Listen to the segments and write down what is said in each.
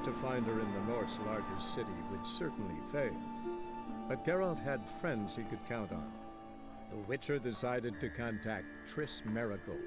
attempt to find her in the North's largest city would certainly fail. But Geralt had friends he could count on. The Witcher decided to contact Triss Merigold.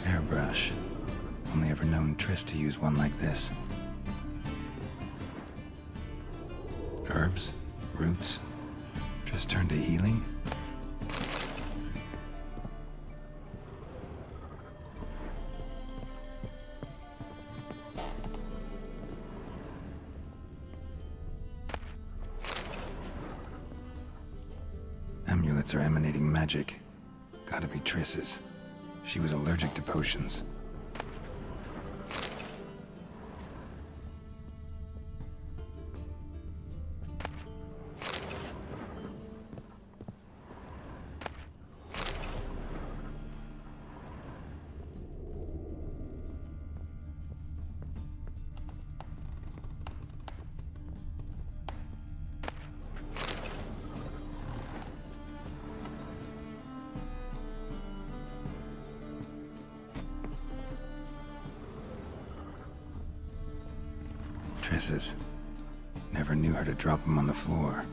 Airbrush. Only ever known Triss to use one like this. Herbs? Roots? Triss turned to healing? Amulets are emanating magic. Gotta be Triss's. She was allergic to potions. Triss's. Never knew her to drop them on the floor.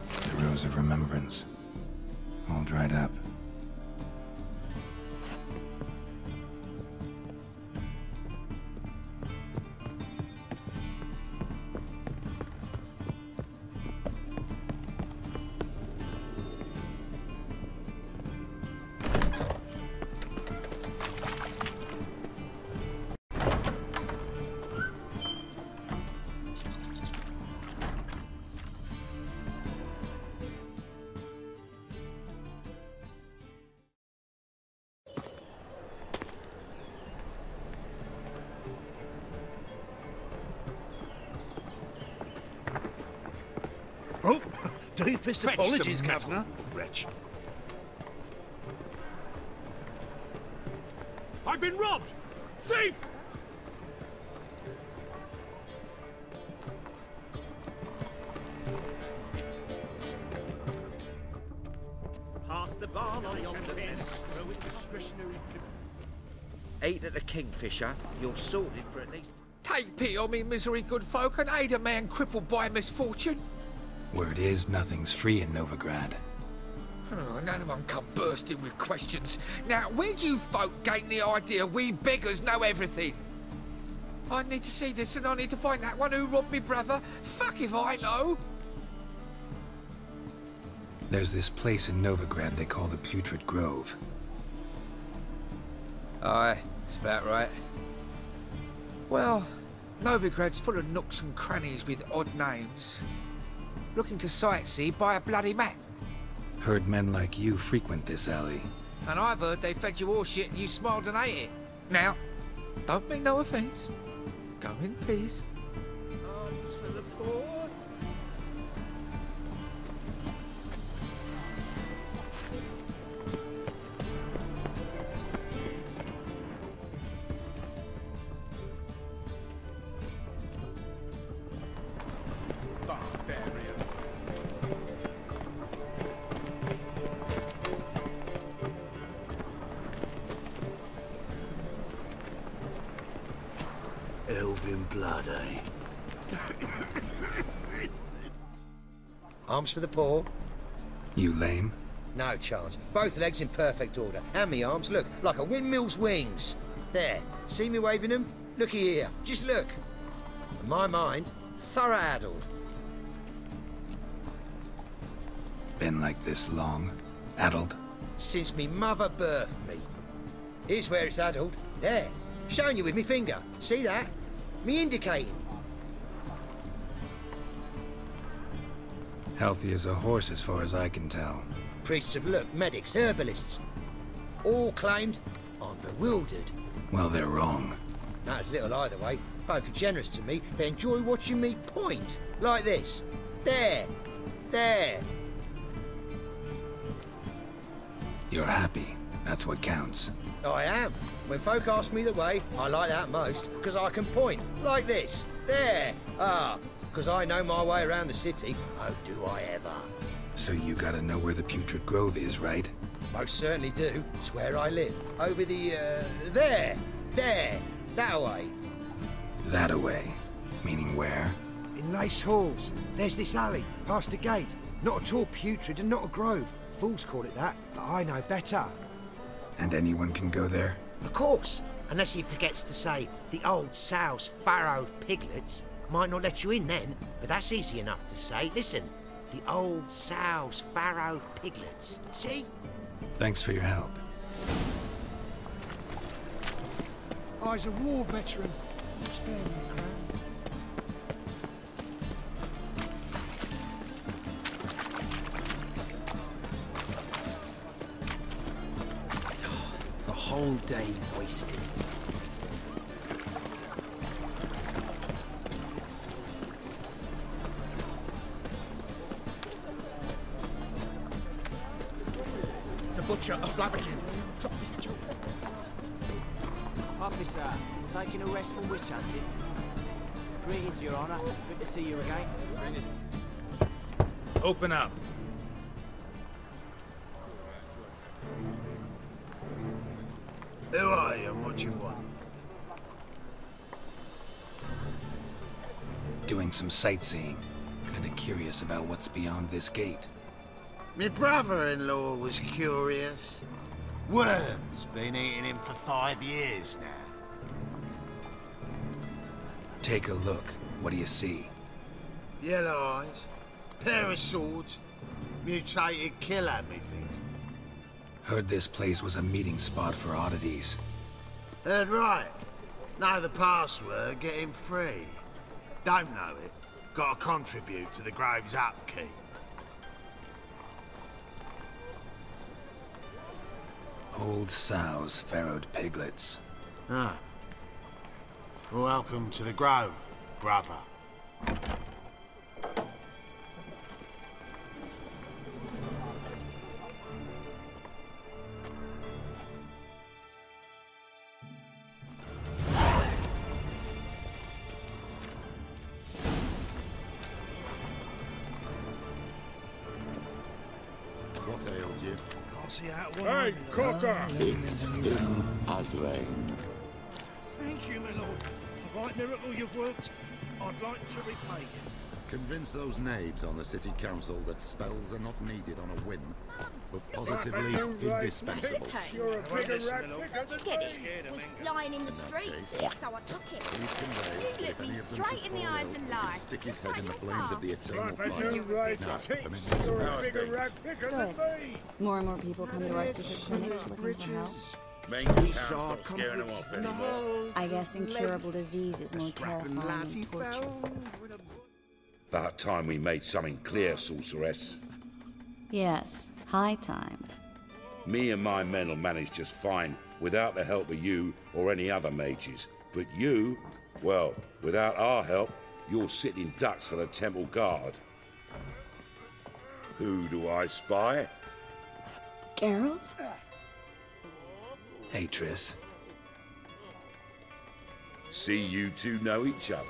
The Rose of Remembrance. All dried up. Oh, deepest apologies, Governor. Wretch. I've been robbed! Thief! Pass the barn on yonder fence. Discretionary trip. 8 at the Kingfisher, you're sorted for at least. Take pity on me, misery good folk, and aid a man crippled by misfortune. Word is, nothing's free in Novigrad. Oh, none one come bursting with questions. Now, where do you folk gain the idea we beggars know everything? I need to see this, and I need to find that one who robbed me brother. Fuck if I know. There's this place in Novigrad they call the Putrid Grove. Aye, that's about right. Well, Novigrad's full of nooks and crannies with odd names. Looking to sightsee, buy a bloody map. Heard men like you frequent this alley. And I've heard they fed you all shit and you smiled and ate it. Now, don't mean no offence. Go in peace. Arms for the poor. Elven blood, eh? Arms for the poor? You lame? No chance. Both legs in perfect order. And me arms, look, like a windmill's wings. There, see me waving them? Looky here, just look. In my mind, thorough addled. Been like this long? Addled? Since me mother birthed me. Here's where it's addled. There, showing you with me finger. See that? Me indicating. Healthy as a horse as far as I can tell. Priests of luck, medics, herbalists. All claimed I'm bewildered. Well, they're wrong. Matters little either way. Folk are generous to me. They enjoy watching me point. Like this. There. There. You're happy. That's what counts. I am. When folk ask me the way, I like that most, because I can point. Like this. There. Ah. Because I know my way around the city. Oh, do I ever. So you gotta know where the Putrid Grove is, right? Most certainly do. It's where I live. Over the, there. There. That way. That-a-way. Meaning where? In Lace Halls. There's this alley, past the gate. Not at all putrid and not a grove. Fools call it that, but I know better. And anyone can go there? Of course. Unless he forgets to say, the old sow's farrowed piglets. Might not let you in then, but that's easy enough to say. Listen, the old sow's farrowed piglets. See? Thanks for your help. I's a war veteran. Spare me, Crown. The whole day wasted. The butcher of Blaviken. Drop this joke. Officer, taking a rest from witch hunting. Greetings, Your Honour. Good to see you again. Open up. Who are you and what you want? Doing some sightseeing. Kinda curious about what's beyond this gate. My brother-in-law was curious. Worms been eating him for 5 years now. Take a look. What do you see? Yellow eyes, pair of swords, mutated killer, methinks. Heard this place was a meeting spot for oddities. Heard right. Know the password, get him free. Don't know it, gotta contribute to the Grove's upkeep. Old sows, farrowed piglets. Ah. Welcome to the Grove, brother. What ails you? Can't see out one. Hey, cocker! As rain. Thank you, my lord. The right miracle you've worked, I'd like to repay you. Convince those knaves on the city council that spells are not needed on a whim, but positively indispensable. You're a bigger rat Where'd you get it? It was lying in the street, so I took it. Please convey You that look if me any of them straight should in the fall eyes ill, and he lie. can stick his head in the Right, flames of the eternal Right, fire. you right. Now, Thinks you're a bigger rat picker than me. More and more people come to our secret clinics looking for help. Main stop scaring them off anymore. I guess incurable disease is more terrifying than torture. About time we made something clear, sorceress. Yes, high time. Me and my men will manage just fine without the help of you or any other mages. But you, well, without our help, you're sitting ducks for the temple guard. Who do I spy? Geralt? Hey, Triss. See you two know each other.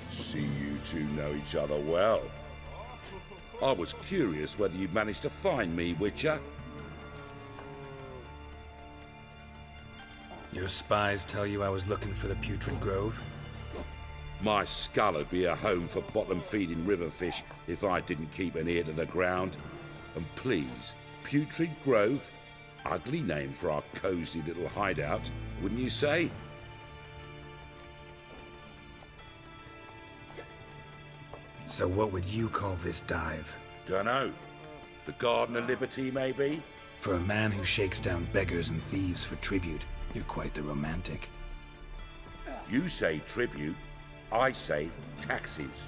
See you two know each other well. I was curious whether you'd managed to find me, Witcher. Your spies tell you I was looking for the Putrid Grove? My skull would be a home for bottom-feeding river fish if I didn't keep an ear to the ground. And please, Putrid Grove? Ugly name for our cosy little hideout, wouldn't you say? So what would you call this dive? Dunno. The Garden of Liberty, maybe? For a man who shakes down beggars and thieves for tribute, you're quite the romantic. You say tribute, I say taxes.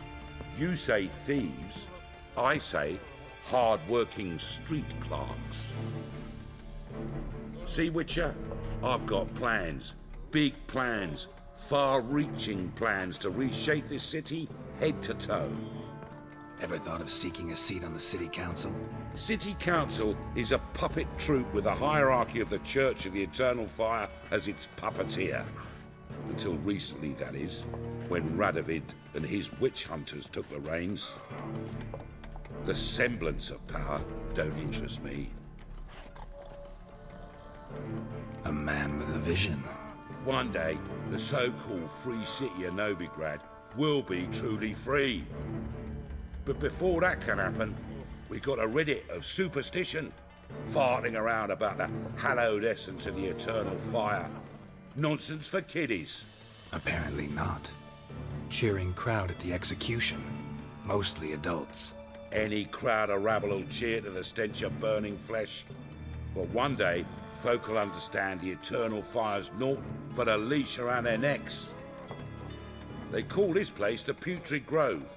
You say thieves, I say hard-working street clerks. See, Witcher? I've got plans. Big plans. Far-reaching plans to reshape this city head to toe. Ever thought of seeking a seat on the city council? City council is a puppet troupe with a hierarchy of the Church of the Eternal Fire as its puppeteer. Until recently, that is, when Radovid and his witch hunters took the reins. The semblance of power don't interest me. A man with a vision. One day, the so-called free city of Novigrad will be truly free. But before that can happen, we gotta rid it of superstition, farting around about the hallowed essence of the eternal fire. Nonsense for kiddies. Apparently not. Cheering crowd at the execution. Mostly adults. Any crowd of rabble will cheer to the stench of burning flesh. But one day, folk will understand the eternal fire's naught but a leash around their necks. They call this place the Putrid Grove,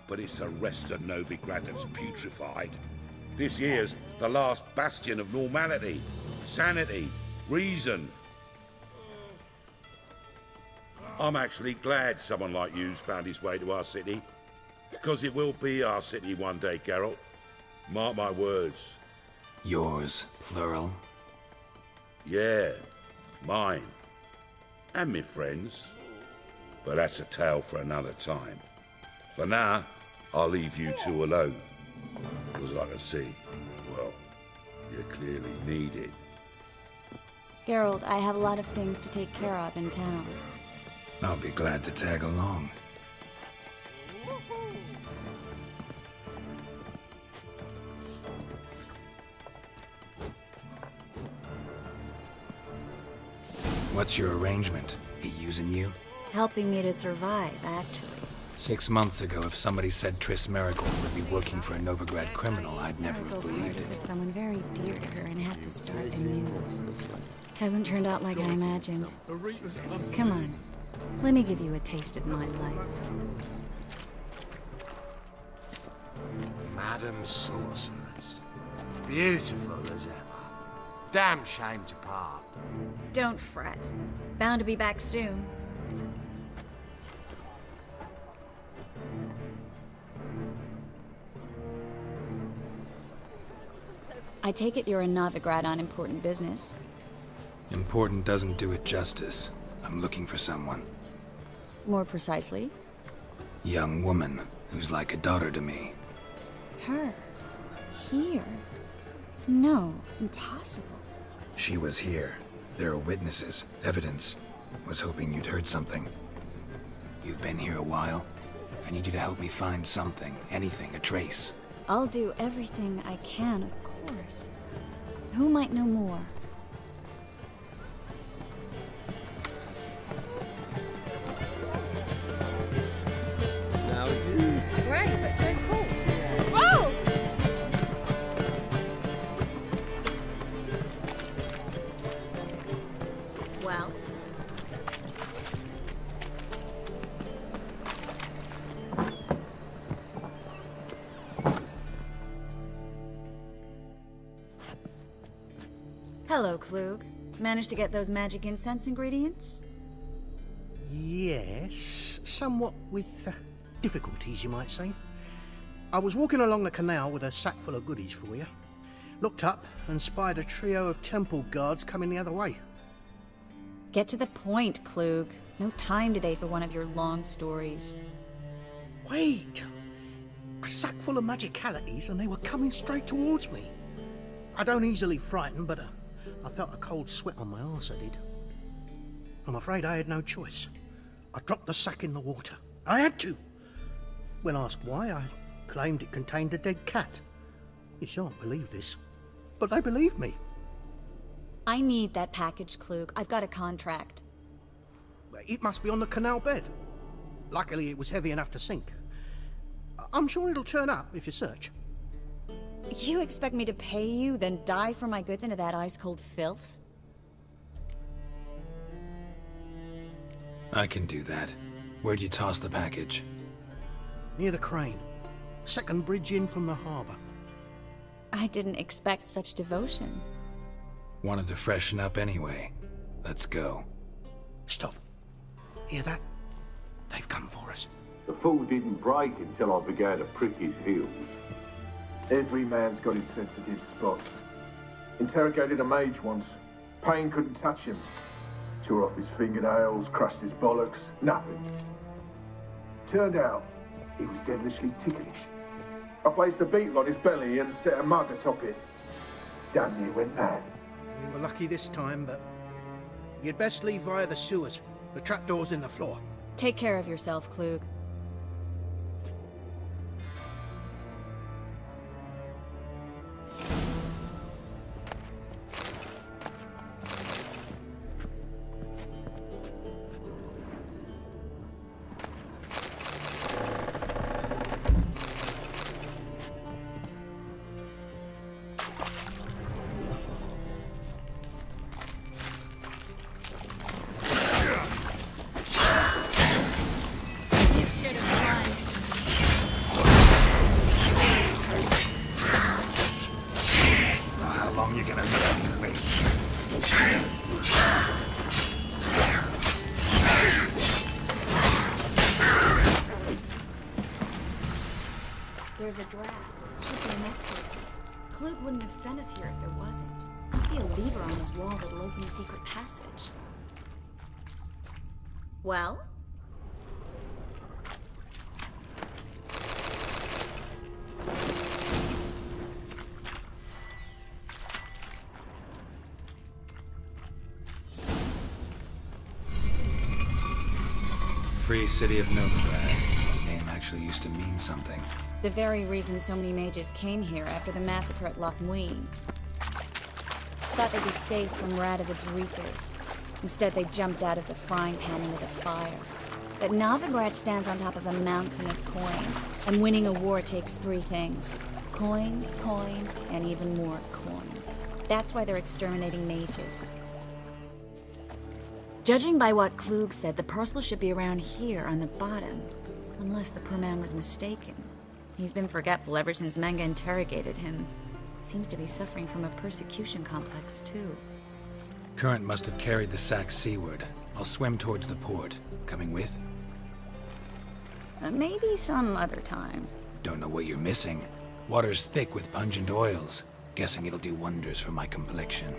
but it's the rest of Novigrad that's putrefied. This here's the last bastion of normality, sanity, reason. I'm actually glad someone like you's found his way to our city, because it will be our city one day, Geralt. Mark my words. Yours, plural? Yeah, mine. And me friends. But that's a tale for another time. For now, I'll leave you two alone. Because I can see, well, you clearly need it. Geralt, I have a lot of things to take care of in town. I'll be glad to tag along. What's your arrangement? He using you? Helping me to survive, actually. 6 months ago, if somebody said Triss Merigold would be working for a Novigrad criminal, I'd never have believed it. With someone very dear to her and had to start anew. Hasn't turned out like I imagined. Come on, let me give you a taste of my life. Madam Sorceress. Beautiful as ever. Damn shame to part. Don't fret. Bound to be back soon. I take it you're in Novigrad on important business. Important doesn't do it justice. I'm looking for someone. More precisely? Young woman who's like a daughter to me. Her? Here? No, impossible. She was here. There are witnesses, evidence. Was hoping you'd heard something. You've been here a while. I need you to help me find something, anything, a trace. I'll do everything I can, of course. Who might know more? Now you. Great, but so cool. Whoa! Well? Hello, Klug. Managed to get those magic incense ingredients? Yes, somewhat with difficulties, you might say. I was walking along the canal with a sack full of goodies for you. Looked up and spied a trio of temple guards coming the other way. Get to the point, Klug. No time today for one of your long stories. Wait! A sack full of magicalities and they were coming straight towards me. I don't easily frighten, but I felt a cold sweat on my arse, I did. I'm afraid I had no choice. I dropped the sack in the water. I had to. When asked why, I claimed it contained a dead cat. You shan't believe this, but they believed me. I need that package, Klug. I've got a contract. It must be on the canal bed. Luckily, it was heavy enough to sink. I'm sure it'll turn up if you search. You expect me to pay you, then dive for my goods into that ice-cold filth? I can do that. Where'd you toss the package? near the crane. Second bridge in from the harbour. I didn't expect such devotion. Wanted to freshen up anyway. Let's go. Stop. Hear that? They've come for us. The fool didn't break until I began to prick his heels. Every man's got his sensitive spots. Interrogated a mage once. Pain couldn't touch him. Tore off his fingernails, crushed his bollocks, nothing. Turned out, he was devilishly ticklish. I placed a beetle on his belly and set a mug atop it. Damn near went mad. We were lucky this time, but you'd best leave via the sewers. The trapdoor's in the floor. Take care of yourself, Klug. There's a draft. Should be an exit. Klug wouldn't have sent us here if there wasn't. Must be a lever on this wall that'll open a secret passage. Well? Free city of Novigrad. The name actually used to mean something. The very reason so many mages came here after the massacre at Loch Muin. Thought they'd be safe from Radovid's reapers. Instead, they jumped out of the frying pan into the fire. But Novigrad stands on top of a mountain of coin, and winning a war takes three things. Coin, coin, and even more coin. That's why they're exterminating mages. Judging by what Klug said, the parcel should be around here on the bottom. Unless the poor man was mistaken. He's been forgetful ever since Manga interrogated him. Seems to be suffering from a persecution complex, too. Current must have carried the sack seaward. I'll swim towards the port. Coming with? Maybe some other time. Don't know what you're missing. Water's thick with pungent oils. Guessing it'll do wonders for my complexion.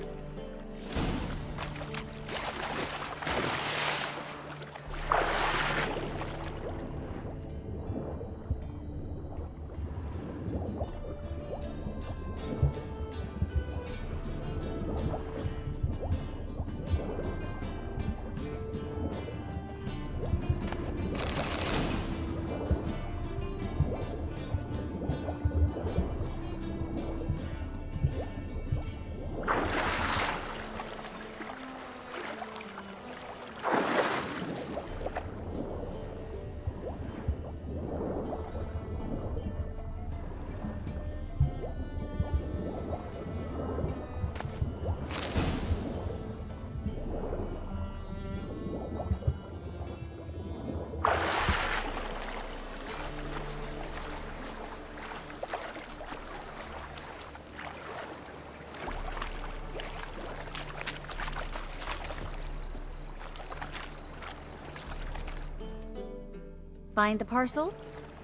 Find the parcel?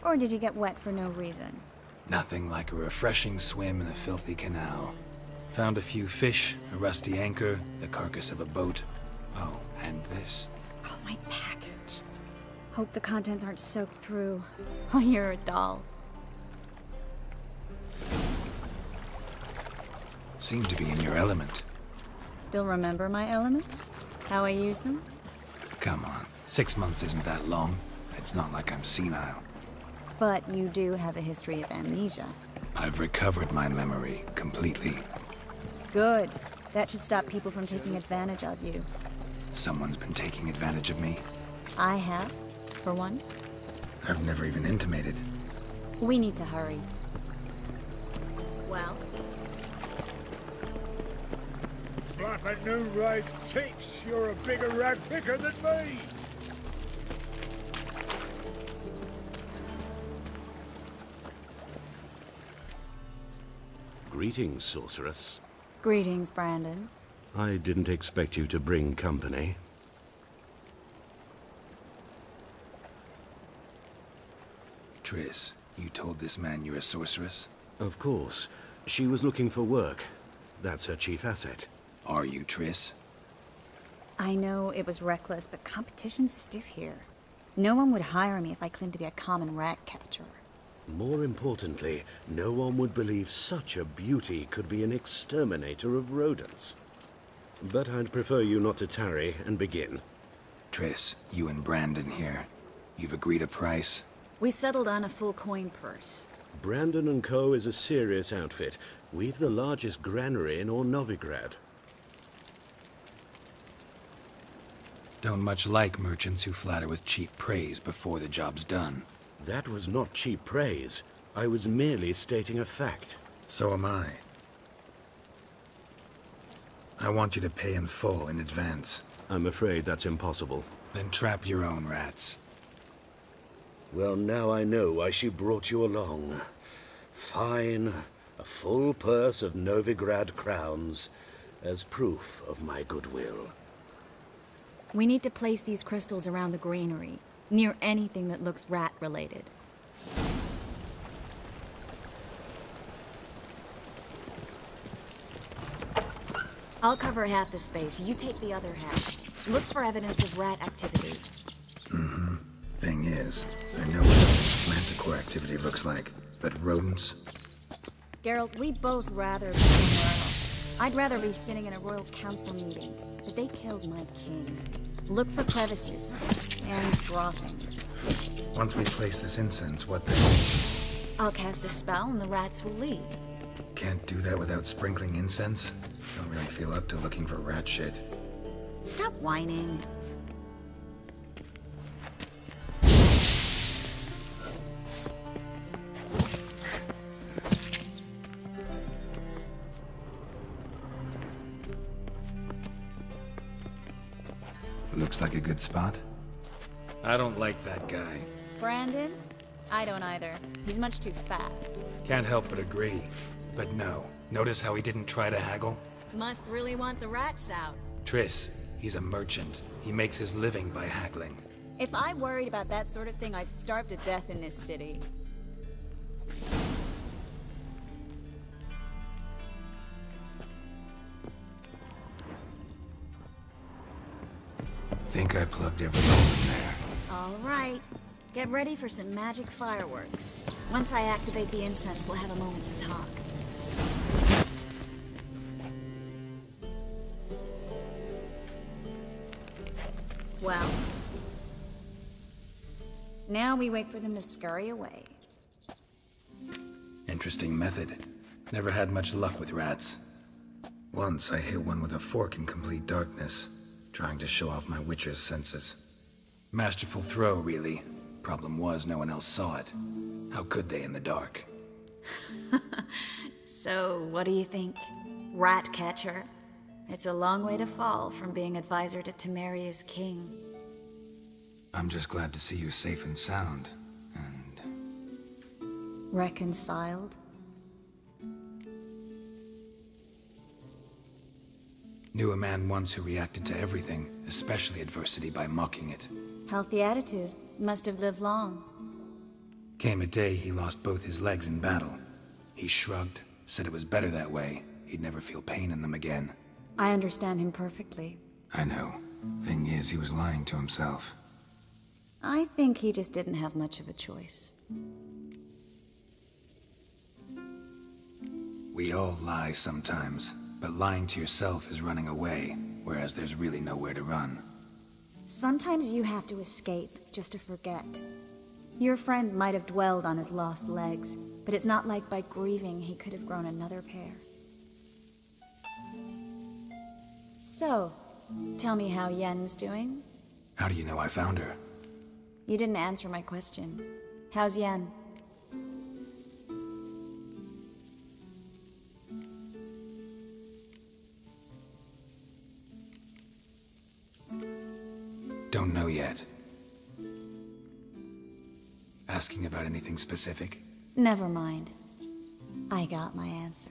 Or did you get wet for no reason? Nothing like a refreshing swim in a filthy canal. Found a few fish, a rusty anchor, the carcass of a boat. Oh, and this. Oh, my package. Hope the contents aren't soaked through. Oh, you're a doll. Seem to be in your element. Still remember my elements? How I use them? Come on, 6 months isn't that long. It's not like I'm senile. But you do have a history of amnesia. I've recovered my memory completely. Good. That should stop people from taking advantage of you. Someone's been taking advantage of me. I have, for one. I've never even intimated. We need to hurry. Well? Flapping new race ticks, you're a bigger rag picker than me. Greetings, sorceress. Greetings, Brandon. I didn't expect you to bring company. Triss, you told this man you're a sorceress? Of course. She was looking for work. That's her chief asset. Are you, Triss? I know it was reckless, but competition's stiff here. No one would hire me if I claimed to be a common rat catcher. More importantly, no one would believe such a beauty could be an exterminator of rodents. But I'd prefer you not to tarry and begin. Triss, you and Brandon here. You've agreed a price? We settled on a full coin purse. Brandon & Co. is a serious outfit. We've the largest granary in all Novigrad. Don't much like merchants who flatter with cheap praise before the job's done. That was not cheap praise. I was merely stating a fact. So am I. I want you to pay in full in advance. I'm afraid that's impossible. Then trap your own rats. Well, now I know why she brought you along. Fine. A full purse of Novigrad crowns as proof of my goodwill. We need to place these crystals around the granary, near anything that looks rat-related. I'll cover half the space, you take the other half. Look for evidence of rat activity. Mm-hmm. Thing is, I know what manticore activity looks like, but rodents? Geralt, we'd both rather be somewhere else. I'd rather be sitting in a royal council meeting, but they killed my king. Look for crevices and droppings. Once we place this incense, what then? I'll cast a spell and the rats will leave. Can't do that without sprinkling incense? Don't really feel up to looking for rat shit. Stop whining. Looks like a good spot. I don't like that guy. Brandon? I don't either. He's much too fat. Can't help but agree. But no. Notice how he didn't try to haggle? Must really want the rats out. Triss, he's a merchant. He makes his living by haggling. If I worried about that sort of thing, I'd starve to death in this city. Think I plugged every hole in there. All right. Get ready for some magic fireworks. Once I activate the incense, we'll have a moment to talk. Well, now we wait for them to scurry away. Interesting method. Never had much luck with rats. Once I hit one with a fork in complete darkness, trying to show off my witcher's senses. Masterful throw, really. Problem was, no one else saw it. How could they in the dark? So, what do you think? Rat catcher? It's a long way to fall from being advisor to Temeria's king. I'm just glad to see you safe and sound, and... Reconciled? Knew a man once who reacted to everything, especially adversity, by mocking it. Healthy attitude. Must have lived long. Came a day he lost both his legs in battle. He shrugged, said it was better that way. He'd never feel pain in them again. I understand him perfectly. I know. Thing is, he was lying to himself. I think he just didn't have much of a choice. We all lie sometimes, but lying to yourself is running away, whereas there's really nowhere to run. Sometimes you have to escape just to forget. Your friend might have dwelled on his lost legs, but it's not like by grieving he could have grown another pair. So, tell me how Yen's doing? How do you know I found her? You didn't answer my question. How's Yen? Don't know yet. Asking about anything specific? Never mind. I got my answer.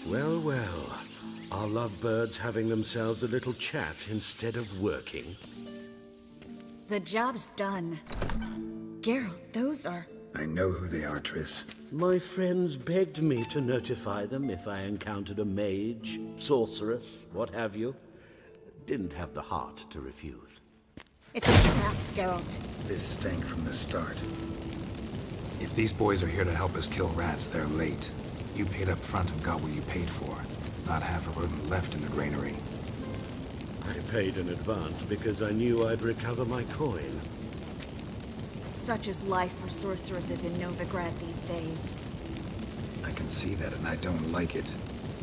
Well, well. Are lovebirds having themselves a little chat instead of working? The job's done. Geralt, those are... I know who they are, Triss. My friends begged me to notify them if I encountered a mage, sorceress, what have you. Didn't have the heart to refuse. It's a trap, Geralt. This stank from the start. If these boys are here to help us kill rats, they're late. You paid up front and got what you paid for. Not half a rodent left in the granary. I paid in advance because I knew I'd recover my coin. Such is life for sorceresses in Novigrad these days. I can see that, and I don't like it.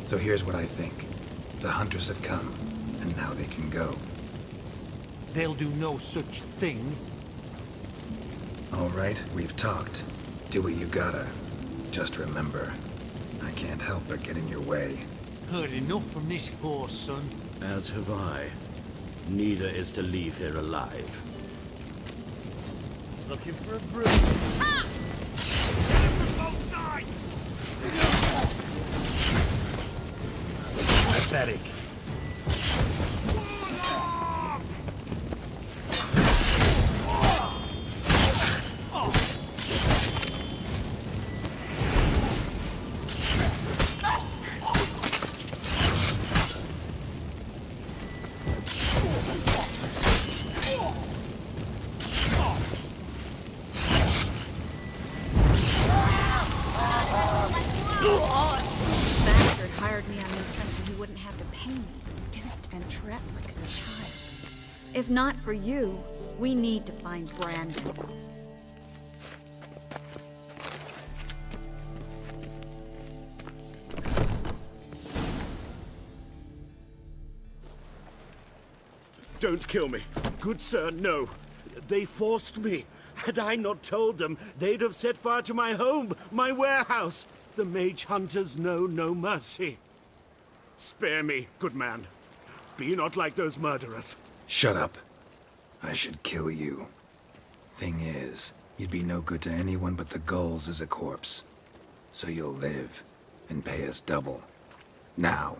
So here's what I think. The hunters have come, and now they can go. They'll do no such thing. All right, we've talked. Do what you gotta. Just remember, I can't help but get in your way. Heard enough from this horse, son. As have I. Neither is to leave here alive. Looking for a broom. Ah! From both sides! Pathetic. If not for you, we need to find Brandon. Don't kill me. Good sir, no. They forced me. Had I not told them, they'd have set fire to my home, my warehouse. The mage hunters know no mercy. Spare me, good man. Be not like those murderers. Shut up. I should kill you. Thing is, you'd be no good to anyone but the gulls as a corpse. So you'll live, and pay us double. Now.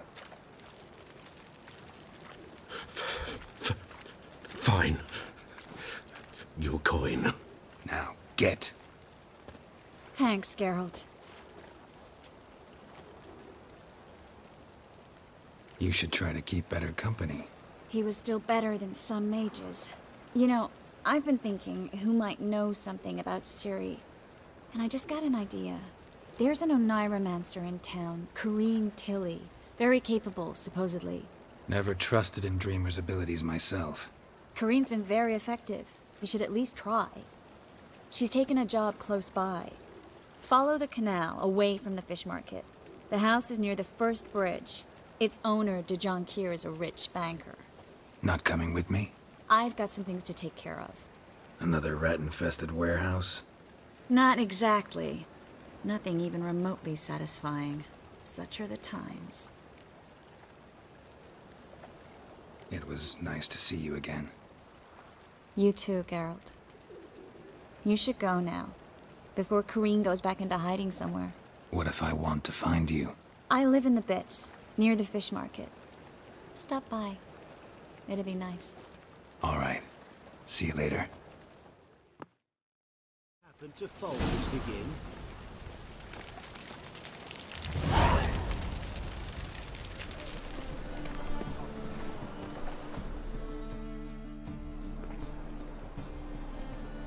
Fine. Your coin. Now, get. Thanks, Geralt. You should try to keep better company. He was still better than some mages. You know, I've been thinking who might know something about Ciri. And I just got an idea. There's an Oneiromancer in town, Corrine Tilly. Very capable, supposedly. Never trusted in Dreamer's abilities myself. Corrine's been very effective. You should at least try. She's taken a job close by. Follow the canal, away from the fish market. The house is near the first bridge. Its owner, de Jonquier, is a rich banker. Not coming with me? I've got some things to take care of. Another rat-infested warehouse? Not exactly. Nothing even remotely satisfying. Such are the times. It was nice to see you again. You too, Geralt. You should go now, before Corrine goes back into hiding somewhere. What if I want to find you? I live in the Bits, near the fish market. Stop by. It'd be nice. All right. See you later. Happen to Folters again?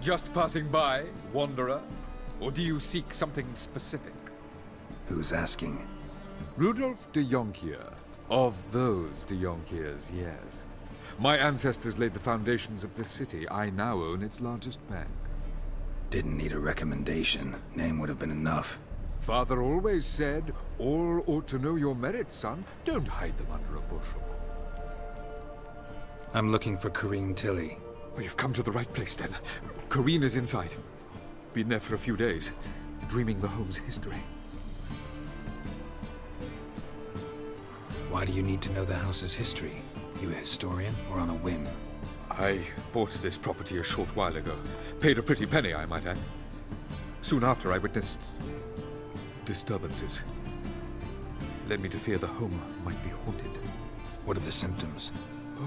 Just passing by, wanderer? Or do you seek something specific? Who's asking? Rudolf de Jonquier. Of those de Jonquiers, yes. My ancestors laid the foundations of this city. I now own its largest bank. Didn't need a recommendation. Name would have been enough. Father always said, all ought to know your merits, son. Don't hide them under a bushel. I'm looking for Corrine Tilly. Oh, you've come to the right place, then. Corrine is inside. Been there for a few days, dreaming the home's history. Why do you need to know the house's history? You a historian, or on a whim? I bought this property a short while ago. Paid a pretty penny, I might add. Soon after, I witnessed disturbances. led me to fear the home might be haunted. What are the symptoms?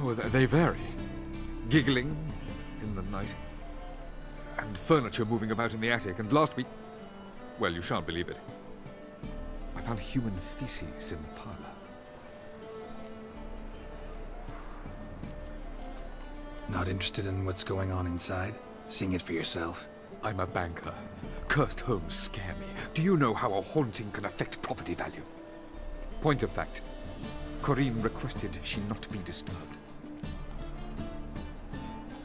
Oh, they vary. Giggling in the night, and furniture moving about in the attic, and last week... well, you shan't believe it. I found human feces in the parlor. Not interested in what's going on inside? Seeing it for yourself? I'm a banker. Cursed homes scare me. Do you know how a haunting can affect property value? Point of fact, Corinne requested she not be disturbed.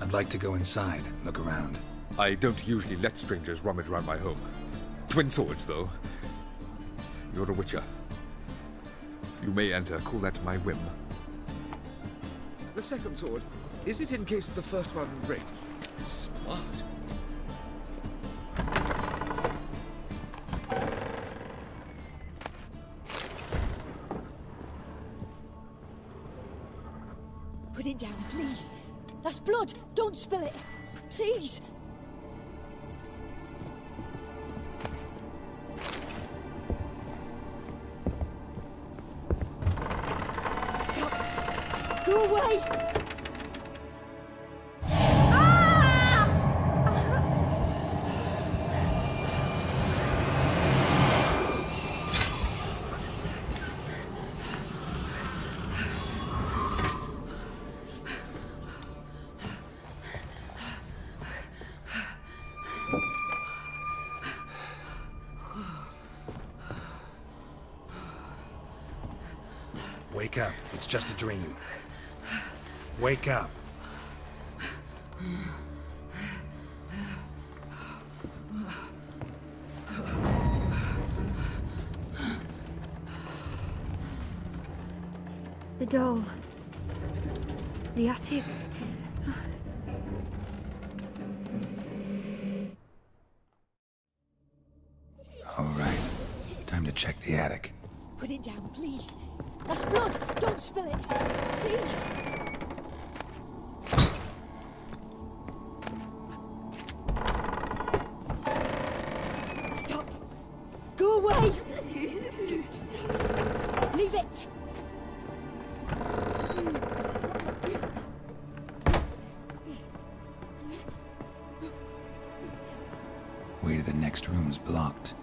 I'd like to go inside, look around. I don't usually let strangers rummage around my home. Twin swords, though. You're a witcher. You may enter, call that my whim. The second sword, is it in case the first one breaks? Smart. Put it down, please. That's blood. Don't spill it. Please. Stop. Go away. Wake up. It's just a dream. Wake up. The doll. The attic. All right. Time to check the attic. Put it down, please. That's blood. Don't spill it. Please. Stop. Go away. Leave it. Way to the next room's blocked.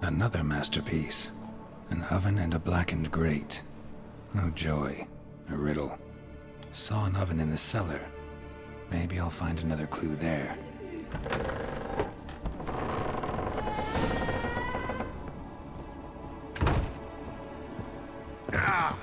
Another masterpiece. An oven and a blackened grate. Oh joy. A riddle. Saw an oven in the cellar. Maybe I'll find another clue there. Ah!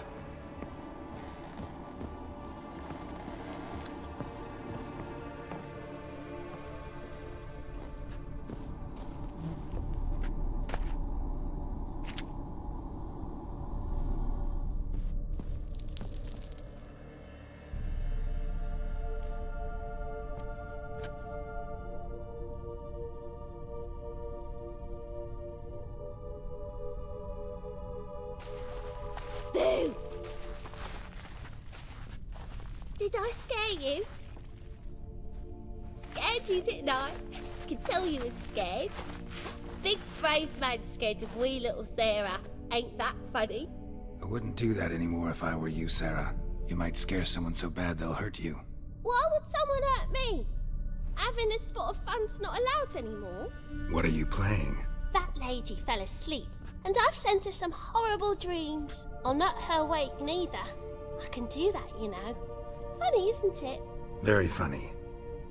Boo! Did I scare you? Scared you, didn't I? Could tell you was scared. Big brave man scared of wee little Sarah. Ain't that funny? I wouldn't do that anymore if I were you, Sarah. You might scare someone so bad they'll hurt you. Why would someone hurt me? Having a spot of fun's not allowed anymore. What are you playing? That lady fell asleep, and I've sent her some horrible dreams. I'll not her wake neither. I can do that, you know. Funny, isn't it? Very funny.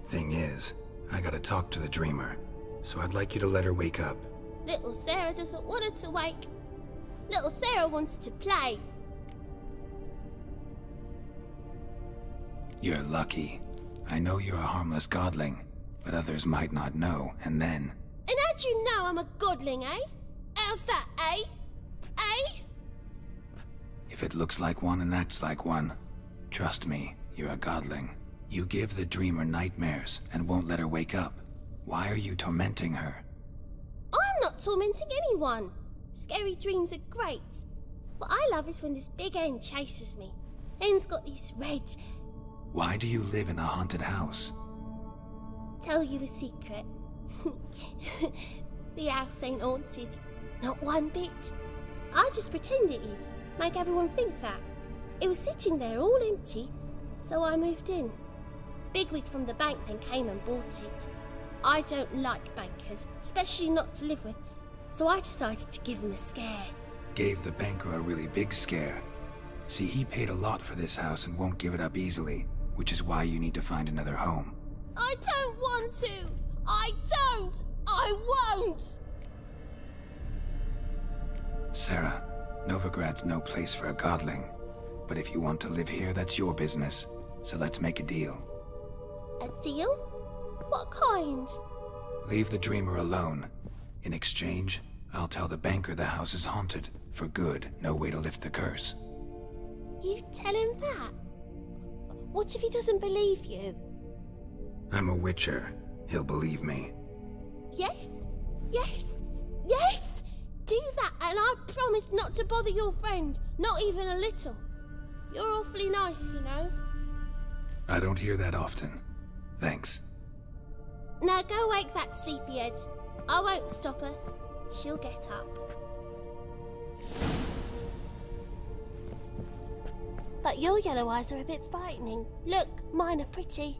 Thing is, I gotta talk to the dreamer, so I'd like you to let her wake up. Little Sarah doesn't want her to wake. Little Sarah wants to play. You're lucky. I know you're a harmless godling, but others might not know, and then... And how'd you know I'm a godling, eh? How's that, eh? Eh? If it looks like one and acts like one, trust me, you're a godling. You give the dreamer nightmares and won't let her wake up. Why are you tormenting her? I'm not tormenting anyone. Scary dreams are great. What I love is when this big hen chases me. Hen's got these red... Why do you live in a haunted house? Tell you a secret. The house ain't haunted. Not one bit. I just pretend it is. Make everyone think that. It was sitting there all empty, so I moved in. Bigwig from the bank then came and bought it. I don't like bankers, especially not to live with, so I decided to give him a scare. Gave the banker a really big scare. See, he paid a lot for this house and won't give it up easily, which is why you need to find another home. I don't want to! I don't! I won't! Sarah, Novigrad's no place for a godling. But if you want to live here, that's your business. So let's make a deal. A deal? What kind? Leave the dreamer alone. In exchange, I'll tell the banker the house is haunted. For good, no way to lift the curse. You tell him that? What if he doesn't believe you? I'm a witcher. He'll believe me. Yes? Yes? Yes! Do that and I promise not to bother your friend. Not even a little. You're awfully nice, you know. I don't hear that often. Thanks. Now go wake that sleepyhead. I won't stop her. She'll get up. But your yellow eyes are a bit frightening. Look, mine are pretty.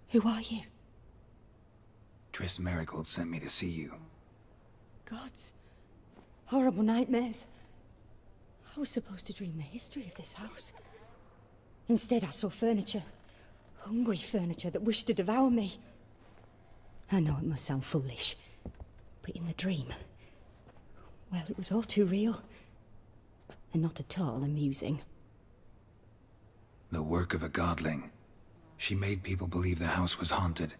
Who are you? Triss Marigold sent me to see you. Gods. Horrible nightmares. I was supposed to dream the history of this house. Instead, I saw furniture. Hungry furniture that wished to devour me. I know it must sound foolish, but in the dream, well, it was all too real. And not at all amusing. The work of a godling. She made people believe the house was haunted.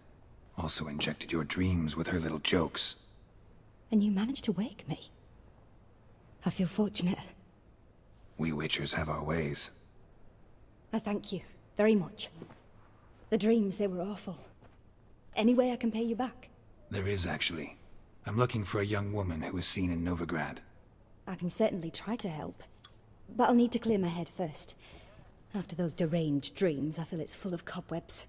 Also injected your dreams with her little jokes. And you managed to wake me. I feel fortunate. We witchers have our ways. I thank you very much. The dreams, they were awful. Any way I can pay you back? There is, actually. I'm looking for a young woman who was seen in Novigrad. I can certainly try to help. But I'll need to clear my head first. After those deranged dreams, I feel it's full of cobwebs.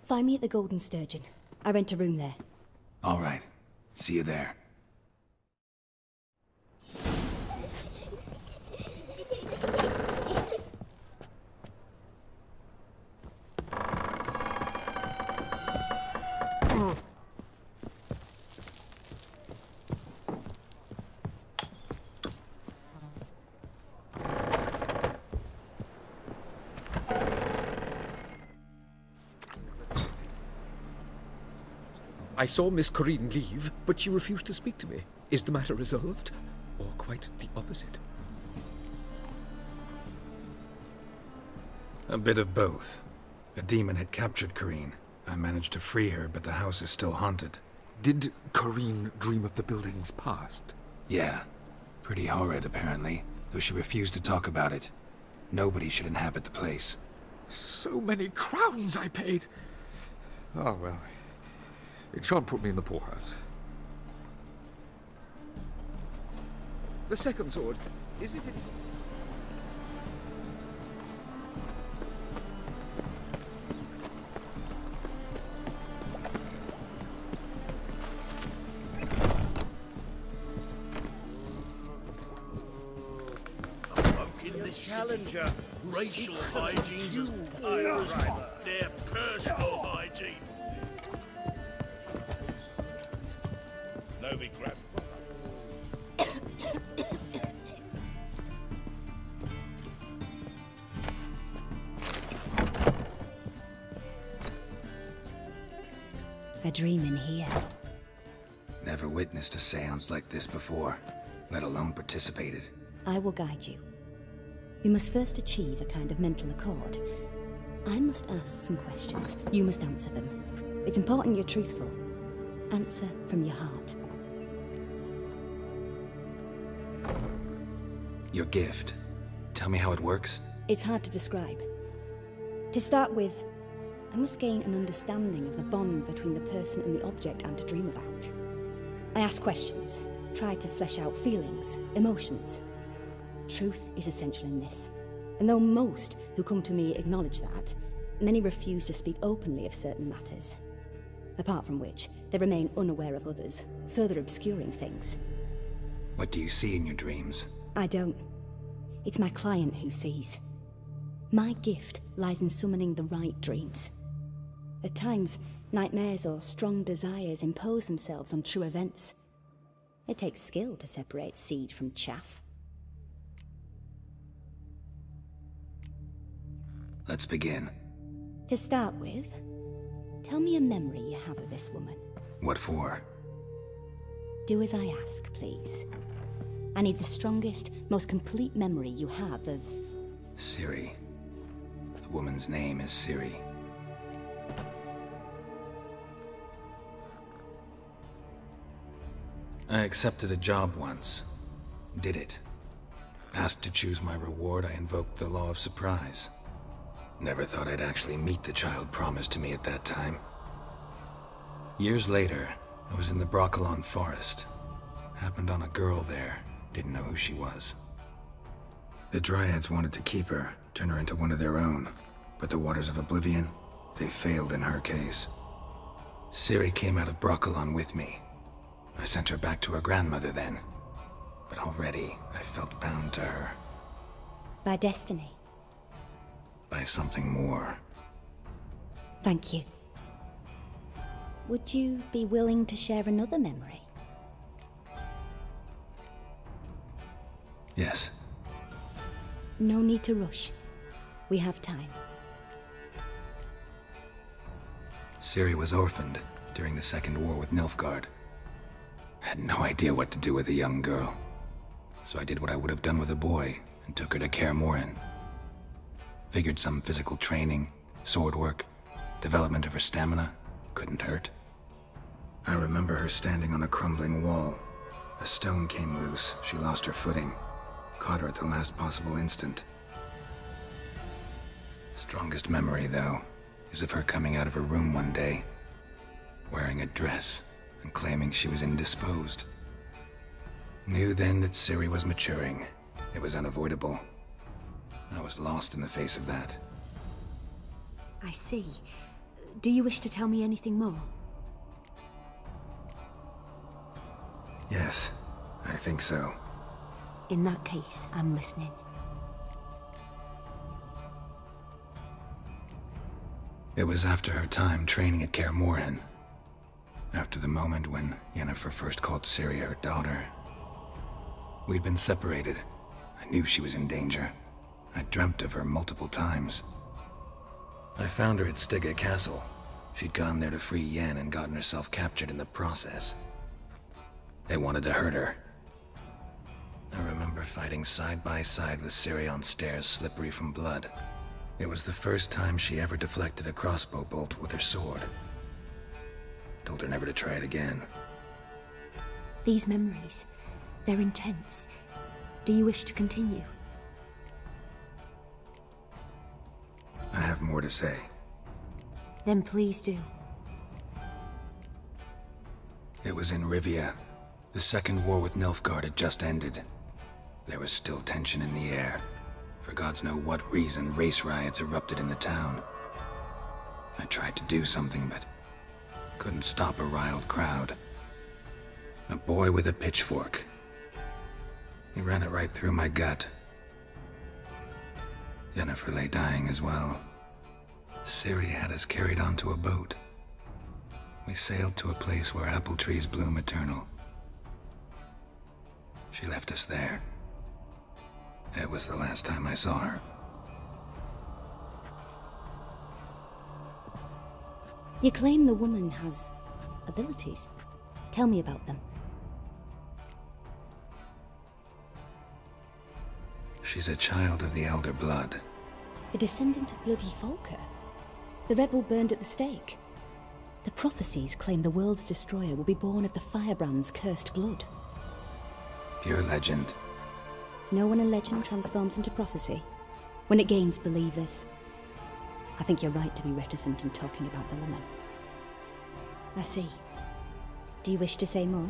Find me at the Golden Sturgeon. I rent a room there. All right. See you there. I saw Miss Corinne leave, but she refused to speak to me. Is the matter resolved? Or quite the opposite? A bit of both. A demon had captured Corinne. I managed to free her, but the house is still haunted. Did Corinne dream of the building's past? Yeah. Pretty horrid, apparently, though she refused to talk about it. Nobody should inhabit the place. So many crowns I paid! Oh, well. It shan't put me in the poorhouse. The second sword, is it... In this challenger, racial hygiene's as poor as their personal hygiene. Novigrad. A dream in here. Never witnessed a seance like this before, let alone participated. I will guide you. You must first achieve a kind of mental accord. I must ask some questions. You must answer them. It's important you're truthful. Answer from your heart. Your gift. Tell me how it works. It's hard to describe. To start with, I must gain an understanding of the bond between the person and the object I'm to dream about. I ask questions, try to flesh out feelings, emotions. Truth is essential in this, and though most who come to me acknowledge that, many refuse to speak openly of certain matters. Apart from which, they remain unaware of others, further obscuring things. What do you see in your dreams? I don't. It's my client who sees. My gift lies in summoning the right dreams. At times, nightmares or strong desires impose themselves on true events. It takes skill to separate seed from chaff. Let's begin. To start with, tell me a memory you have of this woman. What for? Do as I ask, please. I need the strongest, most complete memory you have of... Ciri. The woman's name is Ciri. I accepted a job once. Did it. Asked to choose my reward, I invoked the law of surprise. Never thought I'd actually meet the child promised to me at that time. Years later, I was in the Broccolon forest. Happened on a girl there. Didn't know who she was. The Dryads wanted to keep her, turn her into one of their own. But the Waters of Oblivion, they failed in her case. Ciri came out of Broccolon with me. I sent her back to her grandmother then. But already, I felt bound to her. By destiny. By something more. Thank you. Would you be willing to share another memory? Yes. No need to rush. We have time. Ciri was orphaned during the Second War with Nilfgaard. Had no idea what to do with a young girl. So I did what I would have done with a boy and took her to Kaer Morhen. Figured some physical training, sword work, development of her stamina couldn't hurt. I remember her standing on a crumbling wall. A stone came loose, she lost her footing. Caught her at the last possible instant. Strongest memory, though, is of her coming out of her room one day, wearing a dress and claiming she was indisposed. Knew then that Ciri was maturing. It was unavoidable. I was lost in the face of that. I see. Do you wish to tell me anything more? Yes, I think so. In that case, I'm listening. It was after her time training at Kaer Morhen. After the moment when Yennefer first called Ciri her daughter. We'd been separated. I knew she was in danger. I dreamt of her multiple times. I found her at Stygga Castle. She'd gone there to free Yen and gotten herself captured in the process. They wanted to hurt her. I remember fighting side by side with Ciri on stairs slippery from blood. It was the first time she ever deflected a crossbow bolt with her sword. Told her never to try it again. These memories, they're intense. Do you wish to continue? I have more to say. Then please do. It was in Rivia. The Second War with Nilfgaard had just ended. There was still tension in the air. For gods know what reason, race riots erupted in the town. I tried to do something, but couldn't stop a riled crowd. A boy with a pitchfork. He ran it right through my gut. Yennefer lay dying as well. Ciri had us carried onto a boat. We sailed to a place where apple trees bloom eternal. She left us there. It was the last time I saw her. You claim the woman has abilities. Tell me about them. She's a child of the Elder Blood. A descendant of bloody Volker. The rebel burned at the stake. The prophecies claim the world's destroyer will be born of the firebrand's cursed blood. Pure legend. Know when a legend transforms into prophecy? When it gains believers. I think you're right to be reticent in talking about the woman. I see. Do you wish to say more?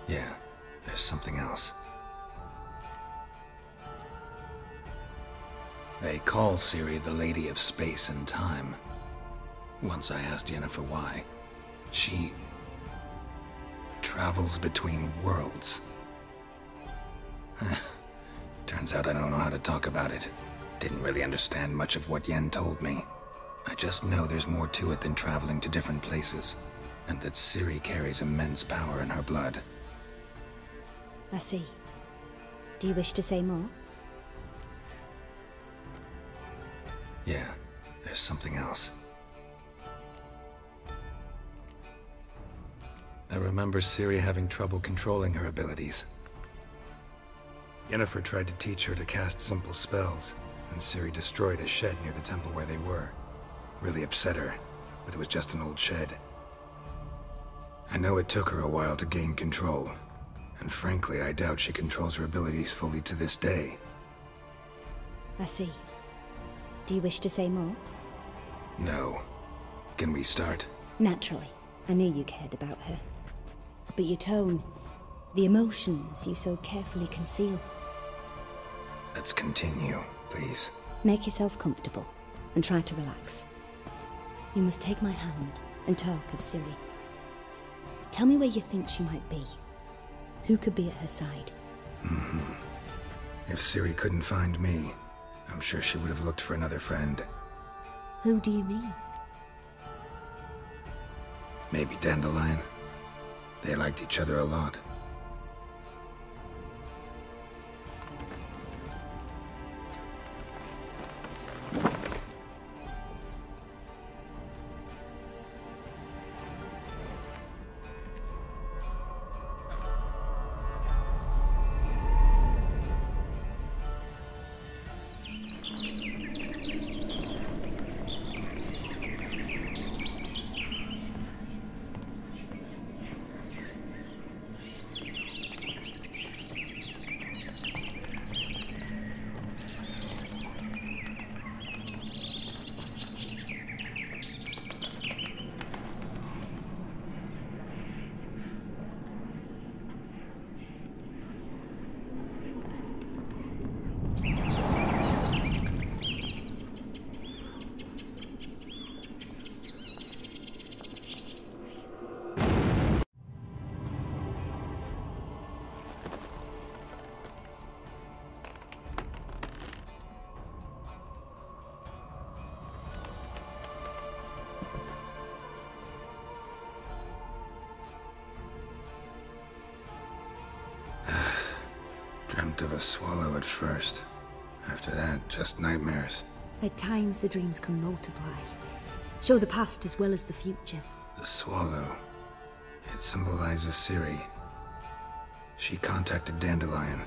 Yeah, there's something else. They call Ciri the Lady of Space and Time. Once I asked Yennefer why. She travels between worlds. Turns out I don't know how to talk about it. Didn't really understand much of what Yen told me. I just know there's more to it than traveling to different places, and that Ciri carries immense power in her blood. I see. Do you wish to say more? Yeah, there's something else. I remember Ciri having trouble controlling her abilities. Yennefer tried to teach her to cast simple spells, and Ciri destroyed a shed near the temple where they were. Really upset her, but it was just an old shed. I know it took her a while to gain control, and frankly, I doubt she controls her abilities fully to this day. I see. Do you wish to say more? No. Can we start? Naturally. I knew you cared about her. But your tone, the emotions you so carefully conceal. Let's continue, please. Make yourself comfortable, and try to relax. You must take my hand and talk of Ciri. Tell me where you think she might be. Who could be at her side? If Ciri couldn't find me, I'm sure she would have looked for another friend. Who do you mean? Maybe Dandelion. They liked each other a lot. Dreamt of a swallow at first. After that, just nightmares. At times the dreams can multiply. Show the past as well as the future. The swallow. It symbolizes Ciri. She contacted Dandelion.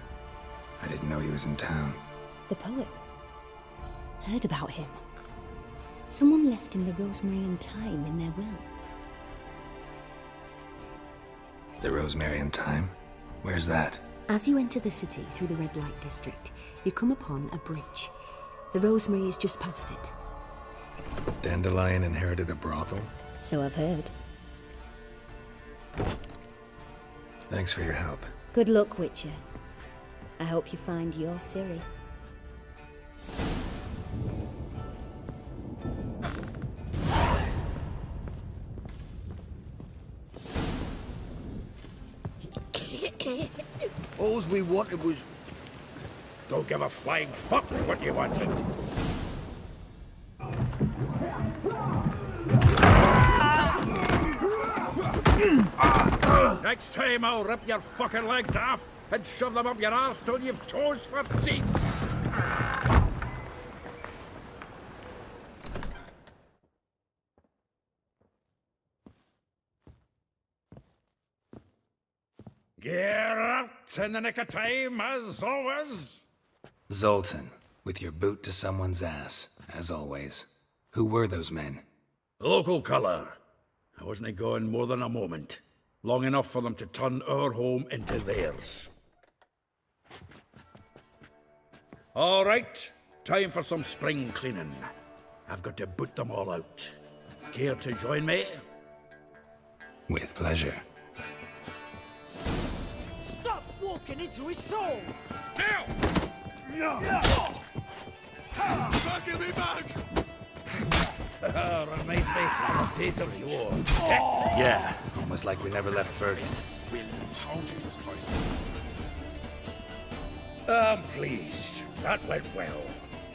I didn't know he was in town. The poet. Heard about him. Someone left him the rosemary and thyme in their will. The rosemary and thyme? Where's that? As you enter the city through the red light district, you come upon a bridge. The rosemary is just past it. Dandelion inherited a brothel? So I've heard. Thanks for your help. Good luck, Witcher. I hope you find your Ciri. All we wanted was... Don't give a flying fuck what you wanted. Next time I'll rip your fucking legs off and shove them up your arse till you've toes for teeth. Geralt, in the nick of time, as always. Zoltan, with your boot to someone's ass, as always. Who were those men? Local colour. I wasn't gone more than a moment. Long enough for them to turn our home into theirs. All right, time for some spring cleaning. I've got to boot them all out. Care to join me? With pleasure. Stop walking into his soul! Now! Give me back! Reminds me of days of yore. Yeah, almost like we never left Vergen. We told you this place. I'm pleased. That went well.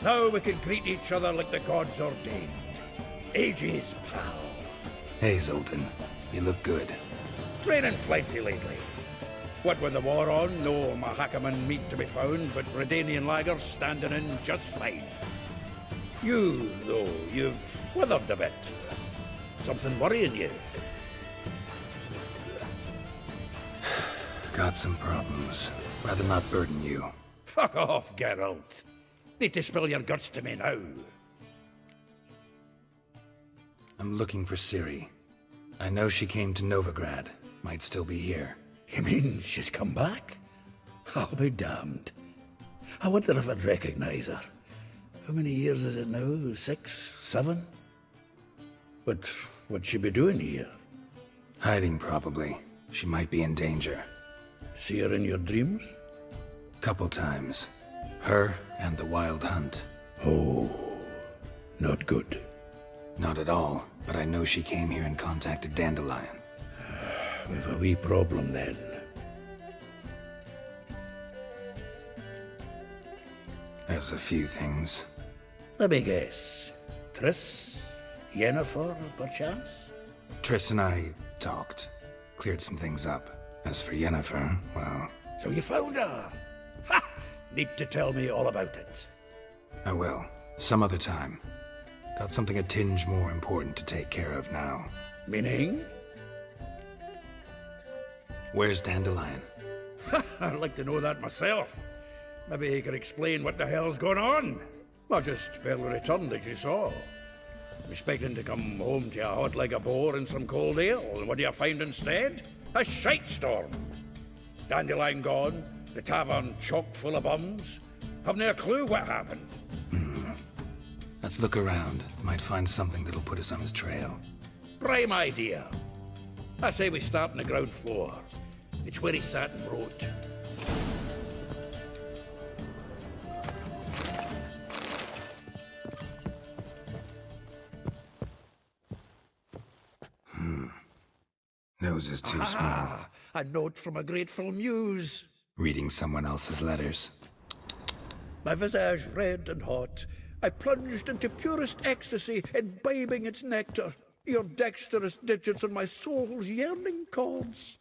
Now we can greet each other like the gods ordained. Ages, pal. Hey, Zoltan. You look good. Training plenty lately. What with the war on, no Mahakaman meat to be found, but Redanian lagers standing in just fine. You, though, you've withered a bit. Something worrying you? Got some problems. Rather not burden you. Fuck off, Geralt. Need to spill your guts to me now. I'm looking for Ciri. I know she came to Novigrad. Might still be here. You mean she's come back? I'll be damned. I wonder if I'd recognize her. How many years is it now? 6, 7? But what'd she be doing here? Hiding, probably. She might be in danger. See her in your dreams? Couple times. Her and the Wild Hunt. Oh, not good. Not at all, but I know she came here and contacted Dandelion. We've a wee problem then. There's a few things. Let me guess. Triss? Yennefer, perchance? Triss and I talked. Cleared some things up. As for Yennefer, well... So you found her? Ha! Need to tell me all about it. I will. Some other time. Got something a tinge more important to take care of now. Meaning? Where's Dandelion? I'd like to know that myself. Maybe he could explain what the hell's going on. I just barely returned, as you saw. I'm expecting to come home to a hot like a boar and some cold ale, and what do you find instead? A shite storm. Dandelion gone, the tavern chock full of bums. Haven't a clue what happened. Let's look around. Might find something that'll put us on his trail. Prime idea. I say we start on the ground floor. It's where he sat and wrote. Nose is too small. A note from a grateful muse. Reading someone else's letters. My visage red and hot, I plunged into purest ecstasy, imbibing its nectar. Your dexterous digits on my soul's yearning chords.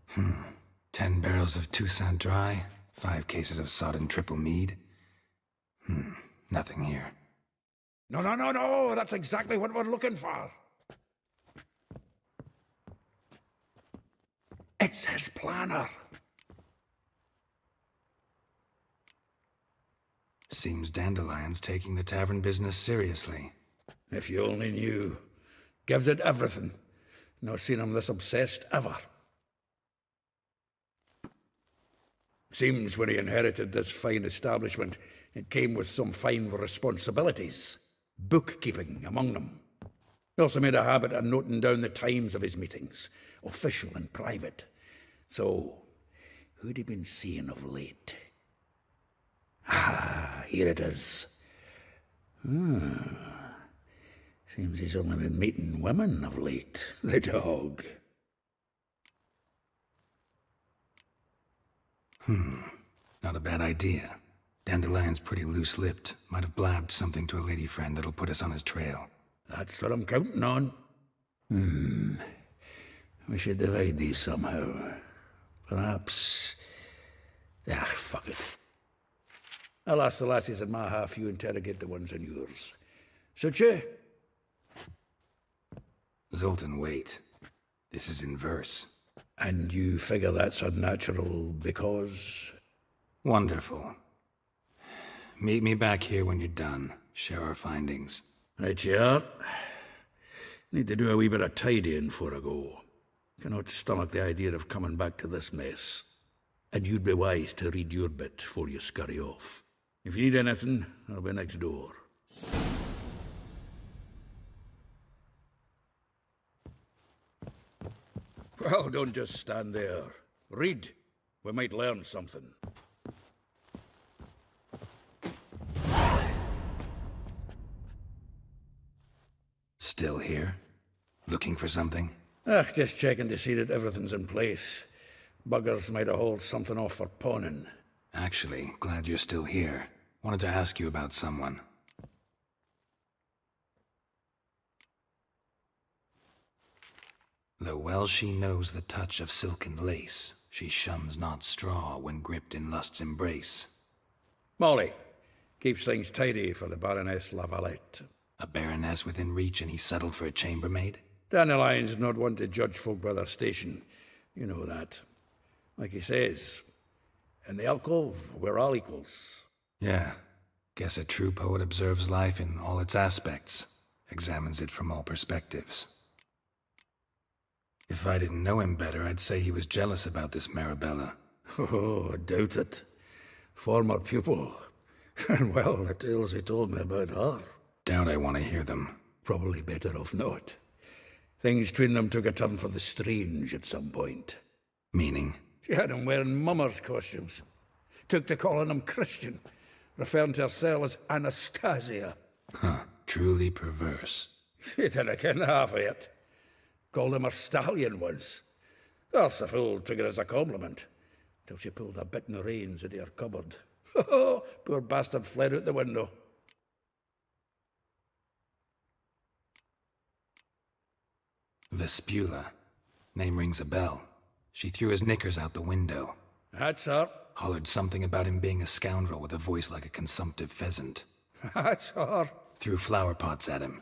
Hmm. 10 barrels of Toussaint Dry, 5 cases of sodden triple mead. Nothing here. No, that's exactly what we're looking for. It's his planner. Seems Dandelion's taking the tavern business seriously. If you only knew. Gives it everything. Not seen him this obsessed ever. Seems when he inherited this fine establishment, it came with some fine responsibilities. Bookkeeping among them. He also made a habit of noting down the times of his meetings, official and private. So, who'd he been seeing of late? Here it is. Seems he's only been meeting women of late, the dog. Not a bad idea. Dandelion's pretty loose-lipped. Might have blabbed something to a lady friend that'll put us on his trail. That's what I'm counting on. We should divide these somehow. Perhaps... fuck it. I'll ask the lassies in my half, you interrogate the ones in yours. Suit you? Zoltan, wait. This is in verse. And you figure that's unnatural because? Wonderful. Meet me back here when you're done. Share our findings. Right you are. Need to do a wee bit of tidying before I go. Cannot stomach the idea of coming back to this mess. And you'd be wise to read your bit before you scurry off. If you need anything, I'll be next door. Well, don't just stand there. Read. We might learn something. Still here? Looking for something? Just checking to see that everything's in place. Buggers might have hauled something off for pawning. Actually, glad you're still here. Wanted to ask you about someone. Though well she knows the touch of silken lace, she shuns not straw when gripped in lust's embrace. Molly, keeps things tidy for the Baroness Lavalette. A baroness within reach and he settled for a chambermaid? Dandelion's not one to judge folk by their station. You know that. Like he says, in the alcove, we're all equals. Yeah. Guess a true poet observes life in all its aspects, examines it from all perspectives. If I didn't know him better, I'd say he was jealous about this Marabella. Oh, I doubt it. Former pupil. And well, the tales he told me about her. Doubt I want to hear them. Probably better off not. Things between them took a turn for the strange at some point. Meaning? She had him wearing mummers' costumes. Took to calling him Christian, referring to herself as Anastasia. Huh, truly perverse. He didn't ken half of it. Called him her stallion once. That's the fool took it as a compliment, till she pulled a bit in the reins into her cupboard. Oh, poor bastard fled out the window. Vespula. Name rings a bell. She threw his knickers out the window. That's her. Hollered something about him being a scoundrel with a voice like a consumptive pheasant. That's her. Threw flower pots at him.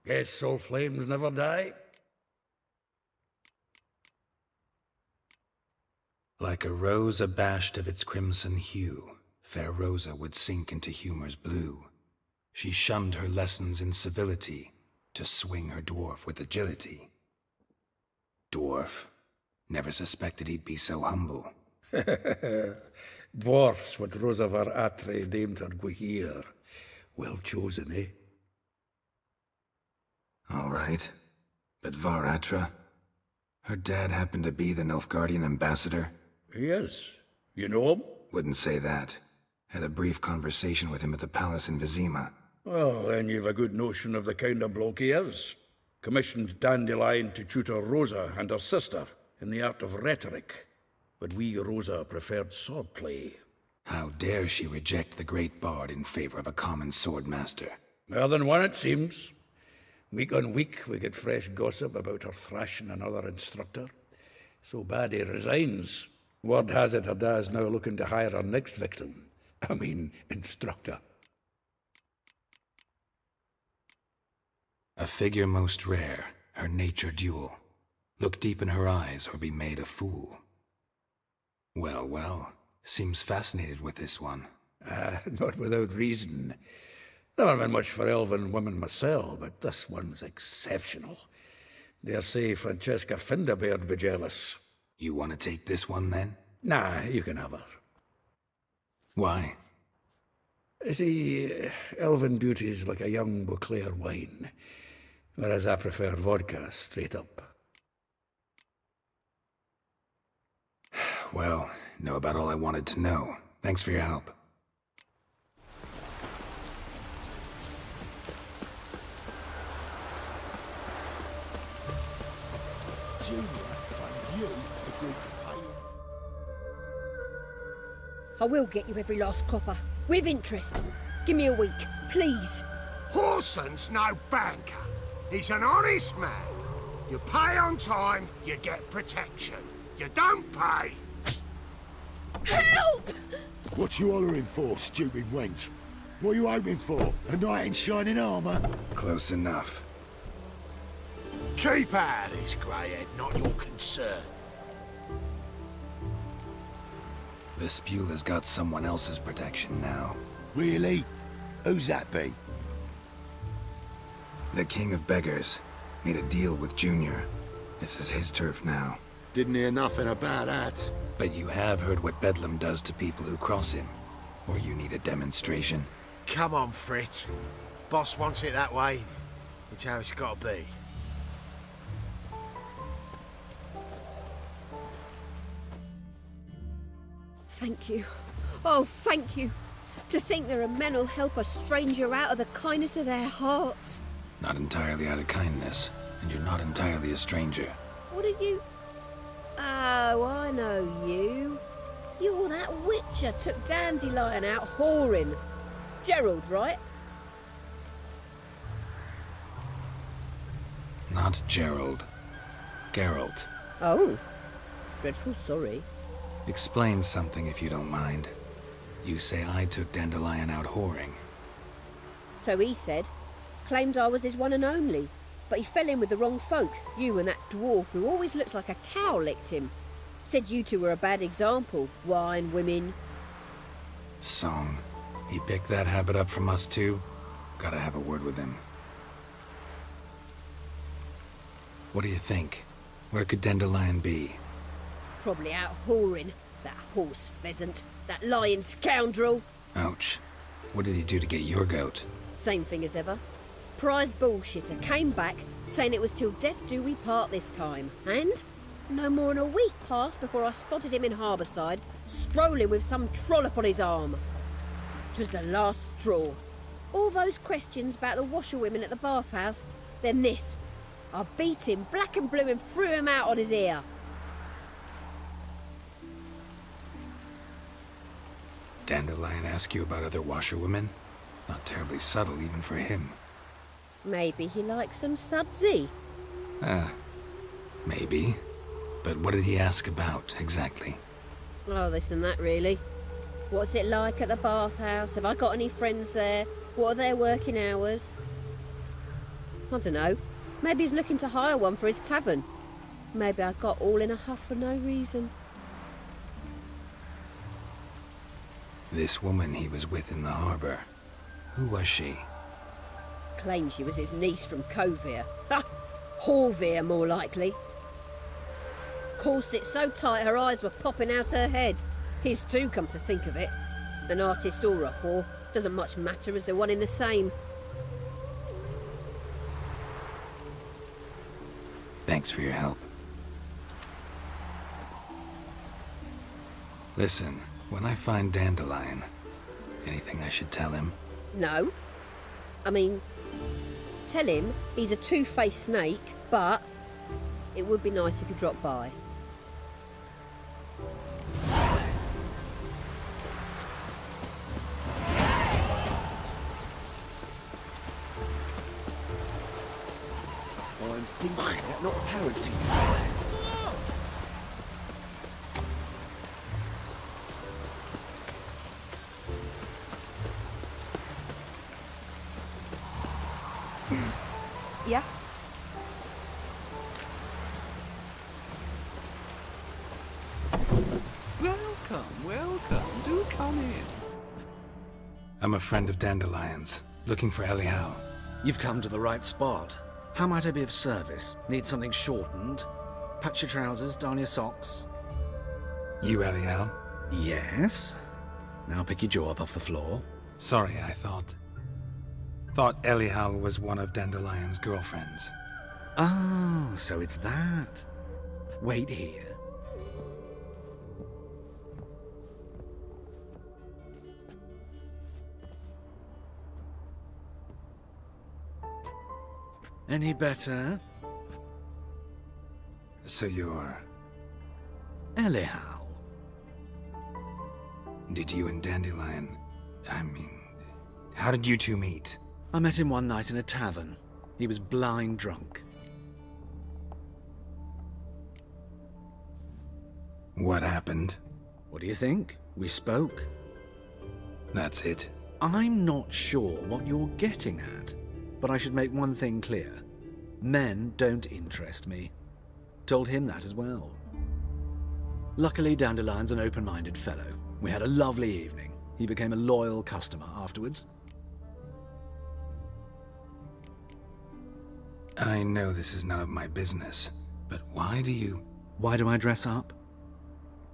Guess soul flames never die. Like a rose abashed of its crimson hue, fair Rosa would sink into humor's blue. She shunned her lessons in civility, to swing her dwarf with agility. Dwarf. Never suspected he'd be so humble. Dwarfs what Rosa var Atre named her Guihir. Well chosen, eh? All right. But Var Atra? Her dad happened to be the Nilfgaardian ambassador? He is. You know him? Wouldn't say that. Had a brief conversation with him at the palace in Vizima. Well, then you've a good notion of the kind of bloke he is. Commissioned Dandelion to tutor Rosa and her sister in the art of rhetoric. But we, Rosa, preferred swordplay. How dare she reject the great bard in favor of a common swordmaster? More than one, it seems. Week on week, we get fresh gossip about her thrashing another instructor. So bad he resigns. Word has it her dad's now looking to hire her next victim. I mean, instructor. A figure most rare, her nature dual. Look deep in her eyes or be made a fool. Well, well, seems fascinated with this one. Not without reason. Never been much for elven women myself, but this one's exceptional. Dare say Francesca Finderbeard be jealous. You want to take this one, then? Nah, you can have her. Why? See, elven beauty's like a young Beauclair wine, whereas I prefer vodka straight up. Well, know about all I wanted to know. Thanks for your help. I will get you every last copper, with interest. Give me a week, please. Horson's no banker. He's an honest man. You pay on time, you get protection. You don't pay... Help! What you hollering for, stupid wench? What you hoping for? A knight in shining armour? Close enough. Keep out of this, greyhead, not your concern. Vespula's got someone else's protection now. Really? Who's that be? The King of Beggars made a deal with Junior. This is his turf now. Didn't hear nothing about that. But you have heard what Bedlam does to people who cross him. Or you need a demonstration? Come on, Fritz. Boss wants it that way. It's how it's got to be. Thank you. Oh, thank you. To think there are men who'll help a stranger out of the kindness of their hearts. Not entirely out of kindness, and you're not entirely a stranger. What are you... Oh, I know you. You're that witcher took Dandelion out whoring. Gerald, right? Not Gerald. Geralt. Oh. Dreadful sorry. Explain something if you don't mind. You say I took Dandelion out whoring. So he said. Claimed I was his one and only. But he fell in with the wrong folk. You and that dwarf who always looks like a cow licked him. Said you two were a bad example. Wine, women. Song. He picked that habit up from us too? Gotta have a word with him. What do you think? Where could Dandelion be? Probably out whoring. That horse pheasant. That lying scoundrel. Ouch. What did he do to get your goat? Same thing as ever. Prize bullshitter came back, saying it was till death do we part this time. And no more than a week passed before I spotted him in Harbourside, strolling with some trollop on his arm. 'Twas the last straw. All those questions about the washerwomen at the bathhouse, then this. I beat him black and blue and threw him out on his ear. Dandelion ask you about other washerwomen? Not terribly subtle even for him. Maybe he likes some sudsy. Maybe. But what did he ask about, exactly? Oh, this and that, really. What's it like at the bathhouse? Have I got any friends there? What are their working hours? I don't know. Maybe he's looking to hire one for his tavern. Maybe I got all in a huff for no reason. This woman he was with in the harbour. Who was she? Claimed she was his niece from Kovir. Ha! Horvir, more likely. Corset so tight her eyes were popping out her head. His too, come to think of it. An artist or a whore. Doesn't much matter as they're one in the same. Thanks for your help. Listen, when I find Dandelion, anything I should tell him? No. I mean, tell him he's a two-faced snake, but it would be nice if you dropped by. I'm thinking it, not apparent to you. Yeah? Welcome, welcome. Do come in. I'm a friend of Dandelion's, looking for Elial. You've come to the right spot. How might I be of service? Need something shortened? Patch your trousers, darn your socks. You Elial? Yes. Now pick your jaw up off the floor. Sorry, I thought Elial was one of Dandelion's girlfriends. Oh, so it's that. Wait here. Any better? So you're... Elial. Did you and Dandelion... I mean... How did you two meet? I met him one night in a tavern. He was blind drunk. What happened? What do you think? We spoke. That's it. I'm not sure what you're getting at, but I should make one thing clear. Men don't interest me. Told him that as well. Luckily, Dandelion's an open-minded fellow. We had a lovely evening. He became a loyal customer afterwards. I know this is none of my business, but why do I dress up?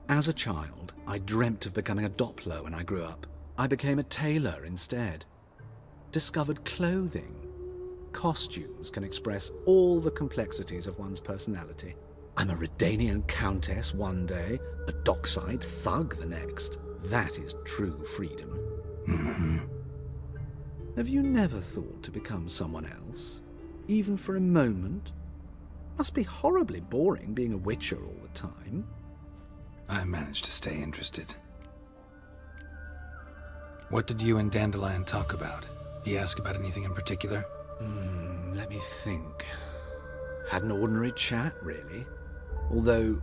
As a child, I dreamt of becoming a Doppler when I grew up. I became a tailor instead. Discovered clothing. Costumes can express all the complexities of one's personality. I'm a Redanian countess one day, a dockside thug the next. That is true freedom. Mm-hmm. Have you never thought to become someone else? Even for a moment? Must be horribly boring being a witcher all the time. I managed to stay interested. What did you and Dandelion talk about? He asked about anything in particular? Let me think. Had an ordinary chat, really. Although,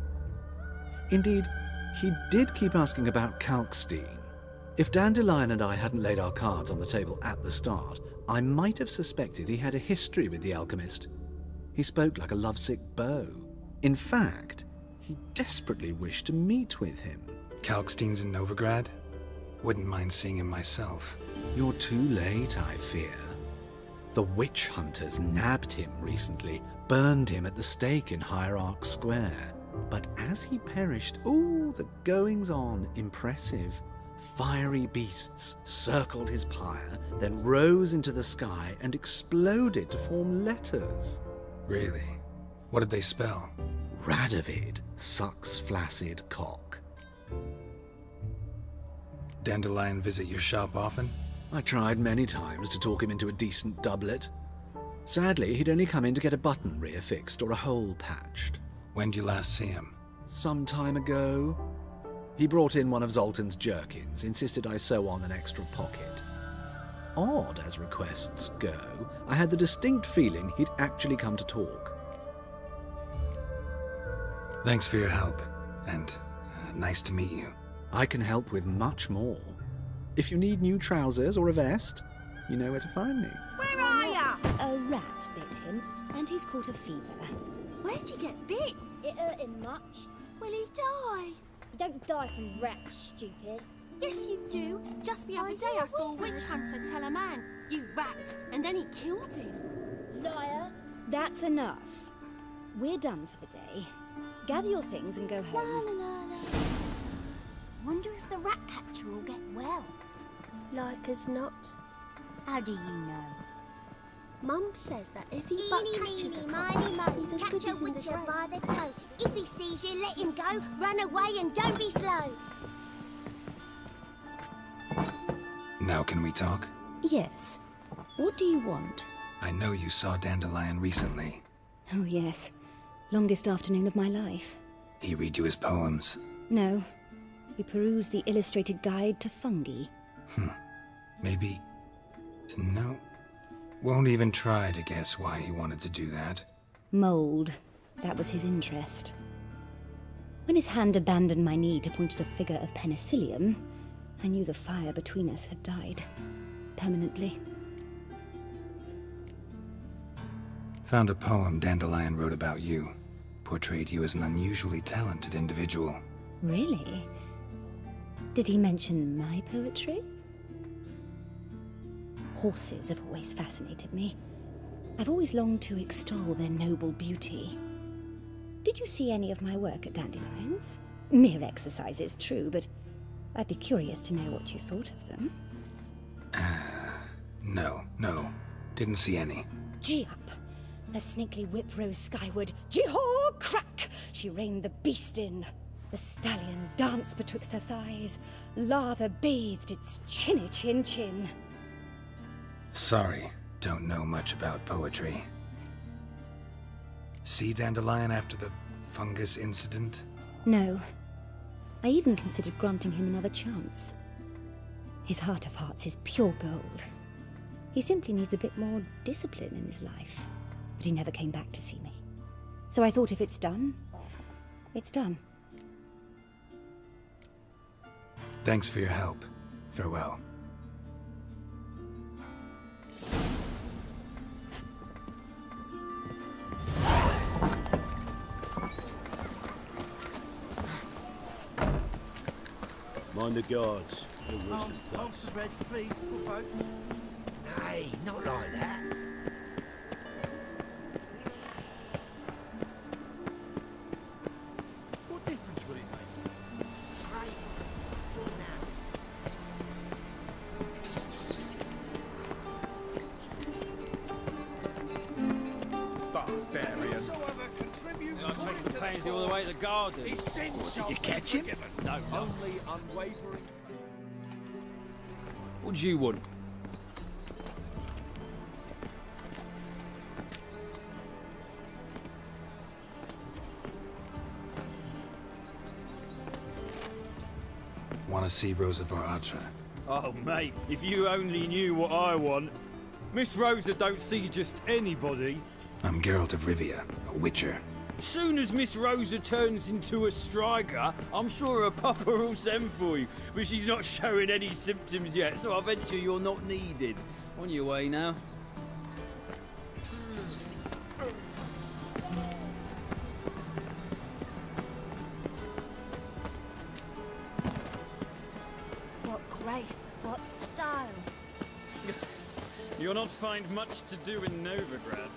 indeed, he did keep asking about Kalkstein. If Dandelion and I hadn't laid our cards on the table at the start, I might have suspected he had a history with the alchemist. He spoke like a lovesick beau. In fact, he desperately wished to meet with him. Kalkstein's in Novigrad? Wouldn't mind seeing him myself. You're too late, I fear. The witch hunters nabbed him recently, burned him at the stake in Hierarch Square. But as he perished, the goings-on impressive. Fiery beasts circled his pyre, then rose into the sky and exploded to form letters. Really? What did they spell? Radovid sucks flaccid cock. Dandelion visit your shop often? I tried many times to talk him into a decent doublet. Sadly, he'd only come in to get a button reaffixed or a hole patched. When did you last see him? Some time ago. He brought in one of Zoltan's jerkins, insisted I sew on an extra pocket. Odd as requests go, I had the distinct feeling he'd actually come to talk. Thanks for your help, and nice to meet you. I can help with much more. If you need new trousers or a vest, you know where to find me. Where are ya? A rat bit him, and he's caught a fever. Where'd he get bit? It hurt him much. Will he die? You don't die from rats, stupid. Yes, you do. Just the other day I saw a witch hunter tell a man, "You rat," and then he killed him. Liar. That's enough. We're done for the day. Gather your things and go home. La, la, la, la. Wonder if the rat catcher will get well. Like as not. How do you know? Mum says that if he but catches a cock, he's as good as in the grave. By the toe. If he sees you, let him go. Run away and don't be slow. Now can we talk? Yes. What do you want? I know you saw Dandelion recently. Oh, yes. Longest afternoon of my life. He read you his poems? No. We perused the illustrated guide to fungi. Maybe... No. Won't even try to guess why he wanted to do that. Mold. That was his interest. When his hand abandoned my knee to point at a figure of penicillium, I knew the fire between us had died. Permanently. Found a poem Dandelion wrote about you. Portrayed you as an unusually talented individual. Really? Did he mention my poetry? Horses have always fascinated me. I've always longed to extol their noble beauty. Did you see any of my work at Dandelion's? Mere exercise, it's true, but I'd be curious to know what you thought of them. No. Didn't see any. Gee up! A snakely whip rose skyward. Jee-haw! Crack! She reined the beast in. The stallion danced betwixt her thighs. Lather bathed its chinny chin. Sorry, don't know much about poetry. See Dandelion after the fungus incident? No. I even considered granting him another chance. His heart of hearts is pure gold. He simply needs a bit more discipline in his life. But he never came back to see me. So I thought if it's done, it's done. Thanks for your help. Farewell. Mind the guards. No worse than thugs. Hold the bread, please, poor folk. Nay, not like that. What difference will it make? Great. Join now. Barbarian. I take the pansy all the way to the garden. Did you catch him? No, Only unwavering. What do you want? Want to see Rosa of Ahora? Oh, mate, if you only knew what I want. Miss Rosa don't see just anybody. I'm Geralt of Rivia, a witcher. Soon as Miss Rosa turns into a striker, I'm sure her papa will send for you. But she's not showing any symptoms yet, so I venture you're not needed. On your way now. What grace, what style. You'll not find much to do in Novigrad.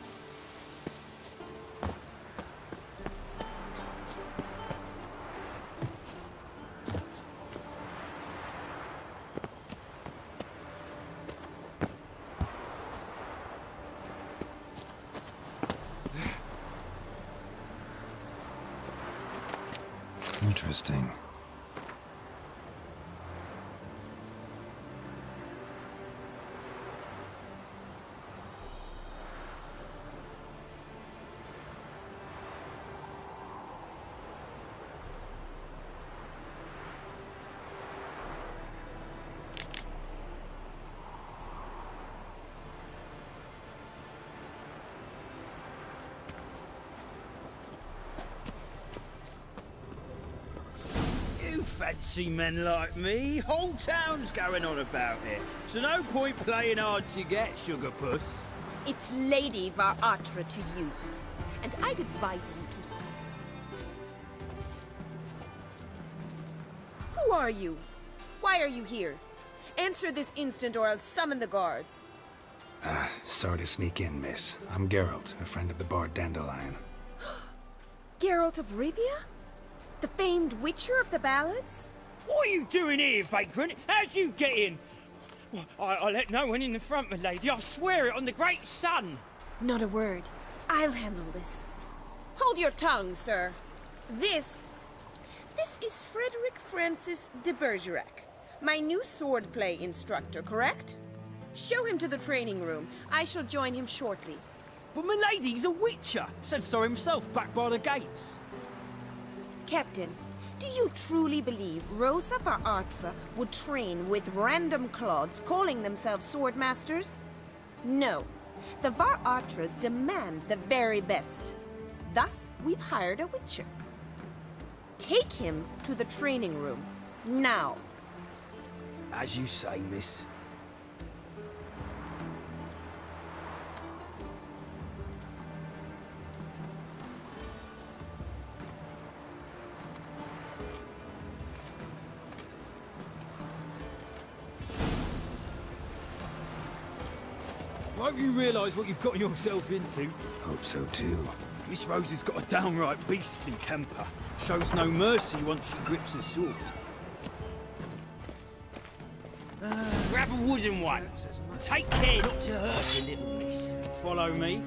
Interesting. Fancy men like me. Whole town's going on about it. So no point playing hard to get, sugar puss. It's Lady Ahora to you. And I'd advise you to... Who are you? Why are you here? Answer this instant or I'll summon the guards. Sorry to sneak in, miss. I'm Geralt, a friend of the bard Dandelion. Geralt of Rivia? The famed witcher of the ballads? What are you doing here, vagrant? How'd you get in? I let no one in the front, my lady. I swear it on the great sun. Not a word. I'll handle this. Hold your tongue, sir. This is Frederick Francis de Bergerac, my new swordplay instructor, correct? Show him to the training room. I shall join him shortly. But my lady's a witcher. Said so himself back by the gates. Captain, do you truly believe Rosa of Ahora would train with random clods calling themselves swordmasters? No. The Ahorras demand the very best. Thus, we've hired a witcher. Take him to the training room, now. As you say, miss. I hope you realise what you've got yourself into. Hope so too. Miss Rosa's got a downright beastly temper. Shows no mercy once she grips a sword. Grab a wooden one. Take care not to hurt your little miss. Follow me.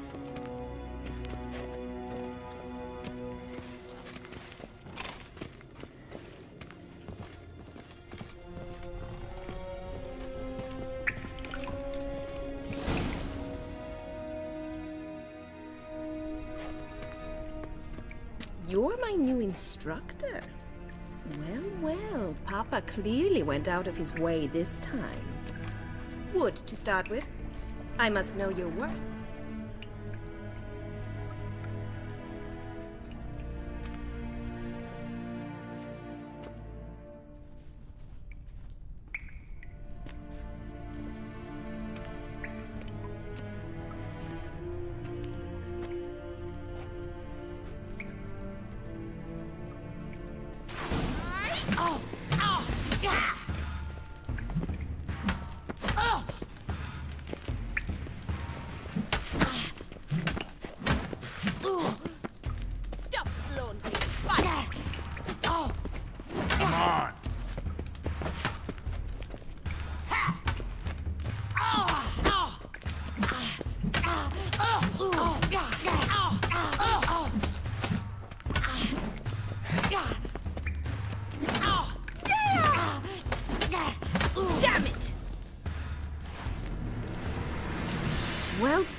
You're my new instructor. Well, well, Papa clearly went out of his way this time. Wood, to start with. I must know your worth.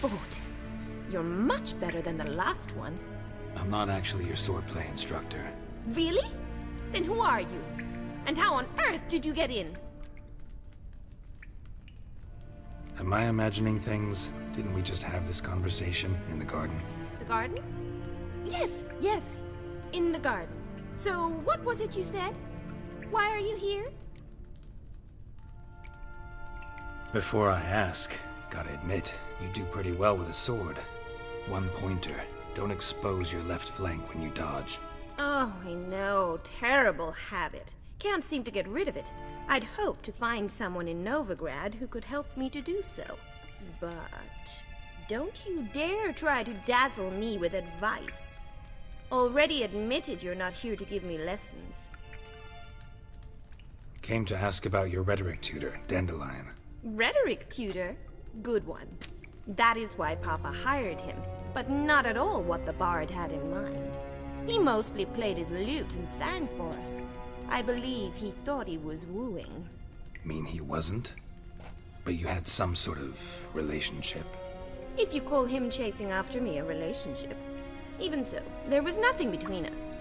thought. You're much better than the last one. I'm not actually your swordplay instructor. Really? Then who are you? And how on earth did you get in? Am I imagining things? Didn't we just have this conversation in the garden? The garden? Yes. In the garden. So, what was it you said? Why are you here? Before I ask, gotta admit, you do pretty well with a sword. One pointer. Don't expose your left flank when you dodge. Oh, I know. Terrible habit. Can't seem to get rid of it. I'd hoped to find someone in Novigrad who could help me to do so. But don't you dare try to dazzle me with advice. Already admitted you're not here to give me lessons. Came to ask about your rhetoric tutor, Dandelion. Rhetoric tutor? Good one. That is why Papa hired him, but not at all what the bard had in mind. He mostly played his lute and sang for us. I believe he thought he was wooing. Mean he wasn't? But you had some sort of relationship. If you call him chasing after me a relationship. Even so, there was nothing between us.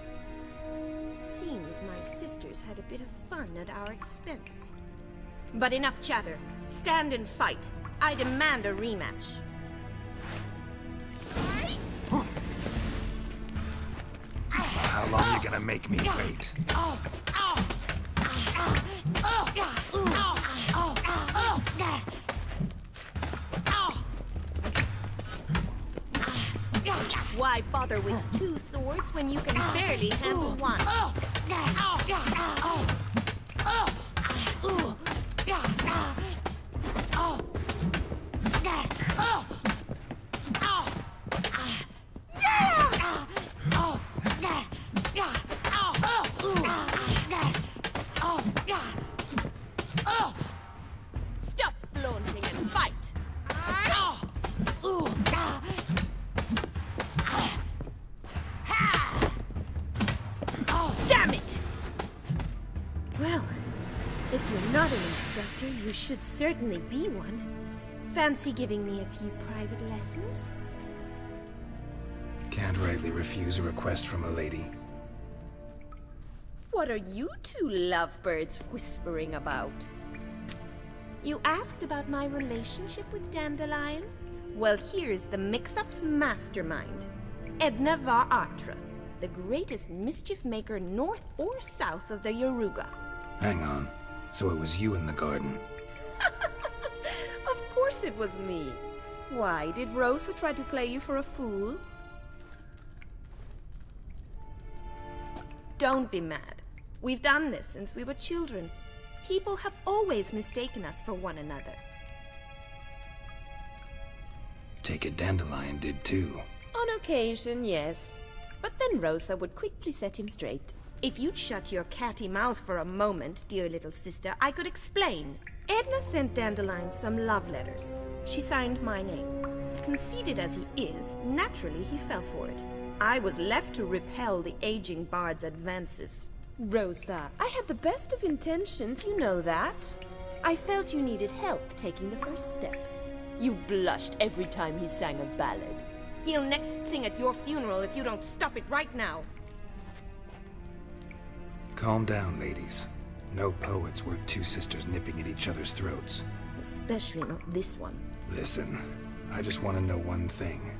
Seems my sisters had a bit of fun at our expense. But enough chatter. Stand and fight. I demand a rematch. How long are you gonna make me wait? Why bother with two swords when you can barely handle one? Stop flaunting and fight! Damn it! Well, if you're not an instructor, you should certainly be one. Fancy giving me a few private lessons? Can't rightly refuse a request from a lady. What are you two lovebirds whispering about? You asked about my relationship with Dandelion? Well, here's the mix-up's mastermind. Edna var Atra, the greatest mischief maker north or south of the Yaruga. Hang on. So it was you in the garden? Of course it was me. Why, did Rosa try to play you for a fool? Don't be mad. We've done this since we were children. People have always mistaken us for one another. Take it Dandelion did too. On occasion, yes. But then Rosa would quickly set him straight. If you'd shut your catty mouth for a moment, dear little sister, I could explain. Edna sent Dandelion some love letters. She signed my name. Conceited as he is, naturally he fell for it. I was left to repel the aging bard's advances. Rosa, I had the best of intentions, you know that. I felt you needed help taking the first step. You blushed every time he sang a ballad. He'll next sing at your funeral if you don't stop it right now. Calm down, ladies. No poet's worth two sisters nipping at each other's throats. Especially not this one. Listen, I just want to know one thing.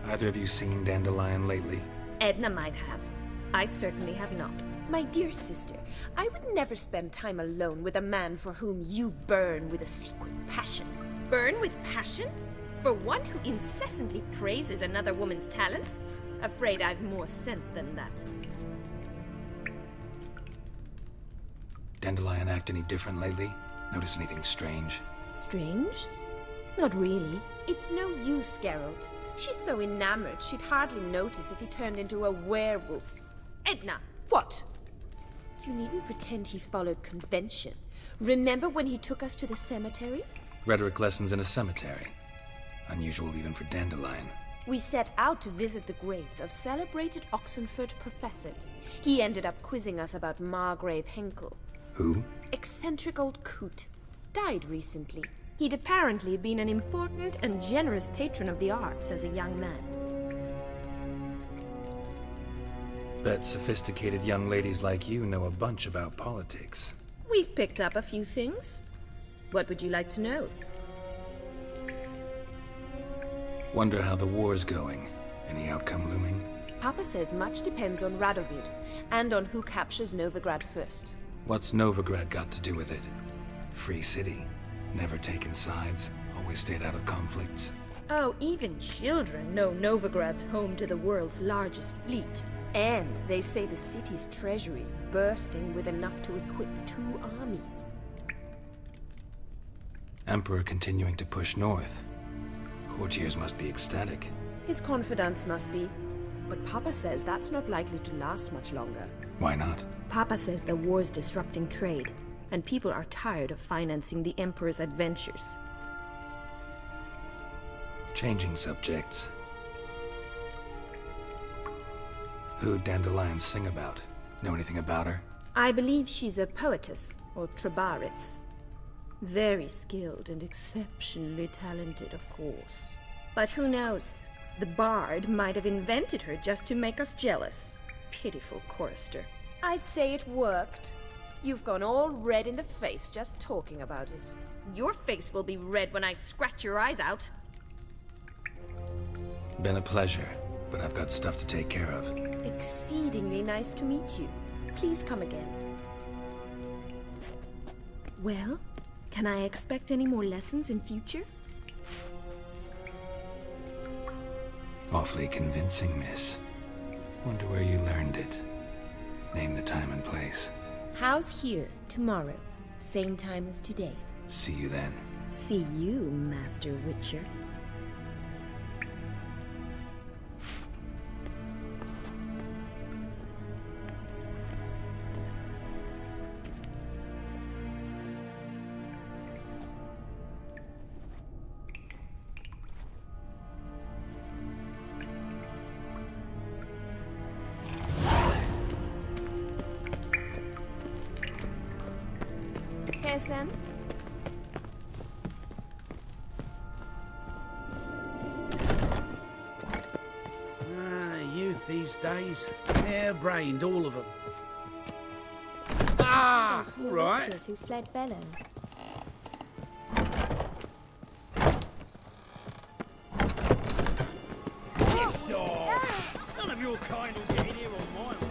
Either of you seen Dandelion lately? Edna might have. I certainly have not. My dear sister, I would never spend time alone with a man for whom you burn with a secret passion. Burn with passion? For one who incessantly praises another woman's talents? Afraid I've more sense than that. Dandelion act any different lately? Notice anything strange? Strange? Not really. It's no use, Geralt. She's so enamored she'd hardly notice if he turned into a werewolf. Edna! What? You needn't pretend he followed convention. Remember when he took us to the cemetery? Rhetoric lessons in a cemetery. Unusual even for Dandelion. We set out to visit the graves of celebrated Oxenford professors. He ended up quizzing us about Margrave Henkel. Who? Eccentric old coot. Died recently. He'd apparently been an important and generous patron of the arts as a young man. Bet sophisticated young ladies like you know a bunch about politics. We've picked up a few things. What would you like to know? Wonder how the war's going. Any outcome looming? Papa says much depends on Radovid, and on who captures Novigrad first. What's Novigrad got to do with it? Free city. Never taken sides. Always stayed out of conflicts. Oh, even children know Novigrad's home to the world's largest fleet. And they say the city's treasury's bursting with enough to equip 2 armies. Emperor continuing to push north. Courtiers must be ecstatic. His confidants must be. But Papa says that's not likely to last much longer. Why not? Papa says the war's disrupting trade, and people are tired of financing the Emperor's adventures. Changing subjects. Who'd Dandelions sing about? Know anything about her? I believe she's a poetess, or trabaritz. Very skilled and exceptionally talented, of course. But who knows? The bard might have invented her just to make us jealous. Pitiful chorister. I'd say it worked. You've gone all red in the face just talking about it. Your face will be red when I scratch your eyes out. Been a pleasure, but I've got stuff to take care of. Exceedingly nice to meet you. Please come again. Well, can I expect any more lessons in future? Awfully convincing, miss. Wonder where you learned it. Name the time and place. House here, tomorrow. Same time as today. See you then. See you, Master Witcher. Sen? Youth these days. Hair-brained, all of them. All right. Who fled Velen. Piss off! None of your kind will get in here on my watch.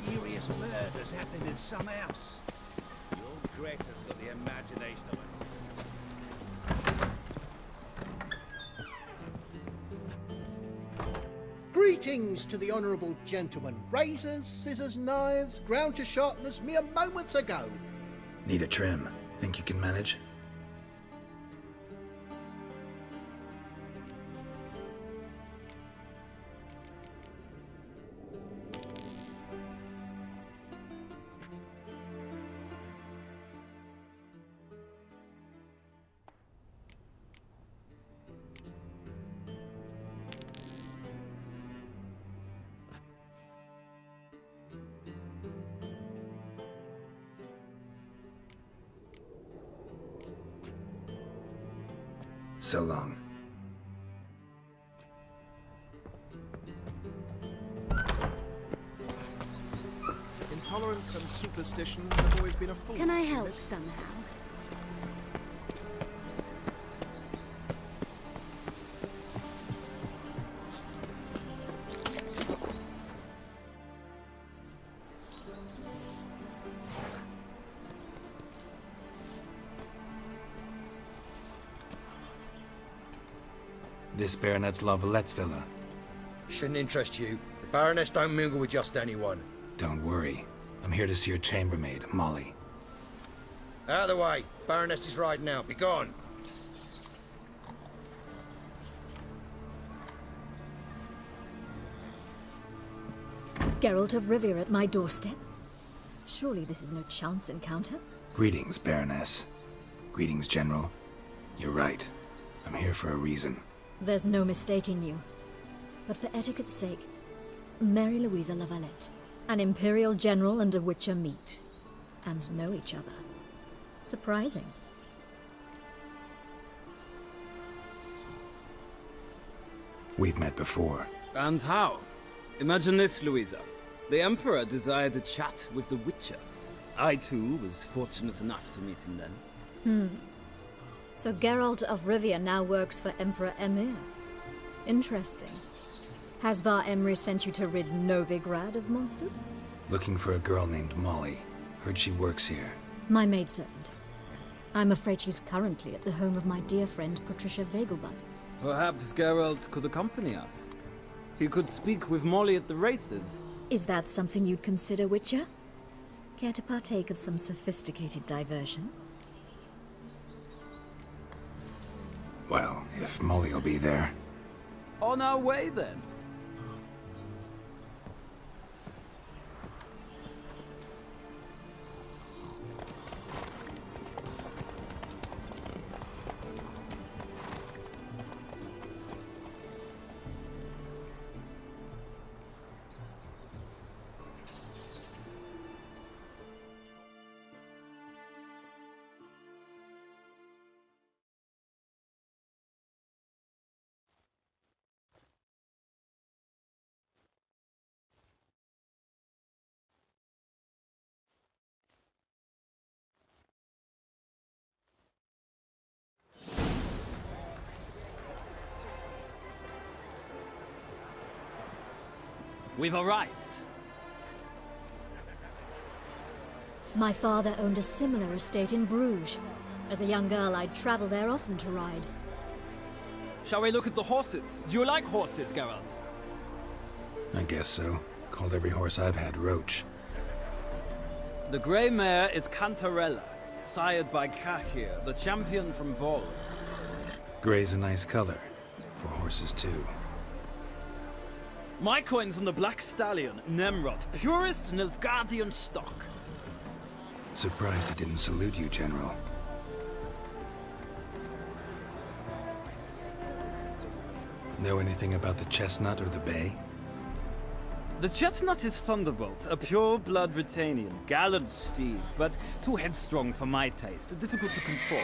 Serious murders happening in some house. Your Greta's got the imagination of it. Greetings to the honourable gentleman. Razors, scissors, knives, ground to sharpness mere moments ago. Need a trim. Think you can manage? So long. Intolerance and superstition have always been a fool. Can I help somehow? This Baronet's Lavallette's villa. Shouldn't interest you. The Baroness don't mingle with just anyone. Don't worry. I'm here to see your chambermaid, Molly. Out of the way. Baroness is riding out. Be gone. Geralt of Rivia at my doorstep? Surely this is no chance encounter? Greetings, Baroness. Greetings, General. You're right. I'm here for a reason. There's no mistaking you. But for etiquette's sake, Mary Louisa Lavalette. An Imperial General and a Witcher meet. And know each other. Surprising. We've met before. And how? Imagine this, Louisa. The Emperor desired a chat with the Witcher. I, too, was fortunate enough to meet him then. So Geralt of Rivia now works for Emperor Emir. Interesting. Has Var Emry sent you to rid Novigrad of monsters? Looking for a girl named Molly. Heard she works here. My maidservant. I'm afraid she's currently at the home of my dear friend Patricia Vegelbud. Perhaps Geralt could accompany us. He could speak with Molly at the races. Is that something you'd consider, Witcher? Care to partake of some sophisticated diversion? Well, if Molly will be there. On our way, then. We've arrived. My father owned a similar estate in Bruges. As a young girl, I'd travel there often to ride. Shall we look at the horses? Do you like horses, Geralt? I guess so. Called every horse I've had Roach. The grey mare is Cantarella, sired by Cahir, the champion from Vol. Grey's a nice color. For horses, too. My coin's on the Black Stallion, Nemrod, purest Nilfgaardian stock. Surprised he didn't salute you, General. Know anything about the Chestnut or the Bay? The Chestnut is Thunderbolt, a pure-blood Redanian, gallant steed, but too headstrong for my taste, difficult to control.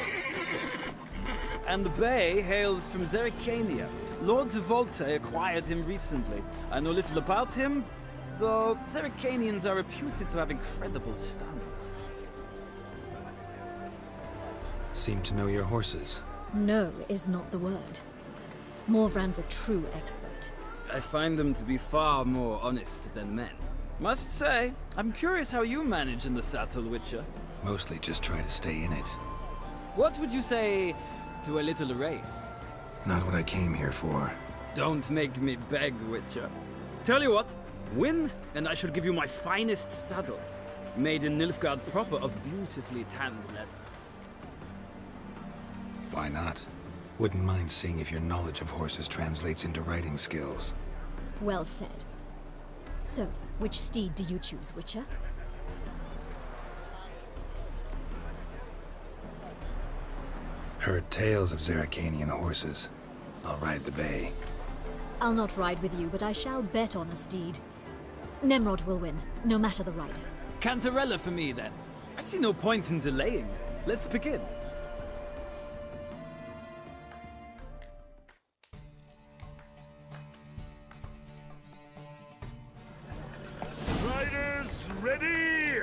And the Bay hails from Zerrikania. Lord de Volte acquired him recently. I know little about him, though Zerrikanians are reputed to have incredible stamina. Seem to know your horses. No is not the word. Morvran's a true expert. I find them to be far more honest than men. Must say, I'm curious how you manage in the saddle, Witcher. Mostly just try to stay in it. What would you say to a little race? Not what I came here for. Don't make me beg, Witcher. Tell you what, win, and I shall give you my finest saddle. Made in Nilfgaard proper of beautifully tanned leather. Why not? Wouldn't mind seeing if your knowledge of horses translates into riding skills. Well said. So, which steed do you choose, Witcher? Heard tales of Zerrikanian horses. I'll ride the Bay. I'll not ride with you, but I shall bet on a steed. Nemrod will win, no matter the rider. Cantarella for me, then. I see no point in delaying this. Let's begin. Riders, ready!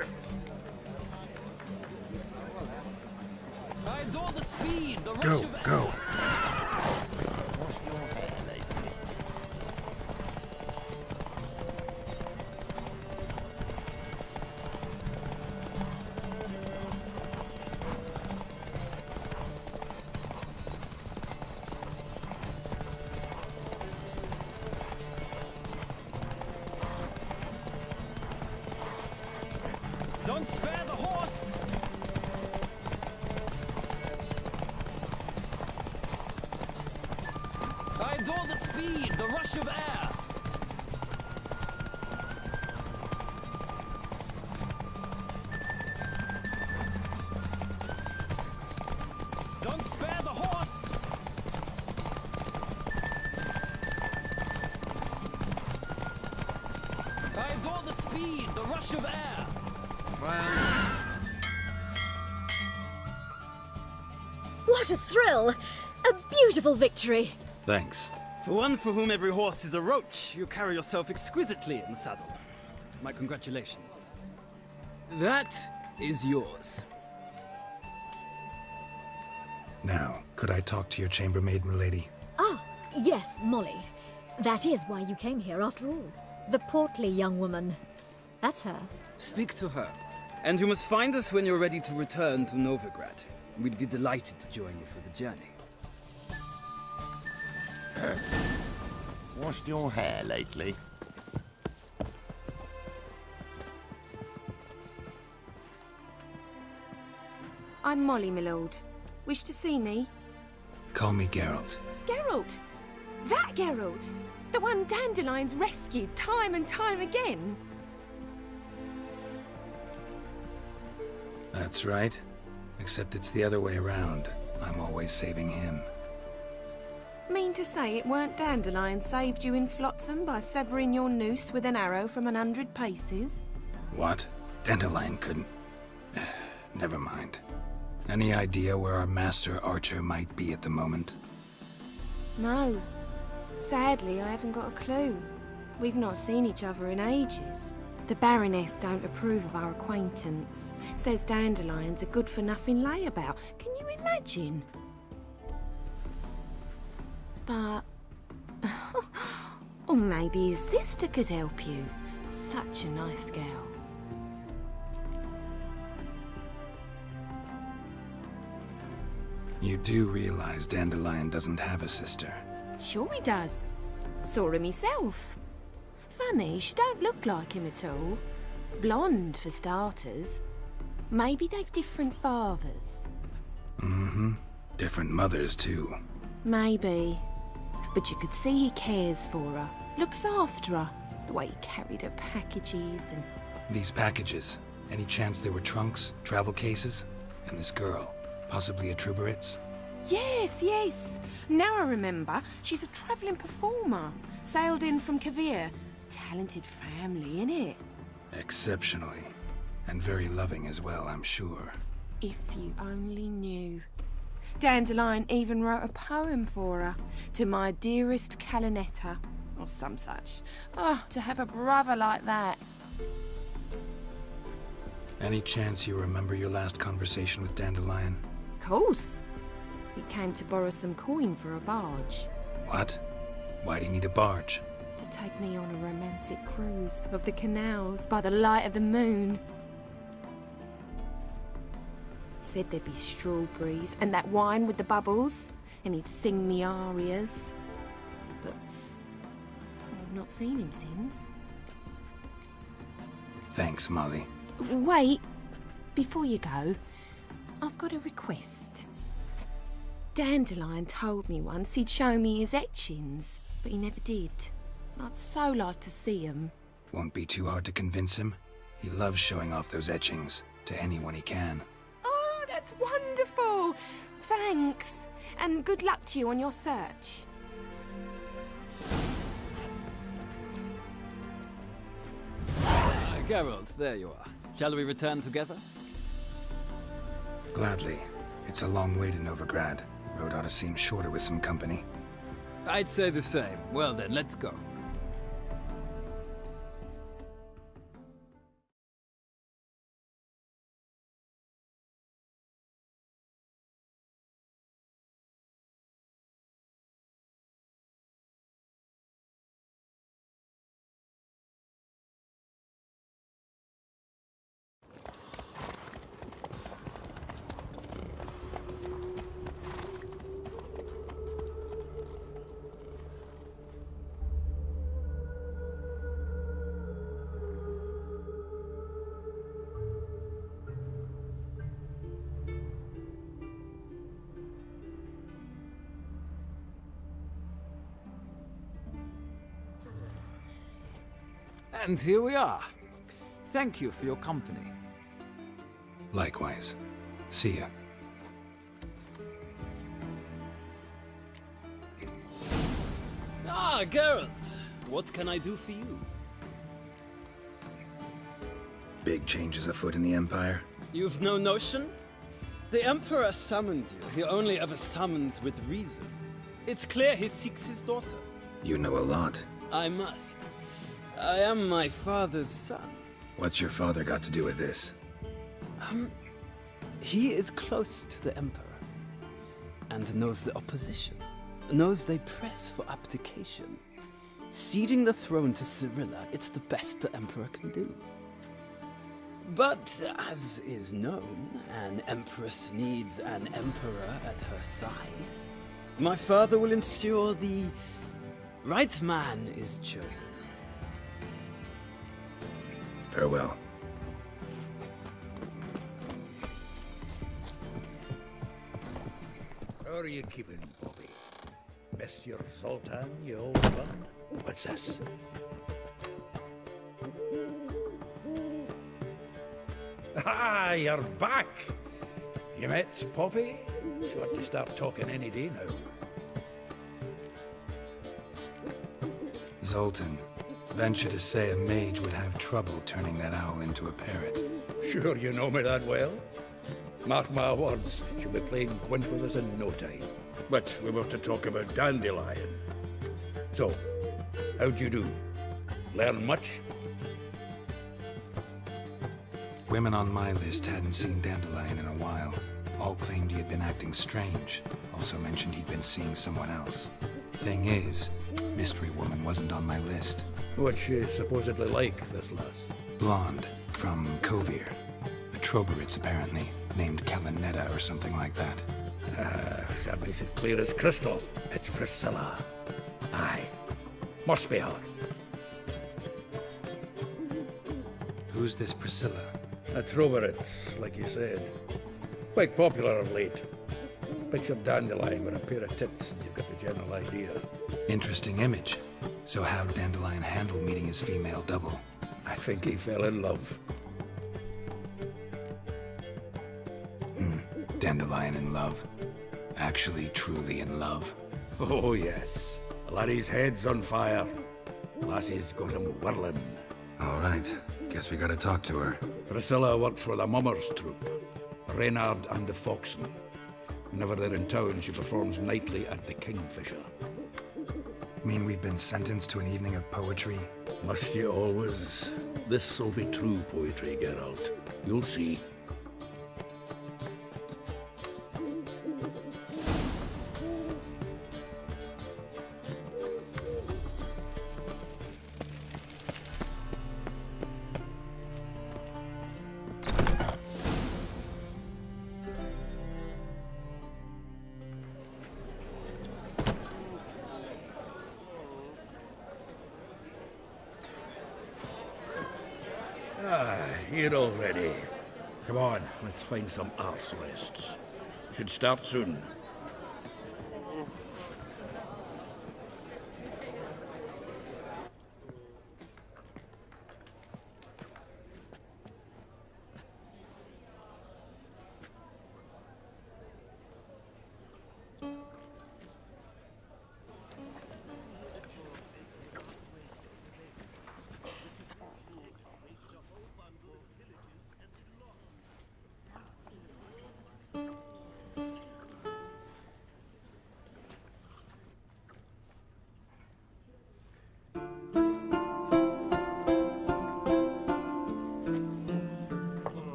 I adore the speed, the rush Go, of go. Don't spare the horse! I adore the speed, the rush of air! Don't spare the horse! speed, the rush of air. What a thrill! A beautiful victory! Thanks. For one for whom every horse is a roach, you carry yourself exquisitely in the saddle. My congratulations. That is yours. Now, could I talk to your chambermaid, milady? Ah, yes, Molly. That is why you came here after all. The portly young woman. That's her. Speak to her. And you must find us when you're ready to return to Novigrad. We'd be delighted to join you for the journey. Washed your hair lately? I'm Molly, my lord. Wish to see me? Call me Geralt. Geralt! That Geralt! The one Dandelion's rescued time and time again! That's right. Except it's the other way around. I'm always saving him. Mean to say it weren't Dandelion saved you in Flotsam by severing your noose with an arrow from 100 paces? What? Dandelion couldn't... Never mind. Any idea where our master archer might be at the moment? No. Sadly, I haven't got a clue. We've not seen each other in ages. The Baroness don't approve of our acquaintance. Says Dandelion's a good-for-nothing layabout. Can you imagine? But... or maybe his sister could help you. Such a nice girl. You do realize Dandelion doesn't have a sister? Sure he does. Saw him himself. Funny, she don't look like him at all. Blonde, for starters. Maybe they've different fathers. Mm-hmm. Different mothers, too. Maybe. But you could see he cares for her. Looks after her. The way he carried her packages and... These packages? Any chance they were trunks, travel cases? And this girl? Possibly a Truberitz? Yes, yes. Now I remember. She's a travelling performer. Sailed in from Kavir. Talented family, innit? Exceptionally. And very loving as well, I'm sure. If you only knew. Dandelion even wrote a poem for her. To my dearest Calinetta. Or some such. Oh, to have a brother like that. Any chance you remember your last conversation with Dandelion? Course. He came to borrow some coin for a barge. What? Why'd he need a barge? To take me on a romantic cruise of the canals by the light of the moon. Said there'd be strawberries and that wine with the bubbles, and he'd sing me arias. But I've not seen him since. Thanks, Molly. Wait, before you go, I've got a request. Dandelion told me once he'd show me his etchings, but he never did. I'd so like to see him. Won't be too hard to convince him. He loves showing off those etchings to anyone he can. Oh, that's wonderful! Thanks, and good luck to you on your search. Geralt, there you are. Shall we return together? Gladly. It's a long way to Novigrad. Road ought to seem shorter with some company. I'd say the same. Well then, let's go. And here we are. Thank you for your company. Likewise. See ya. Ah, Geralt! What can I do for you? Big changes afoot in the Empire? You've no notion? The Emperor summoned you. He only ever summons with reason. It's clear he seeks his daughter. You know a lot. I must. I am my father's son. What's your father got to do with this? He is close to the Emperor. And knows the opposition. Knows they press for abdication. Ceding the throne to Cyrilla, it's the best the Emperor can do. But, as is known, an Empress needs an Emperor at her side. My father will ensure the right man is chosen. Farewell. How are you keeping, Bobby? Monsieur Zoltan, you old one? What's this? Ah, you're back! You met Poppy? She ought to start talking any day now. Zoltan, venture to say a mage would have trouble turning that owl into a parrot. Sure you know me that well? Mark my words, she'll be playing quint with us in no time. But we were to talk about Dandelion. So, how'd you do? Learn much? Women on my list hadn't seen Dandelion in a while. All claimed he had been acting strange. Also mentioned he'd been seeing someone else. Thing is, Mystery Woman wasn't on my list. What's she supposedly like, this lass? Blonde, from Kovir. A Troberitz, apparently, named Kalanetta or something like that. That makes it clear as crystal. It's Priscilla. Aye. Must be her. Who's this Priscilla? A Troberitz, like you said. Quite popular of late. Picture Dandelion with a pair of tits and you've got the general idea. Interesting image. So how'd Dandelion handle meeting his female double? I think he fell in love. Dandelion in love. Actually, truly in love. Oh, yes. The laddie's head's on fire. Lassie's got him whirling. All right. Guess we gotta talk to her. Priscilla works for the Mummers troupe. Reynard and the Foxen. Whenever they're in town, she performs nightly at the Kingfisher. Mean we've been sentenced to an evening of poetry? Must you always? This'll be true poetry, Geralt. You'll see. Here already. Come on, let's find some arse lists. Should start soon.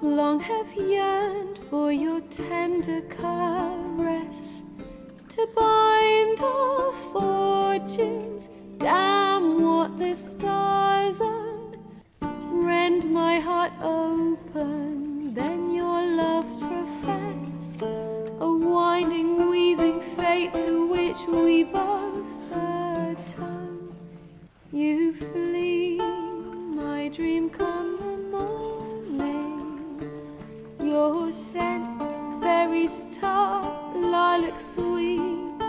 Long have yearned for your tender caress, to bind our fortunes. Damn what the stars own. Rend my heart open, then your love profess. A winding, weaving fate to which we both atone. You flee, my dream come the morning. Your scent, berries tart, lilac sweet.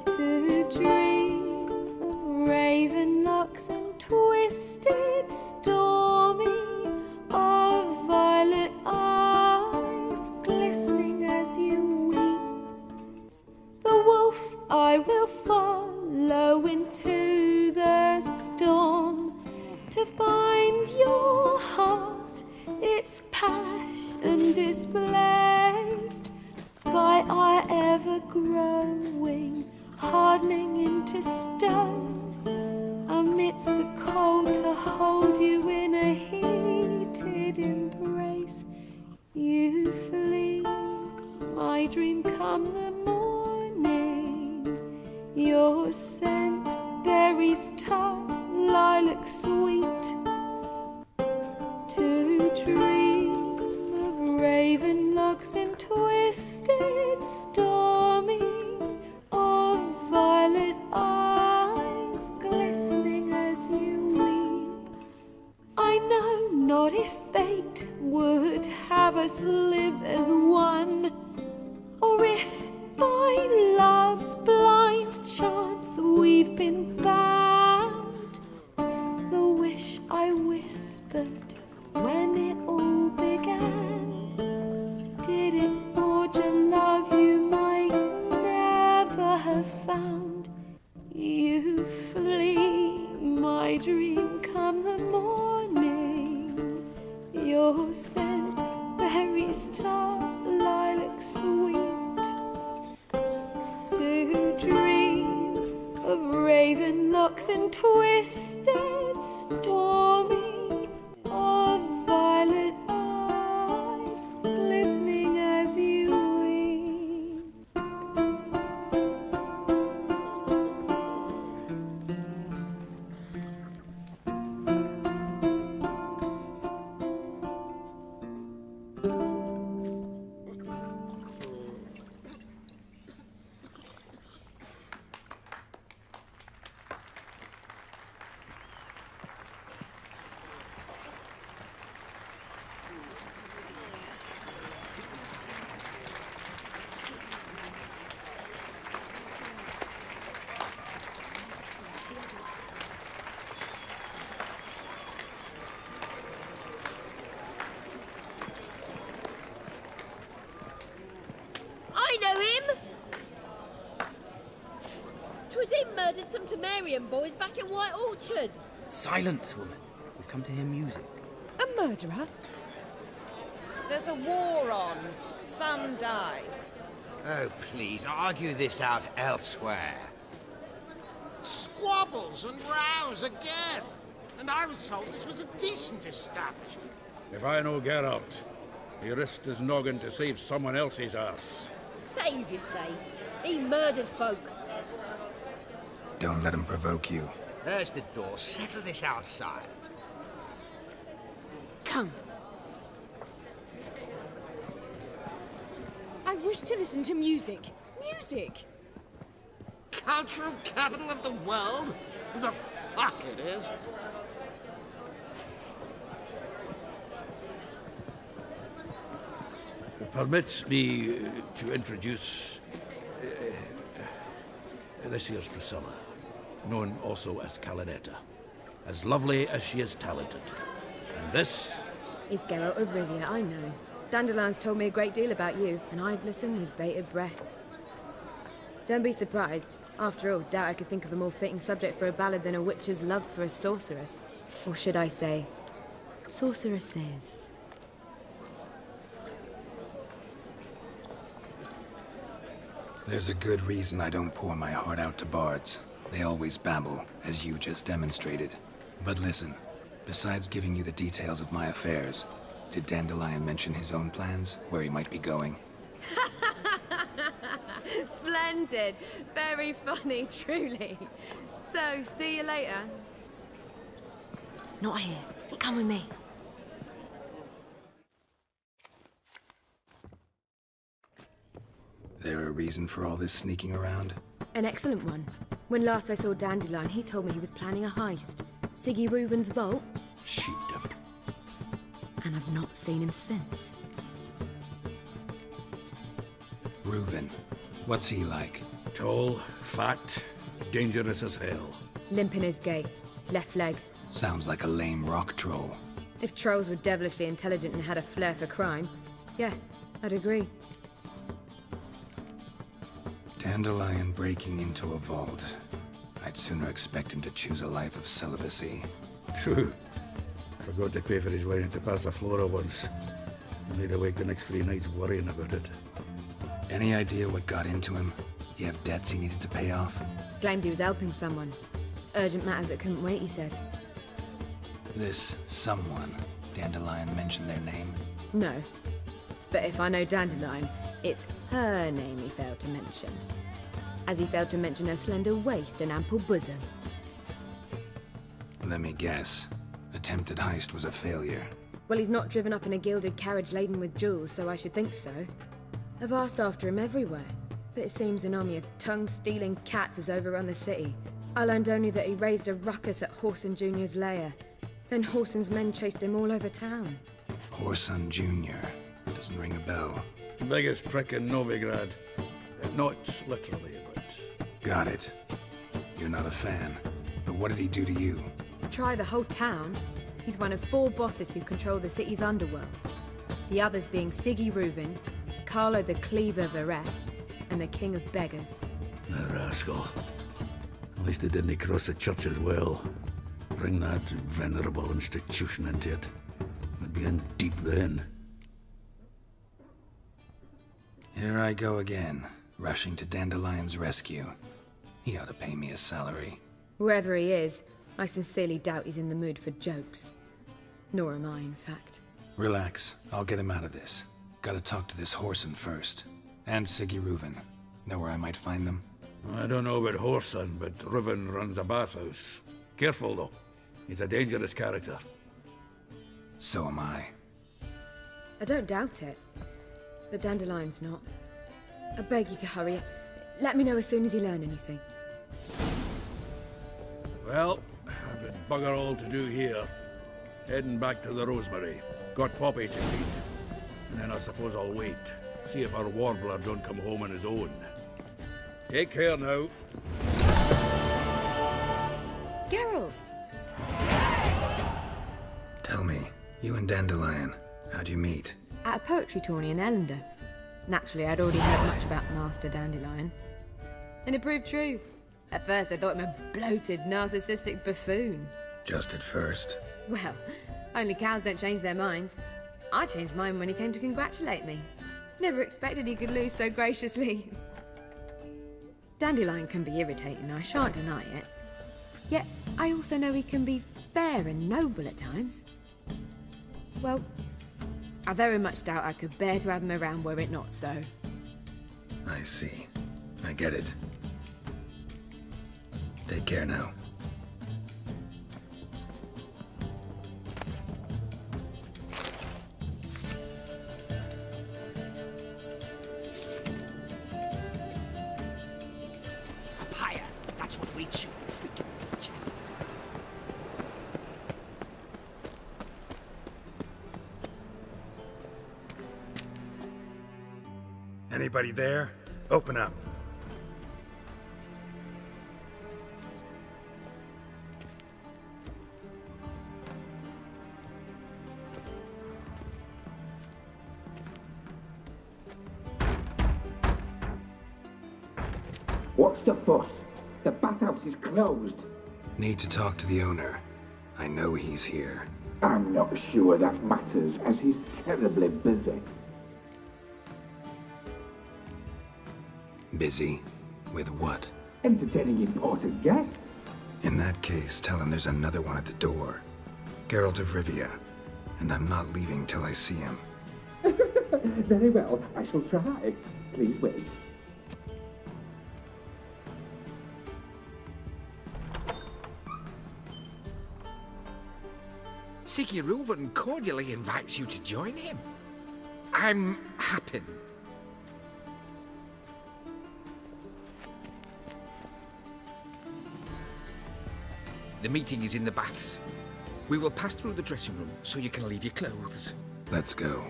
To growing, hardening into stone. Amidst the cold to hold you in a heated embrace. You flee, my dream come the morning. Your scent, berries tart, lilac sweet. To dream of raven locks and twisted, stormy, of violet eyes glistening as you weep. I know not if fate would have us live as one, or if by love's blind chance we've been bound. The wish I whispered when it all began, did it forge a love you might never have found? You flee, my dream come the morning. Your scent, berries tart, lilac sweet. To dream of raven locks and twisted, stormy, of violet eyes glistening as you weep. Boys back in White Orchard. Silence, woman. We've come to hear music. A murderer? There's a war on. Some die. Oh, please, argue this out elsewhere. Squabbles and rows again. And I was told this was a decent establishment. If I know Geralt, he risked his noggin to save someone else's arse. Save, you say? He murdered folk. Don't let him provoke you. There's the door. Settle this outside. Come. I wish to listen to music. Music! Cultural capital of the world? The fuck it is. Permit me to introduce this here's Priscilla, known also as Calinetta, as lovely as she is talented. And this is Geralt of Rivia, I know. Dandelion's told me a great deal about you, and I've listened with bated breath. Don't be surprised. After all, doubt I could think of a more fitting subject for a ballad than a witch's love for a sorceress. Or should I say, sorceresses. There's a good reason I don't pour my heart out to bards. They always babble, as you just demonstrated. But listen, besides giving you the details of my affairs, did Dandelion mention his own plans, where he might be going? Splendid. Very funny, truly. So, see you later. Not here. Come with me. There a reason for all this sneaking around? An excellent one. When last I saw Dandelion, he told me he was planning a heist. Siggy Reuven's vault. Sheepdom. And I've not seen him since. Reuven. What's he like? Tall, fat, dangerous as hell. Limp in his gait. Left leg. Sounds like a lame rock troll. If trolls were devilishly intelligent and had a flair for crime, yeah, I'd agree. Dandelion breaking into a vault. I'd sooner expect him to choose a life of celibacy. True. Forgot to pay for his wine at the Passaflora once. Laid awake the next 3 nights worrying about it. Any idea what got into him? You have debts he needed to pay off? Claimed he was helping someone. Urgent matters that couldn't wait, he said. This someone, Dandelion mentioned their name? No. But if I know Dandelion, it's her name he failed to mention. As he failed to mention her slender waist and ample bosom. Let me guess. Attempted heist was a failure. Well, he's not driven up in a gilded carriage laden with jewels, so I should think so. I've asked after him everywhere, but it seems an army of tongue-stealing cats has overrun the city. I learned only that he raised a ruckus at Whoreson Jr.'s lair. Then Whoreson's men chased him all over town. Whoreson Jr. Doesn't ring a bell. Biggest prick in Novigrad. Not literally, but... Got it. You're not a fan. But what did he do to you? Try the whole town. He's one of 4 bosses who control the city's underworld. The others being Conde Reuven, Carlo the Cleaver Varese, and the King of Beggars. The rascal. At least they didn't cross the church as well. Bring that venerable institution into it. We'd be in deep then. Here I go again, rushing to Dandelion's rescue. He ought to pay me a salary. Wherever he is, I sincerely doubt he's in the mood for jokes. Nor am I, in fact. Relax. I'll get him out of this. Gotta talk to this Whoreson first. And Conde Reuven. Know where I might find them? I don't know about Whoreson, but Reuven runs a bathhouse. Careful, though. He's a dangerous character. So am I. I don't doubt it. But Dandelion's not. I beg you to hurry. Let me know as soon as you learn anything. Well, I've got bugger all to do here. Heading back to the Rosemary. Got Poppy to feed. And then I suppose I'll wait. See if our warbler don't come home on his own. Take care now. Geralt! Tell me, you and Dandelion, how'd you meet? At a poetry tourney in Ellender. Naturally, I'd already heard much about Master Dandelion. And it proved true. At first, I thought him a bloated, narcissistic buffoon. Just at first. Well, only cows don't change their minds. I changed mine when he came to congratulate me. Never expected he could lose so graciously. Dandelion can be irritating, I shan't deny it. Yet, I also know he can be fair and noble at times. Well, I very much doubt I could bear to have him around were it not so. I see. I get it. Take care now. Higher! That's what we shoot. Freaking bitch. Anybody there? Open up. What's the fuss? The bathhouse is closed. Need to talk to the owner. I know he's here. I'm not sure that matters, as he's terribly busy. Busy? With what? Entertaining important guests. In that case, tell him there's another one at the door. Geralt of Rivia. And I'm not leaving till I see him. Very well, I shall try. Please wait. Conde Reuven cordially invites you to join him. I'm happy. The meeting is in the baths. We will pass through the dressing room so you can leave your clothes. Let's go.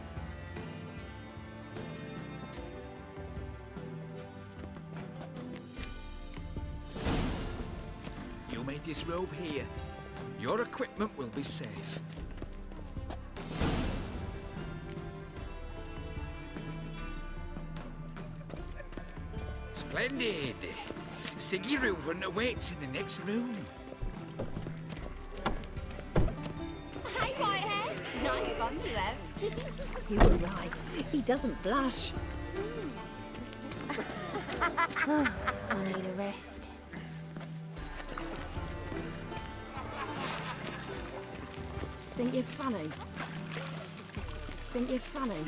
You may disrobe here. Your equipment will be safe. Splendid! Conde Reuven awaits in the next room. Hey, Whitehead! Nice bum you have. You were right. He doesn't blush. I need a rest. Think you're funny? Think you're funny?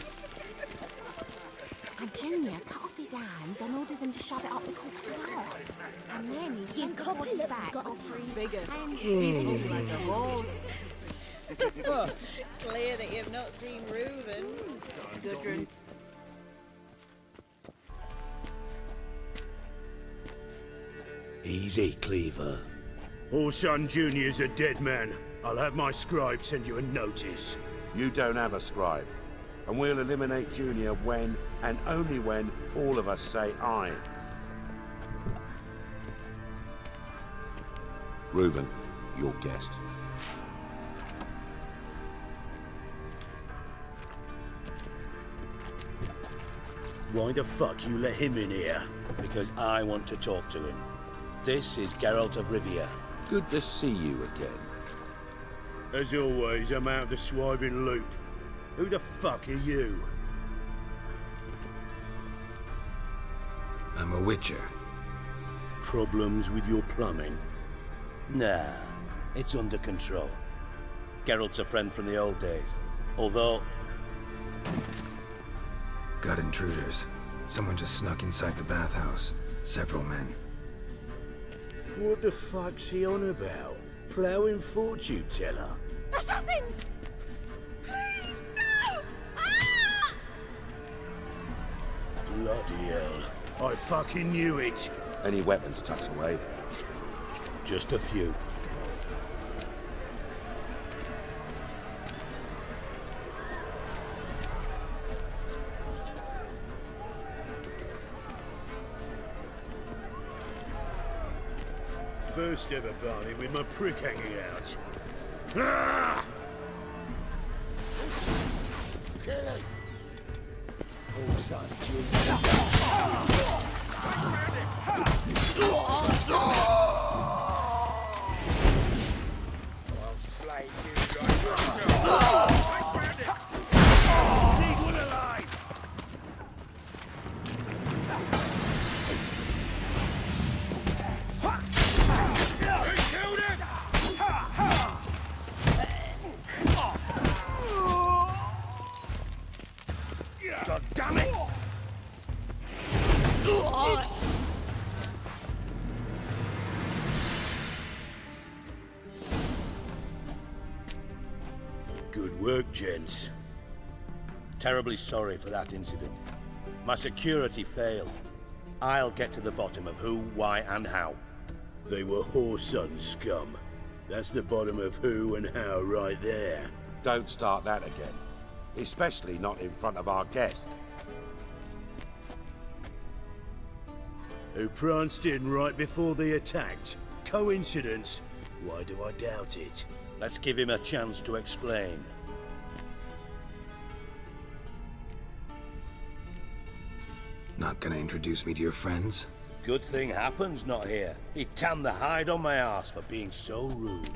And Junior cut off his hand, then ordered them to shove it up the corpse's arse. And then he sent the body back for free bigger. And he's like a horse. Clear that you've not seen Reuven. Gudrun. Easy, Cleaver. Orson Jr.'s a dead man. I'll have my scribe send you a notice. You don't have a scribe. And we'll eliminate Junior when, and only when, all of us say aye. Reuven, your guest. Why the fuck you let him in here? Because I want to talk to him. This is Geralt of Rivia. Good to see you again. As always, I'm out of the swiving loop. Who the fuck are you? I'm a witcher. Problems with your plumbing? Nah, it's under control. Geralt's a friend from the old days. Although... Got intruders. Someone just snuck inside the bathhouse. Several men. What the fuck's he on about? Ploughing fortune teller? Assassins! Please, no! Ah! Bloody hell. I fucking knew it. Any weapons tucked away? Just a few. First ever Barney with my prick hanging out. Ah! Oh, son, I'll slay you Need one alive! God damn it! Good work, gents. Terribly sorry for that incident. My security failed. I'll get to the bottom of who, why, and how. They were whoreson scum. That's the bottom of who and how right there. Don't start that again. Especially not in front of our guest. Who pranced in right before they attacked. Coincidence? Why do I doubt it? Let's give him a chance to explain. Not gonna introduce me to your friends? Good thing Happen's not here. He tanned the hide on my arse for being so rude.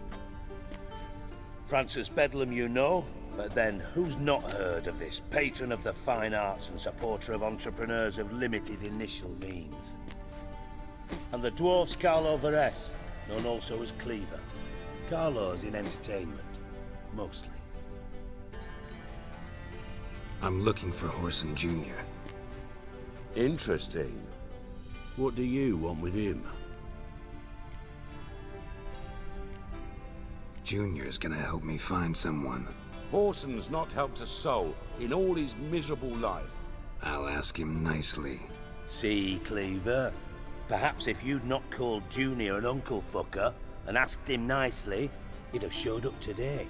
Francis Bedlam you know, but then who's not heard of this patron of the fine arts and supporter of entrepreneurs of limited initial means? And the dwarf's Carlo Veres, known also as Cleaver. Carlo's in entertainment, mostly. I'm looking for Whoreson Jr. Interesting. What do you want with him? Junior's gonna help me find someone. Whoreson's not helped a soul in all his miserable life. I'll ask him nicely. See, Cleaver? Perhaps if you'd not called Junior an uncle fucker and asked him nicely, he'd have showed up today.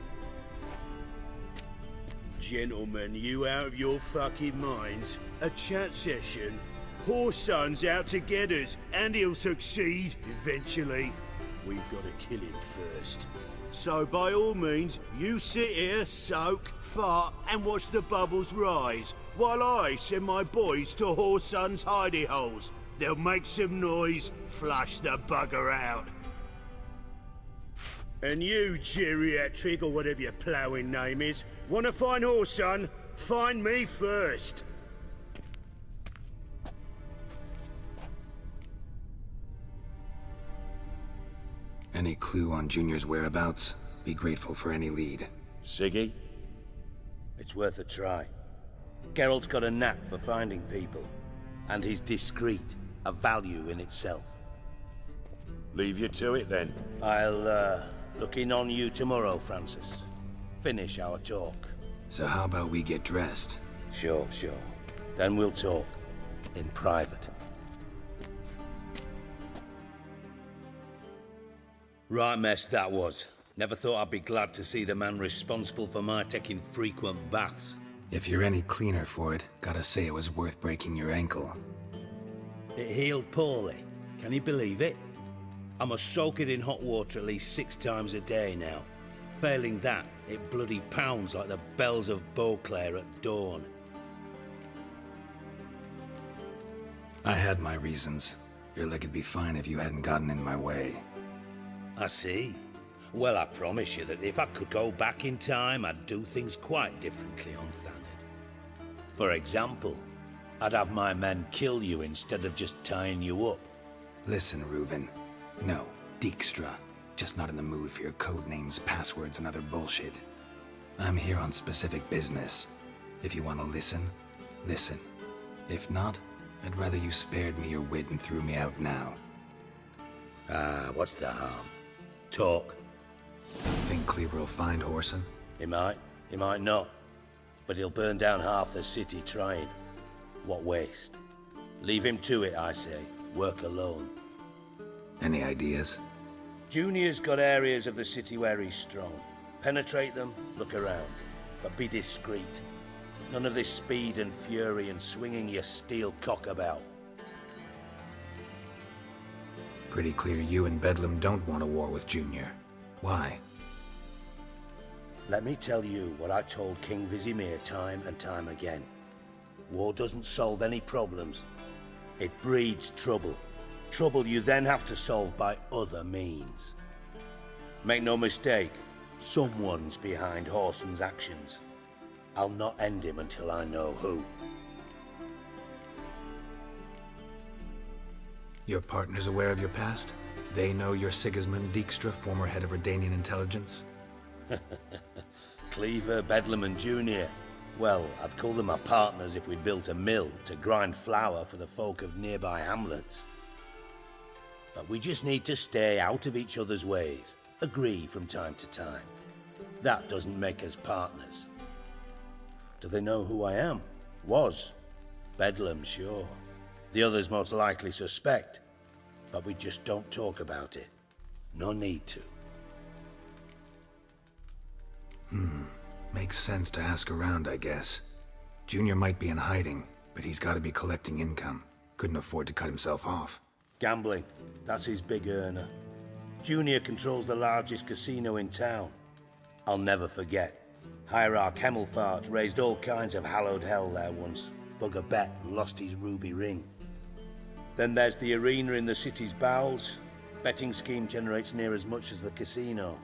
Gentlemen, you out of your fucking minds? A chat session? Whoreson's out to get us, and he'll succeed, eventually. We've got to kill him first. So by all means, you sit here, soak, fart, and watch the bubbles rise, while I send my boys to Whoreson's hidey holes. They'll make some noise, flush the bugger out. And you, geriatric, or whatever your ploughing name is, want to find Whoreson? Find me first. Any clue on Junior's whereabouts? Be grateful for any lead. Siggy? It's worth a try. Geralt's got a knack for finding people, and he's discreet, a value in itself. Leave you to it then. I'll look in on you tomorrow, Francis. Finish our talk. So how about we get dressed? Sure. Then we'll talk. In private. Right mess that was. Never thought I'd be glad to see the man responsible for my taking frequent baths. If you're any cleaner for it, gotta say it was worth breaking your ankle. It healed poorly. Can you believe it? I must soak it in hot water at least 6 times a day now. Failing that, it bloody pounds like the bells of Beauclair at dawn. I had my reasons. Your leg would be fine if you hadn't gotten in my way. I see. Well, I promise you that if I could go back in time, I'd do things quite differently on Thanedd. For example, I'd have my men kill you instead of just tying you up. Listen, Reuven. No, Dijkstra. Just not in the mood for your code names, passwords, and other bullshit. I'm here on specific business. If you want to listen, listen. If not, I'd rather you spared me your wit and threw me out now. What's the harm? Talk. Think Cleaver will find Whoreson? He might not. But he'll burn down half the city trying. What waste? Leave him to it, I say. Work alone. Any ideas? Junior's got areas of the city where he's strong. Penetrate them, look around. But be discreet. None of this speed and fury and swinging your steel cock about. Pretty clear you and Bedlam don't want a war with Junior. Why? Let me tell you what I told King Vizimir time and time again. War doesn't solve any problems. It breeds trouble. Trouble you then have to solve by other means. Make no mistake, someone's behind Whoreson's actions. I'll not end him until I know who. Your partner's aware of your past? They know you're Sigismund Dijkstra, former head of Redanian intelligence? Cleaver, Bedlam and Junior. Well, I'd call them my partners if we built a mill to grind flour for the folk of nearby hamlets. But we just need to stay out of each other's ways, agree from time to time. That doesn't make us partners. Do they know who I am? Was. Bedlam, sure. The others most likely suspect, but we just don't talk about it. No need to. Makes sense to ask around, I guess. Junior might be in hiding, but he's got to be collecting income. Couldn't afford to cut himself off. Gambling, that's his big earner. Junior controls the largest casino in town. I'll never forget. Hierarch Hemmelfart raised all kinds of hallowed hell there once. Bug a bet and lost his ruby ring. Then there's the arena in the city's bowels. Betting scheme generates near as much as the casino.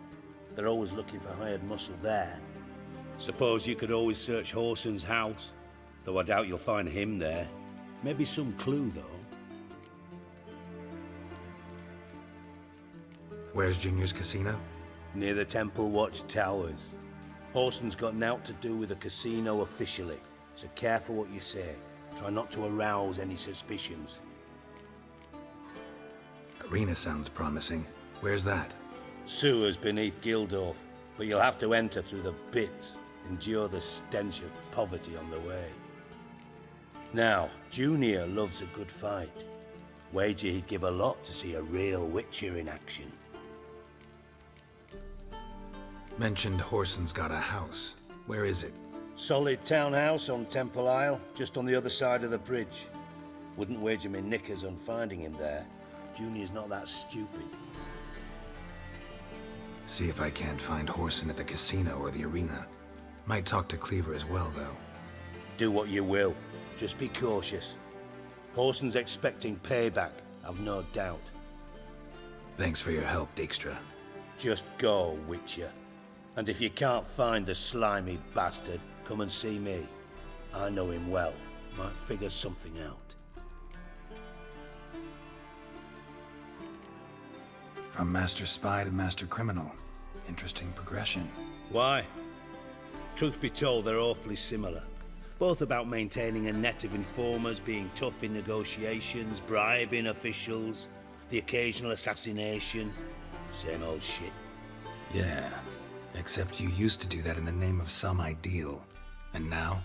They're always looking for hired muscle there. Suppose you could always search Whoreson's house, though I doubt you'll find him there. Maybe some clue, though. Where's Junior's casino? Near the Temple Watch Towers. Whoreson's got naught to do with the casino officially, so careful what you say. Try not to arouse any suspicions. Arena sounds promising. Where's that? Sewers beneath Gildorf, but you'll have to enter through the pits, endure the stench of poverty on the way. Now, Junior loves a good fight. Wager he'd give a lot to see a real Witcher in action. Mentioned Whoreson's got a house. Where is it? Solid townhouse on Temple Isle, just on the other side of the bridge. Wouldn't wager me knickers on finding him there. Junior's not that stupid. See if I can't find Whoreson at the casino or the arena. Might talk to Cleaver as well, though. Do what you will. Just be cautious. Whoreson's expecting payback, I've no doubt. Thanks for your help, Dijkstra. Just go, Witcher. And if you can't find the slimy bastard, come and see me. I know him well. Might figure something out. From master spy to master criminal. Interesting progression. Why? Truth be told, they're awfully similar. Both about maintaining a net of informers, being tough in negotiations, bribing officials, the occasional assassination. Same old shit. Yeah, except you used to do that in the name of some ideal. And now?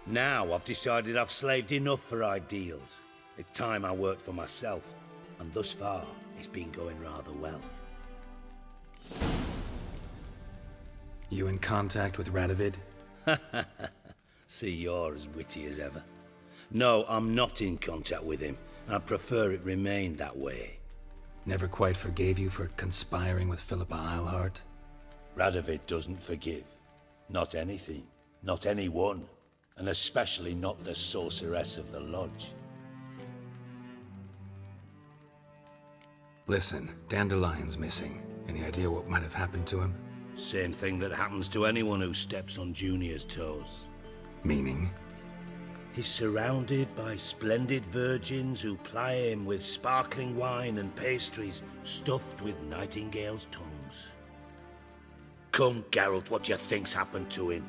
Now I've decided I've slaved enough for ideals. It's time I worked for myself. And thus far, it's been going rather well. You in contact with Radovid? See, you're as witty as ever. No, I'm not in contact with him. I'd prefer it remained that way. Never quite forgave you for conspiring with Philippa Eilhart? Radovid doesn't forgive. Not anything. Not anyone. And especially not the sorceress of the lodge. Listen, Dandelion's missing. Any idea what might have happened to him? Same thing that happens to anyone who steps on Junior's toes. Meaning? He's surrounded by splendid virgins who ply him with sparkling wine and pastries stuffed with nightingales' tongues. Come, Geralt, what do you think's happened to him?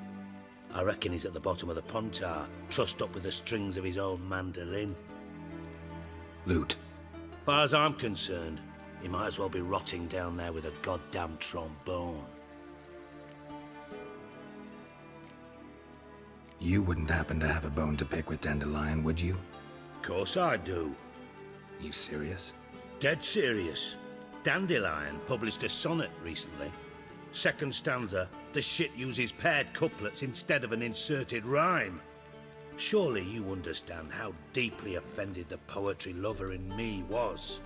I reckon he's at the bottom of the Pontar, trussed up with the strings of his own mandolin. Loot. Far as I'm concerned, he might as well be rotting down there with a goddamn trombone. You wouldn't happen to have a bone to pick with Dandelion, would you? Course I do. You serious? Dead serious. Dandelion published a sonnet recently. Second stanza, the shit uses paired couplets instead of an inserted rhyme. Surely you understand how deeply offended the poetry lover in me was.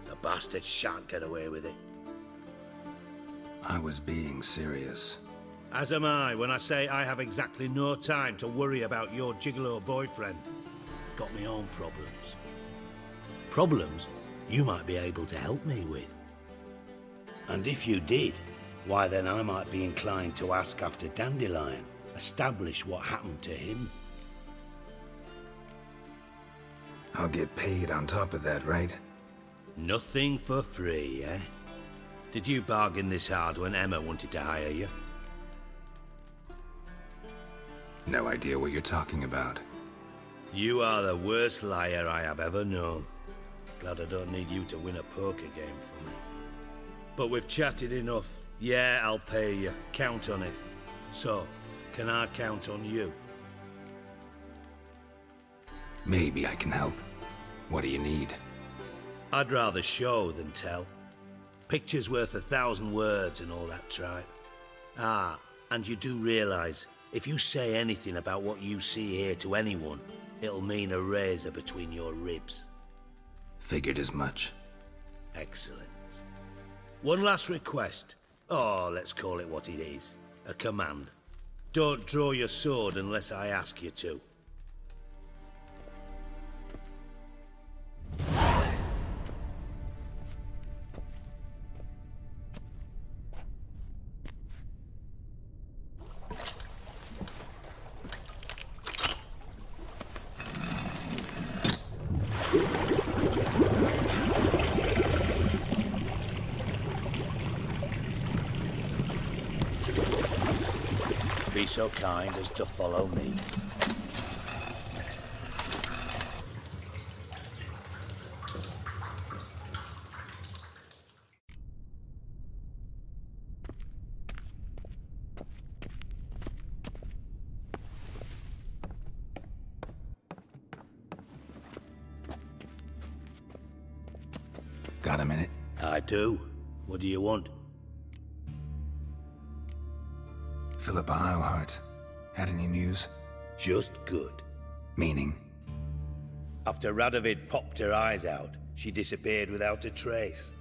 The bastard shan't get away with it. I was being serious. As am I when I say I have exactly no time to worry about your gigolo boyfriend. Got me own problems. Problems you might be able to help me with. And if you did, why then I might be inclined to ask after Dandelion, establish what happened to him. I'll get paid on top of that, right? Nothing for free, eh? Did you bargain this hard when Emma wanted to hire you? No idea what you're talking about. You are the worst liar I have ever known. Glad I don't need you to win a poker game for me. But we've chatted enough. Yeah, I'll pay you. Count on it. So, can I count on you? Maybe I can help. What do you need? I'd rather show than tell. Picture's worth 1,000 words and all that tripe. Ah, and you do realise, if you say anything about what you see here to anyone, it'll mean a razor between your ribs. Figured as much. Excellent. One last request. Oh, let's call it what it is. A command. Don't draw your sword unless I ask you to. Be so kind as to follow me. Got a minute? I do. What do you want? Philippa Eilhart. Had any news? Just good. Meaning? After Radovid popped her eyes out, she disappeared without a trace.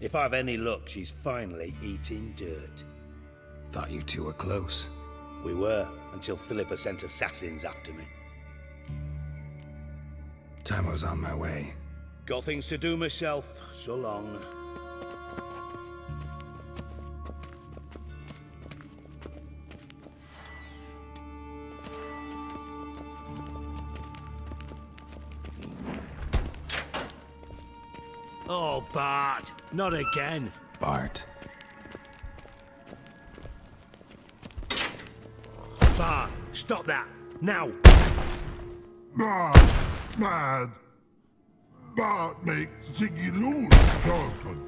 If I've any luck, she's finally eating dirt. Thought you two were close. We were, until Philippa sent assassins after me. Time was on my way. Got things to do myself. So long. Oh, Bart, not again. Bart. Bart, stop that, now! Bart, mad. Bart makes Ziggy lose, Jorfin.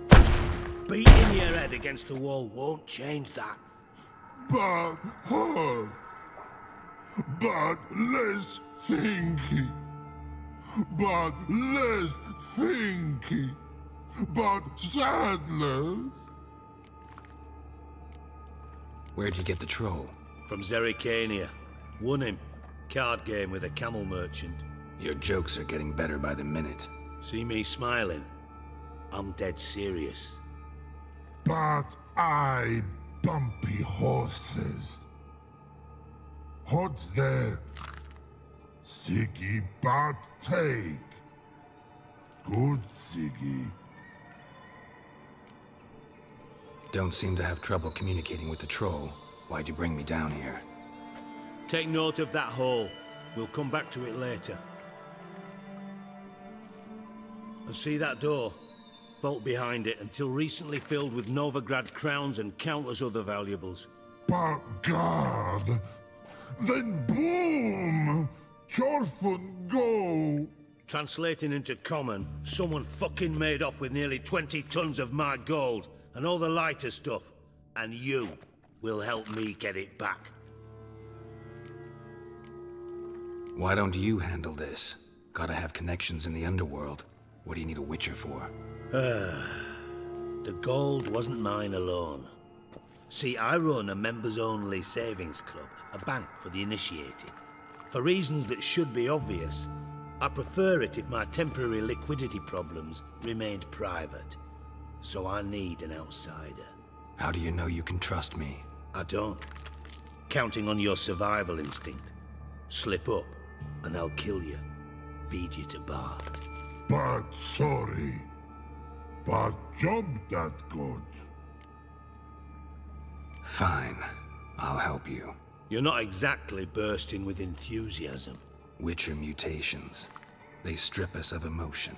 Beating your head against the wall won't change that. Bart hurt. Bart less thinky. Bart less thinky. Bart sadless. Where'd you get the troll? From Zerrikania. Won him. Card game with a camel merchant. Your jokes are getting better by the minute. See me smiling? I'm dead serious. But I bumpy horses. Hot there. Siggy Bart take. Good Siggy. Don't seem to have trouble communicating with the troll. Why'd you bring me down here? Take note of that hole. We'll come back to it later. And see that door? Vault behind it, until recently filled with Novigrad crowns and countless other valuables. But God! Then boom! Chorfun go! Translating into common, someone fucking made off with nearly 20 tons of my gold, and all the lighter stuff. And you will help me get it back. Why don't you handle this? Gotta have connections in the underworld. What do you need a witcher for? The gold wasn't mine alone. See, I run a members-only savings club, a bank for the initiated. For reasons that should be obvious, I prefer it if my temporary liquidity problems remained private. So I need an outsider. How do you know you can trust me? I don't. Counting on your survival instinct. Slip up, and I'll kill you. Feed you to Bart. But sorry. But job that good. Fine. I'll help you. You're not exactly bursting with enthusiasm. Witcher mutations. They strip us of emotion.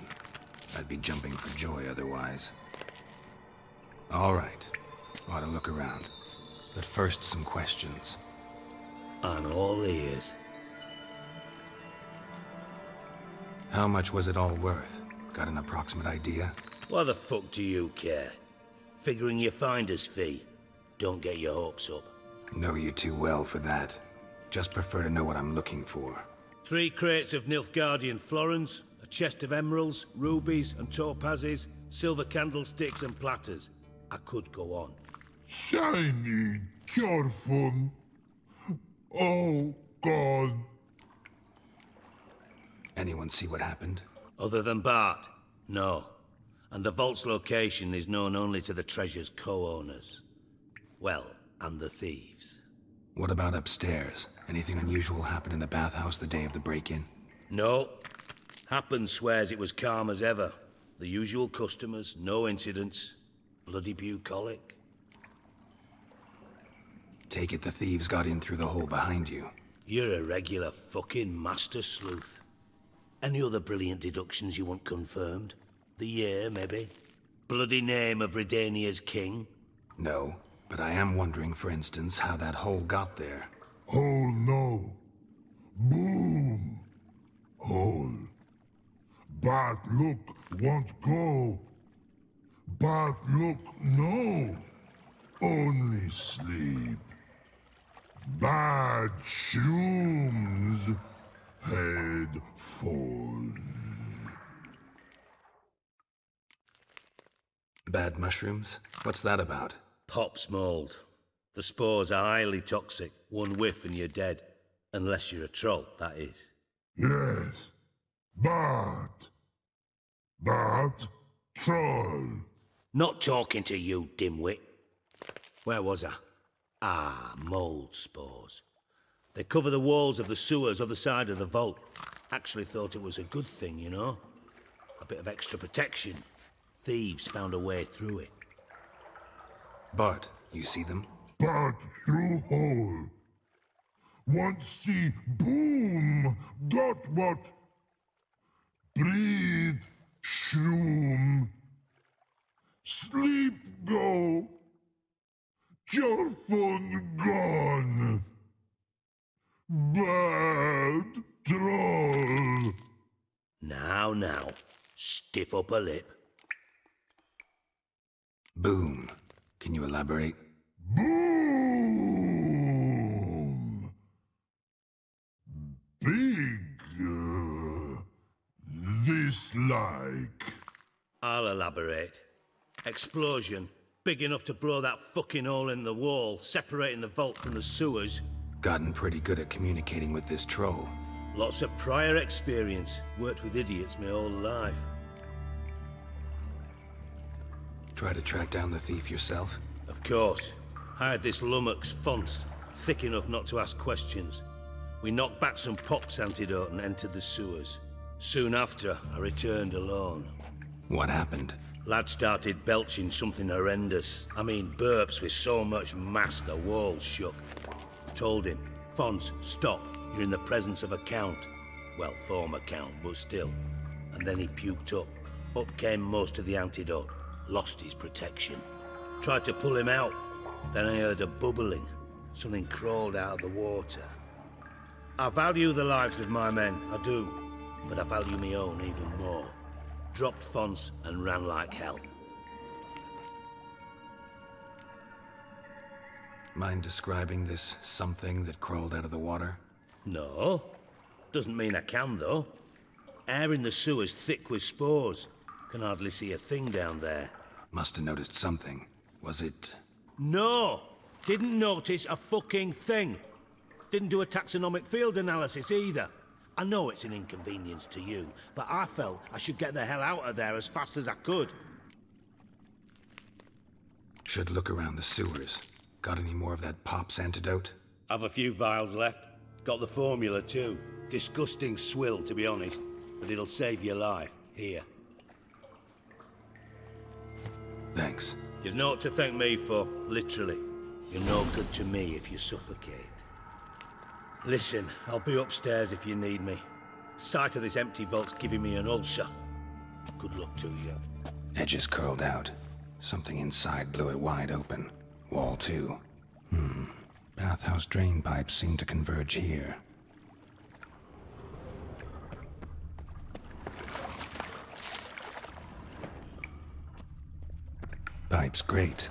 I'd be jumping for joy otherwise. All right. Ought to look around. But first, some questions. I'm all ears. How much was it all worth? Got an approximate idea? Why the fuck do you care? Figuring your finder's fee. Don't get your hopes up. Know you too well for that. Just prefer to know what I'm looking for. 3 crates of Nilfgaardian florins, a chest of emeralds, rubies and topazes, silver candlesticks and platters. I could go on. Shiny Chorfun. Oh, God. Anyone see what happened? Other than Bart? No. And the vault's location is known only to the treasure's co-owners. Well, and the thieves. What about upstairs? Anything unusual happen in the bathhouse the day of the break-in? No. Happen swears it was calm as ever. The usual customers, no incidents. Bloody bucolic. Take it the thieves got in through the hole behind you. You're a regular fucking master sleuth. Any other brilliant deductions you want confirmed? The year, maybe? Bloody name of Redania's king? No, but I am wondering, for instance, how that hole got there. Hole no. Boom. Hole. But look, won't go. But look, no. Only sleep. Bad shrooms. Head falls. Bad mushrooms? What's that about? Pop's mold. The spores are highly toxic. One whiff and you're dead. Unless you're a troll, that is. Yes. But troll. Not talking to you, dimwit. Where was I? Ah, mold spores. They cover the walls of the sewers other side of the vault. Actually thought it was a good thing, you know? A bit of extra protection. Thieves found a way through it. Bart, you see them? But through hole. Want see boom. Got what? Breathe. Shroom. Sleep go. Your fun gone. Bad troll. Now, stiff up a lip. Boom. Can you elaborate? Boom! Big, this like. I'll elaborate. Explosion. Big enough to blow that fucking hole in the wall, separating the vault from the sewers. Gotten pretty good at communicating with this troll. Lots of prior experience. Worked with idiots my whole life. Try to track down the thief yourself? Of course. Hired this lummox, Fonce, thick enough not to ask questions. We knocked back some Pop's antidote and entered the sewers. Soon after, I returned alone. What happened? Lad started belching something horrendous. I mean, burps with so much mass the walls shook. Told him, Fonce, stop. You're in the presence of a count. Well, former count, but still. And then he puked up. Up came most of the antidote. Lost his protection. Tried to pull him out. Then I heard a bubbling. Something crawled out of the water. I value the lives of my men, I do. But I value my own even more. Dropped Fonce and ran like hell. Mind describing this something that crawled out of the water? No. Doesn't mean I can, though. Air in the sewer's thick with spores. Can hardly see a thing down there. Must have noticed something. Was it... No! Didn't notice a fucking thing. Didn't do a taxonomic field analysis either. I know it's an inconvenience to you, but I felt I should get the hell out of there as fast as I could. Should look around the sewers. Got any more of that Pop's antidote? I've a few vials left. Got the formula too. Disgusting swill, to be honest. But it'll save your life. Here. Thanks. You've naught to thank me for, literally. You're no good to me if you suffocate. Listen, I'll be upstairs if you need me. Sight of this empty vault's giving me an ulcer. Good luck to you. Edges curled out. Something inside blew it wide open. Wall too. Bathhouse drain pipes seem to converge here. Pipe's great.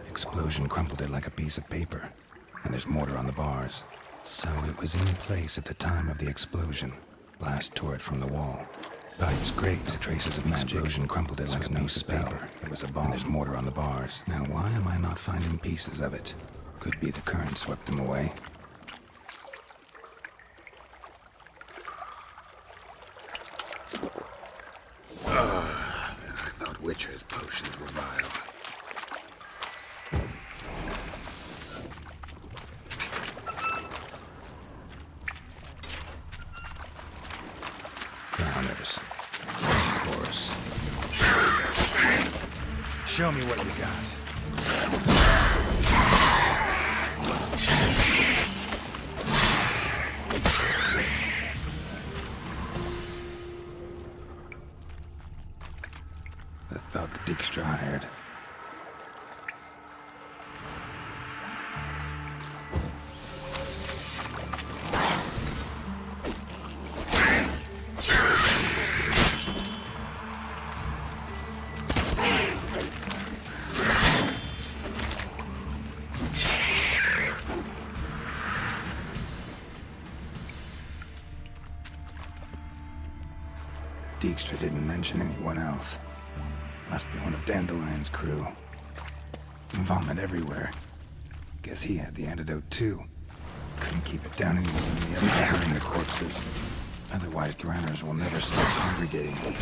Explosion crumpled it like a piece of paper. And there's mortar on the bars. So it was in place at the time of the explosion. Blast tore it from the wall. Pipe's great. Traces of magic. Explosion crumpled it like a piece of paper. It was a bomb. And there's mortar on the bars. Now why am I not finding pieces of it? Could be the current swept them away. And I thought Witcher's potions were vile. Drowners. Of course. Show me what you got. The thug Dijkstra hired. Dijkstra didn't mention anyone else. Must be one of Dandelion's crew. Vomit everywhere. Guess he had the antidote too. Couldn't keep it down any more than the others carrying the corpses. Otherwise, drowners will never stop congregating.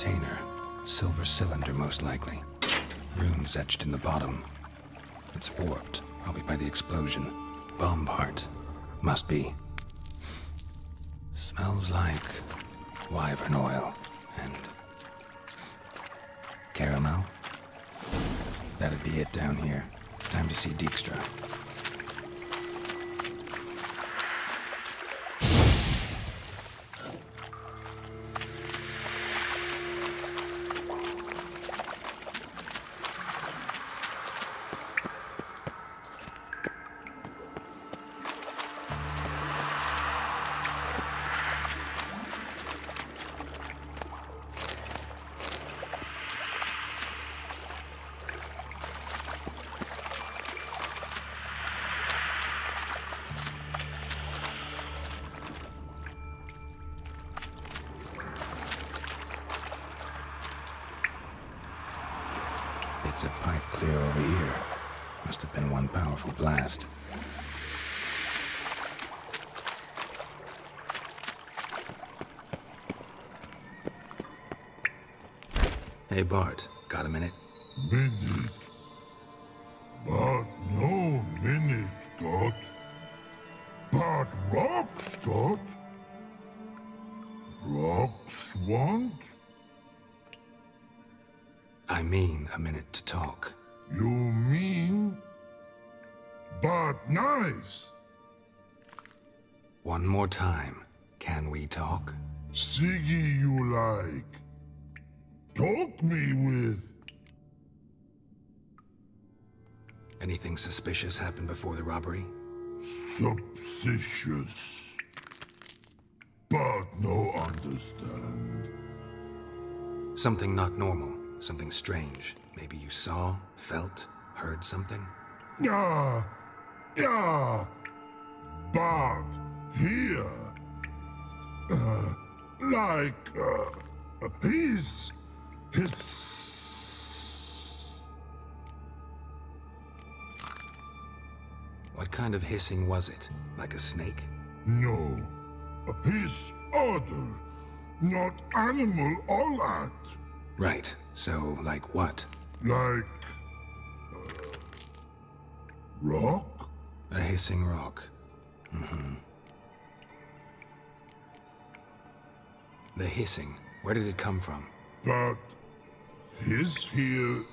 container. Silver cylinder, most likely. Runes etched in the bottom. It's warped, probably by the explosion. Bomb part. Must be. Smells like wyvern oil and caramel. That'd be it down here. Time to see Dijkstra. Bits of pipe clear over here. Must have been one powerful blast. Hey Bart, got a minute? Minute. But no minute, got. But rocks, got. Rocks want? I mean a minute to talk. You mean? But nice. One more time. Can we talk? Siggy you like. Talk me with. Anything suspicious happened before the robbery? Suspicious. But no understand. Something not normal. Something strange. Maybe you saw, felt, heard something? Yeah. But here. His. What kind of hissing was it? Like a snake? No. His other. Not animal all at. Right. So, like what? Like... rock? A hissing rock. Mm-hmm. The hissing. Where did it come from? But... his here...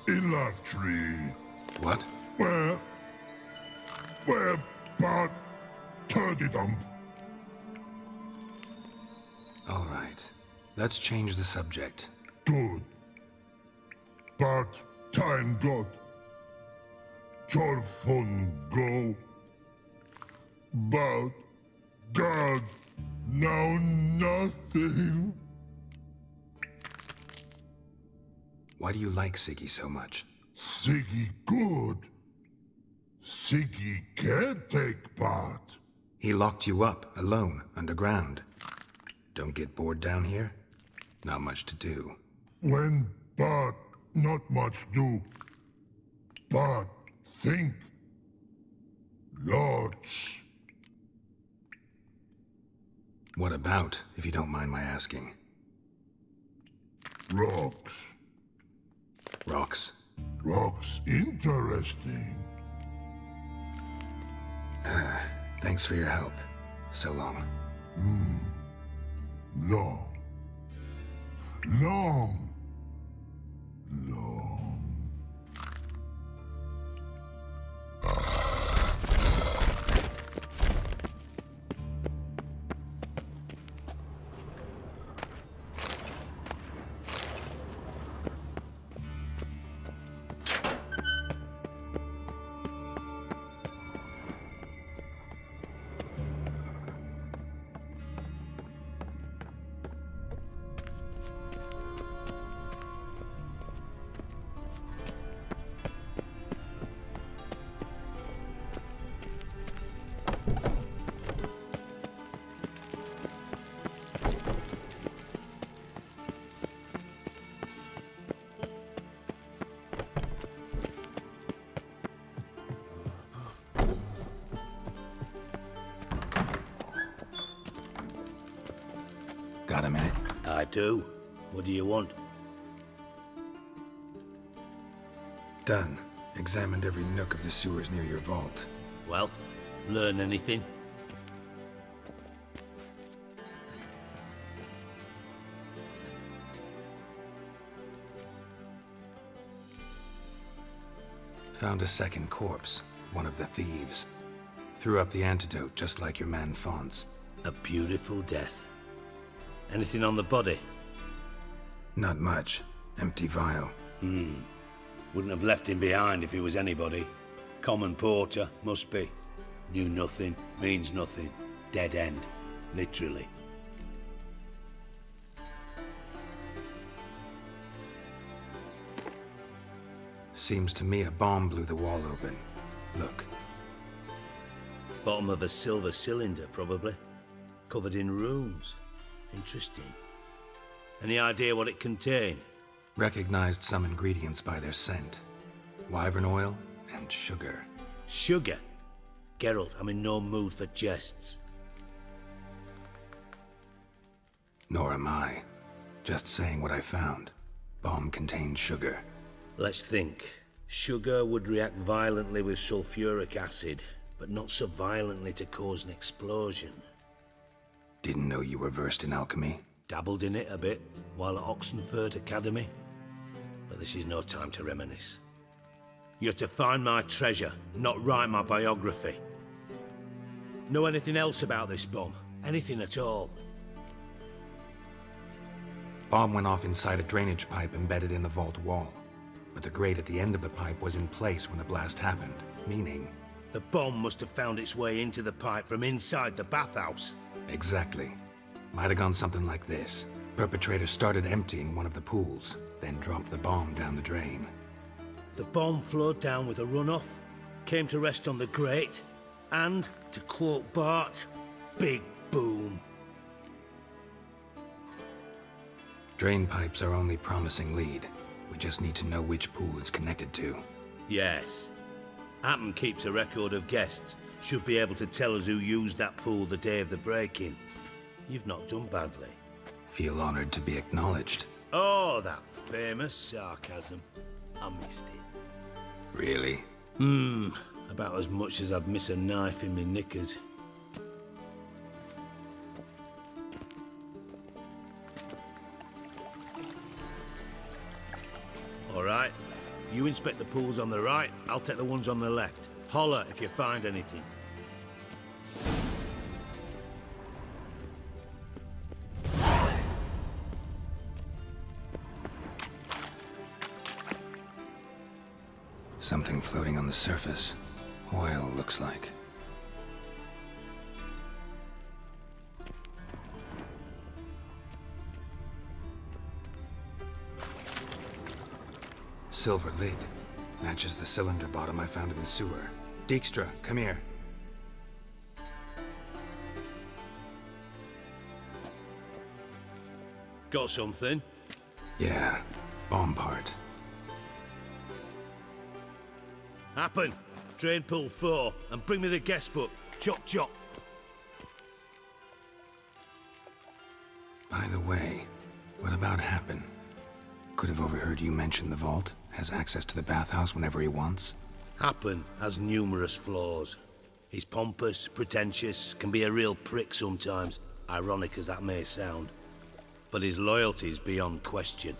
in love tree. What? Where... but... turdy dump. All right. Let's change the subject. Good. But time got. Jorfun go. But God, now nothing. Why do you like Siggy so much? Siggy good. Siggy can't take part. He locked you up, alone, underground. Don't get bored down here? Not much to do. When but not much do. But think. Lots. What about, if you don't mind my asking? Rocks. Rocks? Rocks interesting. Thanks for your help. So long. Long. Long. do. What do you want? Done. Examined every nook of the sewers near your vault. Well, learn anything? Found a second corpse, one of the thieves. Threw up the antidote just like your man Fonz. A beautiful death. Anything on the body? Not much. Empty vial. Wouldn't have left him behind if he was anybody. Common porter, must be. Knew nothing, means nothing. Dead end. Literally. Seems to me a bomb blew the wall open. Look. Bottom of a silver cylinder, probably. Covered in runes. Interesting. Any idea what it contained? Recognized some ingredients by their scent. Wyvern oil and sugar. Sugar? Geralt, I'm in no mood for jests. Nor am I. Just saying what I found. Bomb contained sugar. Let's think. Sugar would react violently with sulfuric acid, but not so violently to cause an explosion. Didn't know you were versed in alchemy. Dabbled in it a bit while at Oxenford Academy. But this is no time to reminisce. You're to find my treasure, not write my biography. Know anything else about this bomb? Anything at all? Bomb went off inside a drainage pipe embedded in the vault wall. But the grate at the end of the pipe was in place when the blast happened, meaning... The bomb must have found its way into the pipe from inside the bathhouse. Exactly. Might have gone something like this. Perpetrator started emptying one of the pools, then dropped the bomb down the drain. The bomb flowed down with a runoff, came to rest on the grate, and, to quote Bart, big boom. Drain pipes are only promising lead. We just need to know which pool it's connected to. Yes. Appen keeps a record of guests. Should be able to tell us who used that pool the day of the break-in. You've not done badly. Feel honored to be acknowledged. Oh, that famous sarcasm. I missed it. Really? About as much as I'd miss a knife in me knickers. All right. You inspect the pools on the right, I'll take the ones on the left. Holler if you find anything. Something floating on the surface. Oil, looks like. Silver lid. Matches the cylinder bottom I found in the sewer. Dijkstra, come here. Got something? Yeah, bomb part. Happen. Drain pool 4, and bring me the guest book. Chop chop. By the way, what about Happen? Could have overheard you mention the vault. Has access to the bathhouse whenever he wants. Happen has numerous flaws. He's pompous, pretentious, can be a real prick sometimes, ironic as that may sound. But his loyalty's beyond question.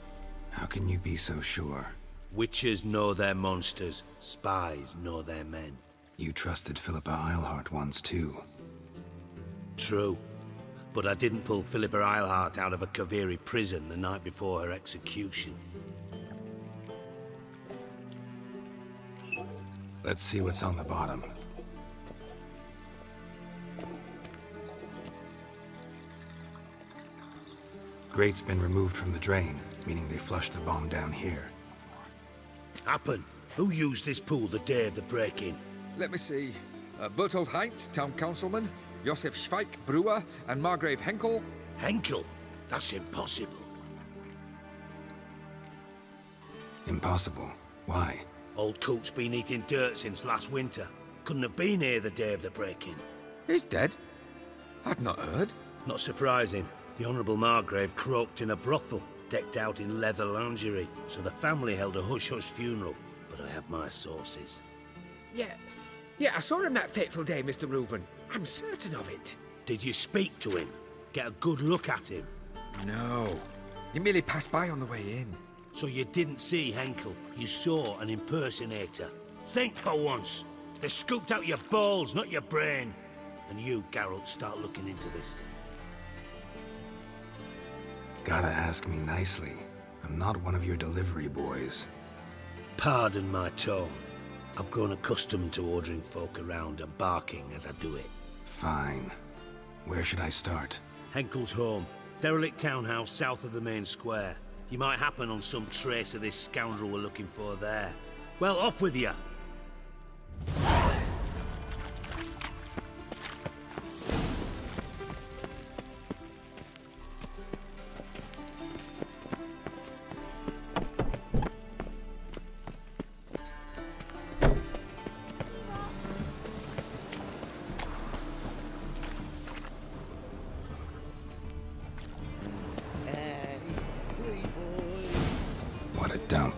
How can you be so sure? Witches know their monsters, spies know their men. You trusted Philippa Eilhart once too. True. But I didn't pull Philippa Eilhart out of a Kaviri prison the night before her execution. Let's see what's on the bottom. Grate's been removed from the drain, meaning they flushed the bomb down here. Happen. Who used this pool the day of the break-in? Let me see. Bertold Heinz, town councilman, Josef Schweik, brewer, and Margrave Henkel. Henkel? That's impossible. Impossible? Why? Old Coot's been eating dirt since last winter. Couldn't have been here the day of the break-in. He's dead? I'd not heard. Not surprising. The Honourable Margrave croaked in a brothel, decked out in leather lingerie, so the family held a hush-hush funeral. But I have my sources. Yeah, I saw him that fateful day, Mr. Reuven. I'm certain of it. Did you speak to him? Get a good look at him? No. He merely passed by on the way in. So you didn't see Henkel. You saw an impersonator. Think for once. They scooped out your balls, not your brain. And you, Geralt, start looking into this. Gotta ask me nicely. I'm not one of your delivery boys. Pardon my tone. I've grown accustomed to ordering folk around and barking as I do it. Fine. Where should I start? Henkel's home. Derelict townhouse south of the main square. You might happen on some trace of this scoundrel we're looking for there. Well, off with you! What a dump.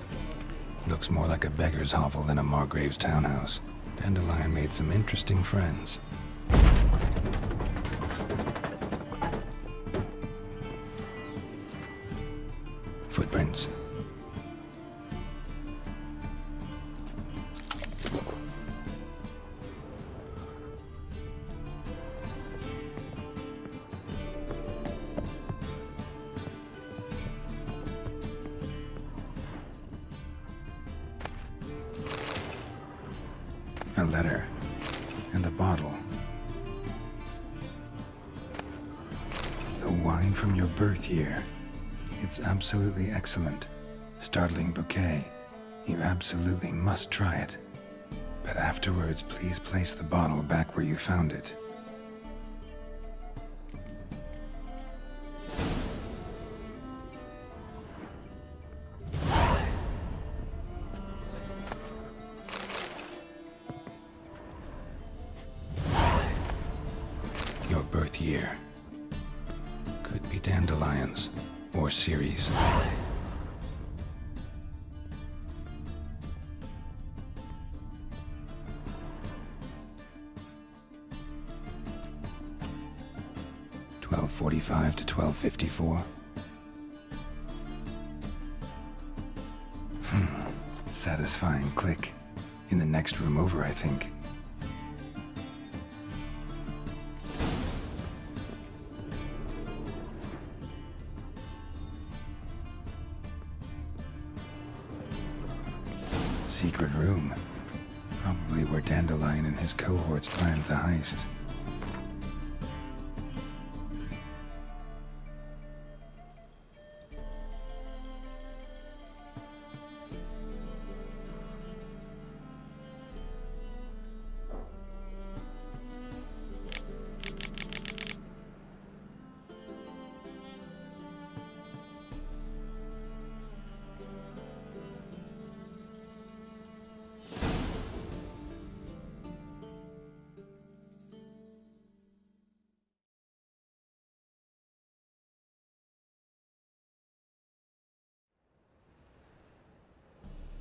Looks more like a beggar's hovel than a Margrave's townhouse. Dandelion made some interesting friends. Footprints. A letter. And a bottle. The wine from your birth year. It's absolutely excellent. Startling bouquet. You absolutely must try it. But afterwards, please place the bottle back where you found it. Your birth year. Could be dandelions or Ceres. $12:45 to $12:54. Satisfying click. In the next room over, I think. Secret room. Probably where Dandelion and his cohorts planned the heist.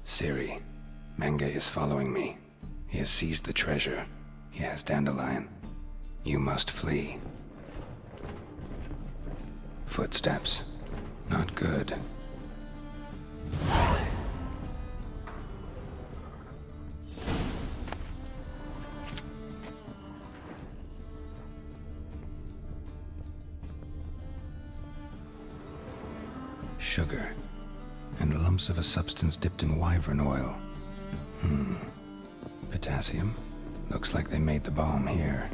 Ciri, Menge is following me. He has seized the treasure. He has Dandelion. You must flee. Footsteps. Not good. Sugar. And lumps of a substance dipped in wyvern oil. Potassium? Looks like they made the balm here.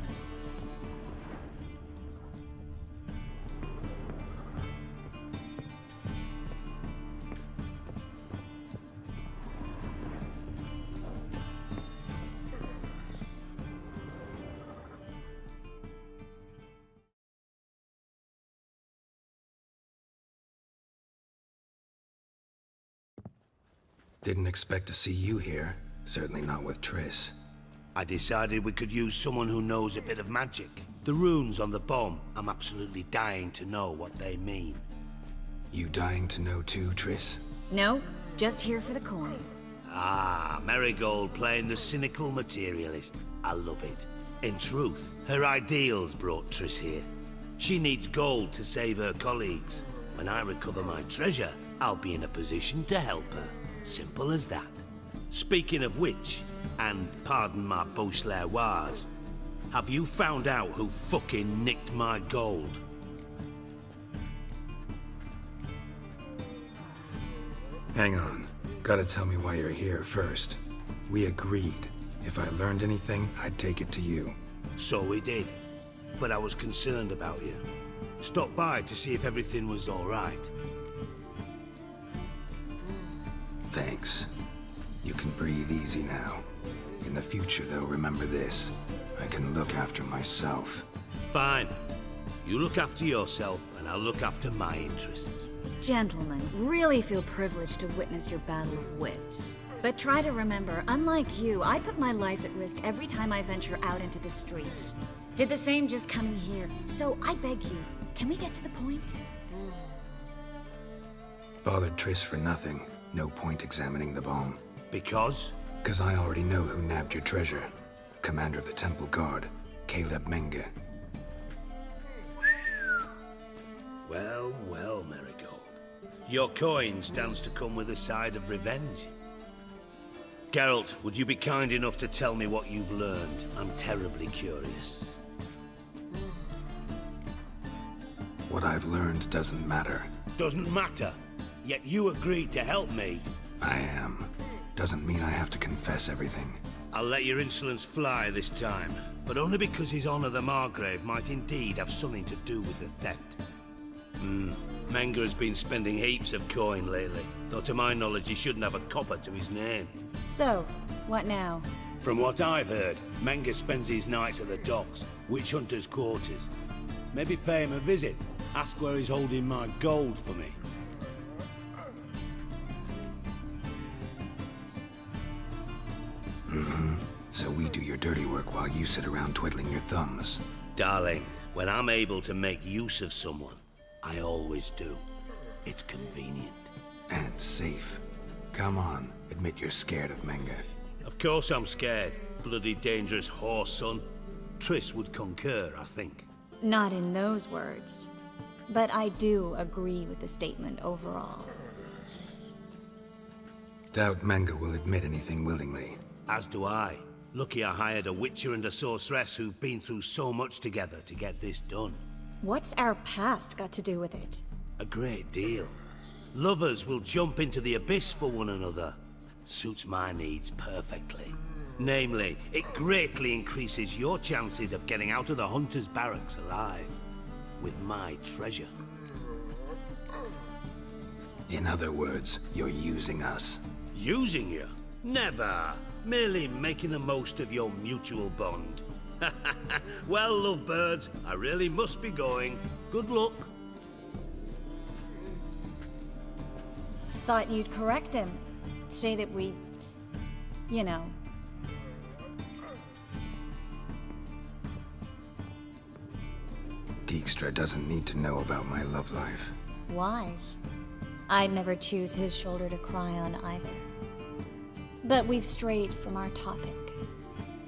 Didn't expect to see you here. Certainly not with Triss. I decided we could use someone who knows a bit of magic. The runes on the bomb, I'm absolutely dying to know what they mean. You dying to know too, Triss? No, just here for the coin. Ah, Marigold playing the cynical materialist. I love it. In truth, her ideals brought Triss here. She needs gold to save her colleagues. When I recover my treasure, I'll be in a position to help her. Simple as that. Speaking of which, and pardon my Beauclervoise, have you found out who fucking nicked my gold? Hang on. Gotta tell me why you're here first. We agreed. If I learned anything, I'd take it to you. So we did. But I was concerned about you. Stopped by to see if everything was all right. Thanks. You can breathe easy now. In the future, though, remember this. I can look after myself. Fine. You look after yourself, and I'll look after my interests. Gentlemen, really feel privileged to witness your battle of wits. But try to remember, unlike you, I put my life at risk every time I venture out into the streets. Did the same just coming here. So I beg you, can we get to the point? Bothered Triss for nothing. No point examining the bomb. Because? Because I already know who nabbed your treasure. Commander of the Temple Guard, Caleb Menge. Well, well, Marigold. Your coin stands to come with a side of revenge. Geralt, would you be kind enough to tell me what you've learned? I'm terribly curious. What I've learned doesn't matter. Doesn't matter? Yet you agreed to help me. I am. Doesn't mean I have to confess everything. I'll let your insolence fly this time, but only because His Honor the Margrave might indeed have something to do with the theft. Menge has been spending heaps of coin lately, though to my knowledge he shouldn't have a copper to his name. So, what now? From what I've heard, Menge spends his nights at the docks, witch hunters' quarters. Maybe pay him a visit, ask where he's holding my gold for me. So we do your dirty work while you sit around twiddling your thumbs. Darling, when I'm able to make use of someone, I always do. It's convenient. And safe. Come on, admit you're scared of Menge. Of course I'm scared. Bloody dangerous horse, son. Triss would concur, I think. Not in those words. But I do agree with the statement overall. Doubt Menge will admit anything willingly. As do I. Lucky I hired a witcher and a sorceress who've been through so much together to get this done. What's our past got to do with it? A great deal. Lovers will jump into the abyss for one another. Suits my needs perfectly. Namely, it greatly increases your chances of getting out of the hunter's barracks alive. With my treasure. In other words, you're using us. Using you? Never. Merely making the most of your mutual bond. Well, lovebirds, I really must be going. Good luck. Thought you'd correct him. Say that we... you know... Dijkstra doesn't need to know about my love life. Wise. I'd never choose his shoulder to cry on either. But we've strayed from our topic.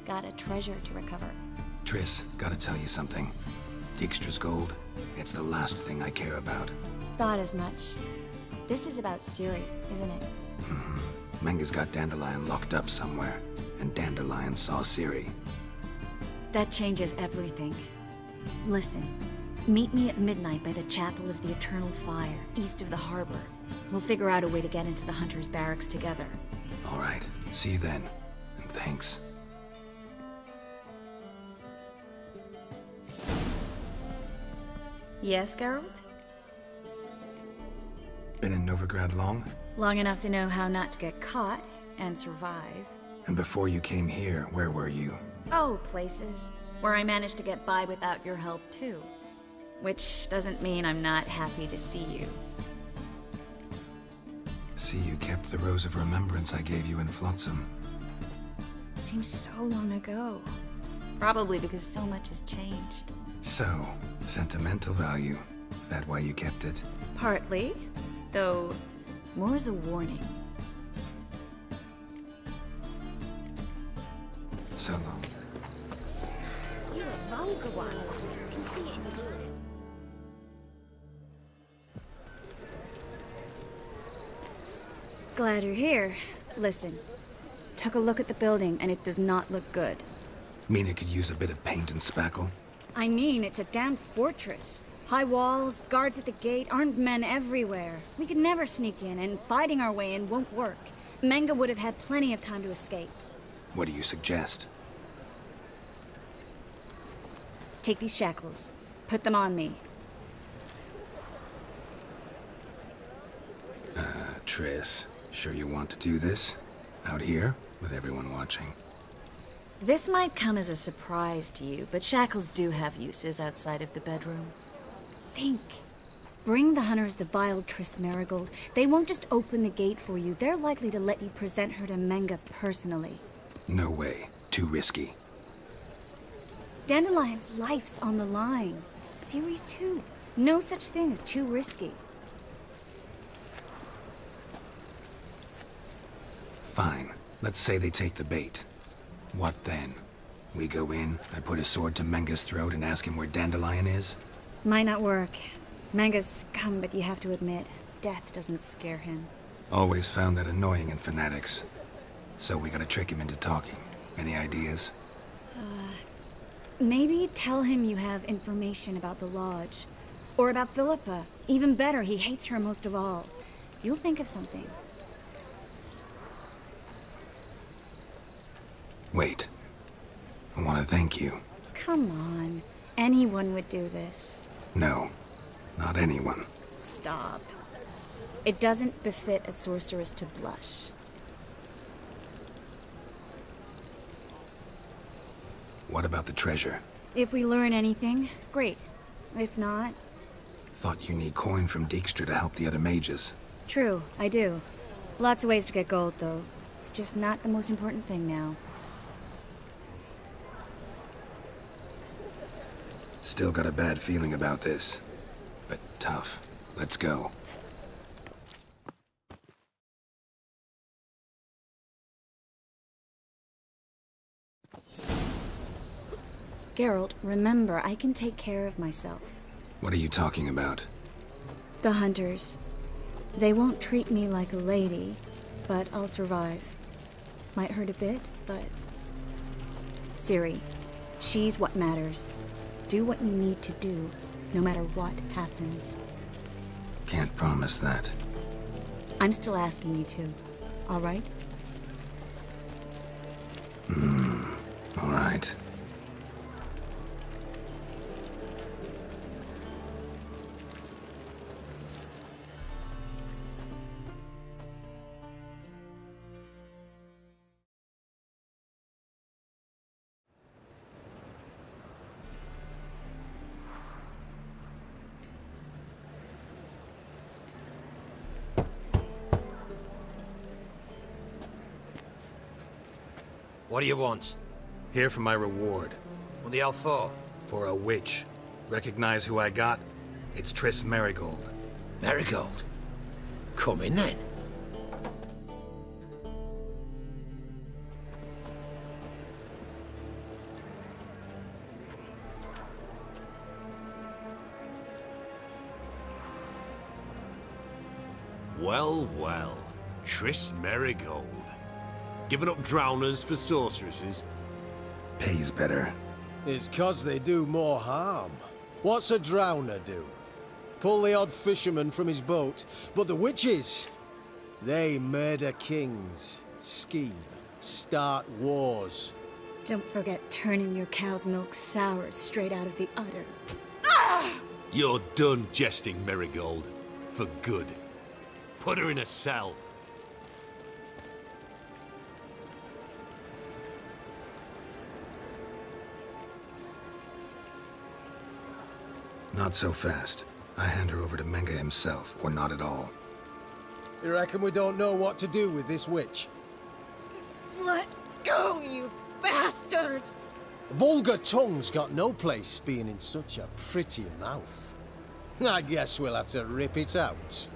Got a treasure to recover. Triss, gotta tell you something. Dijkstra's gold, it's the last thing I care about. Thought as much. This is about Ciri, isn't it? Menge's got Dandelion locked up somewhere, and Dandelion saw Ciri. That changes everything. Listen, meet me at midnight by the Chapel of the Eternal Fire, east of the harbor. We'll figure out a way to get into the Hunter's Barracks together. All right, see you then, and thanks. Yes, Geralt? Been in Novigrad long? Long enough to know how not to get caught and survive. And before you came here, where were you? Oh, places where I managed to get by without your help, too. Which doesn't mean I'm not happy to see you. See, you kept the Rose of Remembrance I gave you in Flotsam. seems so long ago. Probably because so much has changed. So, sentimental value. That why you kept it? Partly, though more as a warning. So long. You're a vulgar one. I can see it in you. Glad you're here. Listen, took a look at the building and it does not look good. Mean it could use a bit of paint and spackle? I mean, it's a damn fortress. High walls, guards at the gate, armed men everywhere. We could never sneak in, and fighting our way in won't work. Menga would have had plenty of time to escape. What do you suggest? Take these shackles. Put them on me. Triss, sure you want to do this? Out here, with everyone watching? This might come as a surprise to you, but shackles do have uses outside of the bedroom. Think. Bring the hunters the vile Triss Marigold. They won't just open the gate for you. They're likely to let you present her to Menga personally. No way. Too risky. Dandelion's life's on the line. Series 2. No such thing as too risky. Fine. Let's say they take the bait. What then? We go in, I put a sword to Menga's throat and ask him where Dandelion is? Might not work. Menga's scum, but you have to admit, death doesn't scare him. Always found that annoying in fanatics. So we gotta trick him into talking. Any ideas? Maybe tell him you have information about the Lodge. Or about Philippa. Even better, he hates her most of all. You'll think of something. Wait. I want to thank you. Come on. Anyone would do this. No. Not anyone. Stop. It doesn't befit a sorceress to blush. What about the treasure? If we learn anything, great. If not... Thought you need coin from Dijkstra to help the other mages. True, I do. Lots of ways to get gold, though. It's just not the most important thing now. Still got a bad feeling about this. But tough. Let's go. Geralt, remember, I can take care of myself. What are you talking about? The hunters. They won't treat me like a lady, but I'll survive. Might hurt a bit, but... Ciri, she's what matters. Do what you need to do, no matter what happens. Can't promise that. I'm still asking you to, all right? All right. What do you want? Here for my reward. What the hell for? For a witch. Recognize who I got? It's Triss Marigold. Marigold? Come in then. Well, well. Triss Marigold. Giving up drowners for sorceresses? Pays better. It's 'cause they do more harm. What's a drowner do? Pull the odd fisherman from his boat. But the witches, they murder kings, scheme, start wars. Don't forget turning your cow's milk sour straight out of the udder. You're done jesting, Marigold. For good. Put her in a cell. Not so fast. I hand her over to Menga himself, or not at all. You reckon we don't know what to do with this witch? Let Go, you bastard! Vulgar tongue's got no place being in such a pretty mouth. I guess we'll have to rip it out.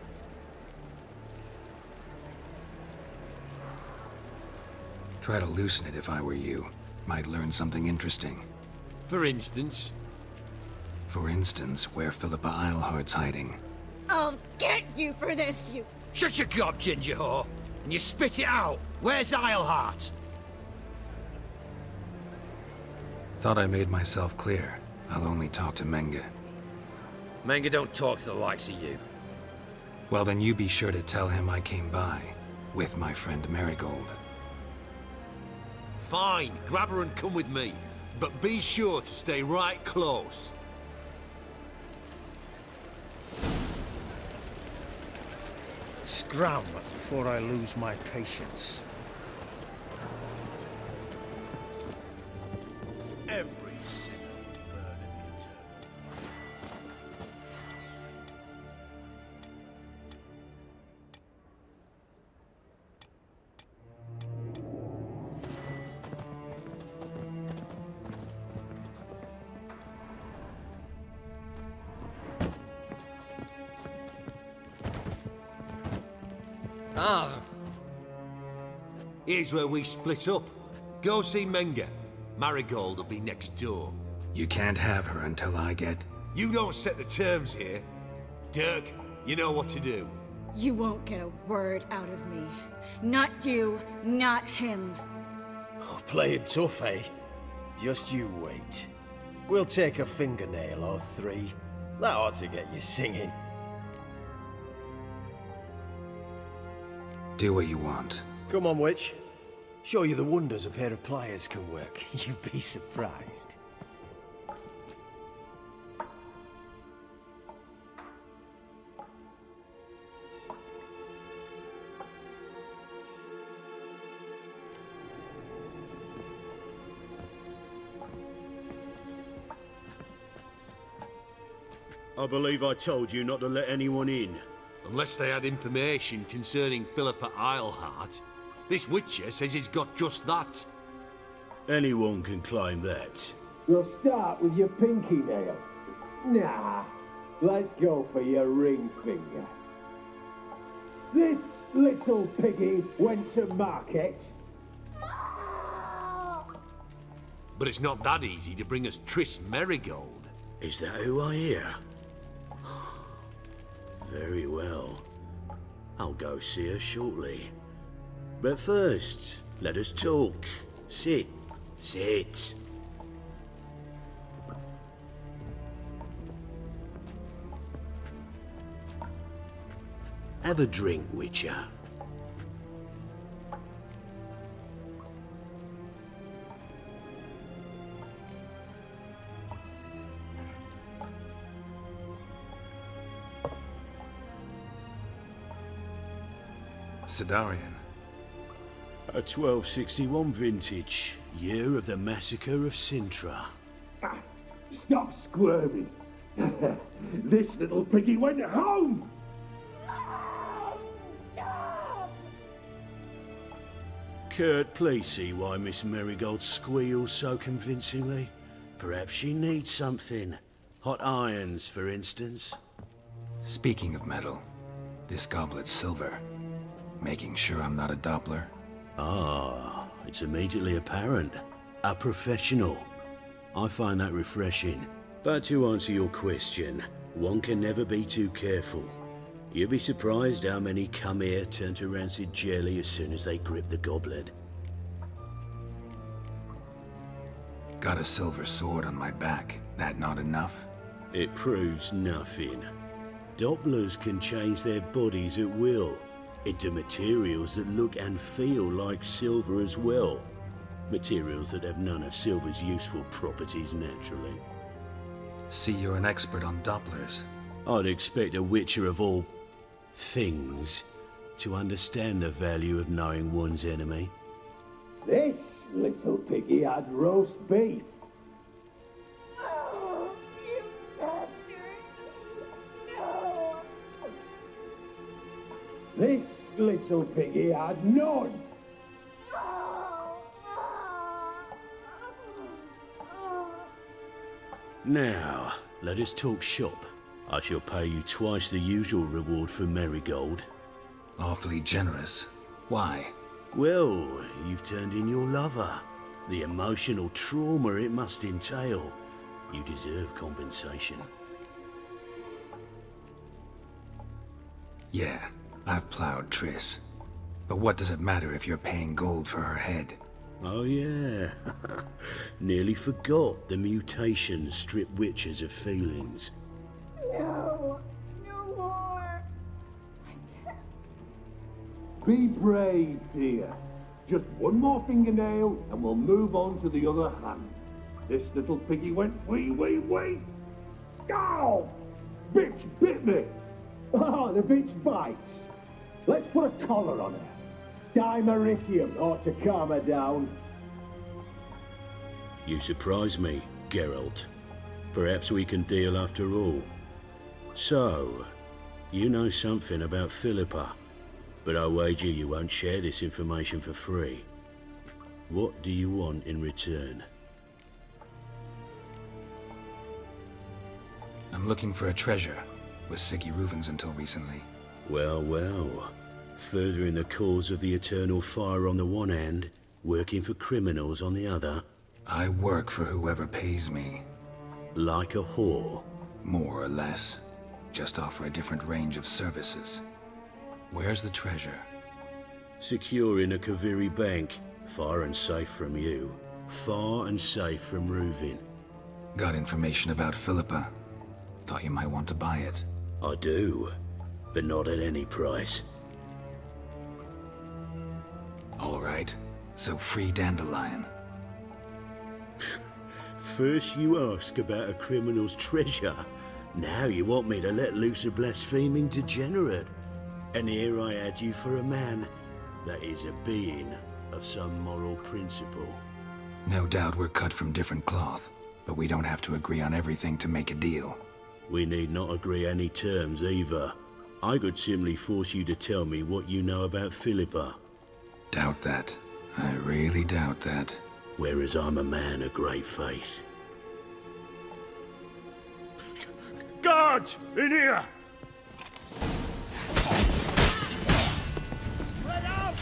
Try to loosen it if I were you. Might learn something interesting. For instance? For instance, where Philippa Eilhart's hiding. I'll get you for this, you... Shut your gob, ginger whore, and you spit it out. Where's Eilhart? Thought I made myself clear. I'll only talk to Menge. Menge don't talk to the likes of you. Well, then you be sure to tell him I came by, with my friend Marigold. Fine, grab her and come with me. But be sure to stay right close. Scram before I lose my patience. Every sinner will burn in the eternal Ah. Here's where we split up. Go see Menge. Marigold will be next door. You can't have her until I get... You don't set the terms here. Dirk, you know what to do. You won't get a word out of me. Not you, not him. Oh, play it tough, eh? Just you wait. We'll take a fingernail or three. That ought to get you singing. Do what you want. Come on, witch. Show you the wonders a pair of pliers can work. You'd be surprised. I believe I told you not to let anyone in. Unless they had information concerning Philippa Eilhart. This witcher says he's got just that. Anyone can claim that. We'll start with your pinky nail. Nah, let's go for your ring finger. This little piggy went to market. But it's not that easy to bring us Triss Marigold. Is that who I hear? Very well. I'll go see her shortly. But first, let us talk. Sit. Sit. Have a drink, Witcher. Sidarian. A 1261 vintage, year of the massacre of Sintra. Ah, stop squirming. This little piggy went home. Kurt, please see why Miss Marigold squeals so convincingly. Perhaps she needs something. Hot irons, for instance. Speaking of metal, this goblet's silver. Making sure I'm not a Doppler. Ah, it's immediately apparent. A professional. I find that refreshing. But to answer your question, one can never be too careful. You'll be surprised how many come here turn to rancid jelly as soon as they grip the goblet. Got a silver sword on my back. That not enough? It proves nothing. Dopplers can change their bodies at will, into materials that look and feel like silver as well. Materials that have none of silver's useful properties naturally. See, you're an expert on Dopplers. I'd expect a witcher of all things to understand the value of knowing one's enemy. This little piggy had roast beef. This little piggy had none. Now, let us talk shop. I shall pay you twice the usual reward for marigold. Awfully generous. Why? Well, you've turned in your lover. The emotional trauma it must entail. You deserve compensation. Yeah, I've plowed Triss. But what does it matter if you're paying gold for her head? Oh yeah. Nearly forgot the mutations strip witches of feelings. No, no more. Be brave, dear. Just one more fingernail and we'll move on to the other hand. This little piggy went wee. Ow! Bitch bit me! Oh, the bitch bites. Let's put a collar on her. Dimeritium ought to calm her down. You surprise me, Geralt. Perhaps we can deal after all. So, you know something about Philippa, but I wager you won't share this information for free. What do you want in return? I'm looking for a treasure. Was Siggy Reuven's until recently. Well, well. Furthering the cause of the eternal fire on the one hand, working for criminals on the other. I work for whoever pays me. Like a whore? More or less. Just offer a different range of services. Where's the treasure? Secure in a Kaviri bank. Far and safe from you. Far and safe from Reuven. Got information about Philippa. Thought you might want to buy it. I do, but not at any price. All right, so free Dandelion. First you ask about a criminal's treasure. Now you want me to let loose a blaspheming degenerate. And here I had you for a man. That is a being of some moral principle. No doubt we're cut from different cloth, but we don't have to agree on everything to make a deal. We need not agree any terms either. I could simply force you to tell me what you know about Philippa. Doubt that. I really doubt that. Whereas I'm a man of great faith. Guards! In here! Spread out!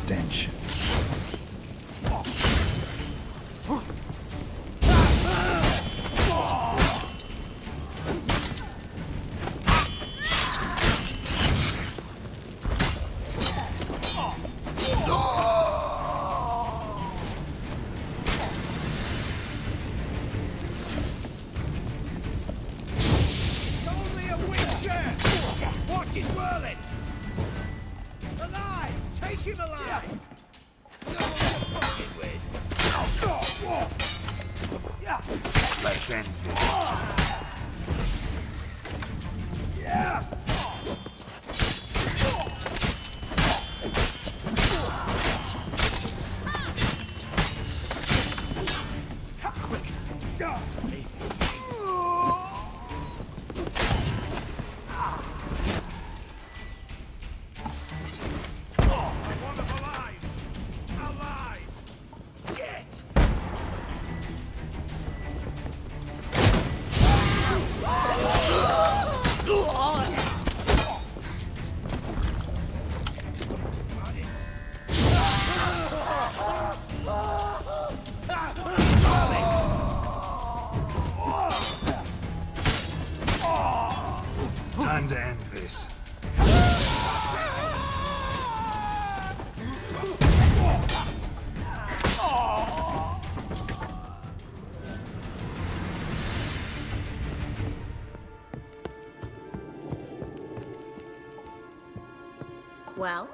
Stench. Let's end this. Yeah. Time to end this. Well?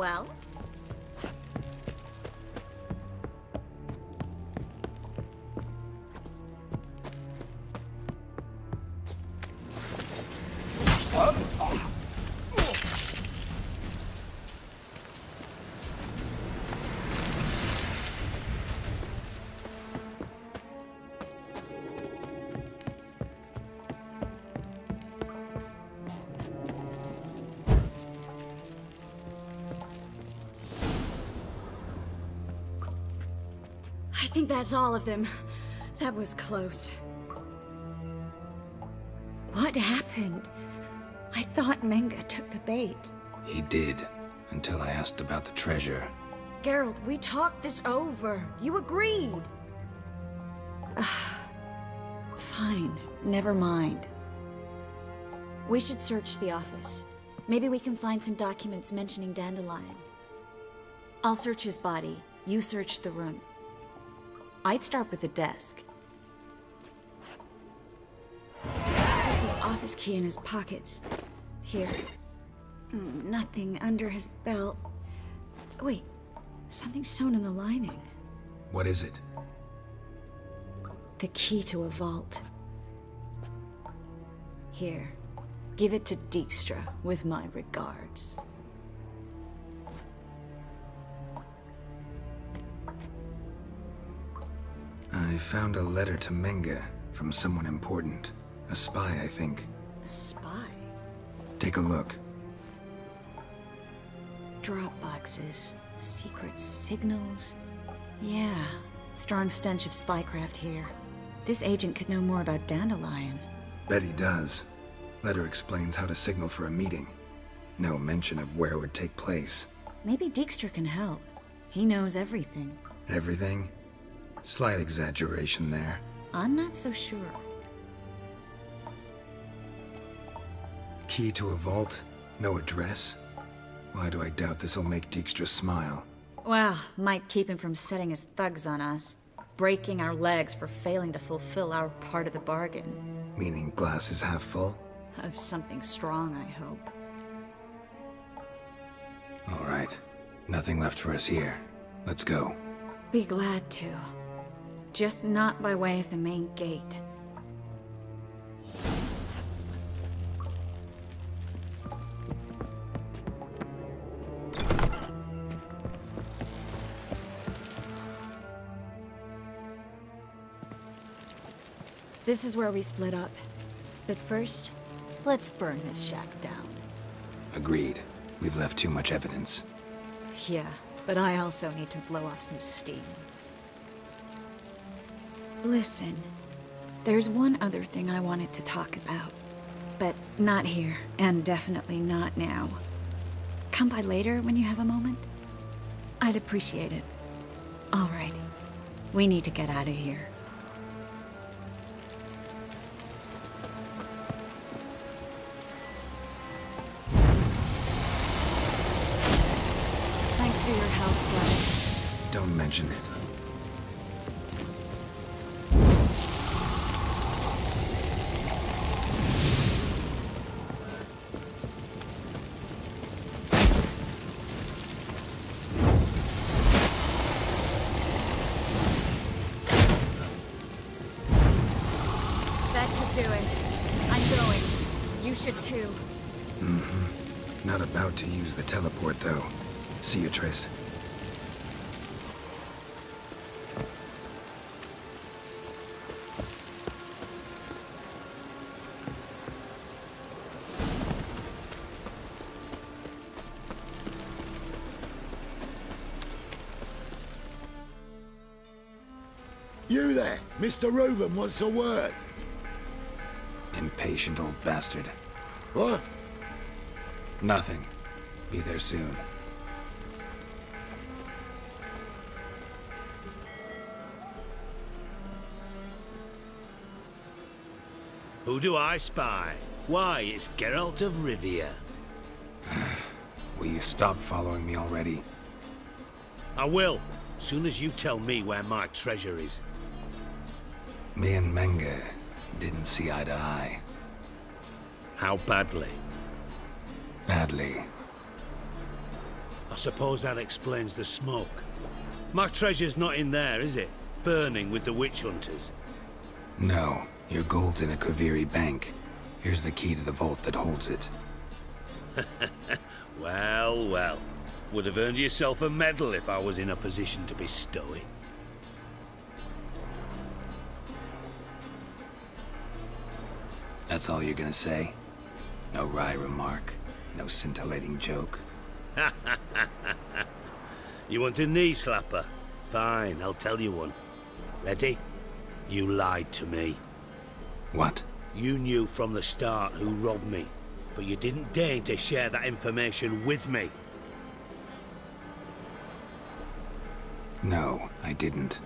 Well? I think that's all of them. That was close. What happened? I thought Menga took the bait. He did, until I asked about the treasure. Geralt, we talked this over. You agreed. Fine, never mind. We should search the office. Maybe we can find some documents mentioning Dandelion. I'll search his body. You search the room. I'd start with the desk. Just his office key in his pockets. Here. Nothing under his belt. Wait, something sewn in the lining. What is it? The key to a vault. Here, give it to Dijkstra with my regards. I found a letter to Menga from someone important. A spy, I think. A spy? Take a look. Drop boxes, secret signals. Yeah, strong stench of spycraft here. This agent could know more about Dandelion. Bet he does. Letter explains how to signal for a meeting. No mention of where it would take place. Maybe Dijkstra can help. He knows everything. Everything? Slight exaggeration there. I'm not so sure. Key to a vault? No address? Why do I doubt this'll make Dijkstra smile? Well, might keep him from setting his thugs on us. Breaking our legs for failing to fulfill our part of the bargain. Meaning glass is half full? Of something strong, I hope. All right. Nothing left for us here. Let's go. Be glad to. Just not by way of the main gate. This is where we split up. But first, let's burn this shack down. Agreed. We've left too much evidence. Yeah, but I also need to blow off some steam. Listen, there's one other thing I wanted to talk about. But not here, and definitely not now. Come by later when you have a moment? I'd appreciate it. All right. We need to get out of here. Thanks for your help, Brett. Don't mention it. Too. Not about to use the teleport, though. See you, Triss. You there! Mr. Reuven wants a word. Impatient old bastard. What? Nothing. Be there soon. Who do I spy? Why, it's Geralt of Rivia. Will you stop following me already? I will, soon as you tell me where my treasure is. Me and Menga didn't see eye to eye. How badly? Badly. I suppose that explains the smoke. My treasure's not in there, is it? Burning with the witch hunters. No, your gold's in a Kaviri bank. Here's the key to the vault that holds it. Well, well. Would have earned yourself a medal if I was in a position to bestow it. That's all you're gonna say? No wry remark, no scintillating joke? You want a knee slapper? Fine, I'll tell you one. Ready? You lied to me. What? You knew from the start who robbed me, but you didn't deign to share that information with me. No, I didn't.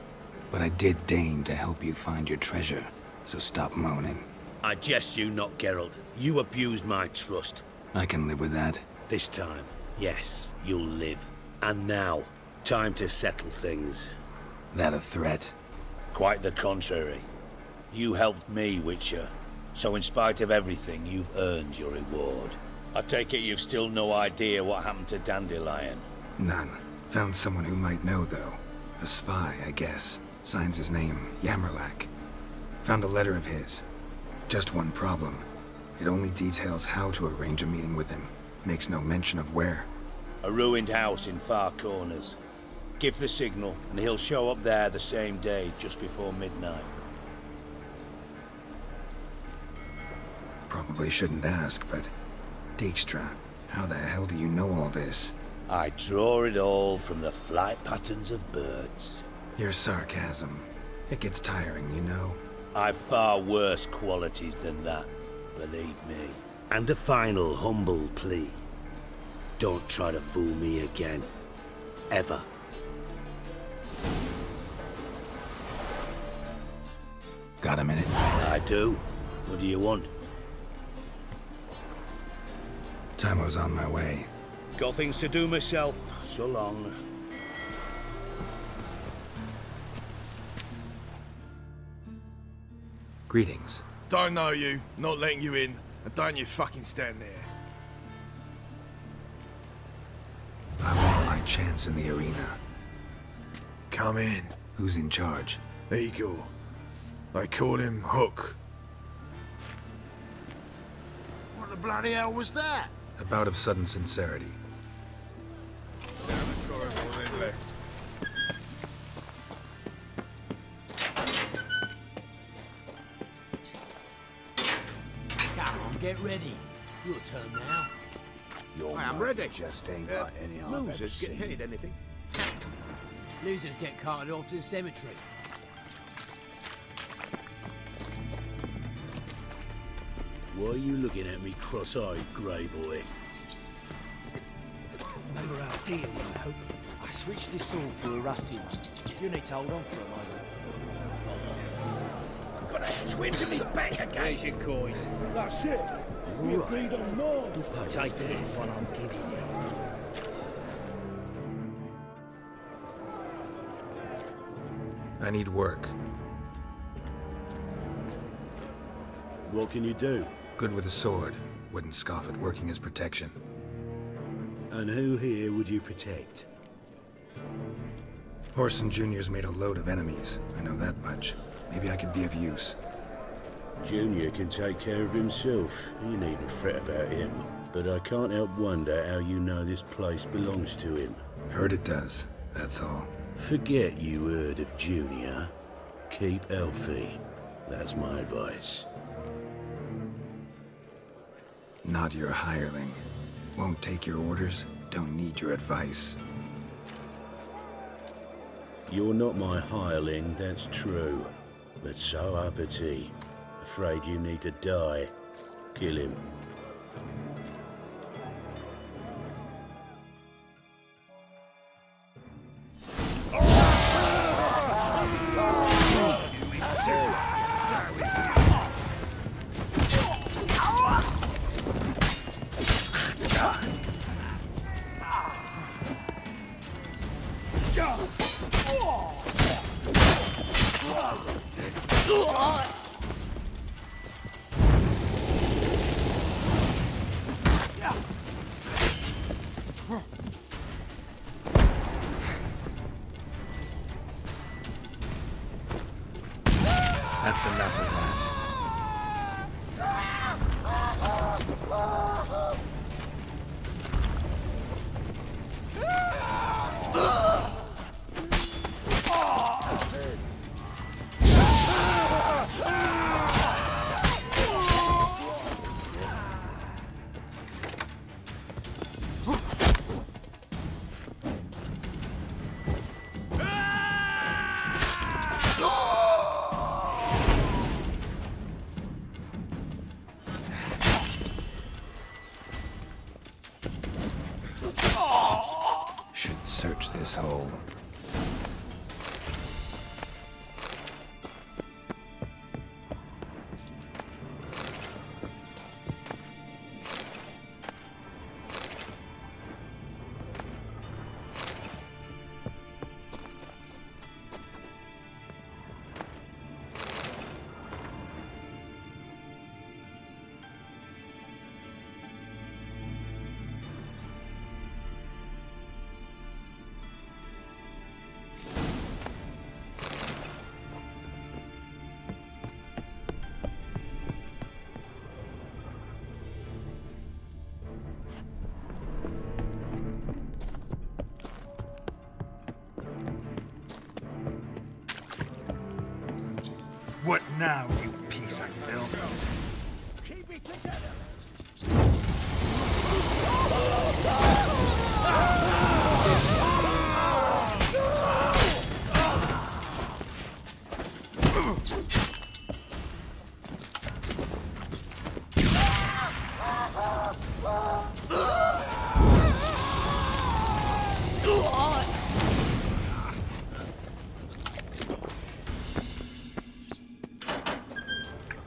But I did deign to help you find your treasure, so stop moaning. I jest you not, Geralt. You abused my trust. I can live with that. This time, yes, you'll live. And now, time to settle things. That a threat? Quite the contrary. You helped me, Witcher. So in spite of everything, you've earned your reward. I take it you've still no idea what happened to Dandelion? None. Found someone who might know, though. A spy, I guess. Signs his name, Yamerlak. Found a letter of his. Just one problem. It only details how to arrange a meeting with him. Makes no mention of where. A ruined house in Far Corners. Give the signal, and he'll show up there the same day, just before midnight. Probably shouldn't ask, but... Dijkstra, how the hell do you know all this? I draw it all from the flight patterns of birds. Your sarcasm. It gets tiring, you know. I've far worse qualities than that, believe me. And a final humble plea. Don't try to fool me again. Ever. Got a minute? I do. What do you want? Timo's on my way. Got things to do myself. So long. Greetings. Don't know you, not letting you in, and don't you fucking stand there. I want my chance in the arena. Come in. Who's in charge? Igor. They call him Hook. What the bloody hell was that? A bout of sudden sincerity. Down the corridor, then left. Come on, get ready. Your turn now. I'm ready. Just ain't got any I've ever Losers get seen. paid anything. Losers get carted off to the cemetery. Why are you looking at me cross-eyed, grey boy? Remember our deal, I hope? I switched this sword for a rusty one. You need to hold on for a moment. I've got a twin to me back again. Here's your coin. That's it. We agreed on more. Take it what I'm giving you. I need work. What can you do? Good with a sword. Wouldn't scoff at working as protection. And who here would you protect? Horson Jr.'s made a load of enemies. I know that much. Maybe I could be of use. Junior can take care of himself. You needn't fret about him. But I can't help wonder how you know this place belongs to him. Heard it does, that's all. Forget you heard of Junior. Keep healthy. That's my advice. Not your hireling. Won't take your orders, don't need your advice. You're not my hireling, that's true. But so uppity. Afraid you need to die. Kill him. That's enough of that. Should search this hole. What now, you piece of filth? Keep it together!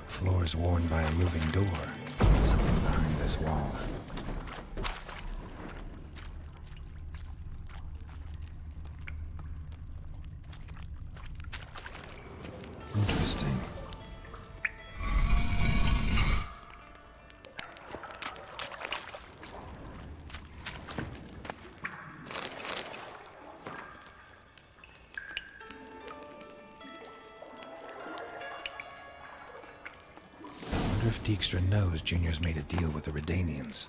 Floors worn by a moving door. Something behind this wall. Interesting. Wonder if Dijkstra knows Junior's made a deal with the Redanians.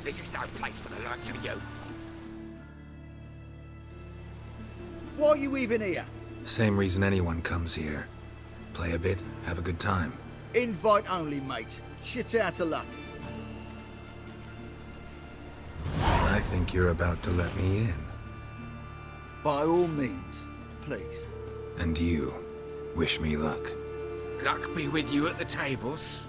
This is no place for the likes of you. Why are you even here? Same reason anyone comes here. Play a bit, have a good time. Invite only, mate. Shit out of luck. I think you're about to let me in. By all means, please. And you, wish me luck. Luck be with you at the tables.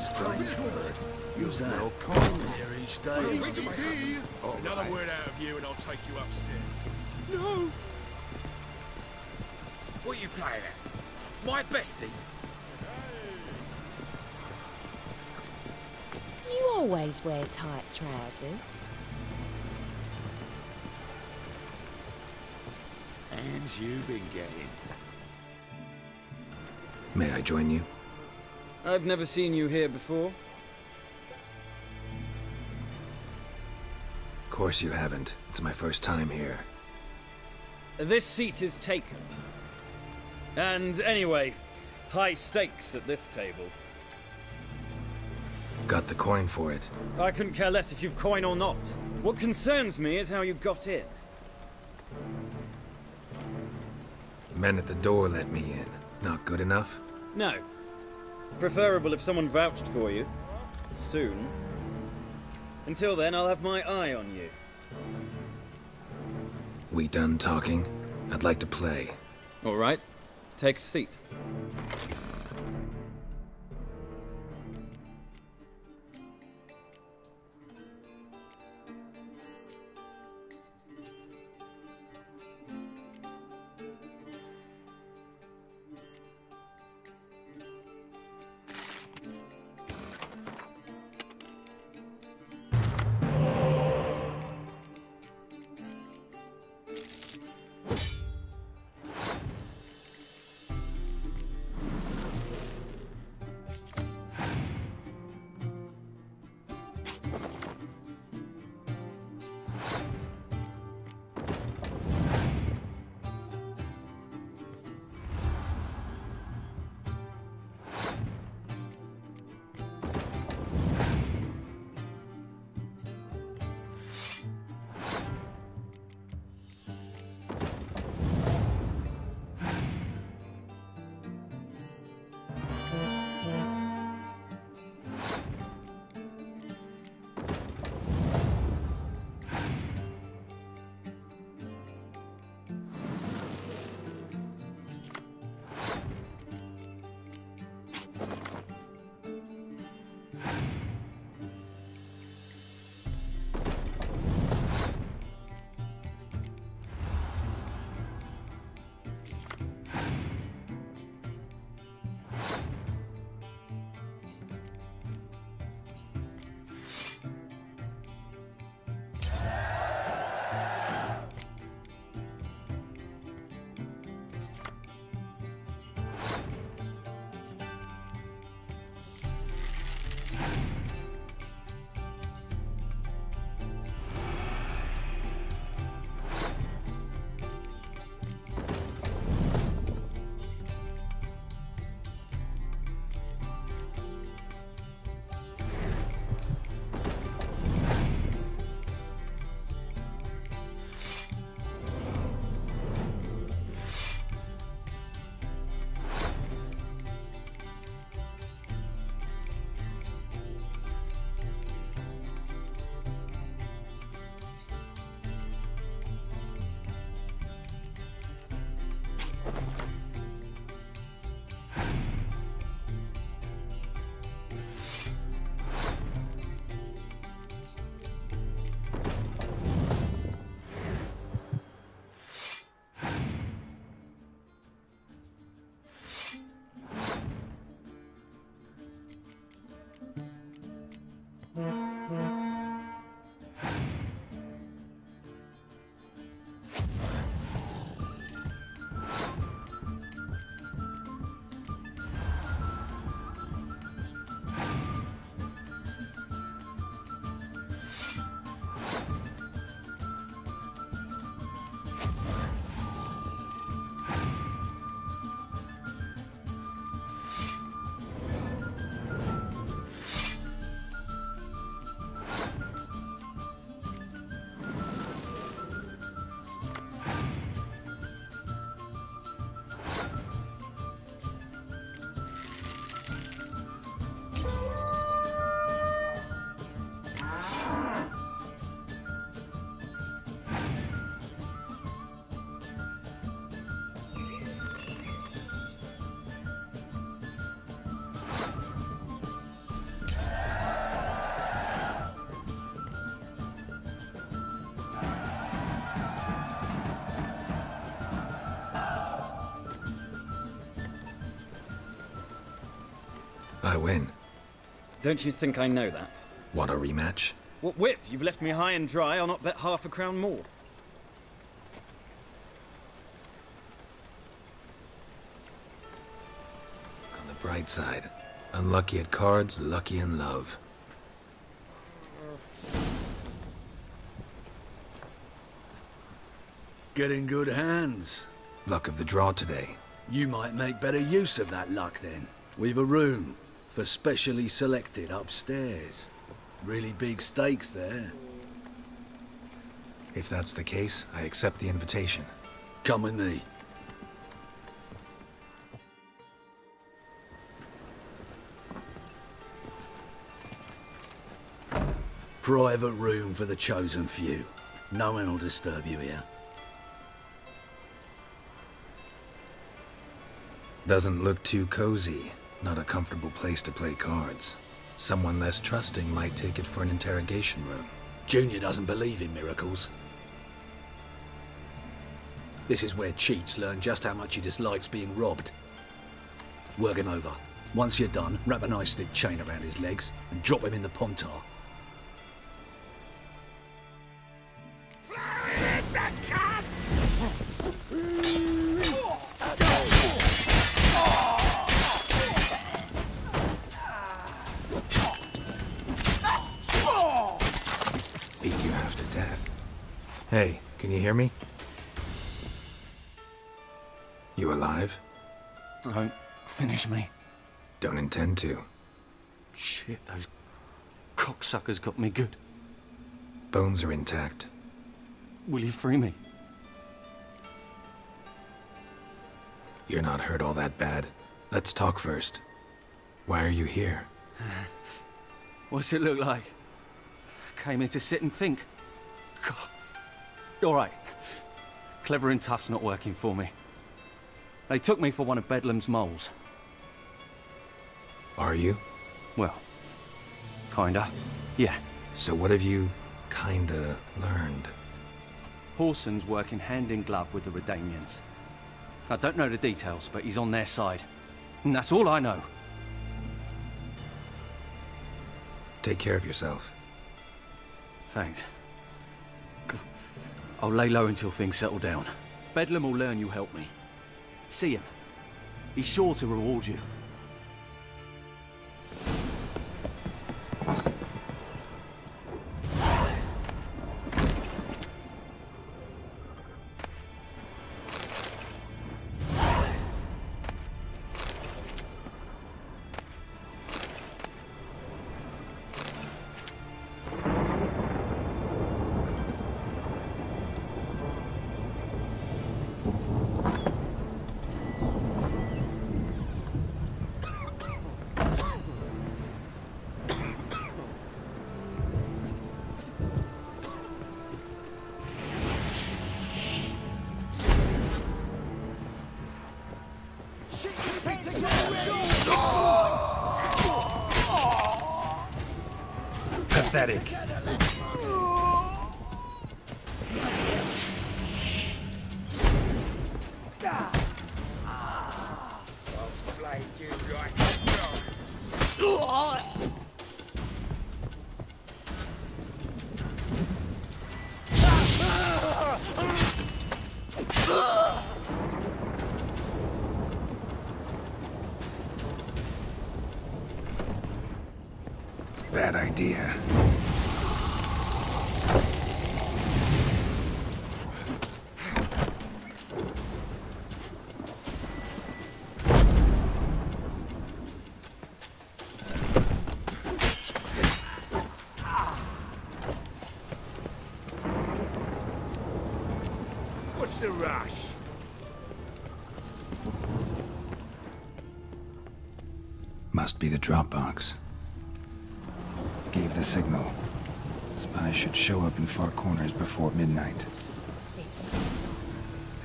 Strange bird. Use that. No coin here each day. Another word out of you and I'll take you upstairs. No! What are you playing at? My bestie? You always wear tight trousers. And you've been getting. May I join you? I've never seen you here before. Of course you haven't. It's my first time here. This seat is taken. And anyway, high stakes at this table. Got the coin for it. I couldn't care less if you've coin or not. What concerns me is how you got in. Men at the door let me in. Not good enough? No. Preferable if someone vouched for you. Soon. Until then, I'll have my eye on you. We done talking? I'd like to play. All right. Take a seat. I win. Don't you think I know that? Want a rematch? What with? You've left me high and dry. I'll not bet half a crown more. On the bright side, unlucky at cards, lucky in love. Get in good hands. Luck of the draw today. You might make better use of that luck then. We've a room for specially selected upstairs. Really big stakes there. If that's the case, I accept the invitation. Come with me. Private room for the chosen few. No one will disturb you here. Doesn't look too cozy. Not a comfortable place to play cards. Someone less trusting might take it for an interrogation room. Junior doesn't believe in miracles. This is where cheats learn just how much he dislikes being robbed. Work him over. Once you're done, wrap a nice thick chain around his legs and drop him in the pontar. Beat you half to death. Hey, can you hear me? You alive? Don't finish me. Don't intend to. Shit, those cocksuckers got me good. Bones are intact. Will you free me? You're not hurt all that bad. Let's talk first. Why are you here? What's it look like? Came here to sit and think. God. All right. Clever and tough's not working for me. They took me for one of Bedlam's moles. Are you? Well, kinda. Yeah. So what have you kinda learned? Horson's working hand in glove with the Redanians. I don't know the details, but he's on their side. And that's all I know. Take care of yourself. Thanks. I'll lay low until things settle down. Bedlam will learn you helped me. See him. He's sure to reward you. Pathetic. I'll slay you like a dog. Bad idea. What's the rush? Must be the drop box. Gave the signal. Spies should show up in far corners before midnight.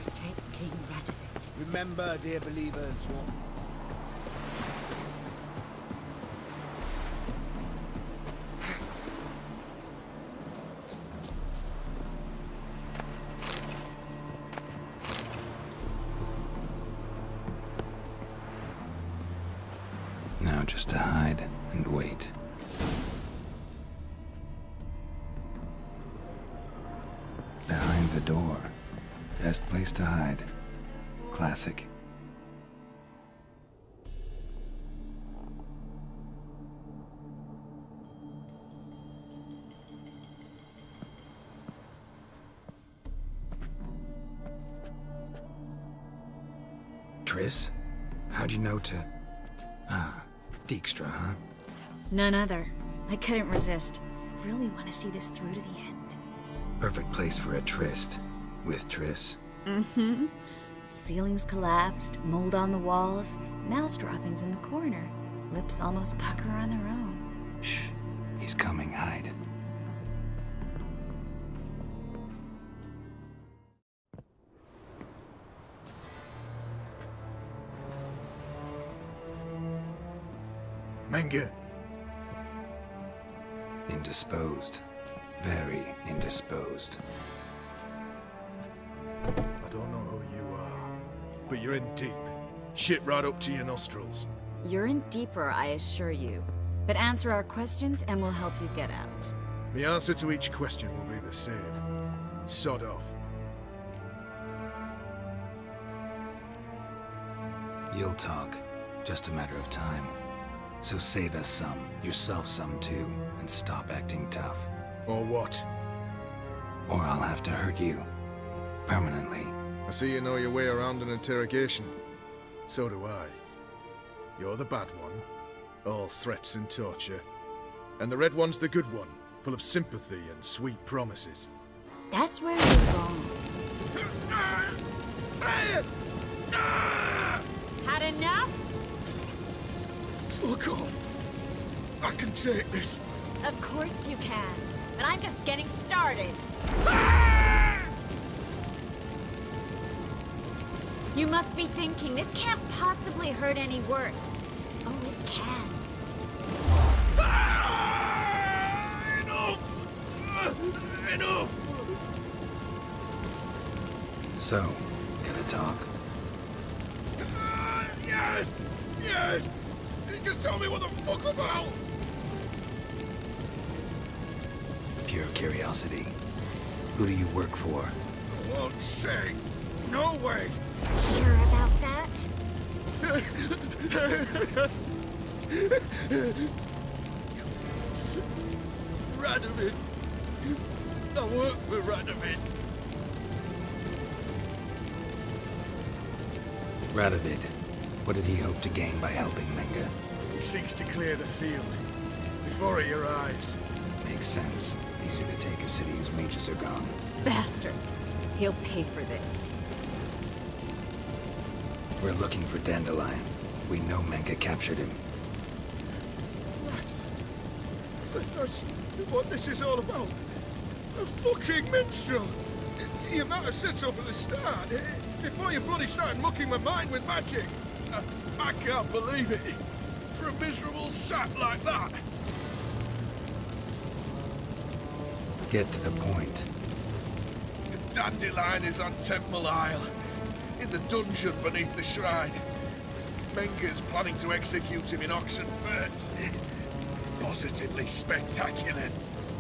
Protect King Radovid. Remember, dear believers, Now Now just to hide and wait. Behind the door. Best place to hide. Classic. Triss? How'd you know to... Ah, Dijkstra, huh? None other. I couldn't resist. Really want to see this through to the end. Perfect place for a tryst. With Triss. Mm-hmm. Ceilings collapsed, mold on the walls, mouse droppings in the corner. Lips almost pucker on their own. Shh. He's coming, hide. Menge. Indisposed. Very indisposed. I don't know who you are, but you're in deep. Shit right up to your nostrils. You're in deeper, I assure you. But answer our questions and we'll help you get out. The answer to each question will be the same. Sod off. You'll talk. Just a matter of time. So save us some, yourself some too, and stop acting tough. Or what? Or I'll have to hurt you. Permanently. I see you know your way around an interrogation. So do I. You're the bad one, all threats and torture. And the red one's the good one, full of sympathy and sweet promises. That's where you're wrong. Had enough? Fuck off! I can take this. Of course you can, but I'm just getting started. You must be thinking, this can't possibly hurt any worse. Oh, it can. Enough! Enough! So, gonna talk? Yes! Yes! Just tell me what the fuck about! Pure curiosity. Who do you work for? I won't say. No way! Sure about that? Radovid. I work for Radovid. Radovid. What did he hope to gain by helping Menge? He seeks to clear the field before he arrives. Makes sense. Easier to take a city whose mages are gone. Bastard. He'll pay for this. We're looking for Dandelion. We know Menge captured him. That's what this is all about. A fucking minstrel! You might have said so at the start, before you bloody started mucking my mind with magic. I can't believe it. For a miserable sap like that. Get to the point. The Dandelion is on Temple Isle, in the dungeon beneath the shrine. Menge's planning to execute him in Oxenfurt. Positively spectacular.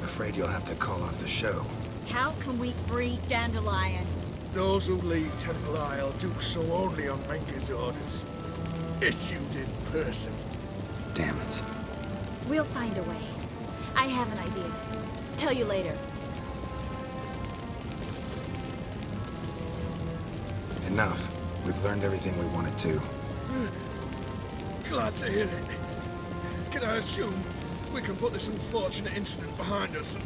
Afraid you'll have to call off the show. How can we free Dandelion? Those who leave Temple Isle do so only on Menge's orders. Issued in person. Damn it. We'll find a way. I have an idea. Tell you later. Enough. We've learned everything we wanted to. Glad to hear it. Can I assume we can put this unfortunate incident behind us?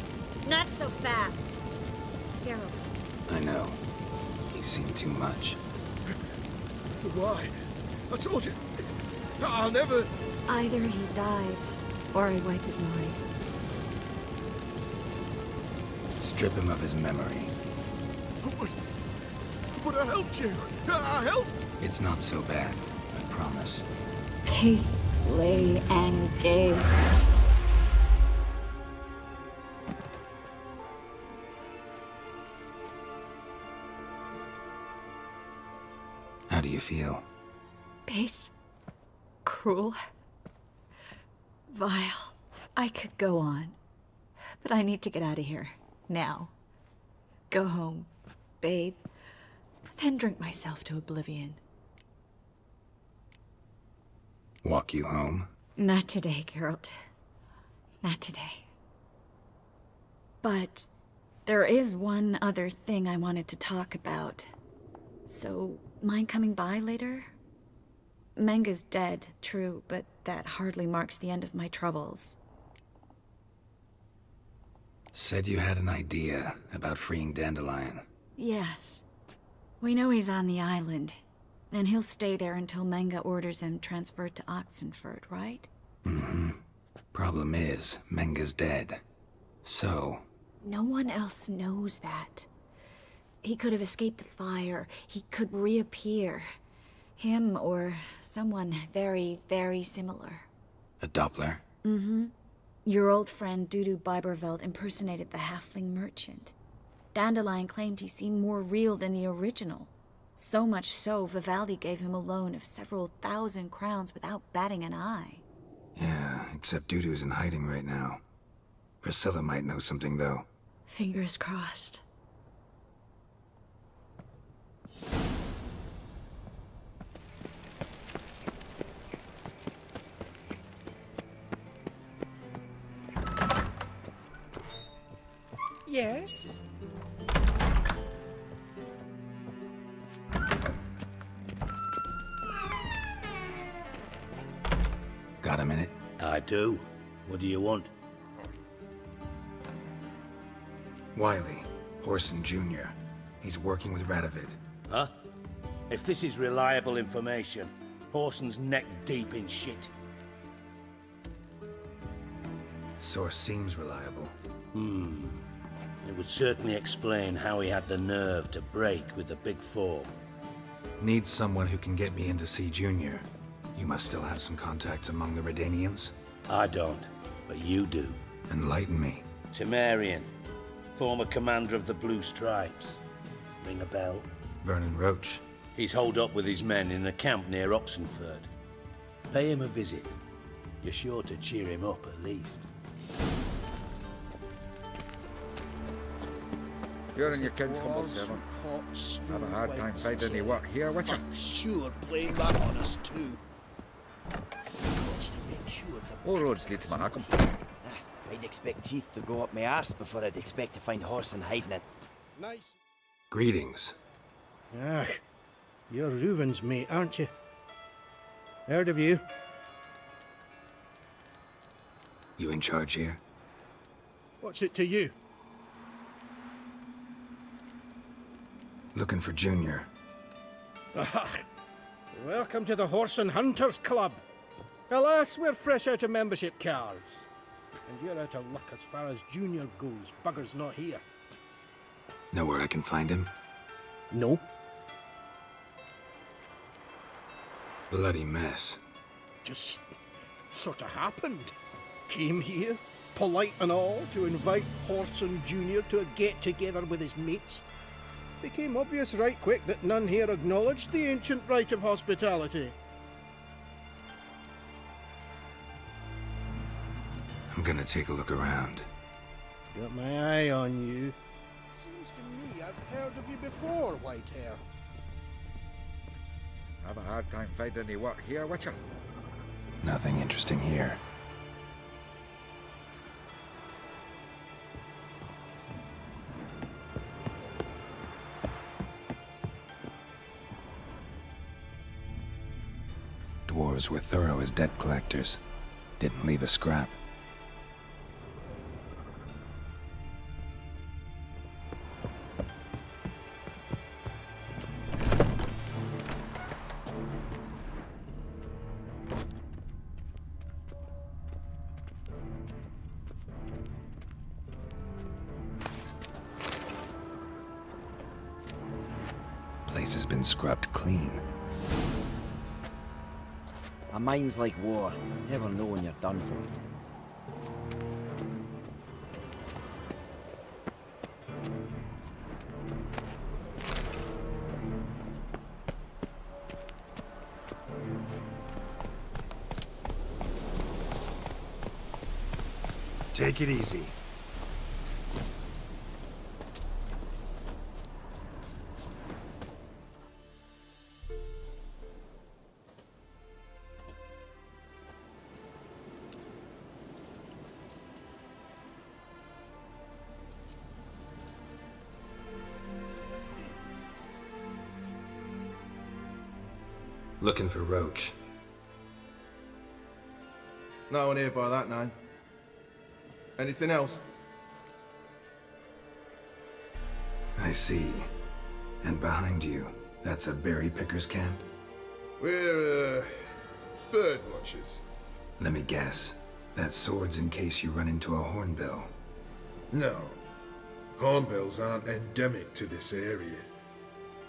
Not so fast. Geralt. I know. He's seen too much. Why? I told you. I'll never... Either he dies, or I wipe his mind. Strip him of his memory. But I helped you. I helped... It's not so bad, I promise. Peacefully and gay. How do you feel? Base. Cruel. Vile. I could go on, but I need to get out of here. Now. Go home, bathe, then drink myself to oblivion. Walk you home? Not today, Geralt. Not today. But there is one other thing I wanted to talk about. So, mind coming by later? Menga's dead, true, but that hardly marks the end of my troubles. Said you had an idea about freeing Dandelion. Yes. We know he's on the island, and he'll stay there until Menga orders him transferred to Oxenford, right? Mm-hmm. Problem is, Menga's dead. So... No one else knows that. He could have escaped the fire. He could reappear. Him or someone very, very similar. A Doppler? Mm-hmm. Your old friend Dudu Biberveld impersonated the halfling merchant. Dandelion claimed he seemed more real than the original. So much so, Vivaldi gave him a loan of several thousand crowns without batting an eye. Yeah, except Dudu's in hiding right now. Priscilla might know something, though. Fingers crossed. Yes? Got a minute? I do. What do you want? Wiley, Horson Jr. He's working with Radovid. Huh? If this is reliable information, Horson's neck deep in shit. Source seems reliable. It would certainly explain how he had the nerve to break with the Big Four. Need someone who can get me in to see Junior. You must still have some contacts among the Redanians? I don't, but you do. Enlighten me. Temerian, former commander of the Blue Stripes. Ring a bell? Vernon Roach. He's holed up with his men in a camp near Oxenford. Pay him a visit. You're sure to cheer him up, at least. You're and your kid's humble servant. Have a hard time finding any work here, Witcher. Sure, blame that on us too. All roads lead to Mahakam. I'd expect teeth to go up my arse before I'd expect to find Horson hiding it. Nice. Greetings. Ah, you're Reuven's mate, aren't you? Heard of you. You in charge here? What's it to you? Looking for Junior. Ah, welcome to the Horse and Hunters Club. Alas, we're fresh out of membership cards. And you're out of luck as far as Junior goes. Bugger's not here. Know where I can find him? No. Bloody mess. Just sort of happened. Came here, polite and all, to invite Horson Jr. to a get-together with his mates. Became obvious right quick that none here acknowledged the ancient rite of hospitality. I'm gonna take a look around. Got my eye on you. Seems to me I've heard of you before, Whitehair. Have a hard time finding any work here, Witcher. Nothing interesting here. Dwarves were thorough as debt collectors. Didn't leave a scrap. Place has been scrubbed clean. A mind's like war. Never know when you're done for. Take it easy. Looking for Roach. No one here by that name. Anything else? I see. And behind you, that's a berry picker's camp? We're, bird watchers. Let me guess. That sword's in case you run into a hornbill. No. Hornbills aren't endemic to this area.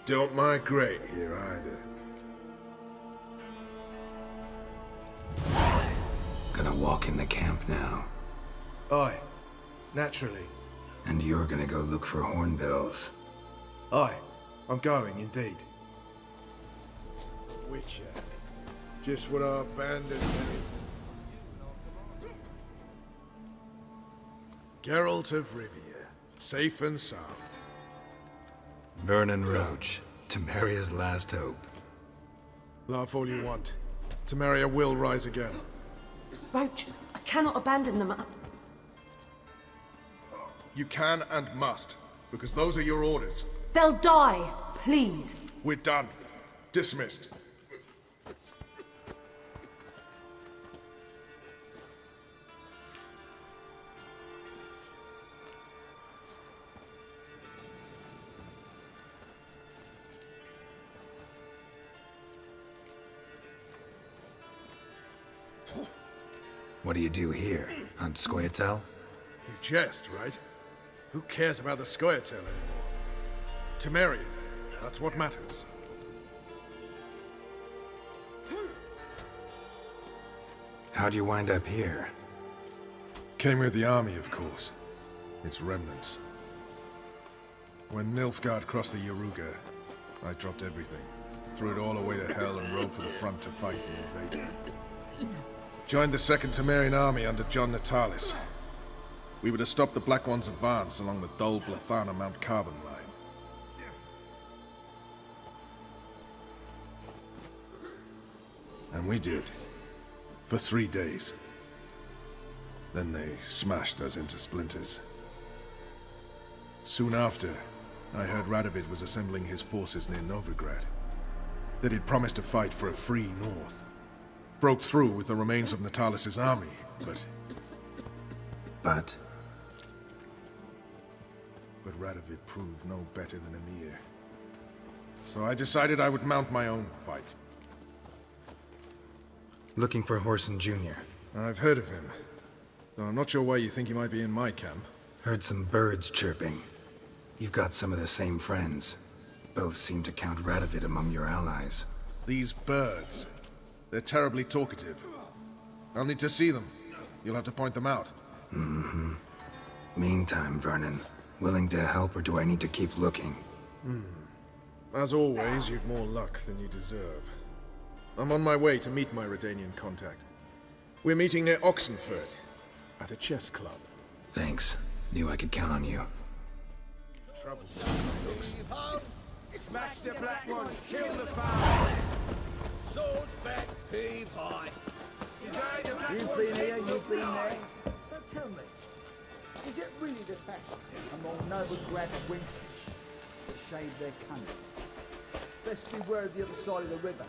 Don't migrate here either. Gonna walk in the camp now. Aye. Naturally. And you're gonna go look for hornbills. Aye. I'm going, indeed. Witcher. Just what our bandit did. Geralt of Rivia. Safe and sound. Vernon Roach. Temeria's last hope. Laugh all you want. Temeria will rise again. Roach, I cannot abandon them. You can and must, because those are your orders. They'll die, please. We're done. Dismissed. What do you do here? Hunt Scoia'tael? You jest, right? Who cares about the Scoia'tael anymore? Temeria, that's what matters. How'd you wind up here? Came with the army, of course. Its remnants. When Nilfgaard crossed the Yaruga, I dropped everything. Threw it all away to hell and rode for the front to fight the invader. Joined the Second Temerian army under John Natalis. We were to stop the Black One's advance along the Dol Blathana Mount Carbon line. And we did. For 3 days. Then they smashed us into splinters. Soon after, I heard Radovid was assembling his forces near Novigrad. That he'd promised to fight for a free North. Broke through with the remains of Natalis' army, but... But Radovid proved no better than Emir. So I decided I would mount my own fight. Looking for Whoreson Jr. I've heard of him. Though I'm not sure why you think he might be in my camp. Heard some birds chirping. You've got some of the same friends. Both seem to count Radovid among your allies. These birds. They're terribly talkative. I'll need to see them. You'll have to point them out. Mm-hmm. Meantime, Vernon, willing to help or do I need to keep looking? As always, you've more luck than you deserve. I'm on my way to meet my Redanian contact. We're meeting near Oxenford, at a chess club. Thanks. Knew I could count on you. Trouble looks. Smash the black ones, kill the foul. Swords back, heave high. You've been here, you've been there. So tell me, is it really the fashion among Novigrad wenches to shave their cunning? Best beware of the other side of the river.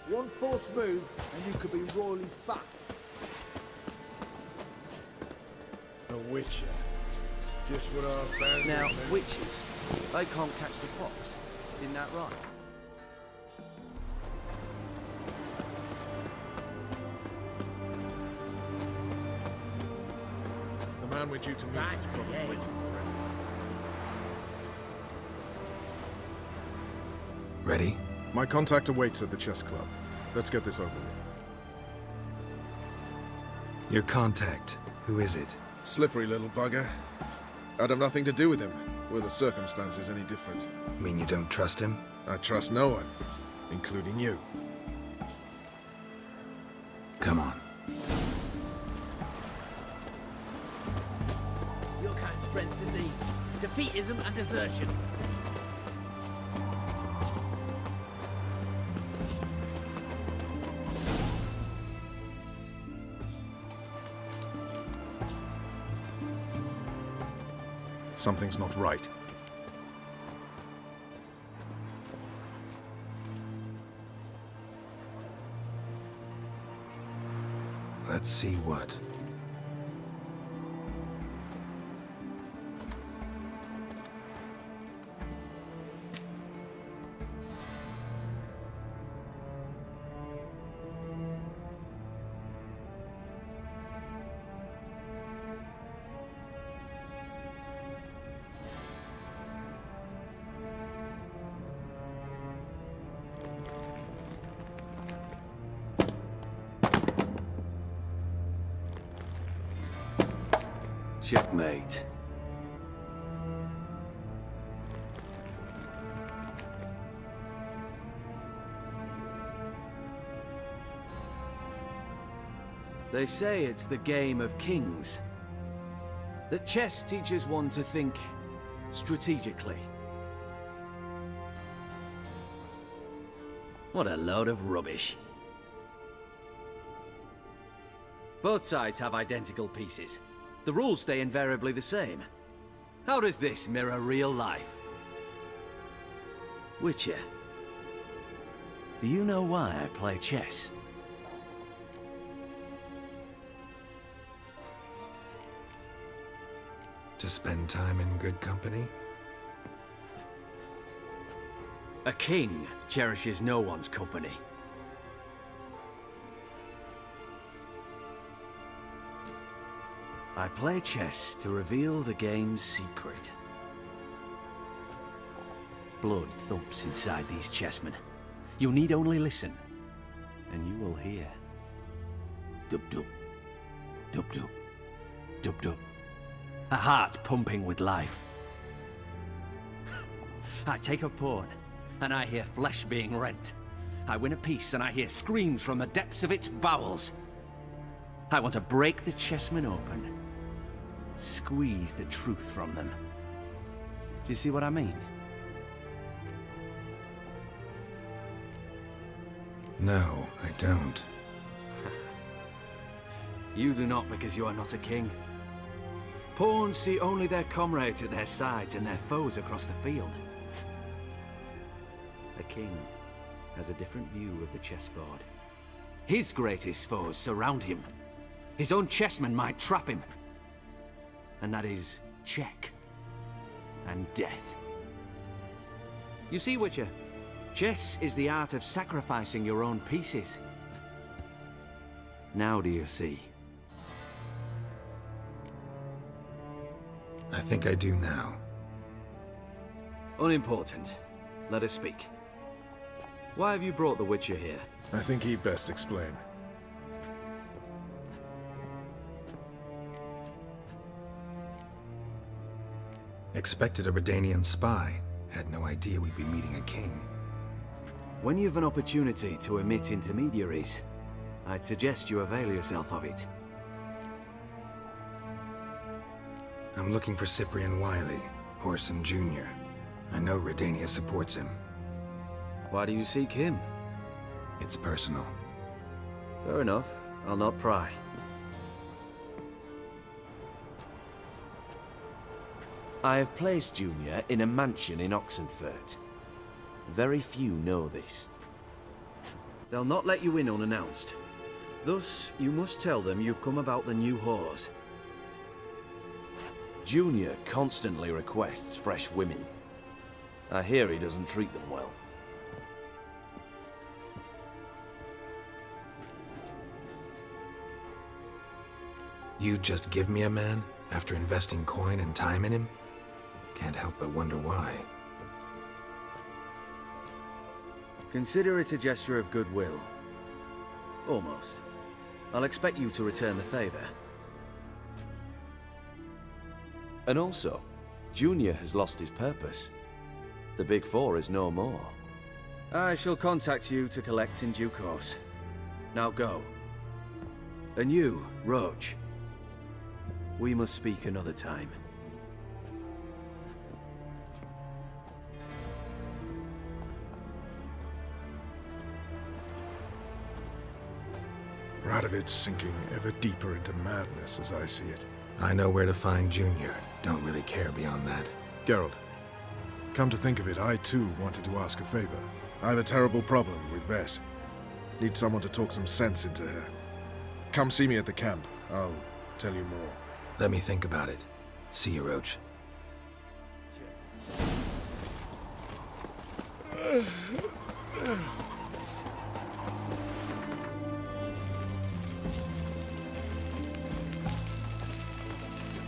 One false move and you could be royally fucked. A witcher. Just what our band. Now, witches, they can't catch the fox. Isn't that right? The man we're due to meet is probably waiting already. Ready? My contact awaits at the chess club. Let's get this over with. Your contact. Who is it? Slippery little bugger. I'd have nothing to do with him. Were the circumstances any different? Mean you don't trust him? I trust no one, including you. Come on. disease. Defeatism and desertion. Something's not right. Let's see what. Checkmate. They say it's the game of kings. That chess teaches one to think strategically. What a load of rubbish. Both sides have identical pieces. The rules stay invariably the same. How does this mirror real life? Witcher, do you know why I play chess? To spend time in good company? A king cherishes no one's company. I play chess to reveal the game's secret. Blood thumps inside these chessmen. You need only listen, and you will hear. Dub-dub, dub-dub, dub-dub. A heart pumping with life. I take a pawn, and I hear flesh being rent. I win a piece, and I hear screams from the depths of its bowels. I want to break the chessmen open. Squeeze the truth from them. Do you see what I mean? No, I don't. You do not because you are not a king. Pawns see only their comrades at their sides and their foes across the field. A king has a different view of the chessboard. His greatest foes surround him. His own chessmen might trap him. And that is check and death. You see, Witcher, chess is the art of sacrificing your own pieces. Now do you see? I think I do now. Unimportant. Let us speak. Why have you brought the Witcher here? I think he'd best explain. Expected a Redanian spy. Had no idea we'd be meeting a king. When you've an opportunity to omit intermediaries, I'd suggest you avail yourself of it. I'm looking for Cyprian Wiley, Whoreson Jr. I know Redania supports him. Why do you seek him? It's personal. Fair enough. I'll not pry. I have placed Junior in a mansion in Oxenfurt. Very few know this. They'll not let you in unannounced. Thus, you must tell them you've come about the new whores. Junior constantly requests fresh women. I hear he doesn't treat them well. You just give me a man after investing coin and time in him? Can't help but wonder why. Consider it a gesture of goodwill. Almost. I'll expect you to return the favor. And also, Junior has lost his purpose. The Big Four is no more. I shall contact you to collect in due course. Now go. And you, Roach. We must speak another time. Radovid's sinking ever deeper into madness as I see it. I know where to find Junior. Don't really care beyond that. Geralt, come to think of it, I too wanted to ask a favor. I have a terrible problem with Vess. Need someone to talk some sense into her. Come see me at the camp. I'll tell you more. Let me think about it. See you, Roach.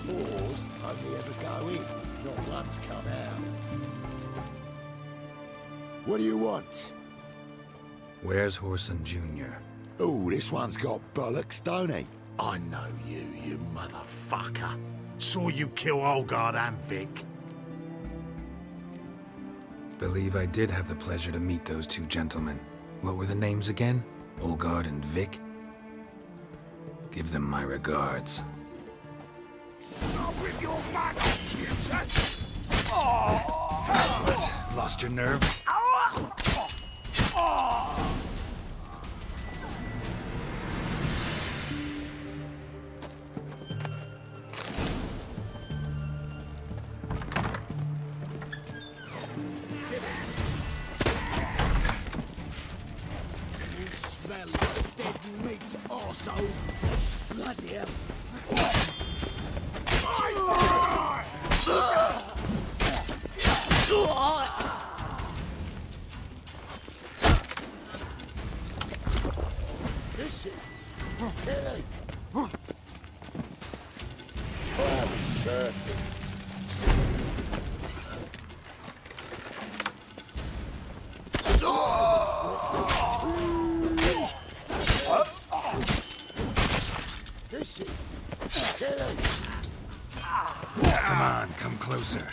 Wars only ever go in, not once come out. What do you want? Where's Whoreson Jr.? Oh, this one's got bollocks, don't he? I know you, you motherfucker. Saw you kill Olgard and Vic. Believe I did have the pleasure to meet those two gentlemen. What were the names again? Olgard and Vic? Give them my regards. I'll rip your back! What? Lost your nerve? Smell like dead meat, arsehole! Bloody hell! This is Kelly. Versus. This is Kelly. Come on, come closer.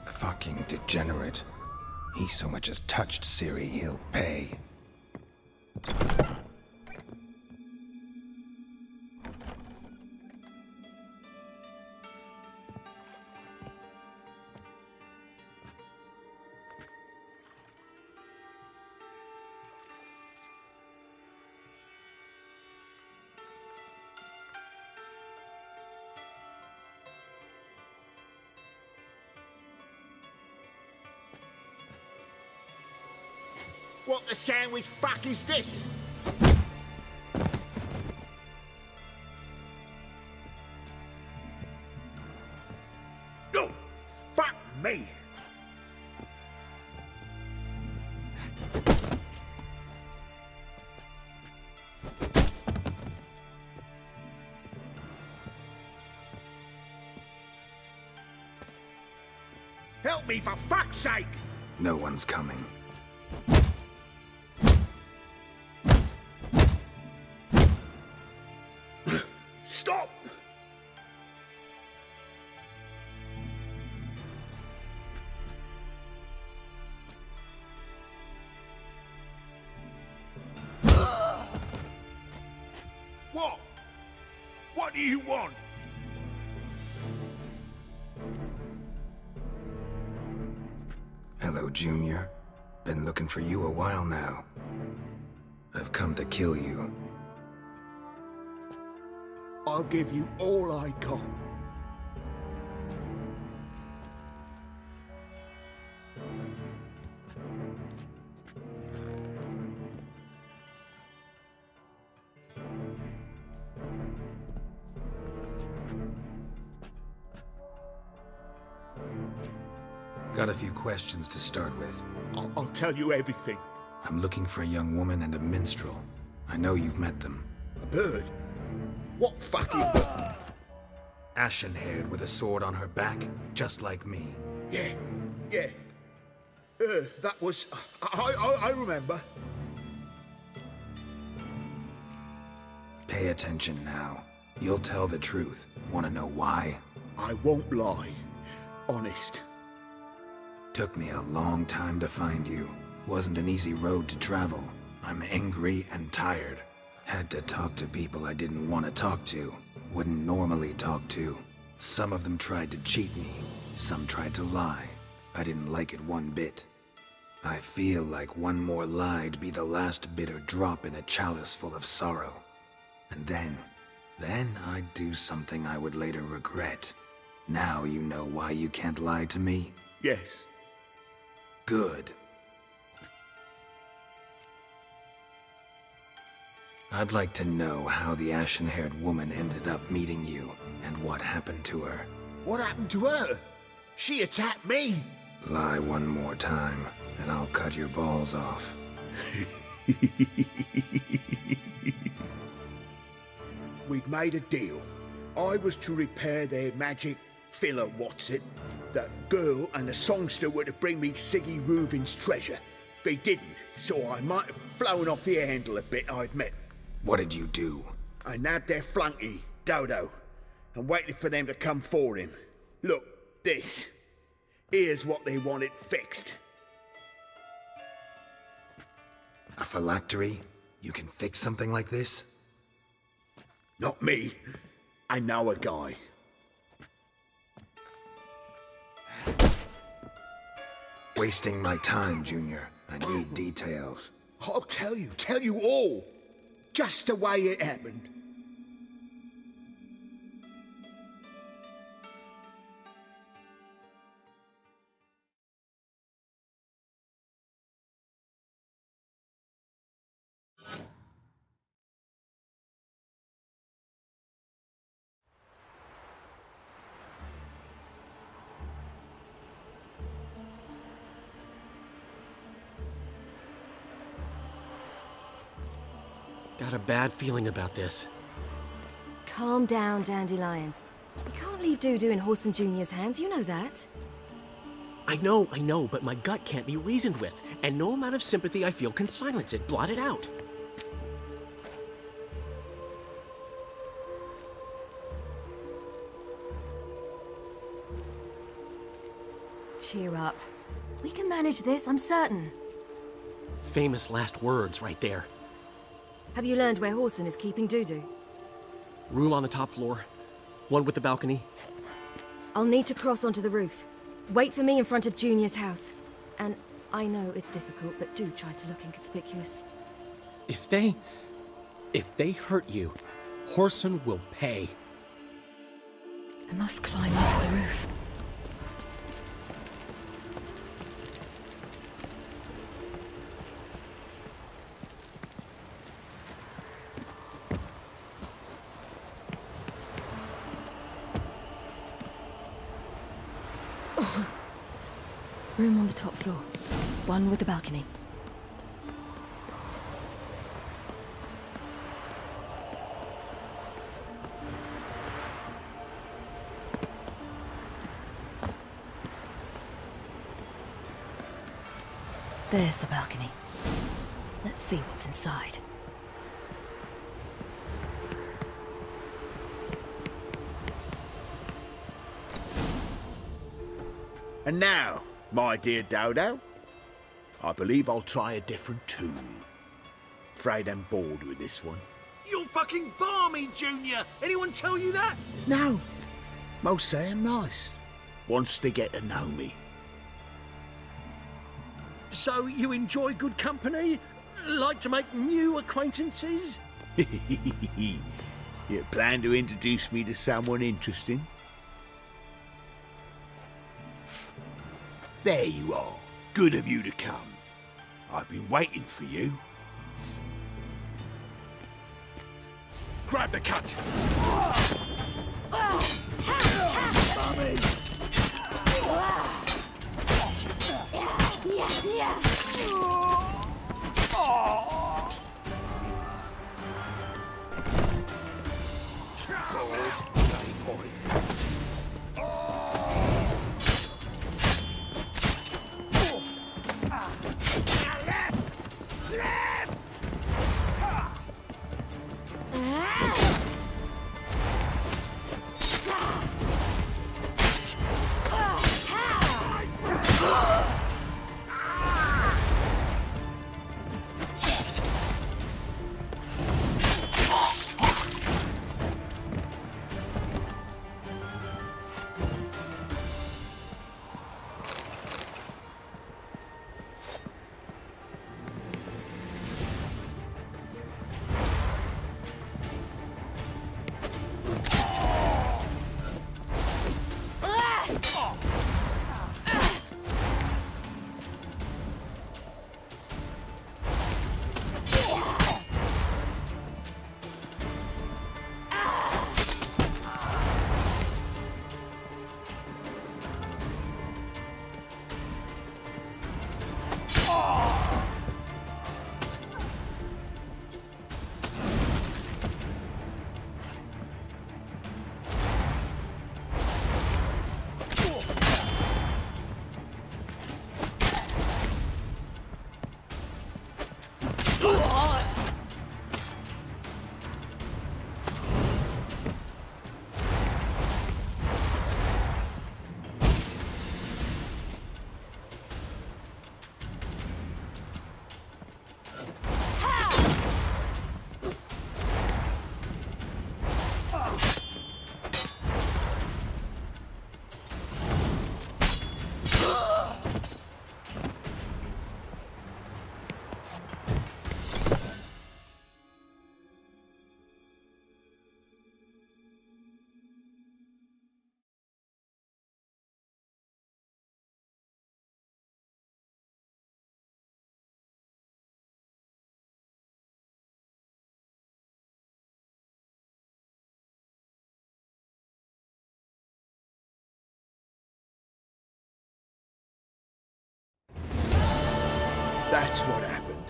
Fucking degenerate. He so much as touched Ciri, he'll pay. What the sandwich fuck is this? No! Fuck me! Help me for fuck's sake! No one's coming. Stop! What? What do you want? Hello, Junior. Been looking for you a while now. I've come to kill you. I'll give you all I got. Got a few questions to start with. I'll tell you everything. I'm looking for a young woman and a minstrel. I know you've met them. A bird? What fucking bird? Ashen-haired with a sword on her back, just like me. Yeah. That was... I remember. Pay attention now. You'll tell the truth. Want to know why? I won't lie. Honest. Took me a long time to find you. Wasn't an easy road to travel. I'm angry and tired. Had to talk to people I didn't want to talk to. Wouldn't normally talk to. Some of them tried to cheat me. Some tried to lie. I didn't like it one bit. I feel like one more lie'd be the last bitter drop in a chalice full of sorrow. And then I'd do something I would later regret. Now you know why you can't lie to me? Yes. Good. I'd like to know how the ashen-haired woman ended up meeting you, and what happened to her. What happened to her? She attacked me! Lie one more time, and I'll cut your balls off. We'd made a deal. I was to repair their magic filler, that girl and the songster were to bring me Siggy Reuven's treasure. They didn't, so I might have flown off the handle a bit, I admit. What did you do? I nabbed their flunky, Dodo, and waited for them to come for him. Look, this. Here's what they wanted fixed. A phylactery? You can fix something like this? Not me. I know a guy. Wasting my time, Junior. I need details. I'll tell you all. Just the way it happened. Got a bad feeling about this. Calm down, Dandelion. You can't leave Dudu in Horson Jr.'s hands, you know that. I know, but my gut can't be reasoned with, and no amount of sympathy I feel can silence it, blot it out. Cheer up. We can manage this, I'm certain. Famous last words right there. Have you learned where Horson is keeping Dudu? Room on the top floor. One with the balcony. I'll need to cross onto the roof. Wait for me in front of Junior's house. And I know it's difficult, but do try to look inconspicuous. If they hurt you, Horson will pay. I must climb onto the roof. Room on the top floor. One with the balcony. There's the balcony. Let's see what's inside. And now, my dear Dodo, I believe I'll try a different tune. Afraid I'm bored with this one. You're fucking balmy, Junior! Anyone tell you that? No. Most say I'm nice. Wants to get to know me. So you enjoy good company? Like to make new acquaintances? You plan to introduce me to someone interesting? There you are. Good of you to come. I've been waiting for you. Grab the cut! That's what happened.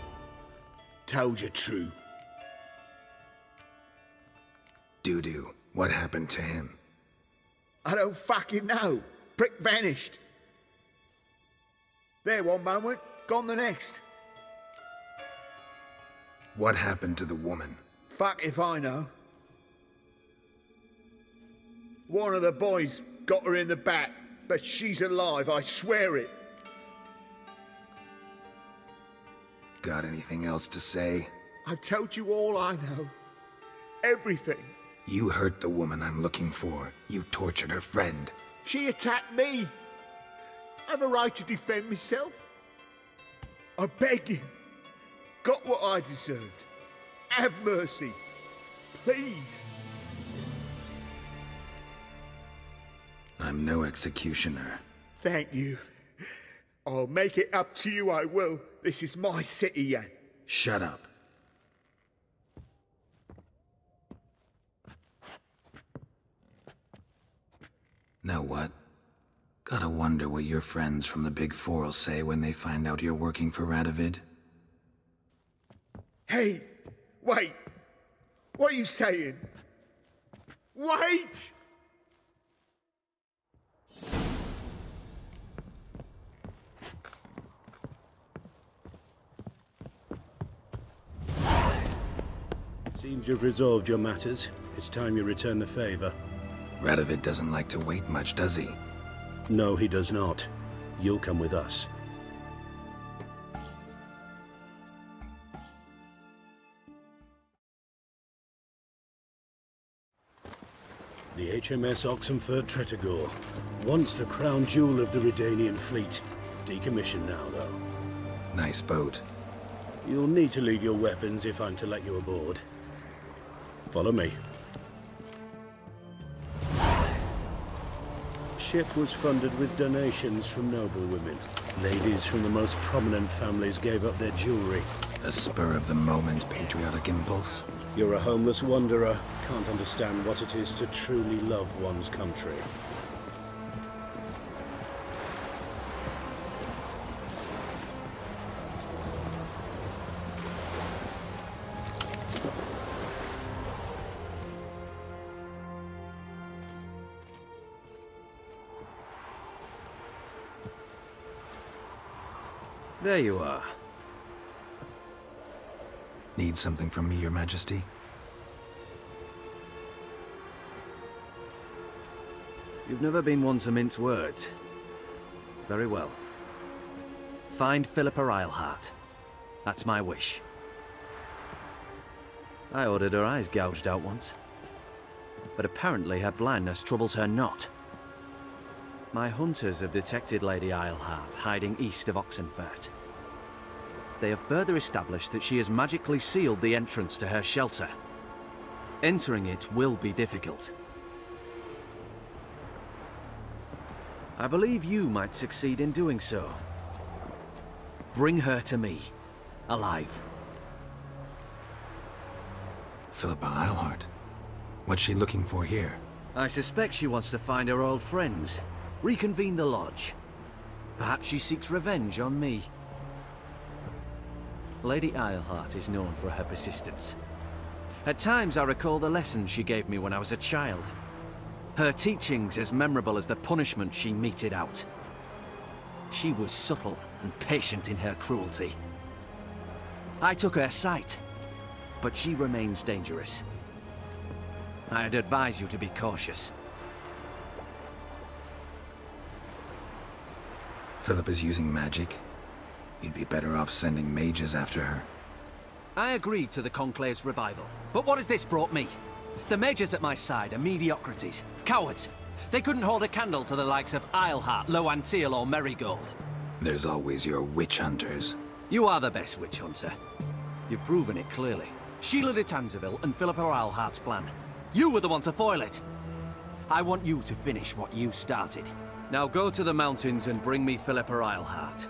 Told you true. Doo-doo, what happened to him? I don't fucking know. Prick vanished. There one moment, gone the next. What happened to the woman? Fuck if I know. One of the boys got her in the back, but she's alive, I swear it. Got anything else to say? I've told you all I know. Everything. You hurt the woman I'm looking for. You tortured her friend. She attacked me. I have a right to defend myself. I beg you. Got what I deserved. Have mercy. Please. I'm no executioner. Thank you. I'll make it up to you, I will. This is my city, yeah. Shut up. Know what? Gotta wonder what your friends from the Big Four'll say when they find out you're working for Radovid. Hey, wait. What are you saying? Wait! Seems you've resolved your matters. It's time you return the favor. Radovid doesn't like to wait much, does he? No, he does not. You'll come with us. The HMS Oxenford Tretogor, once the crown jewel of the Redanian fleet. Decommissioned now, though. Nice boat. You'll need to leave your weapons if I'm to let you aboard. Follow me. ship was funded with donations from noble women. Ladies from the most prominent families gave up their jewelry. A spur-of-the-moment patriotic impulse? You're a homeless wanderer. Can't understand what it is to truly love one's country. There you are. Need something from me, Your Majesty? You've never been one to mince words. Very well. Find Philippa Eilhart. That's my wish. I ordered her eyes gouged out once. But apparently her blindness troubles her not. My hunters have detected Lady Eilhart hiding east of Oxenfurt. They have further established that she has magically sealed the entrance to her shelter. Entering it will be difficult. I believe you might succeed in doing so. Bring her to me, alive. Philippa Eilhart? What's she looking for here? I suspect she wants to find her old friends. Reconvene the lodge. Perhaps she seeks revenge on me. Lady Eilhart is known for her persistence. At times I recall the lessons she gave me when I was a child. Her teachings as memorable as the punishment she meted out. She was subtle and patient in her cruelty. I took her sight, but she remains dangerous. I'd advise you to be cautious. Philippa's using magic. You'd be better off sending mages after her. I agreed to the Conclave's revival, but what has this brought me? The mages at my side are mediocrities, cowards. They couldn't hold a candle to the likes of Eilhart, Loantil, or Merigold. There's always your witch hunters. You are the best witch hunter. You've proven it clearly. Sheila de Tanzeville and Philippa Eilhart's plan. You were the one to foil it. I want you to finish what you started. Now go to the mountains and bring me Philippa Eilhart.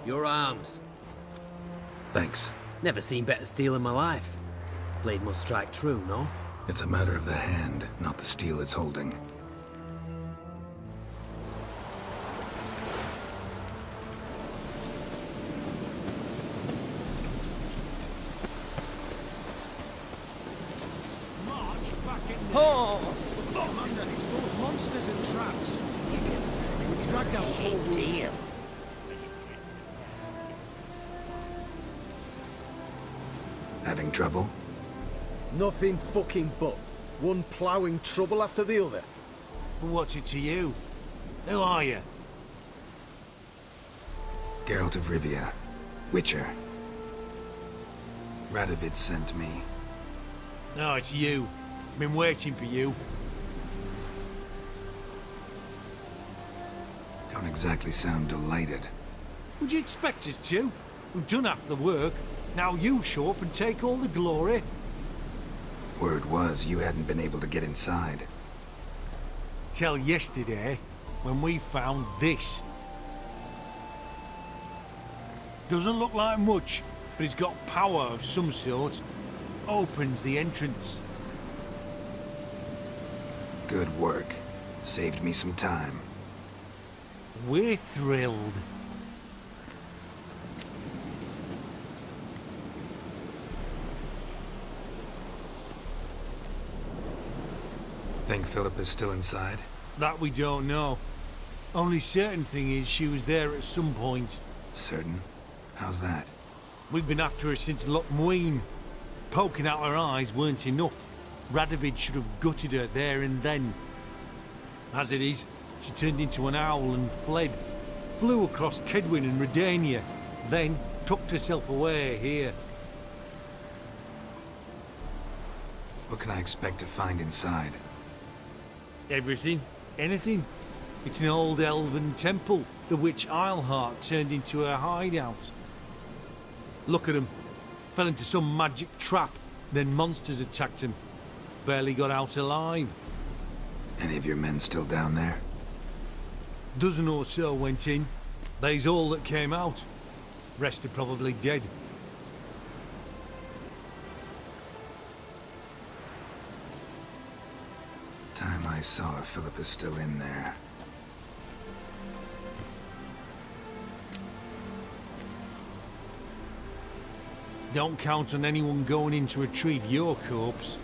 Your arms. Thanks. Never seen better steel in my life. Blade must strike true, no? It's a matter of the hand, not the steel it's holding. Oh! Commander, it's full of monsters and traps. You dragged out 4 wolves. Having trouble? Nothing fucking but. One ploughing trouble after the other. What's it to you? Who are you? Geralt of Rivia. Witcher. Radovid sent me. No, it's you. Been waiting for you. Don't exactly sound delighted. Would you expect us to? We've done half the work. Now you show up and take all the glory. Word was you hadn't been able to get inside. Till yesterday, when we found this. Doesn't look like much, but it's got power of some sort. Opens the entrance. Good work. Saved me some time. We're thrilled. Think Philippa's still inside? That we don't know. Only certain thing is she was there at some point. Certain? How's that? We've been after her since Lochmuin. Poking out her eyes weren't enough. Radovid should have gutted her there and then. As it is, she turned into an owl and fled. Flew across Kedwin and Redania. then tucked herself away here. What can I expect to find inside? Everything. Anything. It's an old elven temple, the witch Eilhart turned into her hideout. Look at him. Fell into some magic trap, then monsters attacked him. Barely got out alive. Any of your men still down there? Dozen or so went in. They's all that came out. Rest are probably dead. Time I saw if Philip is still in there. Don't count on anyone going in to retrieve your corpse.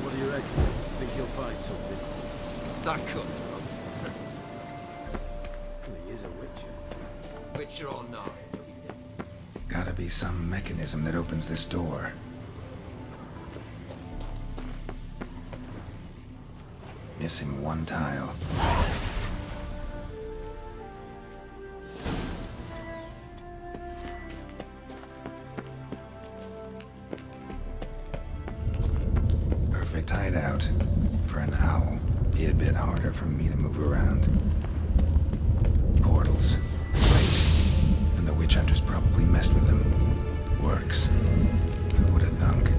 What do you reckon? Think you'll find something? That cutthroat. Well, he is a witcher. Witcher or not? Gotta be some mechanism that opens this door. Missing one tile. Perfect hideout for an owl. Be a bit harder for me to move around. Portals. Great. And the witch hunters probably messed with them. Works. Who would have thunk?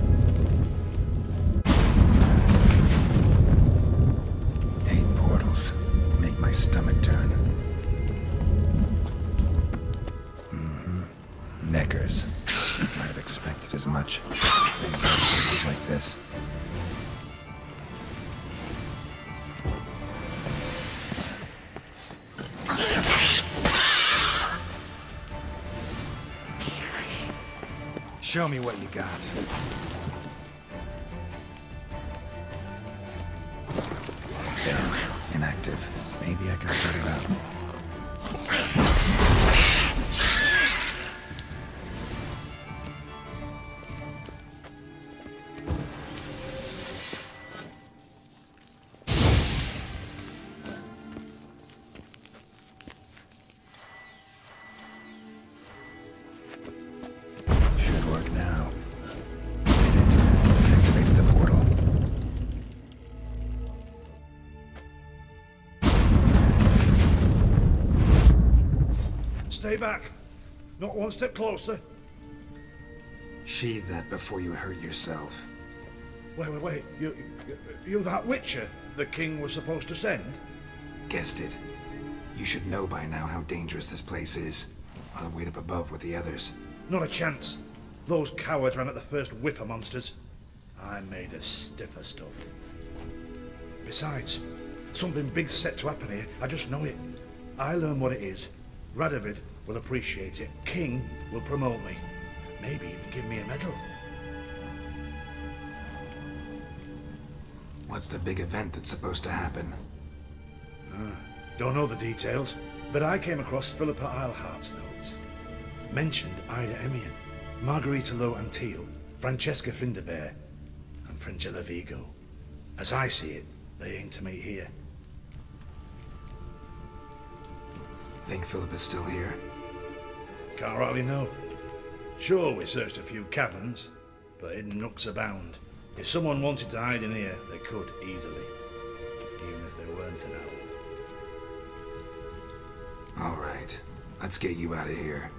Make my stomach turn. Neckers. Might have expected as much. Places like this. Show me what you got. Damn, inactive. Maybe I can start it out. Should work now. Activated the portal. Stay back. Not one step closer. Sheathe that before you hurt yourself. Wait. You that witcher the king was supposed to send? Guessed it. You should know by now how dangerous this place is. I'll wait up above with the others. Not a chance. Those cowards ran at the first whiff of monsters. I'm made of stiffer stuff. Besides, something big's set to happen here. I just know it. I learn what it is. Radovid will appreciate it. King will promote me. Maybe even give me a medal. What's the big event that's supposed to happen? Don't know the details, but I came across Philippa Eilhart's notes. Mentioned Ida Emian, Margarita Lo Antil, Francesca Finderbear, and Fringilla Vigo. As I see it, they aim to meet here. Think Philip is still here? Can't rightly know. Sure, we searched a few caverns, but hidden nooks abound. If someone wanted to hide in here, they could easily. Even if they weren't an owl. All right. Let's get you out of here.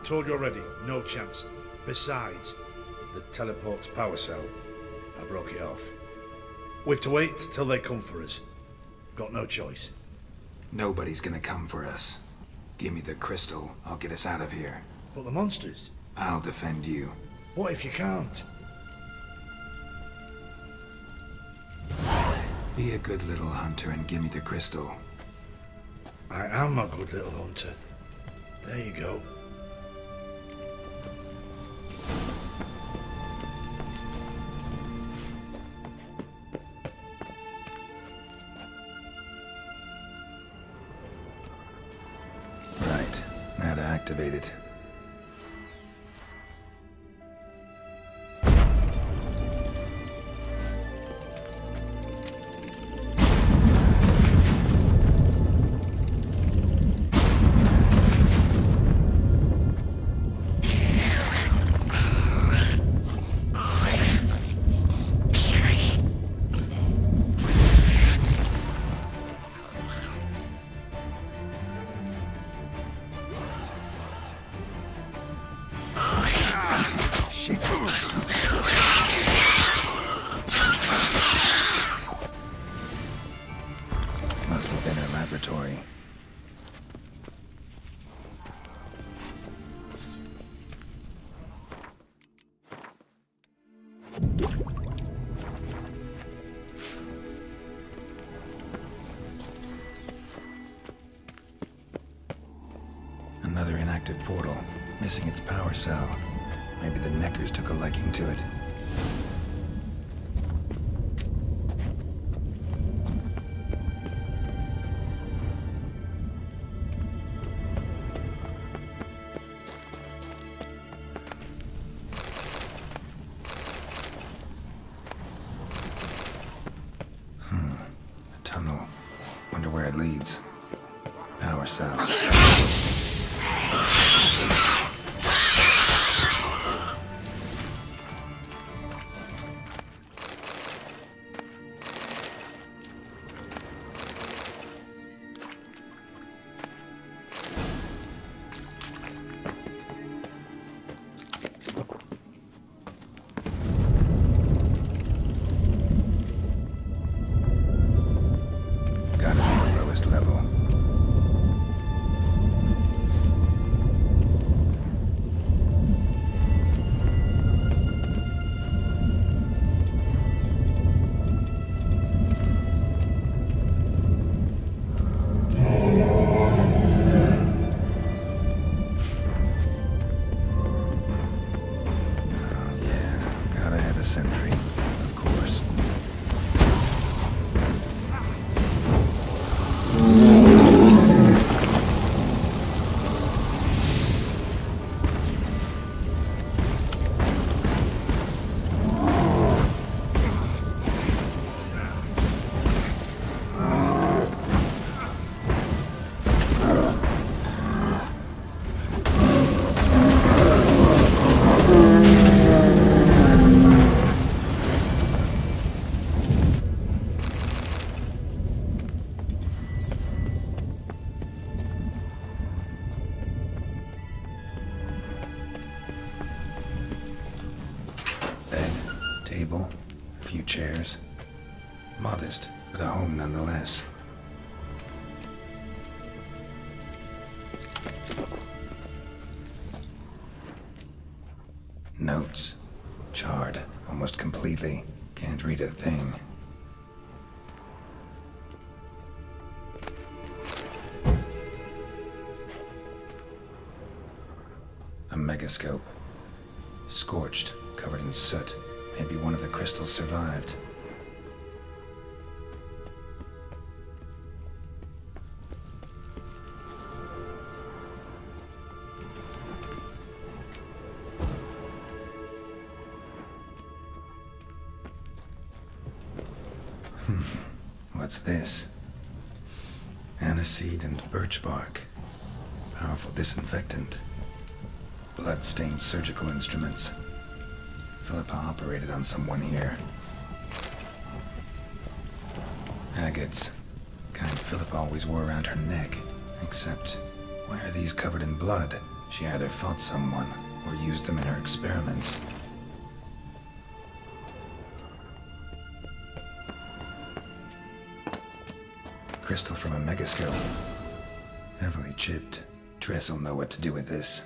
Told you already, no chance. Besides, the teleport's power cell, I broke it off. We've to wait till they come for us. Got no choice. Nobody's gonna come for us. Give me the crystal, I'll get us out of here. But the monsters? I'll defend you. What if you can't? Be a good little hunter and give me the crystal. I am a good little hunter. There you go. Right, now to activate it. Must have been her laboratory. Another inactive portal, missing its power cell. Maybe the Neckers took a liking to it. A tunnel. Wonder where it leads. Power cell. Gotta be the lowest level. Sentry, of course. Table, a few chairs. Modest, but a home nonetheless. Notes. Charred, almost completely. Can't read a thing. A megascope. Scorched, covered in soot. Maybe one of the crystals survived. What's this? Aniseed and birch bark. Powerful disinfectant. Blood-stained surgical instruments. Philippa operated on someone here. Agates. Kind Philippa always wore around her neck. Except, why are these covered in blood? She either fought someone, or used them in her experiments. Crystal from a megascope. Heavily chipped. Tress will know what to do with this.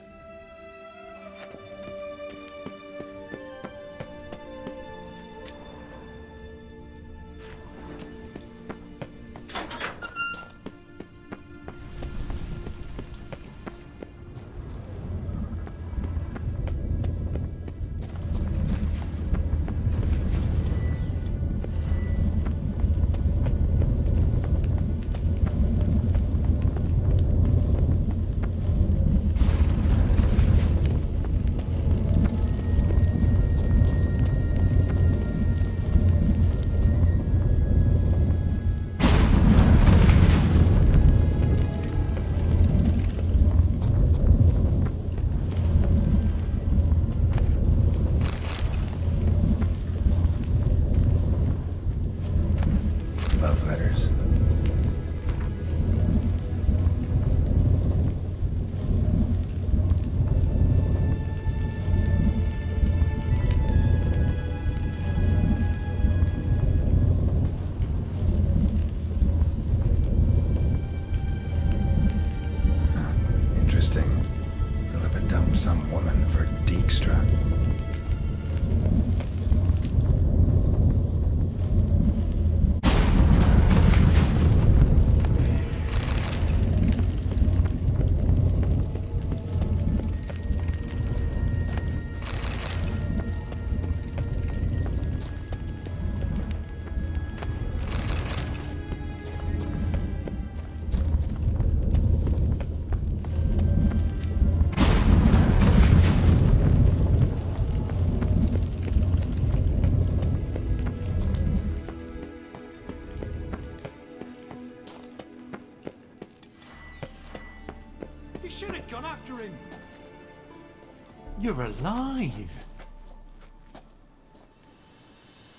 You're alive.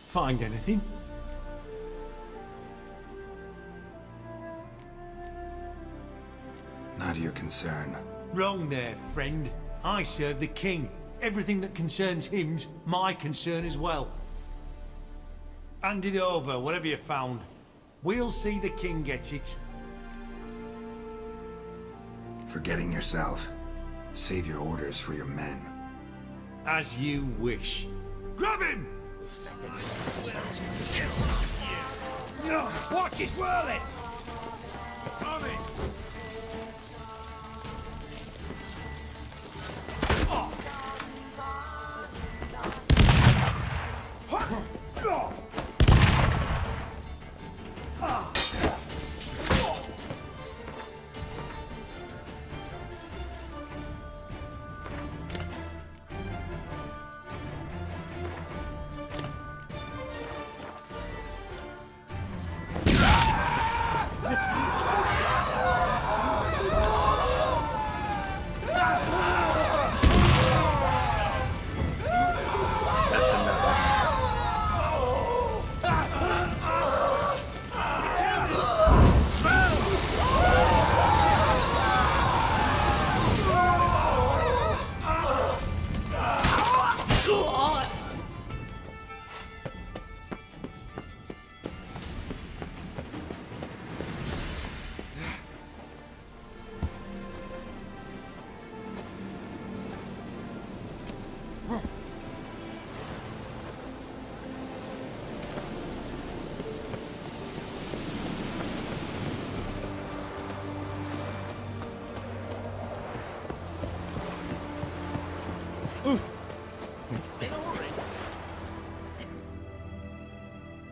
Find anything? Not your concern. Wrong there, friend. I serve the king. Everything that concerns him's my concern as well. Hand it over, whatever you found. We'll see the king gets it. Forgetting yourself. Save your orders for your men. As you wish. Grab him! Watch his whirling! On it!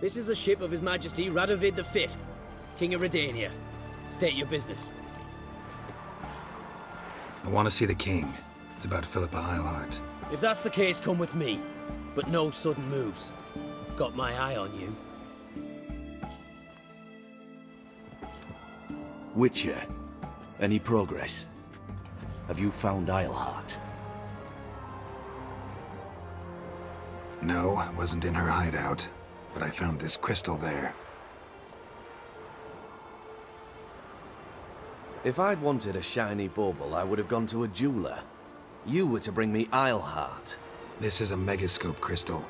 This is the ship of His Majesty Radovid V, King of Redania. State your business. I want to see the king. It's about Philippa Eilhart. If that's the case, come with me. But no sudden moves. Got my eye on you. Witcher, any progress? Have you found Eilhart? No, I wasn't in her hideout. But I found this crystal there. If I'd wanted a shiny bauble, I would have gone to a jeweler. You were to bring me Eilhart. This is a megascope crystal.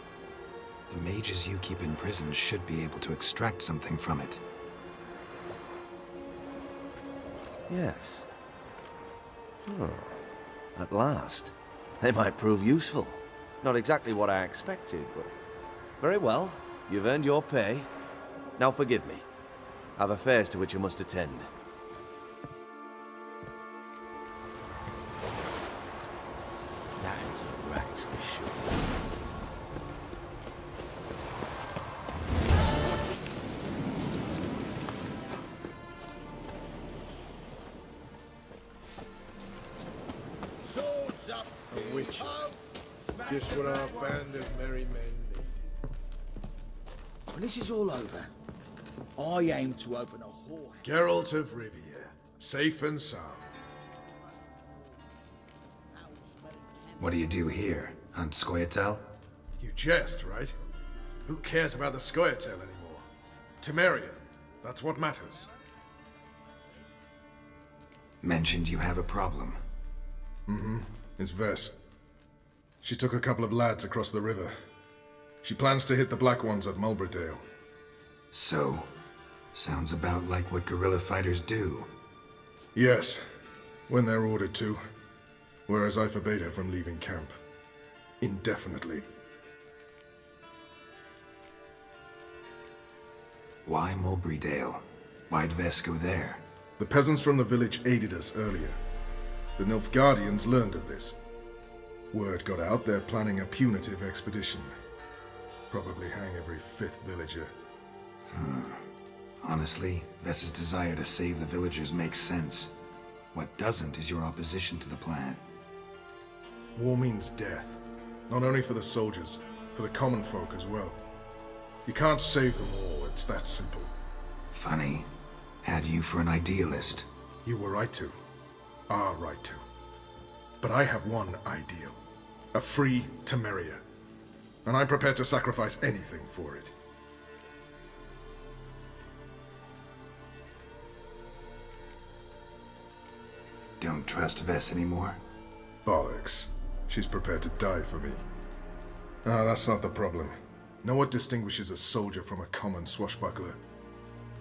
The mages you keep in prison should be able to extract something from it. Yes. Oh, at last. They might prove useful. Not exactly what I expected, but... Very well. You've earned your pay. Now forgive me. I've affairs to which you must attend. That's a rat for sure. Swords up! A witcher. Just what our band of merry men. When this is all over, I aim to open a whorehouse. Geralt of Rivia, safe and sound. What do you do here? Hunt Scoia'tael? You jest, right? Who cares about the Scoia'tael anymore? Temerian, that's what matters. Mentioned you have a problem. Mm-hmm. It's Vess. She took a couple of lads across the river. She plans to hit the Black Ones at Mulbridale. So, sounds about like what guerrilla fighters do. Yes, when they're ordered to. Whereas I forbade her from leaving camp. Indefinitely. Why Mulbridale? Why'd Vess go there? The peasants from the village aided us earlier. The Nilfgaardians learned of this. Word got out they're planning a punitive expedition. Probably hang every 5th villager. Honestly, Vess's desire to save the villagers makes sense. What doesn't is your opposition to the plan. War means death. Not only for the soldiers, for the common folk as well. You can't save them all, it's that simple. Funny. Had you for an idealist. You were right to. Are right to. But I have one ideal. A free Temeria. And I'm prepared to sacrifice anything for it. Don't trust Vess anymore? Bollocks. She's prepared to die for me. Ah, that's not the problem. Know what distinguishes a soldier from a common swashbuckler?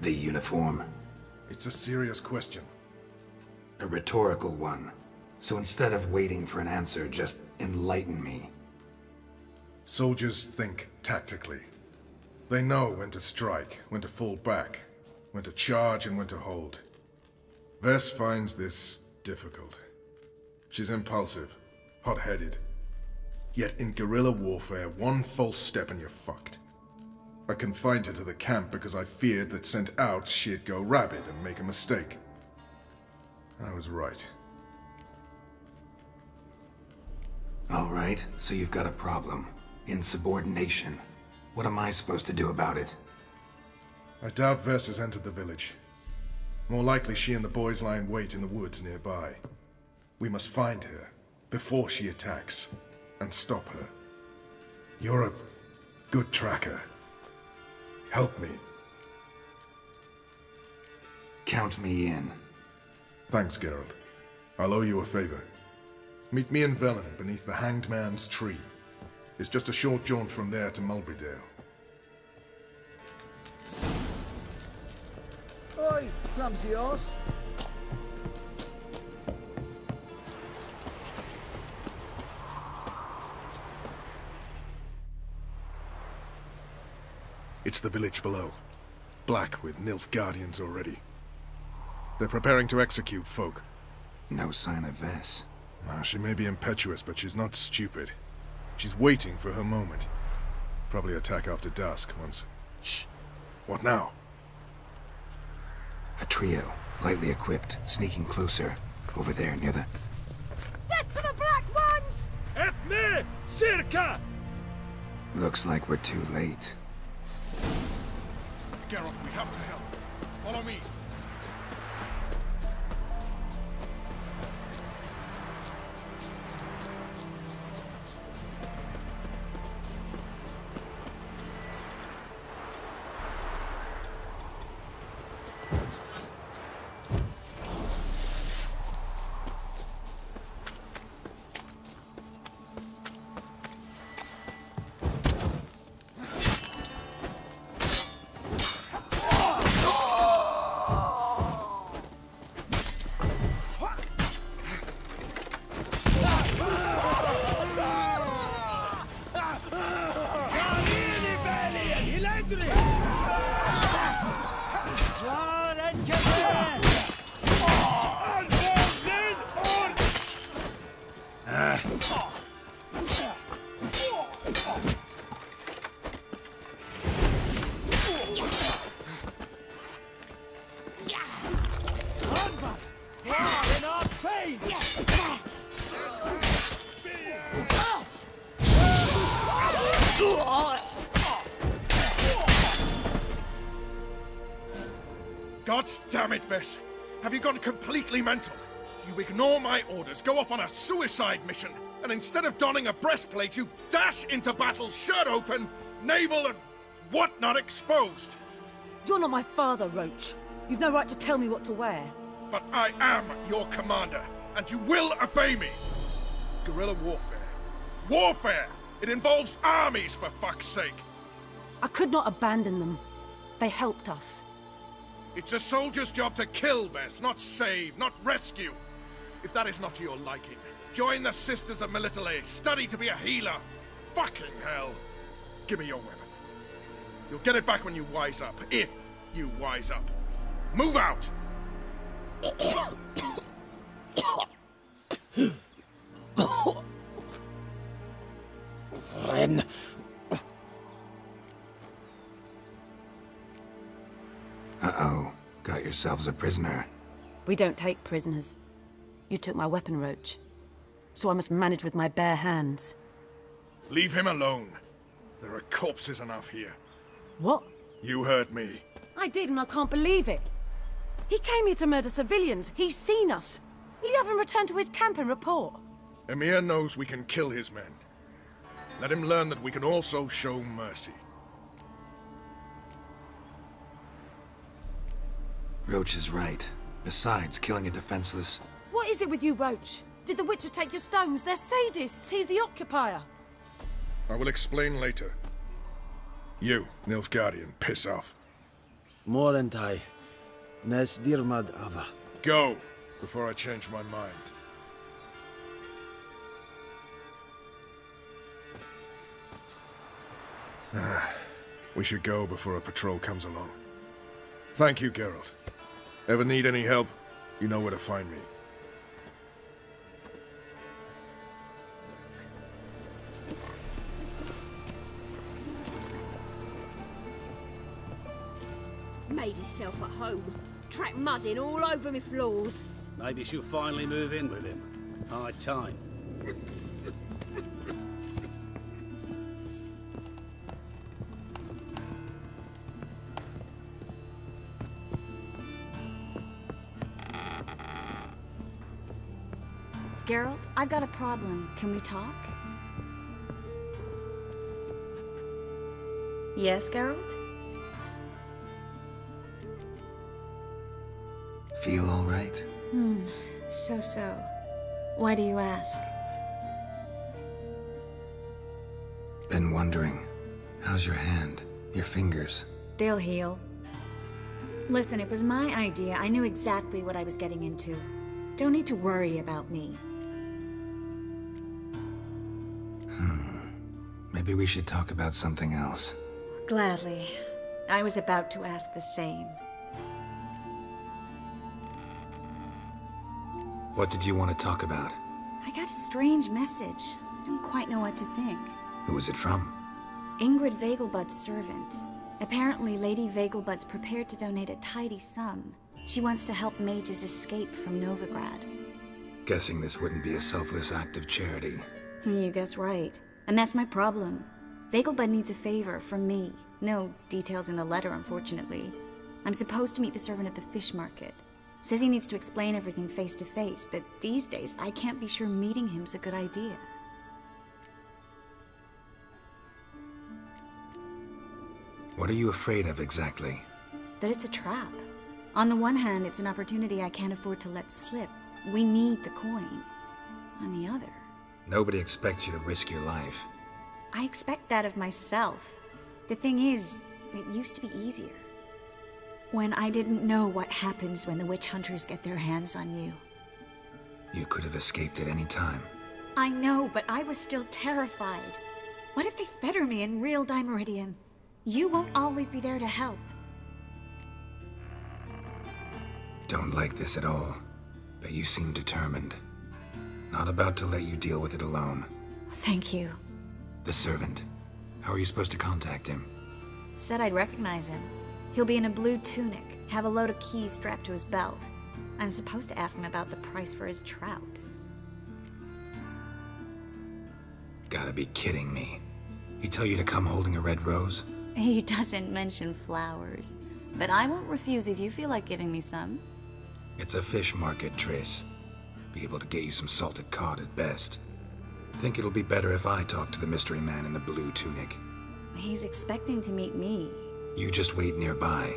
The uniform. It's a serious question. A rhetorical one. So instead of waiting for an answer, just enlighten me. Soldiers think tactically. They know when to strike, when to fall back, when to charge and when to hold. Vess finds this difficult. She's impulsive, hot-headed. Yet in guerrilla warfare, one false step and you're fucked. I confined her to the camp because I feared that sent out she'd go rabid and make a mistake. I was right. All right, so you've got a problem. Insubordination. What am I supposed to do about it? I doubt Vess has entered the village. More likely she and the boys lie in wait in the woods nearby. We must find her before she attacks and stop her. You're a good tracker. Help me. Count me in. Thanks, Geralt. I'll owe you a favor. Meet me in Velen beneath the Hanged Man's tree. It's just a short jaunt from there to Mulberydale. Oi, clumsy horse. It's the village below. Black with Nilfgaardians already. They're preparing to execute folk. No sign of Vess. She may be impetuous, but she's not stupid. She's waiting for her moment. Probably attack after dusk once... Shh! What now? A trio, lightly equipped, sneaking closer. Over there, near the... Death to the Black Ones! Help me! Circa! Looks like we're too late. Geralt, we have to help. Follow me. God damn it, Vess! Have you gone completely mental? You ignore my orders, go off on a suicide mission, and instead of donning a breastplate, you dash into battle, shirt open, navel and whatnot exposed! You're not my father, Roach. You've no right to tell me what to wear. But I am your commander, and you will obey me! Guerrilla warfare. Warfare! It involves armies, for fuck's sake! I could not abandon them. They helped us. It's a soldier's job to kill, Vess, not save, not rescue. If that is not to your liking, join the Sisters of Melitele, study to be a healer. Fucking hell. Give me your weapon. You'll get it back when you wise up, if you wise up. Move out! Ren. Uh-oh. Got yourselves a prisoner. We don't take prisoners. You took my weapon, Roach. So I must manage with my bare hands. Leave him alone. There are corpses enough here. What? You heard me. I did, and I can't believe it. He came here to murder civilians. He's seen us. Will you have him return to his camp and report? Emir knows we can kill his men. Let him learn that we can also show mercy. Roach is right. Besides, killing a defenseless... What is it with you, Roach? Did the Witcher take your stones? They're sadists. He's the occupier. I will explain later. You, Nilfgaardian, piss off. Morentai. Nes dirmad ava. Go, before I change my mind. We should go before a patrol comes along. Thank you, Geralt. Ever need any help, you know where to find me. Made himself at home. Track mud in all over me floors. Maybe she'll finally move in with him. High time. Geralt, I've got a problem. Can we talk? Yes, Geralt? Feel all right? So. Why do you ask? Been wondering. How's your hand? Your fingers? They'll heal. Listen, it was my idea. I knew exactly what I was getting into. Don't need to worry about me. Maybe we should talk about something else. Gladly. I was about to ask the same. What did you want to talk about? I got a strange message. I don't quite know what to think. Who was it from? Ingrid Vegelbud's servant. Apparently, Lady Vegelbud's prepared to donate a tidy sum. She wants to help mages escape from Novigrad. Guessing this wouldn't be a selfless act of charity. You guess right. And that's my problem. Vegelbud needs a favor from me. No details in the letter, unfortunately. I'm supposed to meet the servant at the fish market. Says he needs to explain everything face to face, but these days I can't be sure meeting him's a good idea. What are you afraid of exactly? That it's a trap. On the one hand, it's an opportunity I can't afford to let slip. We need the coin. On the other... Nobody expects you to risk your life. I expect that of myself. The thing is, it used to be easier. When I didn't know what happens when the witch hunters get their hands on you. You could have escaped at any time. I know, but I was still terrified. What if they fetter me in real Dimeridium? You won't always be there to help. Don't like this at all, but you seem determined. Not about to let you deal with it alone. Thank you. The servant. How are you supposed to contact him? Said I'd recognize him. He'll be in a blue tunic, have a load of keys strapped to his belt. I'm supposed to ask him about the price for his trout. Gotta be kidding me. He tell you to come holding a red rose? He doesn't mention flowers. But I won't refuse if you feel like giving me some. It's a fish market, Triss. Be able to get you some salted cod at best. Think it'll be better if I talk to the mystery man in the blue tunic. He's expecting to meet me. You just wait nearby.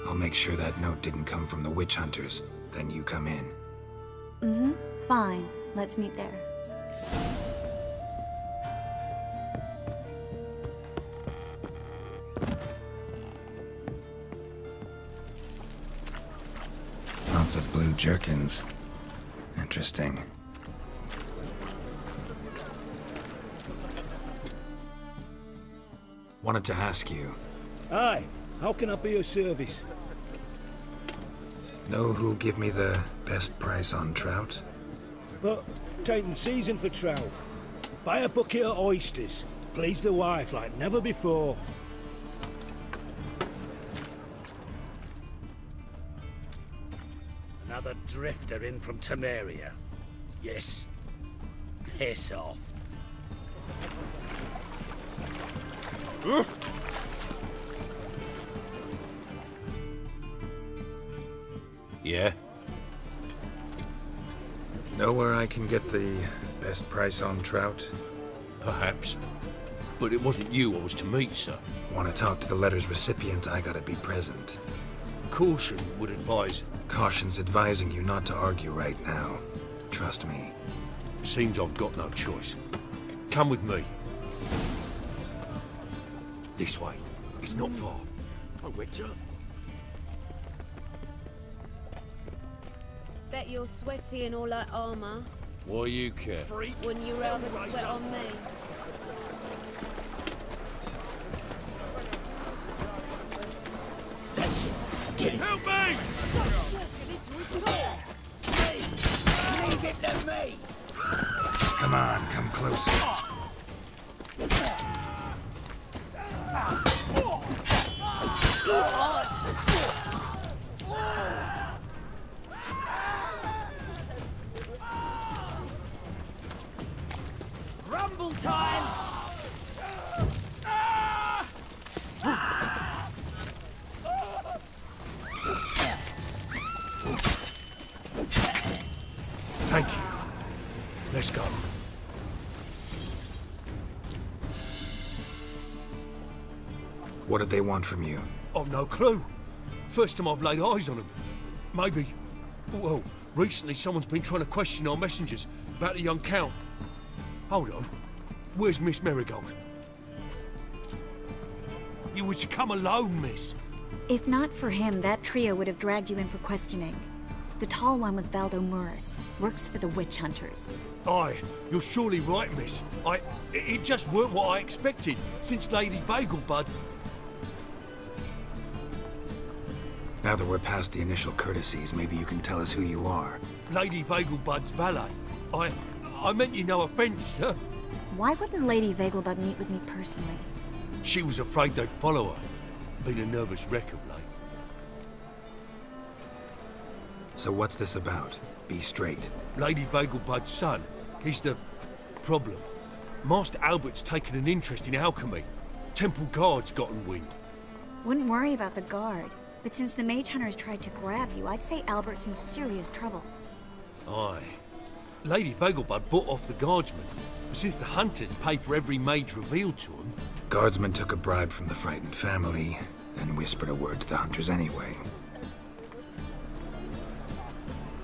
I'll make sure that note didn't come from the witch hunters. Then you come in. Fine. Let's meet there. Lots of blue jerkins. Interesting. Wanted to ask you. Aye, how can I be of service? Know who'll give me the best price on trout? But, taking season for trout. Buy a bucket of oysters. Please the wife like never before. Another drifter in from Temeria. Yes. Piss off. Yeah? Know where I can get the Best price on trout? Perhaps. But it wasn't you I was to meet, sir. Want to talk to the letter's recipient, I gotta be present. Caution would advise... Caution's advising you not to argue right now. Trust me. Seems I've got no choice. Come with me. This way. It's not far. A witcher? Bet you're sweaty in all that armor. Why you care? Wouldn't you rather sweat on me? That's it. Get it. Help me! Leave it to me! Come on, come closer. Rumble time! Thank you. Let's go. What did they want from you? I've no clue. First time I've laid eyes on them. Maybe... Well, recently someone's been trying to question our messengers about the young Count. Hold on. Where's Miss Marigold? You were to come alone, miss. If not for him, that trio would have dragged you in for questioning. The tall one was Valdo Muris, works for the witch hunters. Aye, you're surely right, miss. It just weren't what I expected, since Lady Vegelbud... Now that we're past the initial courtesies, maybe you can tell us who you are. Lady Vegelbud's valet. I meant you no offence, sir. Why wouldn't Lady Vegelbud meet with me personally? She was afraid they'd follow her. Been a nervous wreck of late. So what's this about? Be straight. Lady Vegelbud's son. He's the... problem. Master Albert's taken an interest in alchemy. Temple guards gotten wind. Wouldn't worry about the guard. But since the mage hunters tried to grab you, I'd say Albert's in serious trouble. Aye. Lady Vegelbud bought off the guardsmen. But since the hunters pay for every mage revealed to them... Guardsmen took a bribe from the frightened family, then whispered a word to the hunters anyway.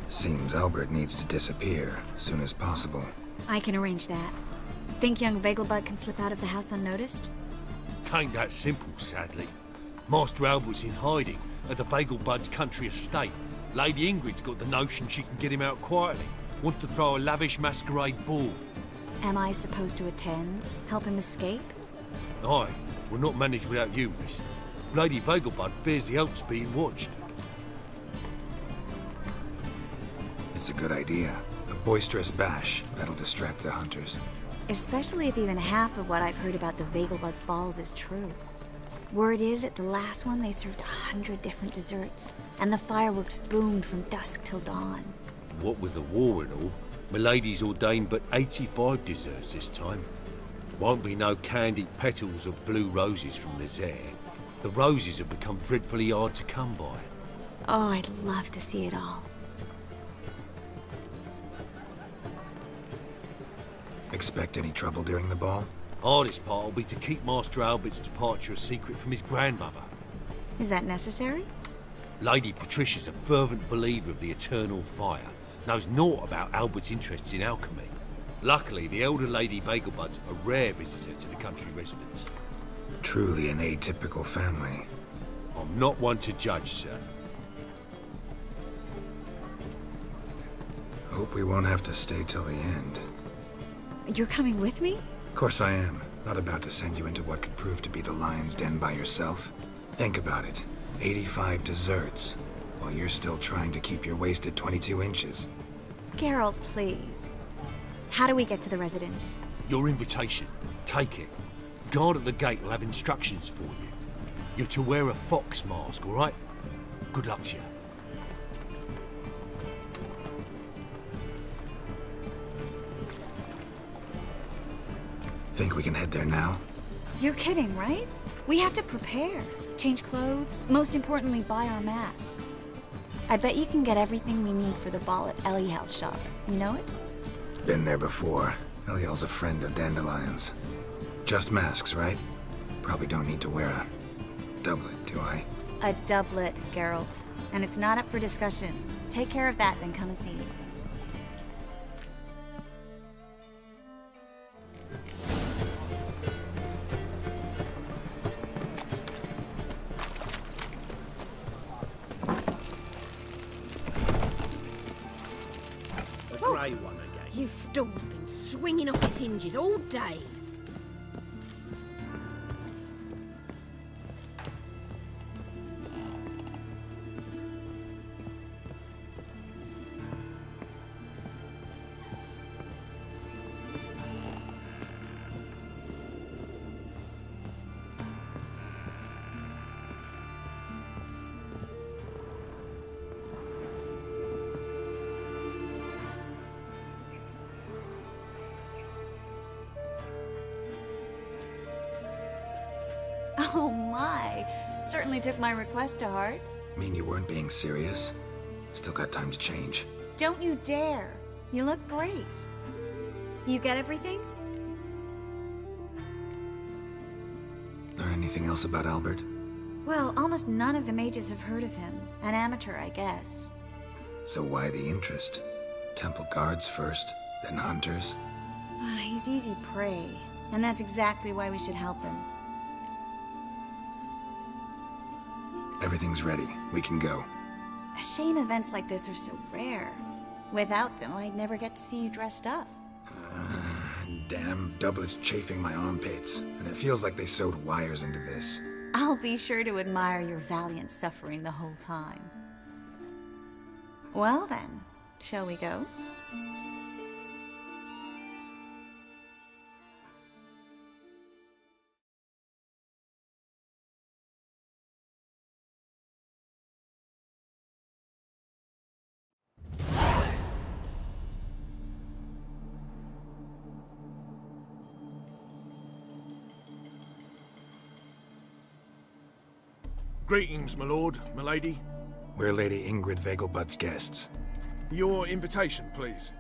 Seems Albert needs to disappear soon as possible. I can arrange that. Think young Vegelbud can slip out of the house unnoticed? Tain't that simple, sadly. Master Albert's in hiding at the Vegelbud's country estate. Lady Ingrid's got the notion she can get him out quietly. Wants to throw a lavish masquerade ball. Am I supposed to attend? Help him escape? Aye, we'll not manage without you, miss. Lady Vegelbud fears the Alps being watched. It's a good idea. A boisterous bash that'll distract the hunters. Especially if even half of what I've heard about the Vegelbud's balls is true. Word is, at the last one they served 100 different desserts, and the fireworks boomed from dusk till dawn. What with the war and all, Milady's ordained but 85 desserts this time. Won't be no candied petals of blue roses from Nazaire. The roses have become dreadfully hard to come by. Oh, I'd love to see it all. Expect any trouble during the ball? Hardest part will be to keep Master Albert's departure a secret from his grandmother. Is that necessary? Lady Patricia's a fervent believer of the eternal fire. Knows naught about Albert's interests in alchemy. Luckily, the elder Lady Vegelbud's a rare visitor to the country residence. Truly an atypical family. I'm not one to judge, sir. Hope we won't have to stay till the end. You're coming with me? Of course I am. Not about to send you into what could prove to be the lion's den by yourself. Think about it. 85 desserts, while you're still trying to keep your waist at 22 inches. Geralt, please. How do we get to the residence? Your invitation. Take it. Guard at the gate will have instructions for you. You're to wear a fox mask, all right? Good luck to you. Think we can head there now? You're kidding, right? We have to prepare. Change clothes. Most importantly, buy our masks. I bet you can get everything we need for the ball at Elihal's shop. You know it? Been there before. Eliel's a friend of Dandelion's. Just masks, right? Probably don't need to wear a doublet, do I? A doublet, Geralt. And it's not up for discussion. Take care of that, then come and see me. Grey one again. Your door's been swinging off its hinges all day. Oh my! Certainly took my request to heart. Mean you weren't being serious? Still got time to change. Don't you dare! You look great. You get everything? Learn anything else about Albert? Well, almost none of the mages have heard of him. An amateur, I guess. So why the interest? Temple guards first, then hunters? He's easy prey, and that's exactly why we should help him. Everything's ready. We can go. A shame events like this are so rare. Without them, I'd never get to see you dressed up. Damn doublets chafing my armpits, and it feels like they sewed wires into this. I'll be sure to admire your valiant suffering the whole time. Well then, shall we go? Greetings, my lord, my lady. We're Lady Ingrid Vegelbud's guests. Your invitation, please.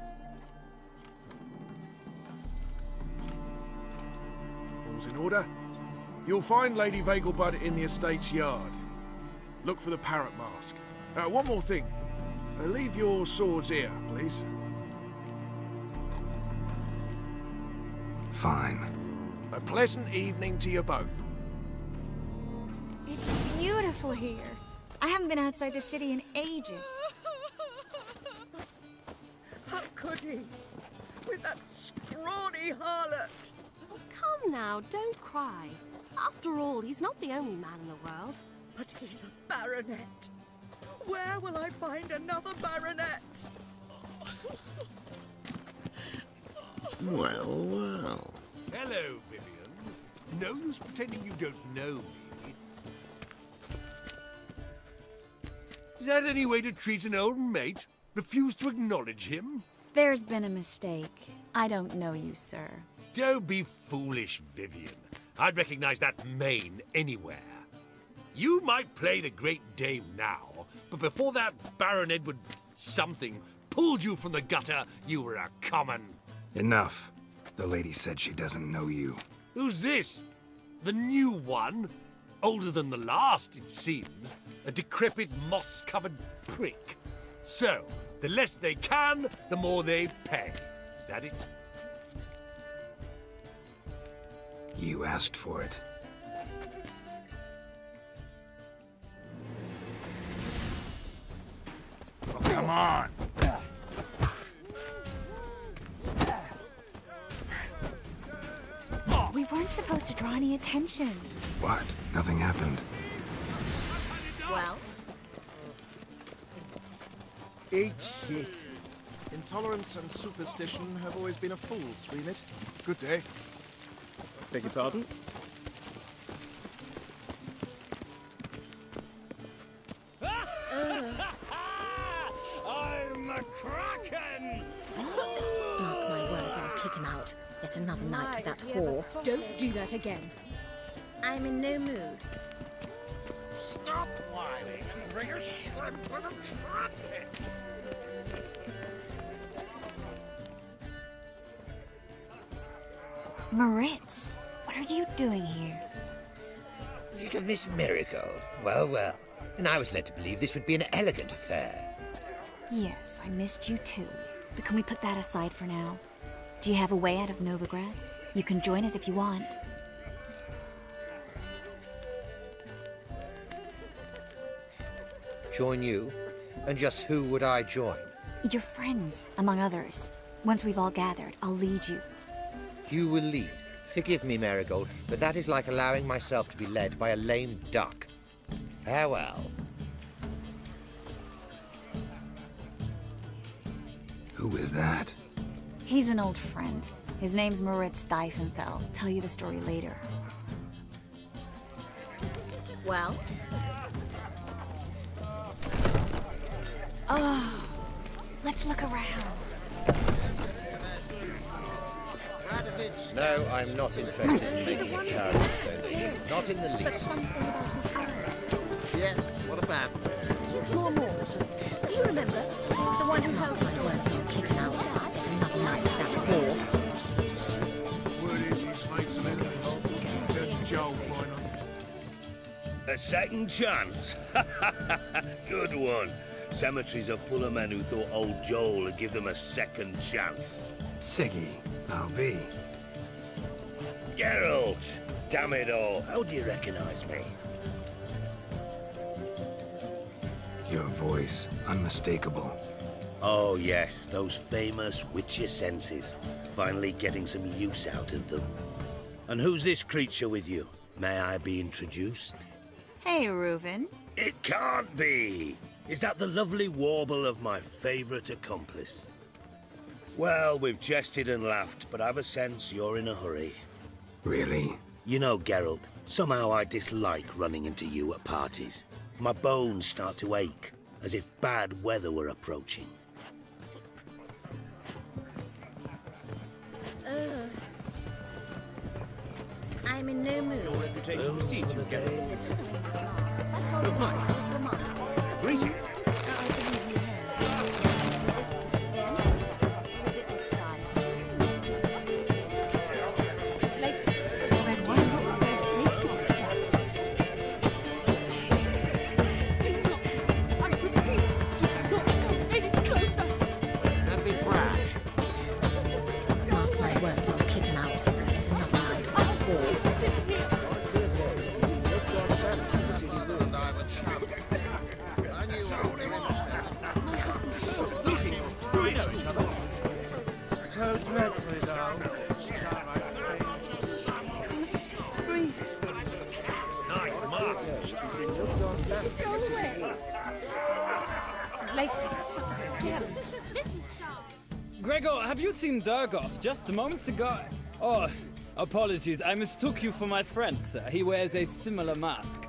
All's in order. You'll find Lady Vegelbud in the estate's yard. Look for the parrot mask. One more thing. Leave your swords here, please. Fine. A pleasant evening to you both. It's beautiful here. I haven't been outside the city in ages. How could he? With that scrawny harlot! Oh, come now, don't cry. After all, he's not the only man in the world. But he's a baronet. Where will I find another baronet? Well, well. Hello, Vivian. No use pretending you don't know me. Is that any way to treat an old mate? Refuse to acknowledge him? There's been a mistake. I don't know you, sir. Don't be foolish, Vivian. I'd recognize that mane anywhere. You might play the great dame now, but before that Baron Edward something pulled you from the gutter, you were a common... Enough. The lady said she doesn't know you. Who's this? The new one? Older than the last, it seems. A decrepit, moss-covered prick. So, the less they can, the more they pay. Is that it? You asked for it. Oh, come on! We weren't supposed to draw any attention. What? Nothing happened. Well? Eat shit. Intolerance and superstition have always been a fool's remit. Good day. Beg your pardon? I'm a kraken! Mark my words, I'll kick him out. Yet another night with that whore. Don't do that again. I'm in no mood. Stop whining and bring a shrimp and a trumpet! Moritz, what are you doing here? Little Miss Miracle. Well, well. And I was led to believe this would be an elegant affair. Yes, I missed you too. But can we put that aside for now? Do you have a way out of Novigrad? You can join us if you want. Join you? And just who would I join? Your friends, among others. Once we've all gathered, I'll lead you. You will lead. Forgive me, Marigold, but that is like allowing myself to be led by a lame duck. Farewell. Who is that? He's an old friend. His name's Moritz Diefenthal. Tell you the story later. Well? Oh, let's look around. No, I'm not interested in making a character. Not in the least. But something about his eyes. Yes, what about? More. Do you remember? The one who held his door kicking outside? It's another night Word is he's made some enemies. Turn to Joel flying on. A second chance? Good one. Cemeteries are full of men who thought old Joel would give them a second chance. Siggy, I'll be. Geralt! Damn it all, how do you recognize me? Your voice, unmistakable. Oh yes, those famous witcher senses. Finally getting some use out of them. And who's this creature with you? May I be introduced? Hey, Reuven. It can't be! Is that the lovely warble of my favourite accomplice? Well, we've jested and laughed, but I've a sense you're in a hurry. Really? You know, Geralt, somehow I dislike running into you at parties. My bones start to ache, as if bad weather were approaching. I'm in no mood. Reputation precedes you, Geralt. Oh, hi. Greetings. Gregor, have you seen Durgoff just moments ago? Oh, apologies, I mistook you for my friend, sir. He wears a similar mask.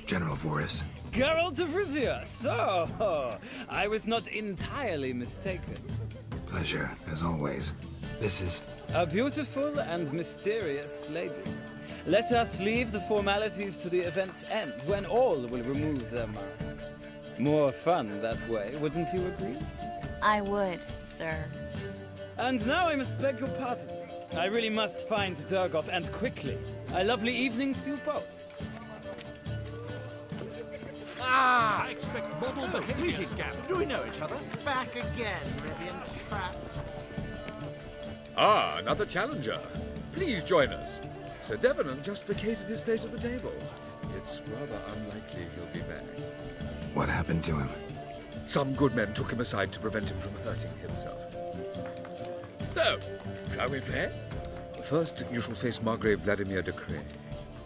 General Voris. Geralt of Rivia, so I was not entirely mistaken. Pleasure, as always. This is... a beautiful and mysterious lady. Let us leave the formalities to the event's end, when all will remove their masks. More fun that way, wouldn't you agree? I would, sir. And now I must beg your pardon. I really must find Durgoff, and quickly. A lovely evening to you both. I expect model behavior, scam. Do we know each other? Back again, Rivian Trap. Ah, another challenger. Please join us. Sir Devenant just vacated his place at the table. It's rather unlikely he'll be back. What happened to him? Some good men took him aside to prevent him from hurting himself. So, shall we play? First, you shall face Margrave Vladimir de Cray.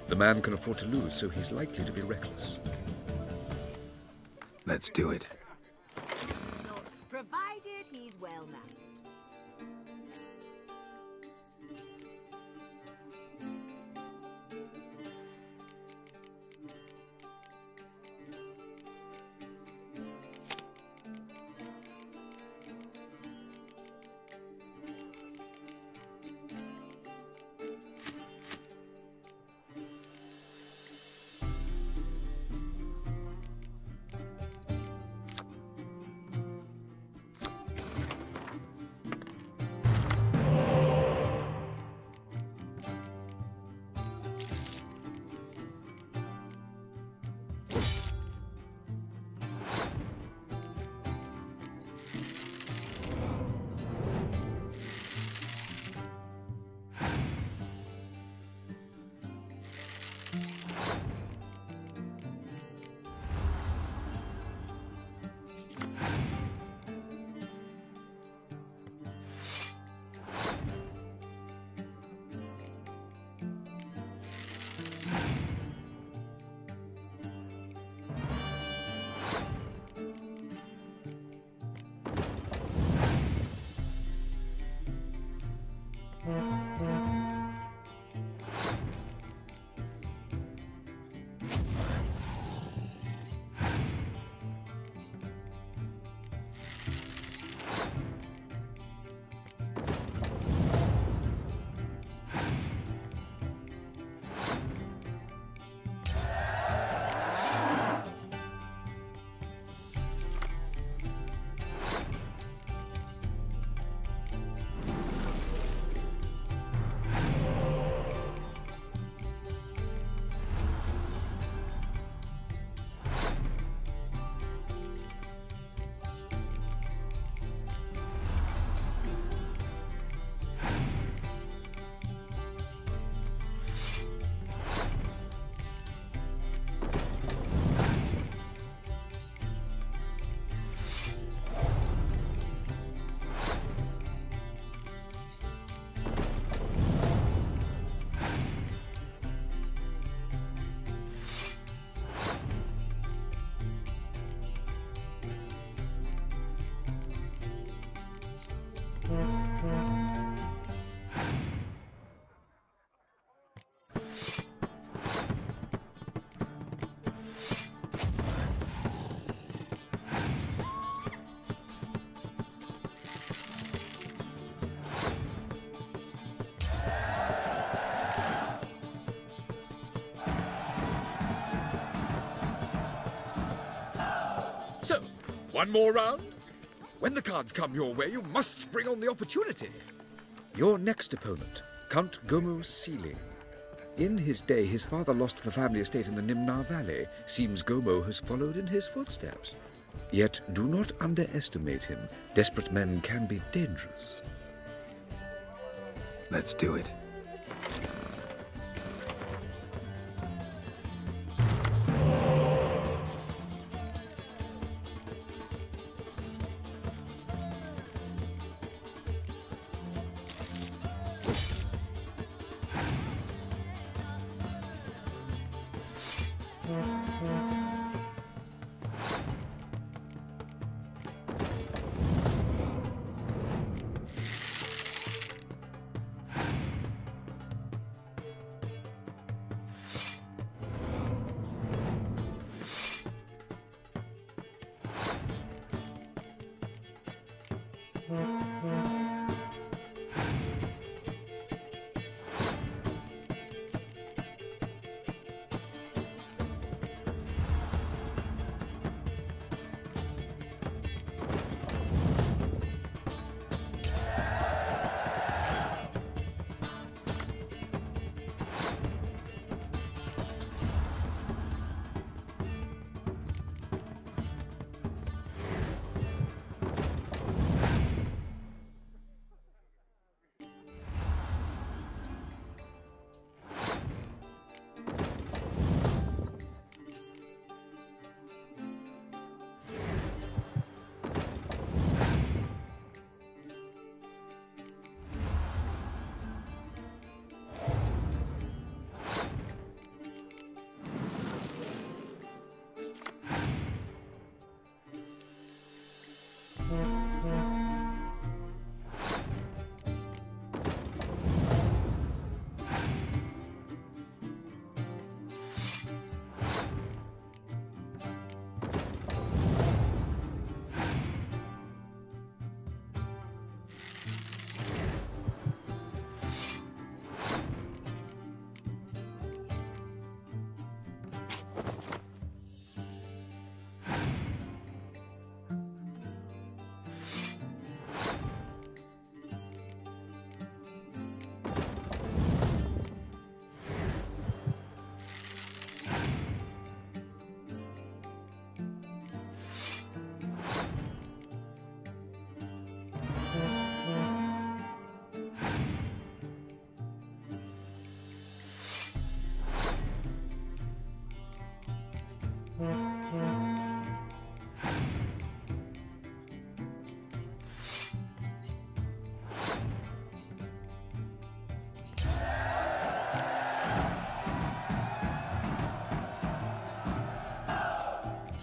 The man can afford to lose, so he's likely to be reckless. Let's do it. Provided he's well mannered. one more round? When the cards come your way, you must spring on the opportunity. Your next opponent, Count Gomo Sealing. In his day, his father lost the family estate in the Nimnar Valley. Seems Gomo has followed in his footsteps. Yet do not underestimate him. Desperate men can be dangerous. Let's do it.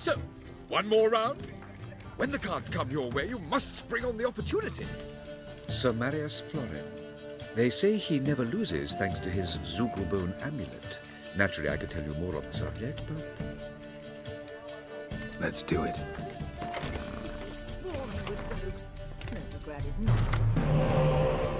So, one more round? When the cards come your way, you must spring on the opportunity. Sir Marius Florin. They say he never loses thanks to his Zugelbone amulet. Naturally, I could tell you more on the subject, but... Let's do it. Swarming with rogues. Novigrad is not a place to be.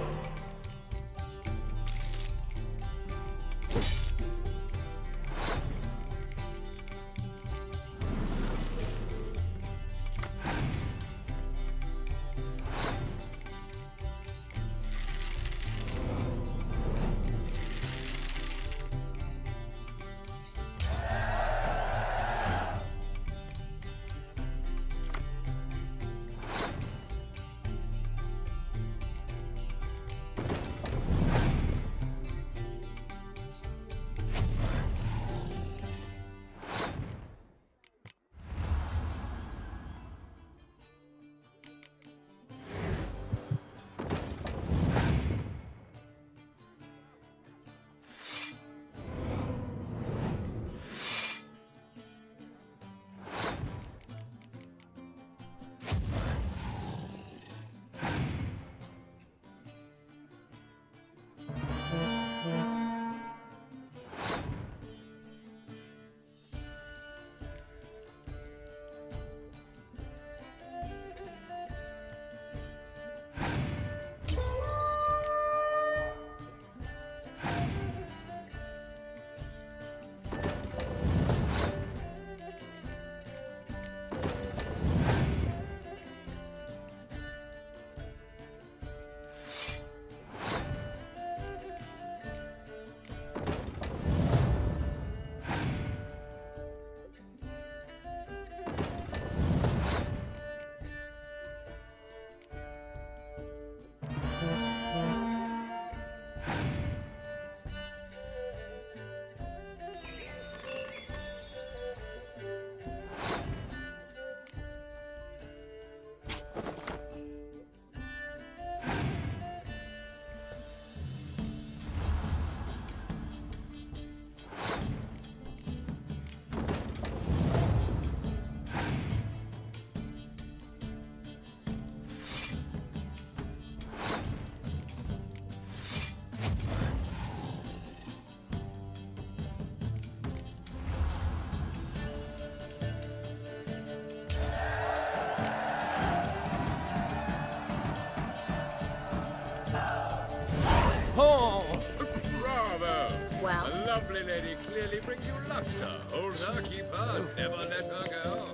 Well? A lovely lady clearly brings you luck, sir. Hold her, keep her, never let her go.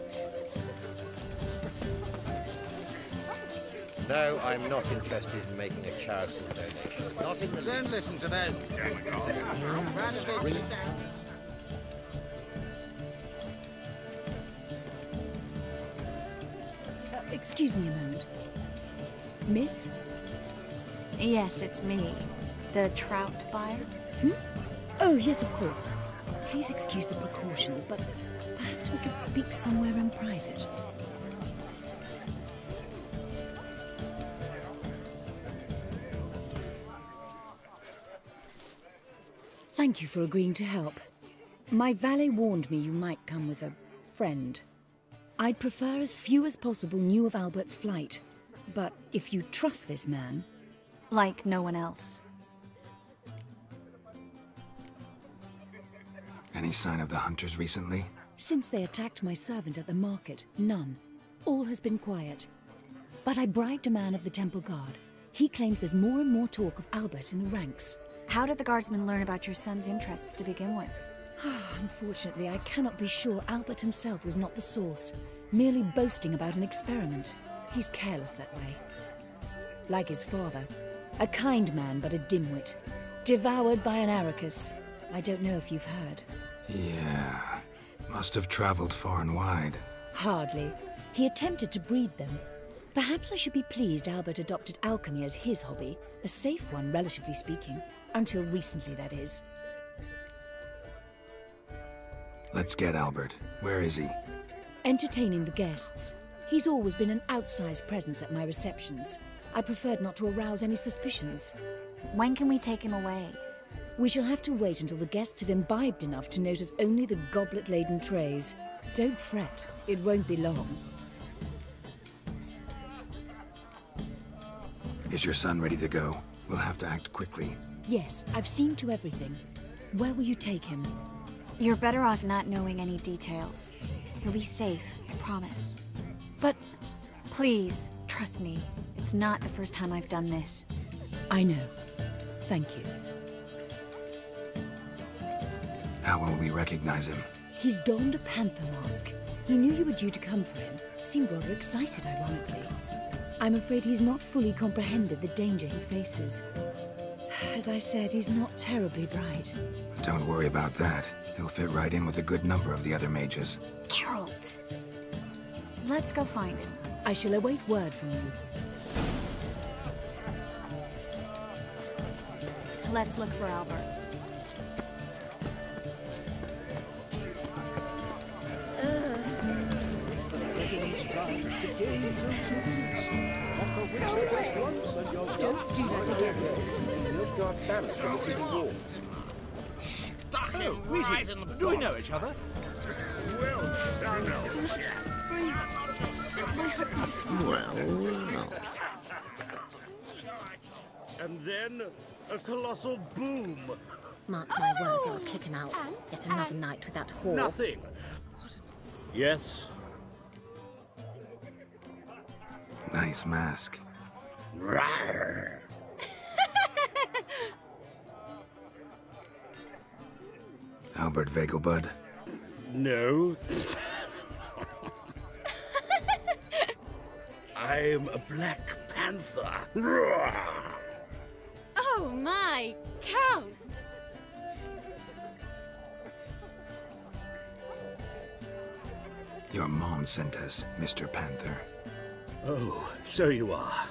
No, I'm not interested in making a charitable donation. Not in the least. Don't listen to those demagogues. Excuse me a moment. Miss? Yes, it's me. The trout buyer? Oh, yes, of course. Please excuse the precautions, but perhaps we could speak somewhere in private. Thank you for agreeing to help. My valet warned me you might come with a friend. I'd prefer as few as possible knew of Albert's flight. But if you trust this man... Like no one else. Any sign of the hunters recently? Since they attacked my servant at the market, none. All has been quiet. But I bribed a man of the temple guard. He claims there's more and more talk of Albert in the ranks. How did the guardsmen learn about your son's interests to begin with? Unfortunately, I cannot be sure Albert himself was not the source, merely boasting about an experiment. He's careless that way. Like his father, a kind man but a dimwit, devoured by an Arachus. I don't know if you've heard. Yeah, must have traveled far and wide. Hardly. He attempted to breed them. Perhaps I should be pleased Albert adopted alchemy as his hobby, a safe one, relatively speaking. Until recently, that is. Let's get Albert. Where is he? Entertaining the guests. He's always been an outsized presence at my receptions. I preferred not to arouse any suspicions. When can we take him away? We shall have to wait until the guests have imbibed enough to notice only the goblet-laden trays. Don't fret, it won't be long. Is your son ready to go? We'll have to act quickly. Yes, I've seen to everything. Where will you take him? You're better off not knowing any details. He'll be safe, I promise. But... Please, trust me. It's not the first time I've done this. I know. Thank you. How will we recognize him? He's donned a panther mask. He knew you were due to come for him. Seemed rather excited, ironically. I'm afraid he's not fully comprehended the danger he faces. As I said, he's not terribly bright. Don't worry about that. He'll fit right in with a good number of the other mages. Geralt! Let's go find him. I shall await word from you. Let's look for Albert. Don't do that again. Nilfgaard banners from the city walls. Stuck him right in the Do we know each other? Well, stand up. Breathe. My husband is so Well. And then a colossal boom. Mark my words, I'll kick him out. Yet another night with that whore. Nothing. Yes. Nice mask. Rawr. Albert Vegelbud? No. I'm a Black Panther. Oh my, Count! Your mom sent us, Mr. Panther. Oh, so you are.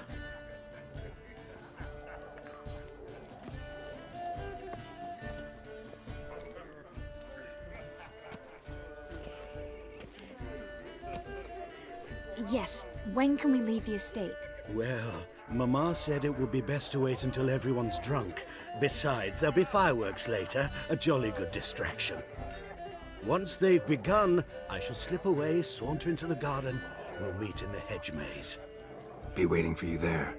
Yes. When can we leave the estate? Well, Mama said it would be best to wait until everyone's drunk. Besides, there'll be fireworks later, a jolly good distraction. Once they've begun, I shall slip away, saunter into the garden. We'll meet in the hedge maze. Be waiting for you there.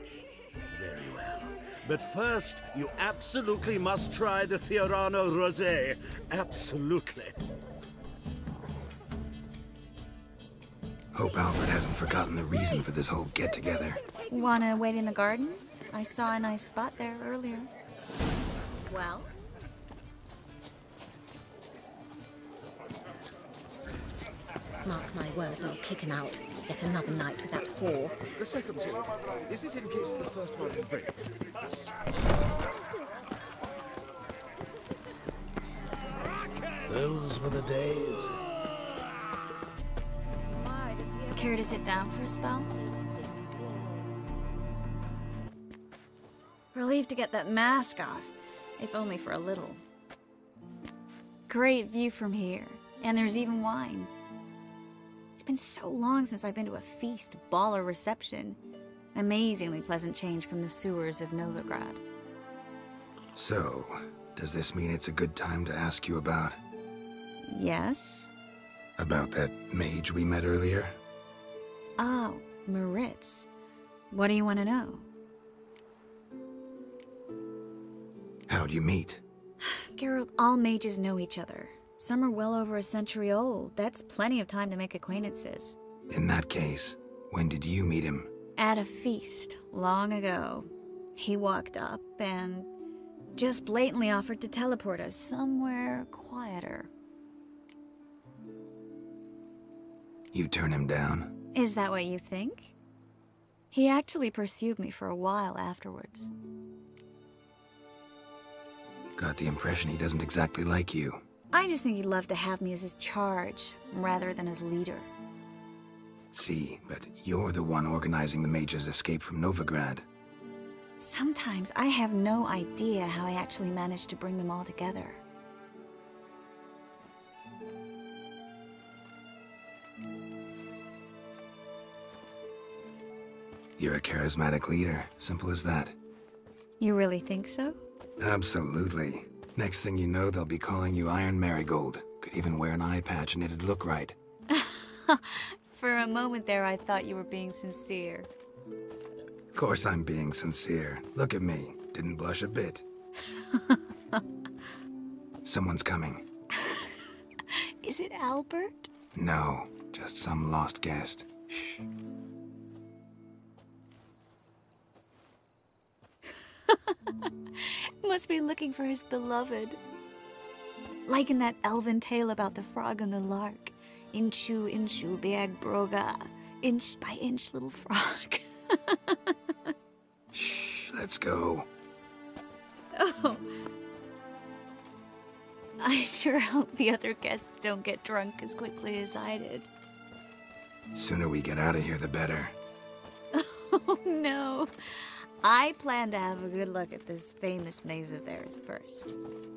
Very well. But first, you absolutely must try the Fiorano Rosé. Absolutely. Hope Albert hasn't forgotten the reason for this whole get-together. Wanna wait in the garden? I saw a nice spot there earlier. Well? Mark my words, I'll kick him out. Yet another night with that whore. The second sword, is it in case the first one breaks? Those were the days. Care to sit down for a spell? Relieved to get that mask off, if only for a little. Great view from here, and there's even wine. It's been so long since I've been to a feast, ball, or reception. Amazingly pleasant change from the sewers of Novigrad. So, does this mean it's a good time to ask you about? Yes? About that mage we met earlier? Oh, Maritz. What do you want to know? How'd you meet? Geralt, all mages know each other. Some are well over a century old. That's plenty of time to make acquaintances. In that case, when did you meet him? At a feast, long ago. He walked up and just blatantly offered to teleport us somewhere quieter. You turn him down? Is that what you think? He actually pursued me for a while afterwards. Got the impression he doesn't exactly like you. I just think he'd love to have me as his charge, rather than his leader. See, but you're the one organizing the mage's escape from Novigrad. Sometimes I have no idea how I actually managed to bring them all together. You're a charismatic leader, simple as that. You really think so? Absolutely. Next thing you know, they'll be calling you Iron Marigold. Could even wear an eye patch and it'd look right. For a moment there, I thought you were being sincere. Of course I'm being sincere. Look at me. Didn't blush a bit. Someone's coming. Is it Albert? No, just some lost guest. Shh. Must be looking for his beloved. Like in that elven tale about the frog and the lark. Inchu, inchu, beag broga. Inch by inch, little frog. Shh, let's go. Oh. I sure hope the other guests don't get drunk as quickly as I did. Sooner we get out of here, the better. Oh, no. I plan to have a good look at this famous maze of theirs first.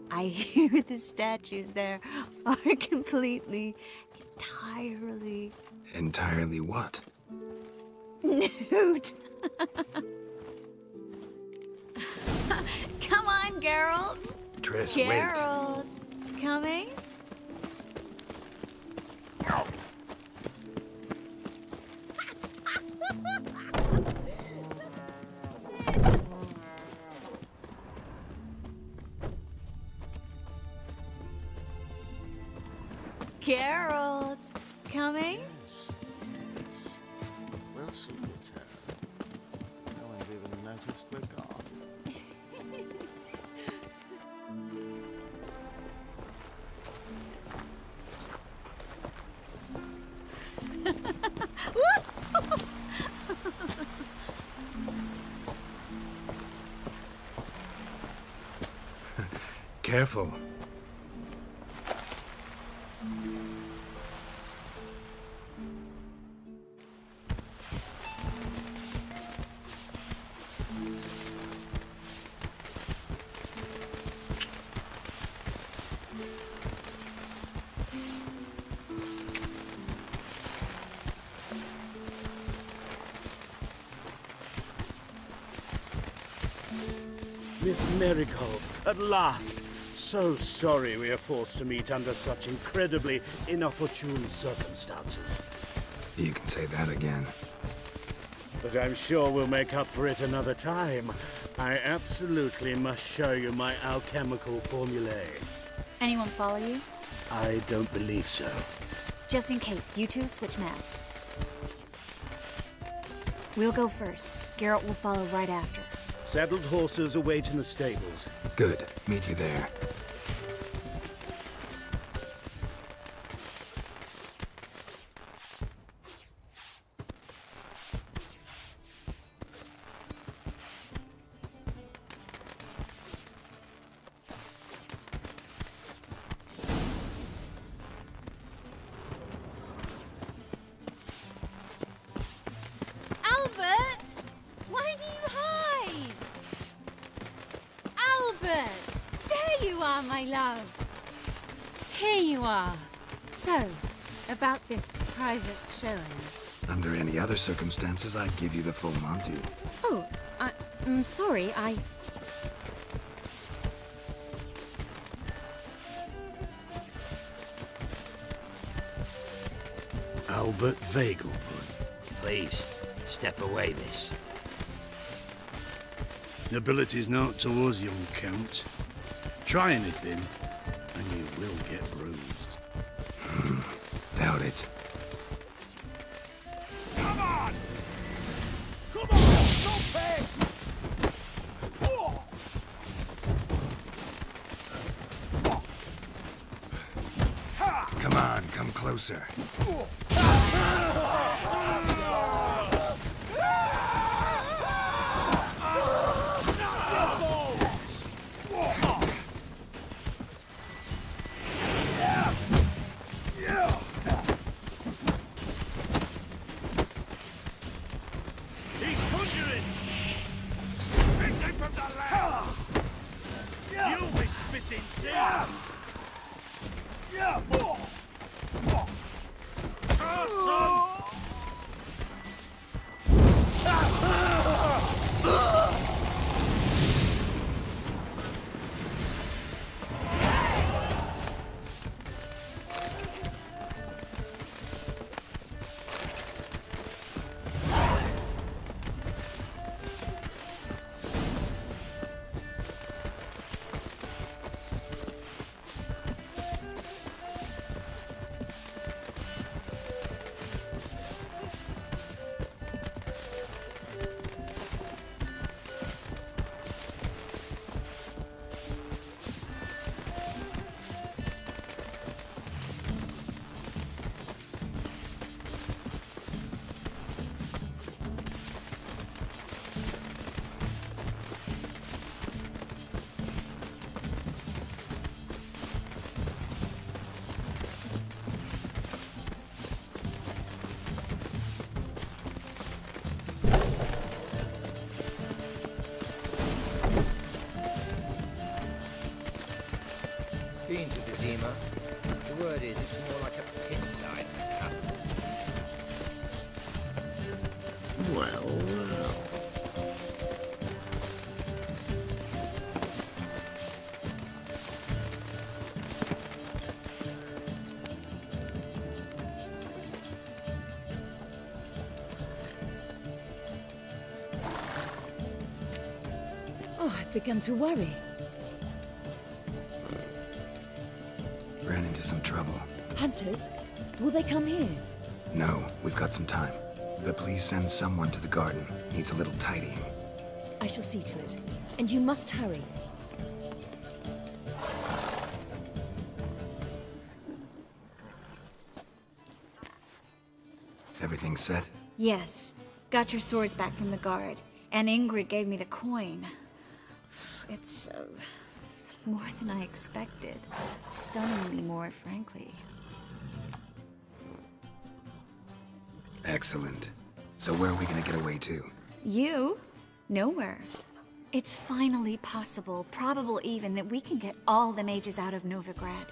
I hear the statues there are completely, entirely... Entirely what? Nude. Come on, Geralt. Triss, Geralt. Coming? Geralt, coming? Yes, yes. We'll soon return. No one's even noticed we're gone. Careful. Miss Marigold, at last! So sorry we are forced to meet under such incredibly inopportune circumstances. You can say that again. But I'm sure we'll make up for it another time. I absolutely must show you my alchemical formulae. Anyone follow you? I don't believe so. Just in case, you two switch masks. We'll go first. Geralt will follow right after. Saddled horses await in the stables. Good. Meet you there. Ah, my love. Here you are. So, about this private showing. Under any other circumstances, I'd give you the full Monty. Oh, I'm sorry, Albert Vegelbrunn. Please, step away, miss. Nobility's not towards young Count. Try anything, and you will get bruised. Doubt it. Come on! Come on! Stop it! Come on, come closer. He's conjuring! Picked him from the land! You'll be spitting too! Son! Been to the Zima. The word is it's more like a pigsty than a cabin. Well. Oh, I'd begun to worry. Ran into some trouble. Hunters? Will they come here? No, we've got some time. But please send someone to the garden. Needs a little tidying. I shall see to it. And you must hurry. Everything set? Yes. Got your swords back from the guard. And Ingrid gave me the coin. It's more than I expected. Stunningly more, frankly. Excellent. So where are we gonna get away to? You? Nowhere. It's finally possible, probable even, that we can get all the mages out of Novigrad.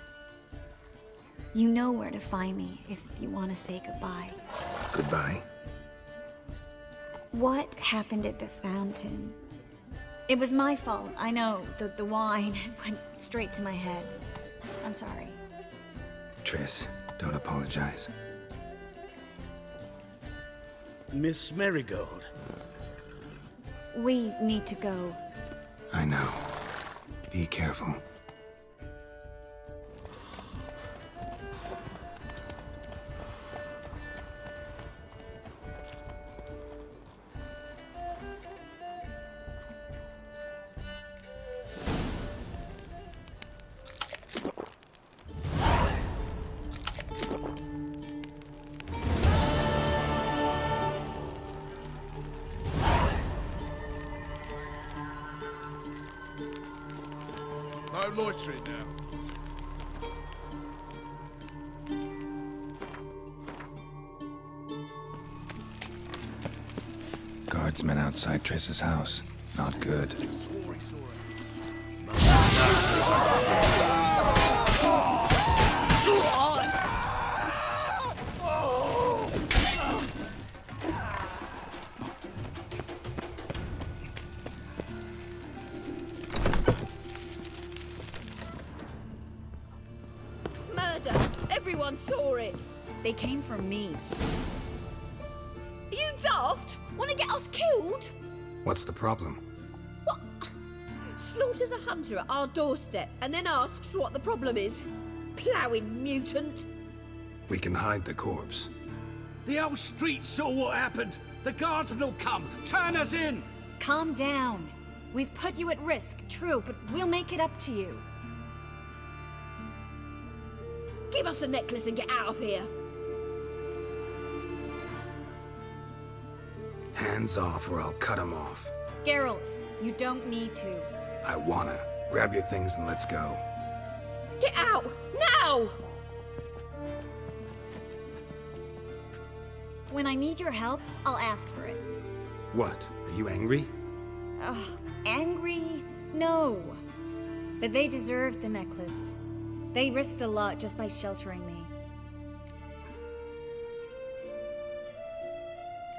You know where to find me if you want to say goodbye. Goodbye? What happened at the fountain? It was my fault, I know. The wine went straight to my head. I'm sorry. Triss, don't apologize. Miss Marigold. We need to go. I know. Be careful. No loitering now. Guardsmen outside Triss's house. Not good. Swore he saw her. Murder! Everyone saw it! They came from me. Are you daft? Want to get us killed? What's the problem? What? Slaughters a hunter at our doorstep and then asks what the problem is. Ploughing mutant. We can hide the corpse. The whole street saw what happened. The guardsmen will come. Turn us in! Calm down. We've put you at risk, true, but we'll make it up to you. Give us a necklace and get out of here. Hands off or I'll cut him off. Geralt, you don't need to. I wanna. Grab your things and let's go. Get out! Now! When I need your help, I'll ask for it. What? Are you angry? Angry? No. But they deserved the necklace. They risked a lot just by sheltering me.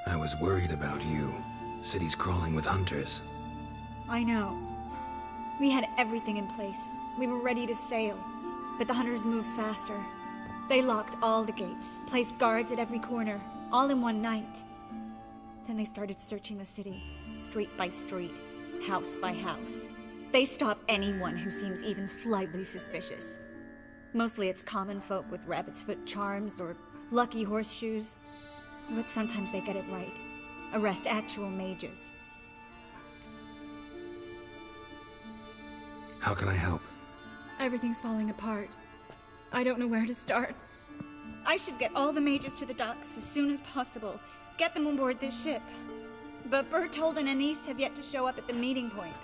I was worried about you. City's crawling with hunters. I know. We had everything in place. We were ready to sail. But the hunters moved faster. They locked all the gates, placed guards at every corner, all in one night. Then they started searching the city, street by street, house by house. They stop anyone who seems even slightly suspicious. Mostly it's common folk with rabbit's foot charms or lucky horseshoes. But sometimes they get it right. Arrest actual mages. How can I help? Everything's falling apart. I don't know where to start. I should get all the mages to the docks as soon as possible. Get them on board this ship. But Bertold and Anise have yet to show up at the meeting point.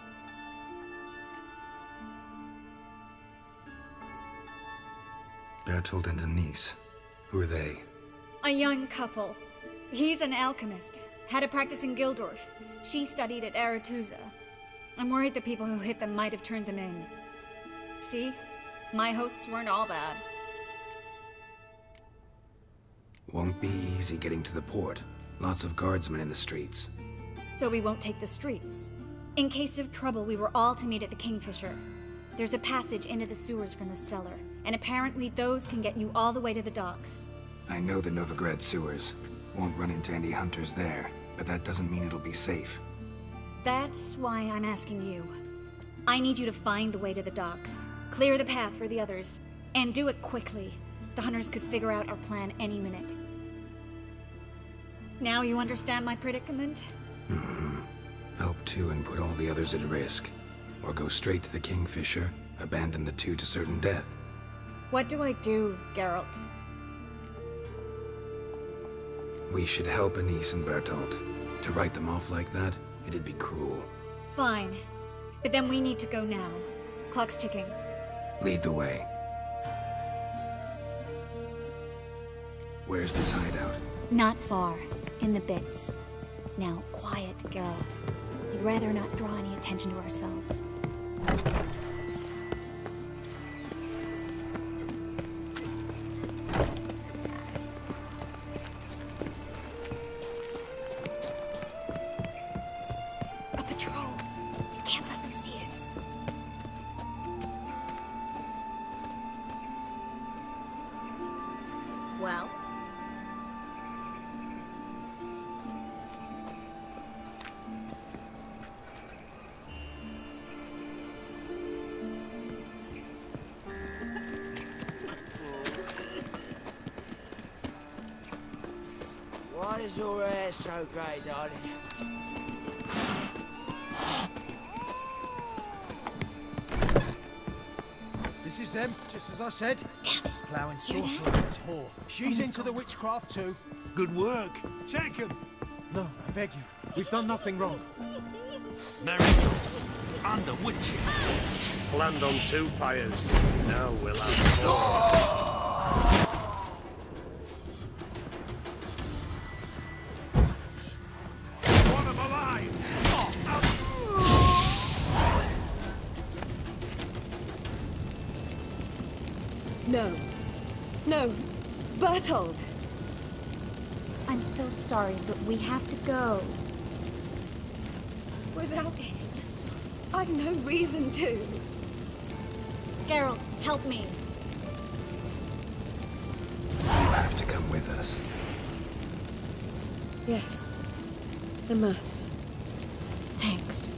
Bertold and Anise. Who are they? A young couple. He's an alchemist. Had a practice in Gildorf. She studied at Aretusa. I'm worried the people who hit them might have turned them in. See? My hosts weren't all bad. Won't be easy getting to the port. Lots of guardsmen in the streets. So we won't take the streets. In case of trouble, we were all to meet at the Kingfisher. There's a passage into the sewers from the cellar, and apparently those can get you all the way to the docks. I know the Novigrad sewers. Won't run into any hunters there, but that doesn't mean it'll be safe. That's why I'm asking you. I need you to find the way to the docks, clear the path for the others, and do it quickly. The hunters could figure out our plan any minute. Now you understand my predicament? Mm-hmm. Help two and put all the others at risk. Or go straight to the Kingfisher, abandon the two to certain death. What do I do, Geralt? We should help Anise and Bertold. To write them off like that, it'd be cruel. Fine. But then we need to go now. Clock's ticking. Lead the way. Where's this hideout? Not far. In the bits. Now, quiet, Geralt. We'd rather not draw any attention to ourselves. A patrol. We can't let them see us. Well? Why is your hair so grey, darling? This is them, just as I said. Damn it. Ploughing sorcerer and his whore. She's into the witchcraft too. Good work. Take him. No, I beg you. We've done nothing wrong. Marigold. And the witch. Land on two pyres. Now we'll have four. No. No. Bertold! I'm so sorry, but we have to go. Without him, I've no reason to. Geralt, help me. You have to come with us. Yes. I must. Thanks.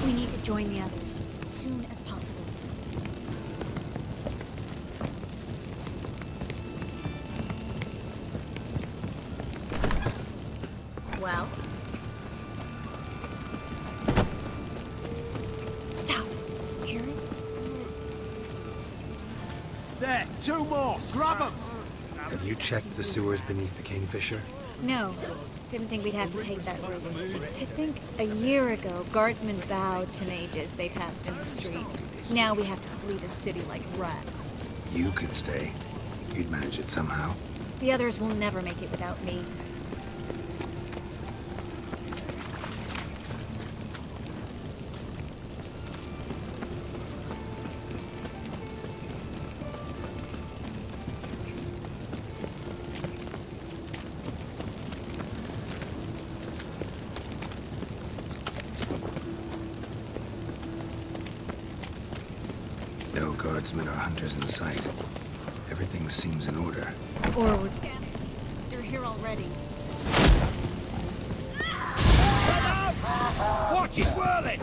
We need to join the others as soon as possible. Well? Stop. Hear it? There, 2 more. Grab them. Have you checked the sewers beneath the Kingfisher? No. Didn't think we'd have to take that route. To think a year ago, guardsmen bowed to mages they passed in the street. Now we have to flee the city like rats. You could stay. You'd manage it somehow. The others will never make it without me. No guardsmen or hunters in sight. Everything seems in order. Forward. Damn it. They're here already. Watch, he's whirling!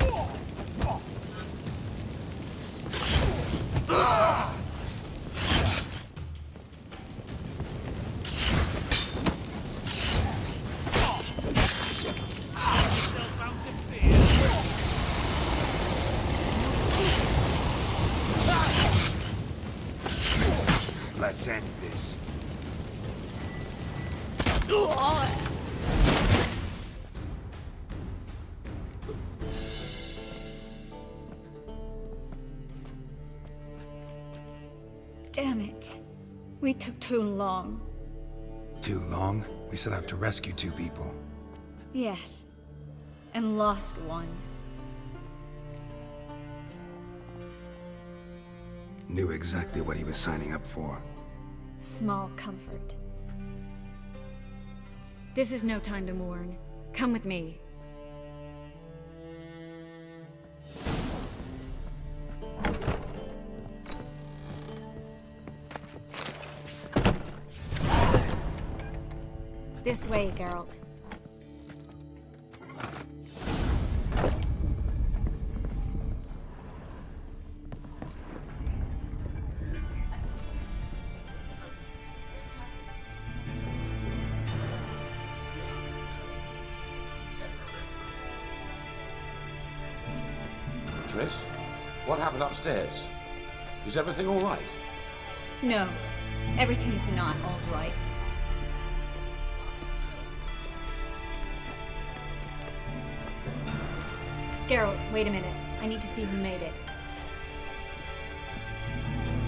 Let's end this. Damn it. We took too long. Too long? We set out to rescue 2 people. Yes. And lost one. Knew exactly what he was signing up for. Small comfort. This is no time to mourn. Come with me. This way, Geralt. Triss, what happened upstairs? Is everything all right? No, everything's not all right. Geralt, wait a minute. I need to see who made it.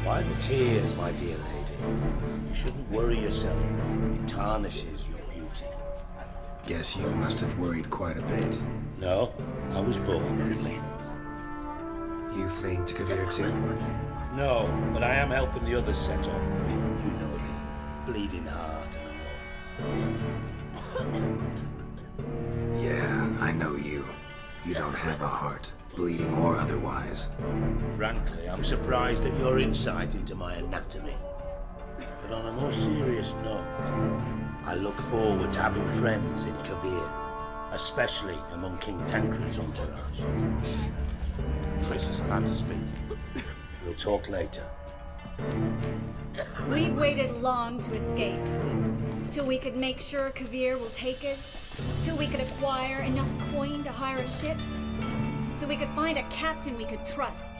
Why the tears, my dear lady? You shouldn't worry yourself. It tarnishes your beauty. Guess you must have worried quite a bit. No, I was born ugly. You fleeing to Kavir too? No, but I am helping the others set off. You know me, bleeding heart and all. Yeah, I know you. You don't have a heart, bleeding or otherwise. Frankly, I'm surprised at your insight into my anatomy. But on a more serious note, I look forward to having friends in Kavir, especially among King Tancred's entourage. Shh. Triss is about to speak. We'll talk later. We've waited long to escape. Till we could make sure Kavir will take us. Till we could acquire enough coin to hire a ship. Till we could find a captain we could trust.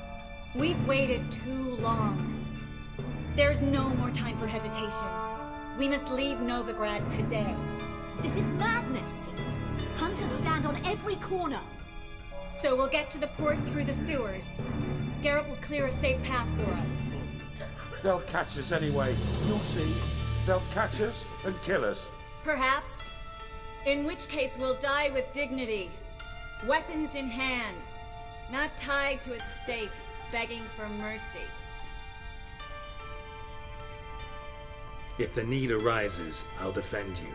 We've waited too long. There's no more time for hesitation. We must leave Novigrad today. This is madness. Hunters stand on every corner. So we'll get to the port through the sewers. Geralt will clear a safe path for us. They'll catch us anyway. You'll see. They'll catch us and kill us. Perhaps. In which case we'll die with dignity. Weapons in hand. Not tied to a stake, begging for mercy. If the need arises, I'll defend you.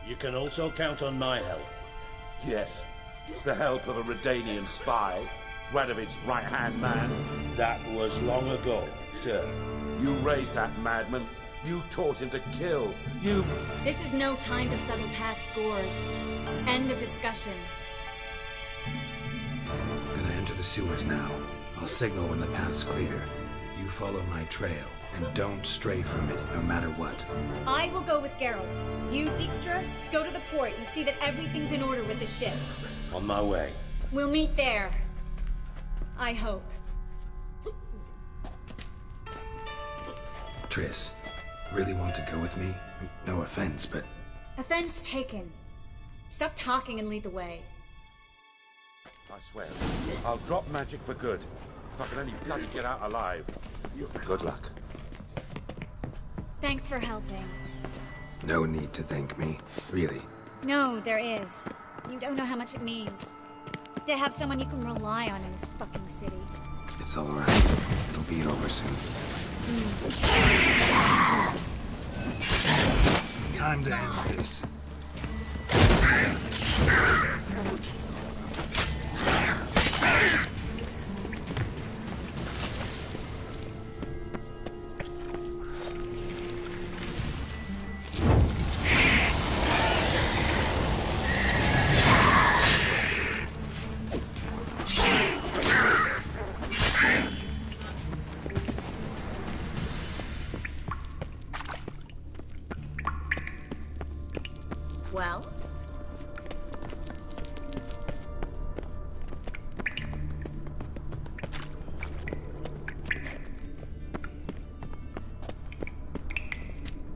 You can also count on my help. Yes, the help of a Redanian spy, Radovic's right-hand man. That was long ago, sir. You raised that madman. You taught him to kill. You... This is no time to settle past scores. End of discussion. Gonna enter the sewers now. I'll signal when the path's clear. You follow my trail, and don't stray from it, no matter what. I will go with Geralt. You, Dijkstra, go to the port and see that everything's in order with the ship. On my way. We'll meet there. I hope. Triss, really want to go with me? No offense, but... Offense taken. Stop talking and lead the way. I swear, I'll drop magic for good. If I can only bloody get out alive. Good luck. Thanks for helping. No need to thank me, really. No, there is. You don't know how much it means. To have someone you can rely on in this fucking city. It's all right. It'll be over soon. Time to end this. Well?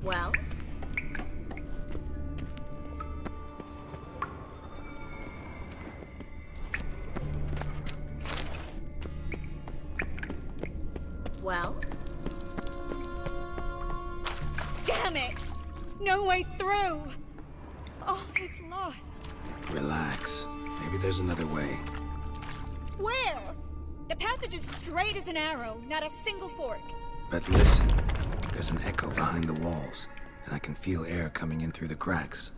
Well? Well? Damn it! No way through! All is lost. Relax. Maybe there's another way. Where? The passage is straight as an arrow, not a single fork. But listen. There's an echo behind the walls, and I can feel air coming in through the cracks.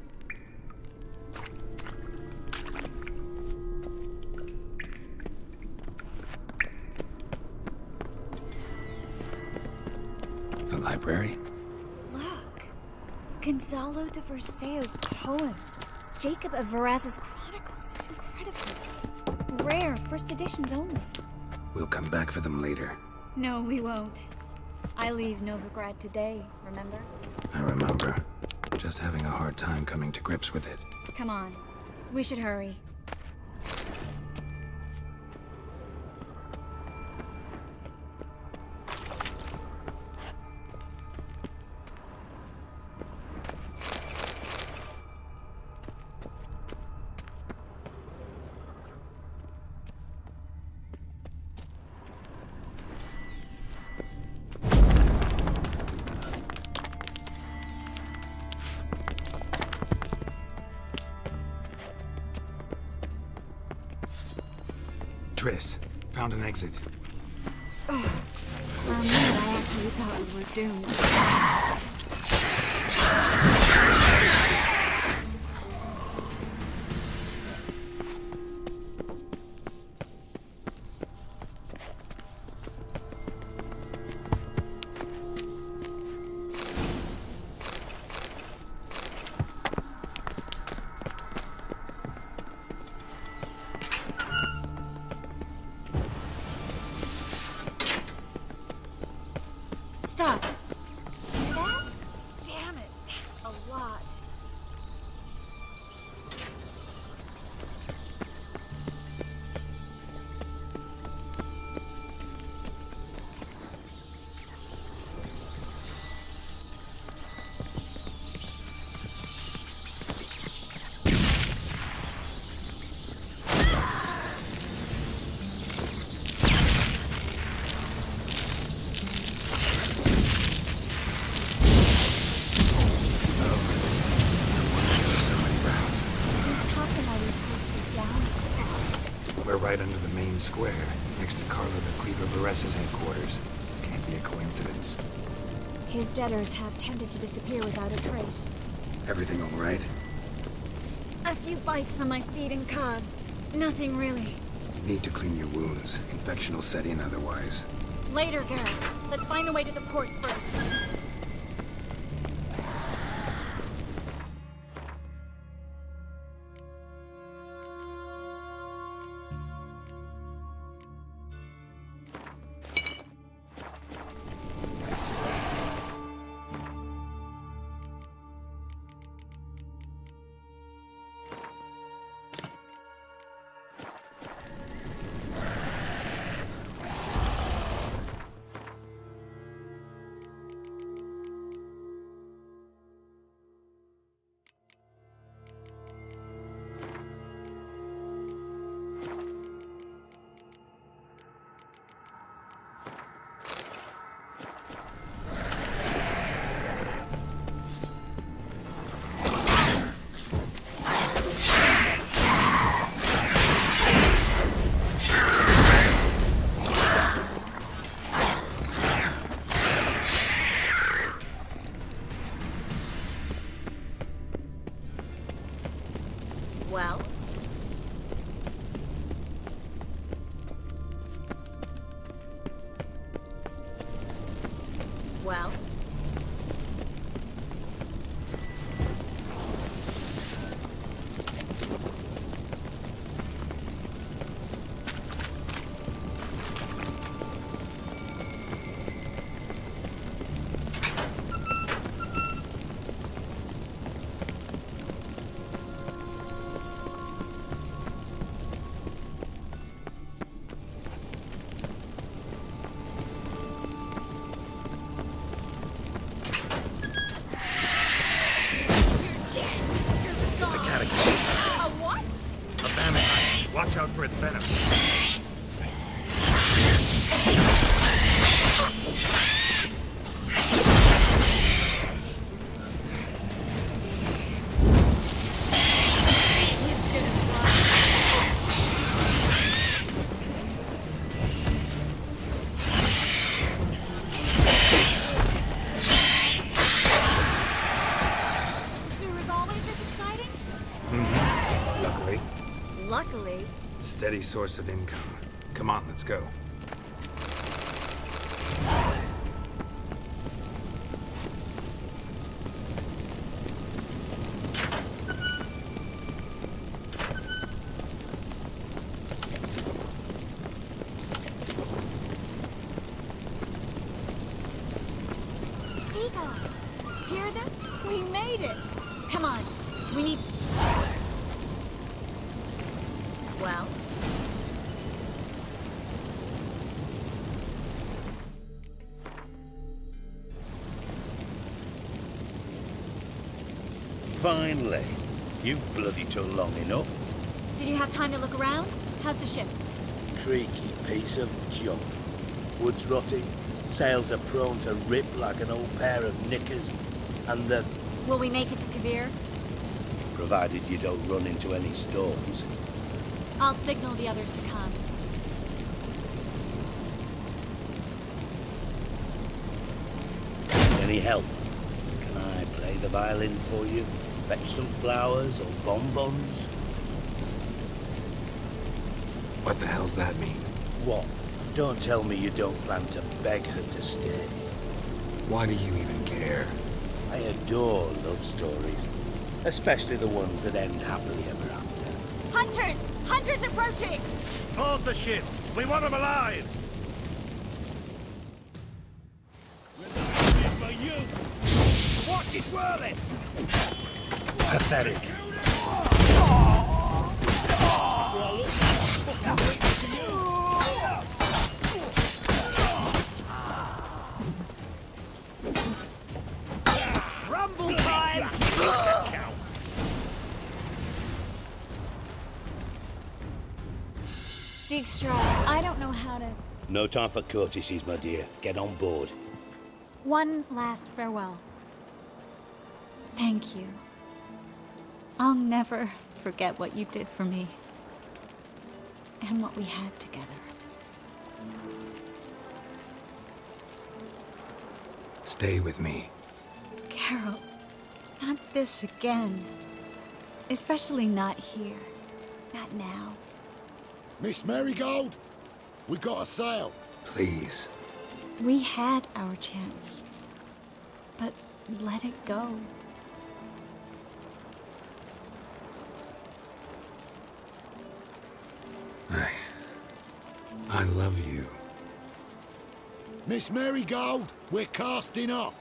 The library? Look. Gonzalo de Verseo's poems. Jacob of Varaz's chronicles. It's incredible. Rare, first editions only. We'll come back for them later. No, we won't. I leave Novigrad today, remember? I remember. Just having a hard time coming to grips with it. Come on. We should hurry. Triss, found an exit. Oh, for a minute I actually thought we were doomed. Stop. Hear that? Damn it, that's a lot. Right under the main square, next to Carlo the Cleaver Vares's headquarters. Can't be a coincidence. His debtors have tended to disappear without a trace. Everything all right? A few bites on my feet and calves. Nothing really. Need to clean your wounds. Infection will set in otherwise. Later, Garrett. Let's find the way to the port first. Well? Well? Watch out for its venom. Luckily. Steady source of income. Come on, let's go. Seagulls! Hear them? We made it! Come on, we need... Well? Finally. You bloody took long enough. Did you have time to look around? How's the ship? Creaky piece of junk. Wood's rotting, sails are prone to rip like an old pair of knickers, and the... Will we make it to Kavir? Provided you don't run into any storms. I'll signal the others to come. Any help? Can I play the violin for you? Fetch some flowers or bonbons? What the hell's that mean? What? Don't tell me you don't plan to beg her to stay. Why do you even care? I adore love stories. Especially the ones that end happily ever after. Hunters! Hunters approaching! Board the ship! We want them alive! For you! Watch it whirling! Pathetic. Rumble time! Dijkstra, I don't know how to... No time for courtesies, my dear. Get on board. One last farewell. Thank you. I'll never forget what you did for me. And what we had together. Stay with me. Geralt, not this again. Especially not here. Not now. Miss Marigold, we got a sail. Please. We had our chance. But let it go. I love you. Miss Marigold, we're casting off.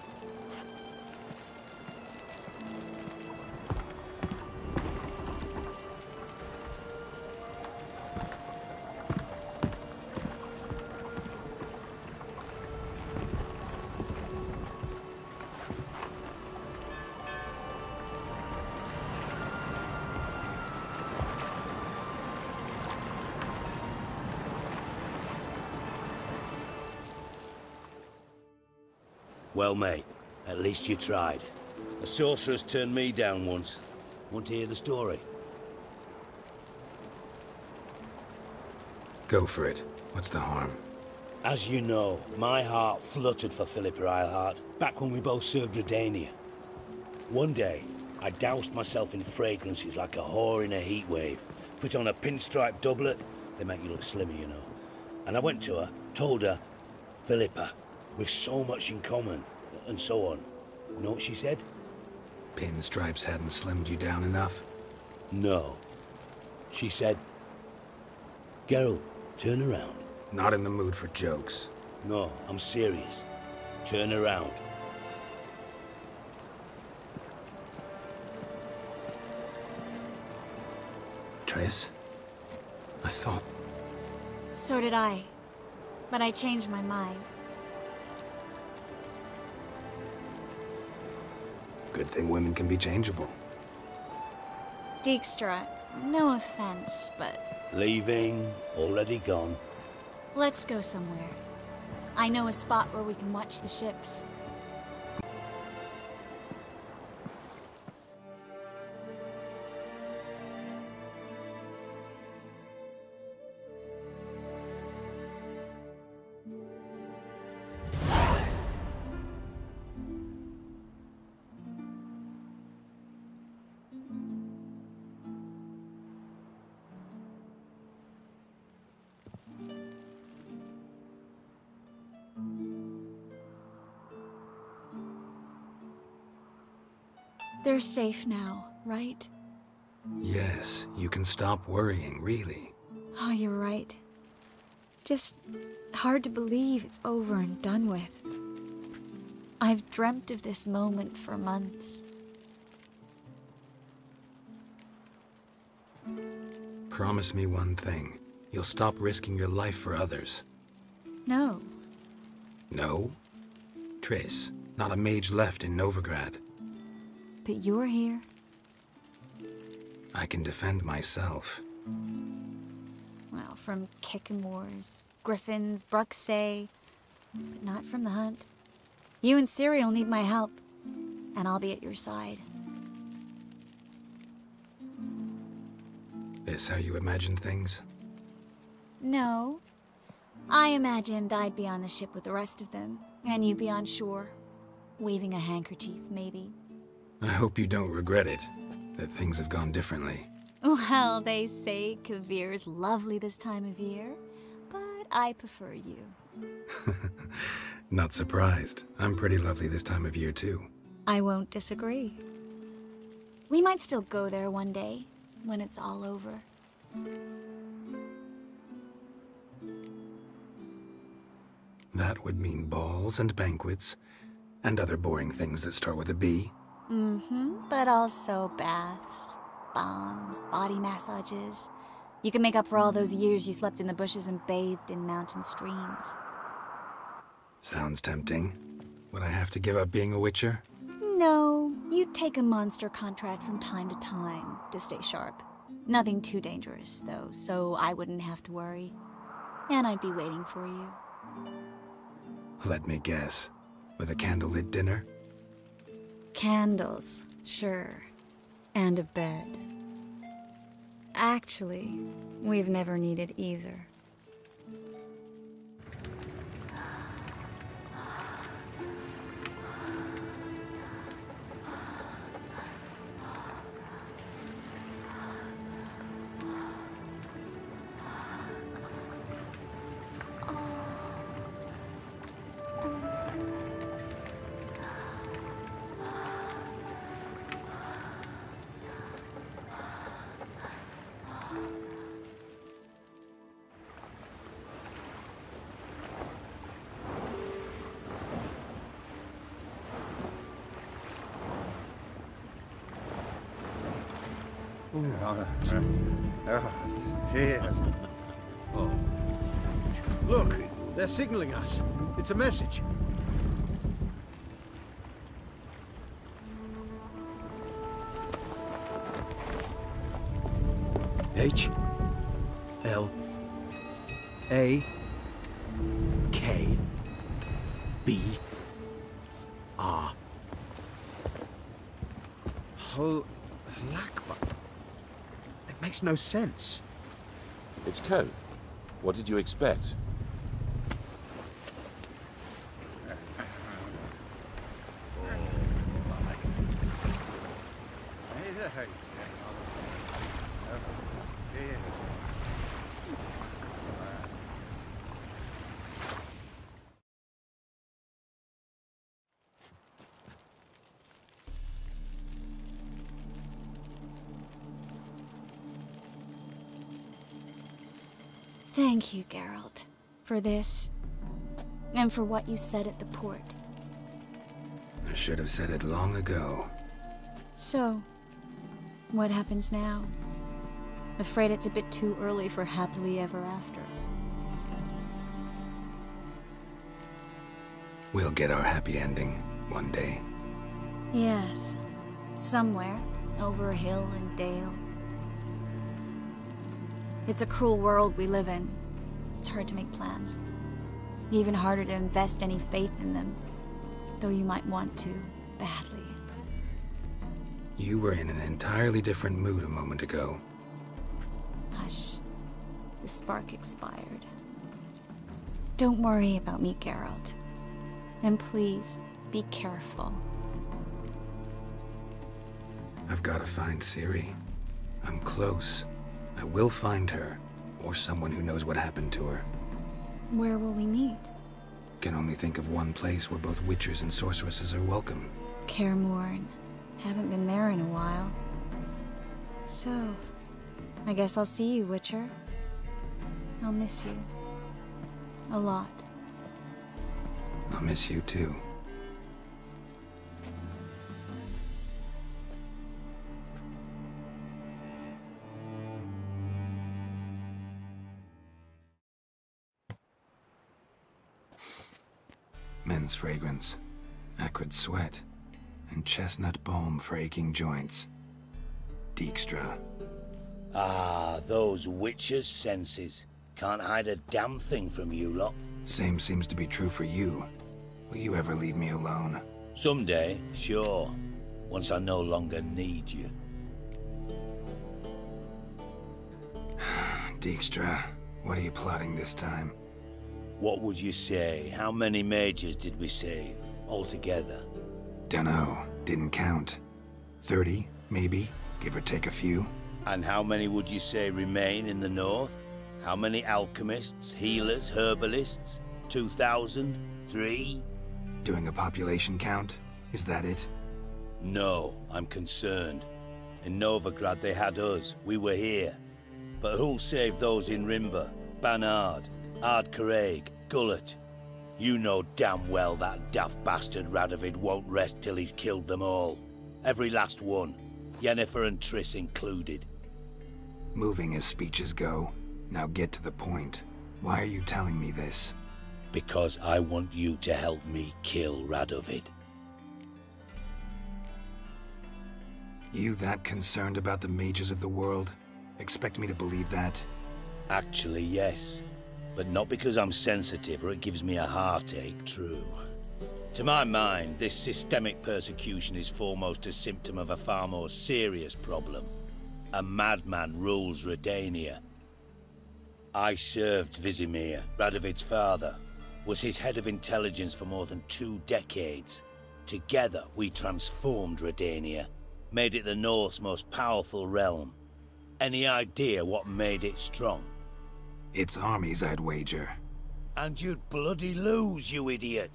Well, mate, at least you tried. A sorcerer's turned me down once. Want to hear the story? Go for it. What's the harm? As you know, my heart fluttered for Philippa Eilhart back when we both served Redania. One day, I doused myself in fragrances like a whore in a heatwave. Put on a pinstripe doublet. They make you look slimmer, you know. And I went to her, told her, Philippa, we've so much in common, and so on. You know what she said? Pinstripes hadn't slimmed you down enough? No. She said, Geralt, turn around. Not in the mood for jokes. No, I'm serious. Turn around. Triss? I thought... So did I. But I changed my mind. Good thing women can be changeable. Dijkstra, no offense, but... Leaving, already gone. Let's go somewhere. I know a spot where we can watch the ships. They're safe now, right? Yes, you can stop worrying, really. Oh, you're right. Just hard to believe it's over and done with. I've dreamt of this moment for months. Promise me one thing. You'll stop risking your life for others. No. No? Triss, not a mage left in Novigrad. But you're here. I can defend myself. Well, from Kickamores, Griffins, Bruxay, but not from the hunt. You and Ciri'll need my help, and I'll be at your side. This how you imagine things? No. I imagined I'd be on the ship with the rest of them, and you'd be on shore, waving a handkerchief, maybe. I hope you don't regret it, that things have gone differently. Well, they say Kavir's lovely this time of year, but I prefer you. Not surprised. I'm pretty lovely this time of year, too. I won't disagree. We might still go there one day, when it's all over. That would mean balls and banquets, and other boring things that start with a B. But also baths, bombs, body massages. You can make up for all those years you slept in the bushes and bathed in mountain streams. Sounds tempting. Would I have to give up being a witcher? No, you'd take a monster contract from time to time to stay sharp. Nothing too dangerous, though, so I wouldn't have to worry. And I'd be waiting for you. Let me guess. With a candlelit dinner? Candles, sure. And a bed. Actually, we've never needed either. Look, they're signaling us. It's a message. H L A K B R. Halakba. It makes no sense. It's code. What did you expect? Thank you, Geralt, for this, and for what you said at the port. I should have said it long ago. So, what happens now? Afraid it's a bit too early for happily ever after. We'll get our happy ending one day. Yes, somewhere, over hill and dale. It's a cruel world we live in. It's hard to make plans. Even harder to invest any faith in them, though you might want to, badly. You were in an entirely different mood a moment ago. Hush. The spark expired. Don't worry about me, Geralt. And please, be careful. I've got to find Ciri. I'm close. I will find her, or someone who knows what happened to her. Where will we meet? Can only think of one place where both witchers and sorceresses are welcome. Kaer Morhen. Haven't been there in a while. So, I guess I'll see you, Witcher. I'll miss you. A lot. I'll miss you too. Men's fragrance, acrid sweat, and chestnut balm for aching joints. Dijkstra. Ah, those witches' senses. Can't hide a damn thing from you lot. Same seems to be true for you. Will you ever leave me alone? Someday, sure. Once I no longer need you. Dijkstra, what are you plotting this time? What would you say? How many mages did we save, altogether? Dunno. Didn't count. 30, maybe, give or take a few. And how many would you say remain in the north? How many alchemists, healers, herbalists? 2,000? 3? Doing a population count? Is that it? No, I'm concerned. In Novigrad they had us, we were here. But who'll save those in Rimba? Banard? Ardcaraig, Gullet. You know damn well that daft bastard Radovid won't rest till he's killed them all. Every last one. Yennefer and Triss included. Moving as speeches go. Now get to the point. Why are you telling me this? Because I want you to help me kill Radovid. You that concerned about the mages of the world? Expect me to believe that? Actually, yes. But not because I'm sensitive or it gives me a heartache, true. To my mind, this systemic persecution is foremost a symptom of a far more serious problem. A madman rules Redania. I served Vizimir, Radovid's father, was his head of intelligence for more than 2 decades. Together, we transformed Redania, made it the North's most powerful realm. Any idea what made it strong? Its armies, I'd wager. And you'd bloody lose, you idiot.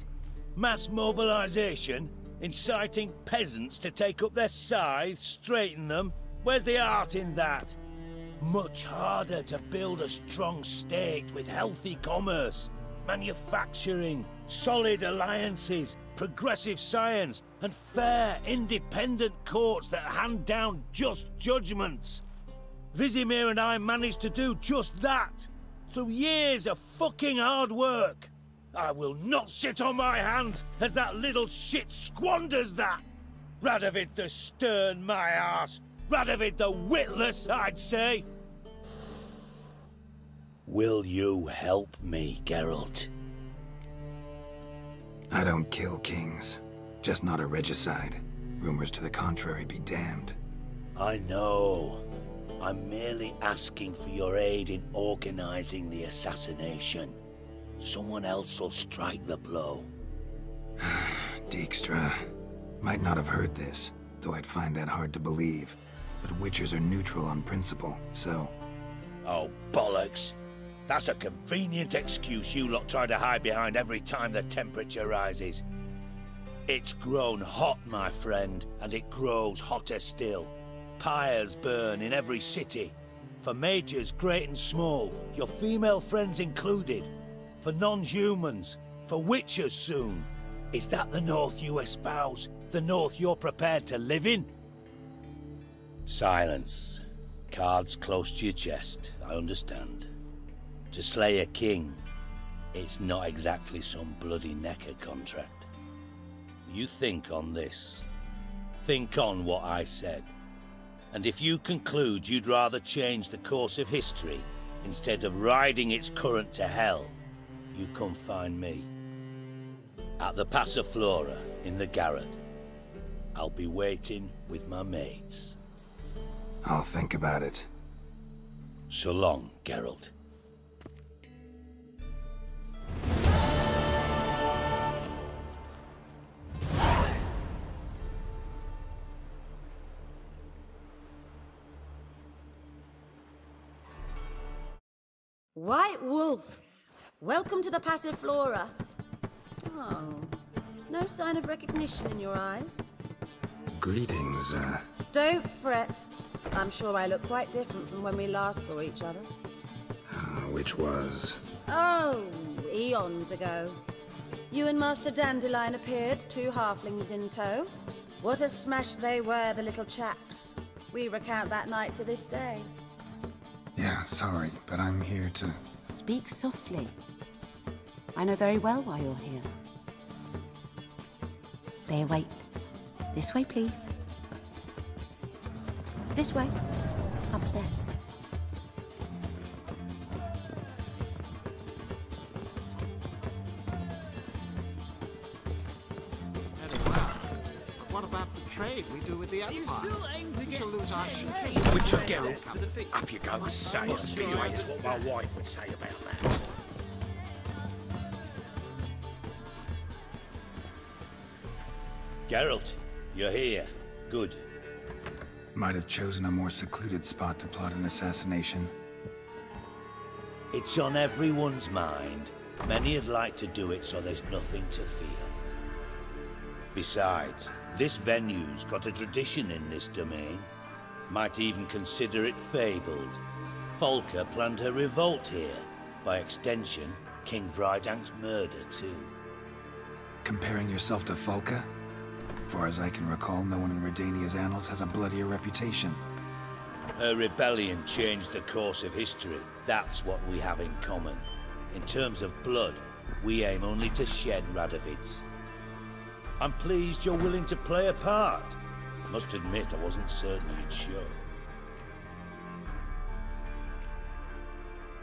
Mass mobilization? Inciting peasants to take up their scythes, straighten them? Where's the art in that? Much harder to build a strong state with healthy commerce, manufacturing, solid alliances, progressive science, and fair, independent courts that hand down just judgments. Vizimir and I managed to do just that, through years of fucking hard work. I will not sit on my hands as that little shit squanders that. Radovid the stern, my arse. Radovid the witless, I'd say. Will you help me, Geralt? I don't kill kings. Just not a regicide. Rumors to the contrary be damned. I know. I'm merely asking for your aid in organizing the assassination. Someone else will strike the blow. Dijkstra. Might not have heard this, though I'd find that hard to believe. But Witchers are neutral on principle, so... Oh, bollocks. That's a convenient excuse you lot try to hide behind every time the temperature rises. It's grown hot, my friend, and it grows hotter still. Pyres burn in every city. For majors great and small, your female friends included. For non-humans, for witchers soon. Is that the North you espouse? The North you're prepared to live in? Silence. Cards close to your chest, I understand. To slay a king, it's not exactly some bloody necker contract. You think on this. Think on what I said. And if you conclude you'd rather change the course of history instead of riding its current to hell, you come find me. At the Passiflora in the Garrod. I'll be waiting with my mates. I'll think about it. So long, Geralt. White Wolf, welcome to the Passiflora. Oh, no sign of recognition in your eyes? Greetings, Don't fret. I'm sure I look quite different from when we last saw each other. Which was... Oh, eons ago. You and Master Dandelion appeared, 2 halflings in tow. What a smash they were, the little chaps. We recount that night to this day. Yeah, sorry, but I'm here to... Speak softly. I know very well why you're here. There, wait. This way, please. This way. Upstairs. Very well. But what about the trade we do with the Empire? You still aim to We get shall lose our ships. Which Our Geralt, income. up you go, say. Anyway, is what my wife would say about that. Geralt, you're here. Good. Might have chosen a more secluded spot to plot an assassination. It's on everyone's mind. Many would like to do it so there's nothing to fear. Besides, this venue's got a tradition in this domain. Might even consider it fabled. Folka planned her revolt here. By extension, King Vrydank's murder too. Comparing yourself to Folka? Far as I can recall, no one in Redania's annals has a bloodier reputation. Her rebellion changed the course of history. That's what we have in common. In terms of blood, we aim only to shed Radovid's. I'm pleased you're willing to play a part. Must admit, I wasn't certain you'd show.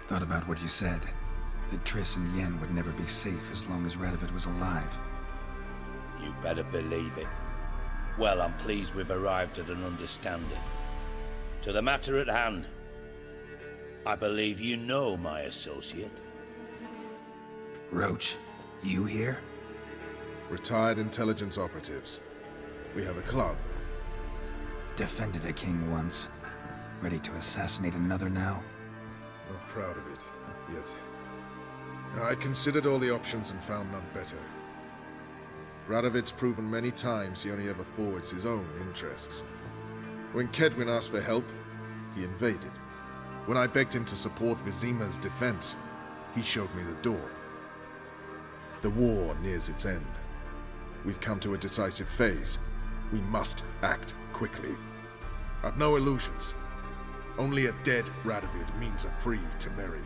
Thought about what you said. That Triss and Yen would never be safe as long as Radovid was alive. You better believe it. Well, I'm pleased we've arrived at an understanding. To the matter at hand, I believe you know my associate. Roach, you here? Retired intelligence operatives. We have a club. Defended a king once. Ready to assassinate another now? Not proud of it, yet. I considered all the options and found none better. Radovid's proven many times he only ever forwards his own interests. When Kedwin asked for help, he invaded. When I begged him to support Vizima's defense, he showed me the door. The war nears its end. We've come to a decisive phase. We must act quickly. I've no illusions. Only a dead Radovid means a free Temeria.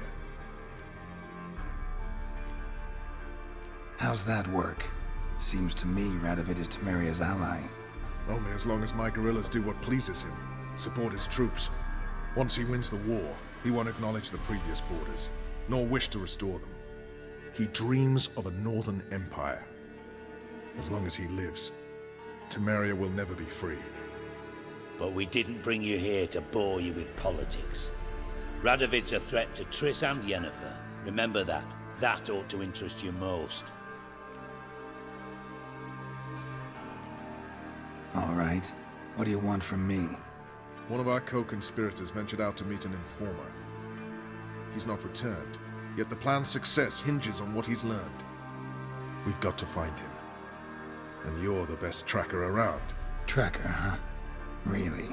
How's that work? Seems to me Radovid is Temeria's ally. Only as long as my guerrillas do what pleases him. Support his troops. Once he wins the war, he won't acknowledge the previous borders, nor wish to restore them. He dreams of a northern empire. As long as he lives, Temeria will never be free. But we didn't bring you here to bore you with politics. Radovid's a threat to Triss and Yennefer. Remember that. That ought to interest you most. All right. What do you want from me? One of our co-conspirators ventured out to meet an informer. He's not returned, yet the plan's success hinges on what he's learned. We've got to find him. And you're the best tracker around. Tracker, huh? Really?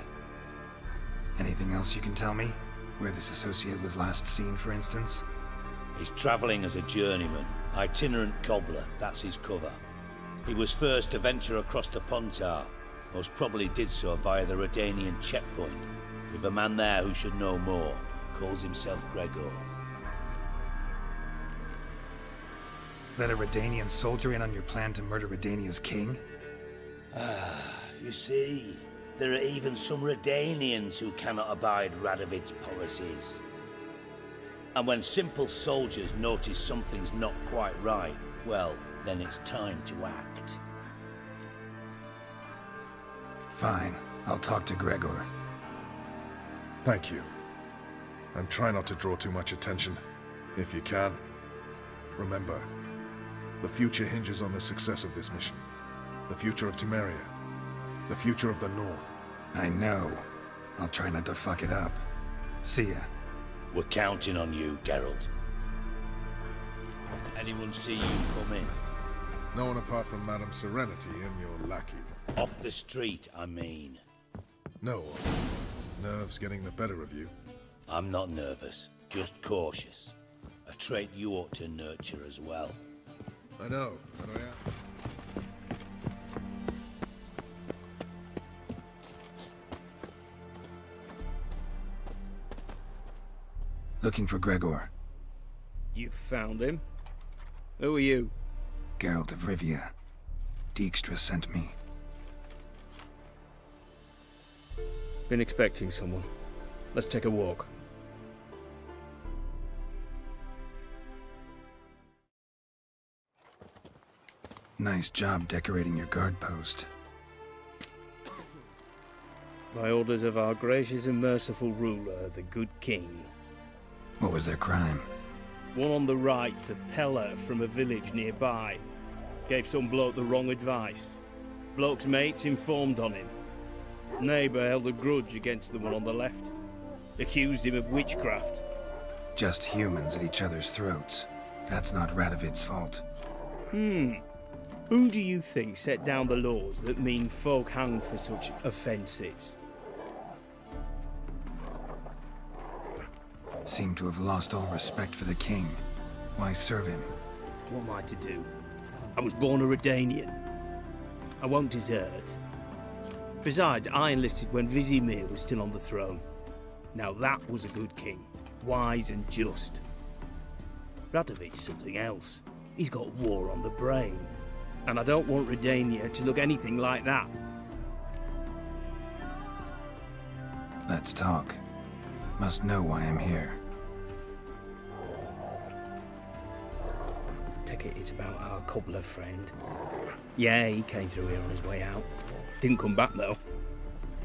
Anything else you can tell me? Where this associate was last seen, for instance? He's travelling as a journeyman, itinerant cobbler, that's his cover. He was first to venture across the Pontar, most probably did so via the Redanian checkpoint, with a man there who should know more, calls himself Gregor. Let a Redanian soldier in on your plan to murder Redania's king? You see, there are even some Redanians who cannot abide Radovid's policies. And when simple soldiers notice something's not quite right, well, then it's time to act. Fine. I'll talk to Gregor. Thank you. And try not to draw too much attention, if you can. Remember, the future hinges on the success of this mission. The future of Temeria. The future of the North. I know. I'll try not to fuck it up. See ya. We're counting on you, Geralt. Anyone see you come in? No one apart from Madame Serenity and your lackey. Off the street, I mean. No one. Nerves getting the better of you. I'm not nervous, just cautious. A trait you ought to nurture as well. I know, but I am. Looking for Gregor. You found him? Who are you? Geralt of Rivia. Dijkstra sent me. Been expecting someone. Let's take a walk. Nice job decorating your guard post. By orders of our gracious and merciful ruler, the good king. What was their crime? One on the right, a peller from a village nearby. Gave some bloke the wrong advice. Bloke's mates informed on him. Neighbour held a grudge against the one on the left. Accused him of witchcraft. Just humans at each other's throats. That's not Radovid's fault. Who do you think set down the laws that mean folk hanged for such offences? Seem to have lost all respect for the king. Why serve him? What am I to do? I was born a Redanian. I won't desert. Besides, I enlisted when Vizimir was still on the throne. Now that was a good king. Wise and just. Radovid's something else. He's got war on the brain. And I don't want Redania to look anything like that. Let's talk. Must know why I'm here. Take it it's about our cobbler friend. Yeah, he came through here on his way out. Didn't come back though.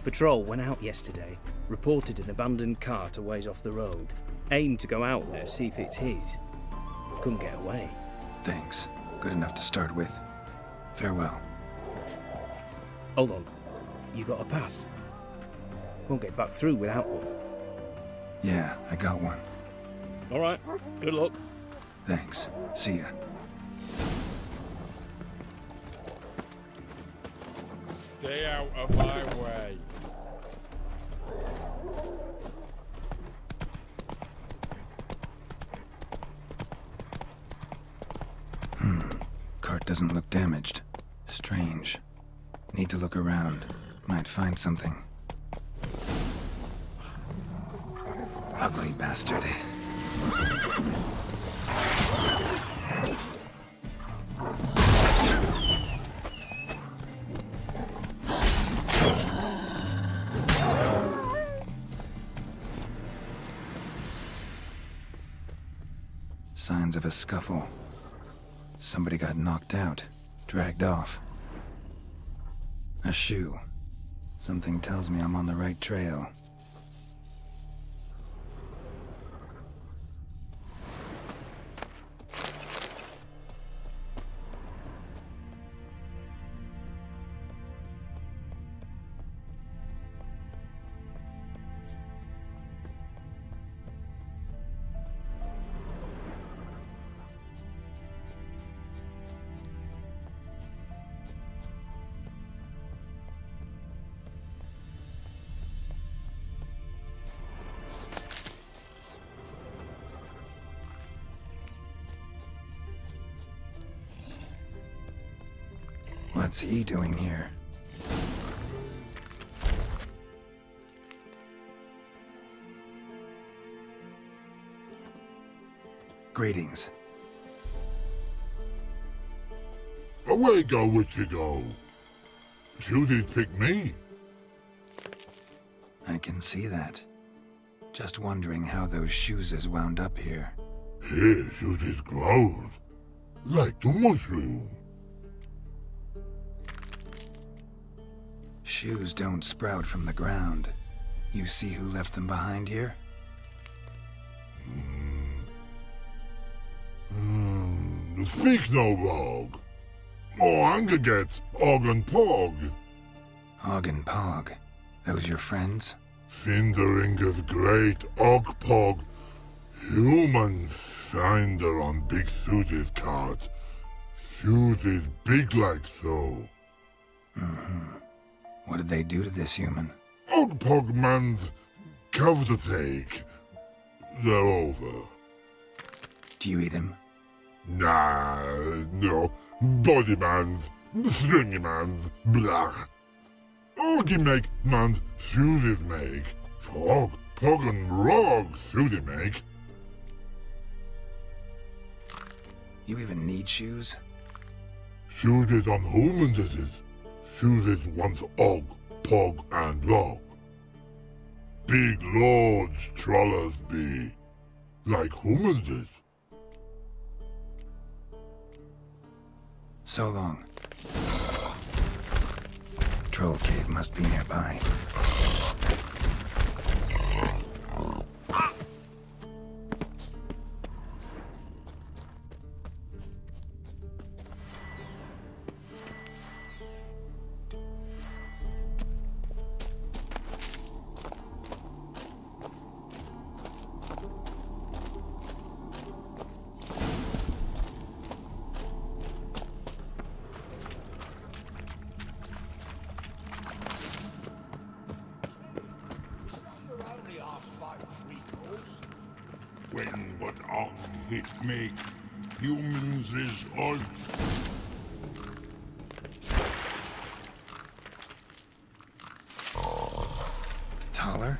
Patrol went out yesterday, reported an abandoned cart a ways off the road. Aimed to go out there, see if it's his. Couldn't get away. Thanks. Good enough to start with. Farewell. Hold on. You got a pass? Won't get back through without one. Yeah, I got one. All right. Good luck. Thanks. See ya. Stay out of my way. Cart doesn't look damaged. Strange. Need to look around. Might find something. Ugly bastard. Signs of a scuffle. Somebody got knocked out, dragged off. A shoe. Something tells me I'm on the right trail. What's he doing here? Greetings. Away go, witchy go. You did pick me. I can see that. Just wondering how those shoes is wound up here. Here you did growled. Like the mushroom. Shoes don't sprout from the ground. You see who left them behind here? Speak no log. Oh, anger gets Og and Pog. Og and Pog. Those your friends? Finderinger's great Og Pog. Human finder on big suited cart. Suited big like so. What did they do to this human? Og Pog man's cover to take. They're over. Do you eat him? Nah, no. Body man's, stringy man's, blach. Oggy make man's suited make. Frog, Pog and Rog suited make. You even need shoes? Suited on human did it. Suited once Og, Pog and Log. Big lords trollers be. Like human did. So long. Troll cave must be nearby. When but Og hit make, humans is all. Taller?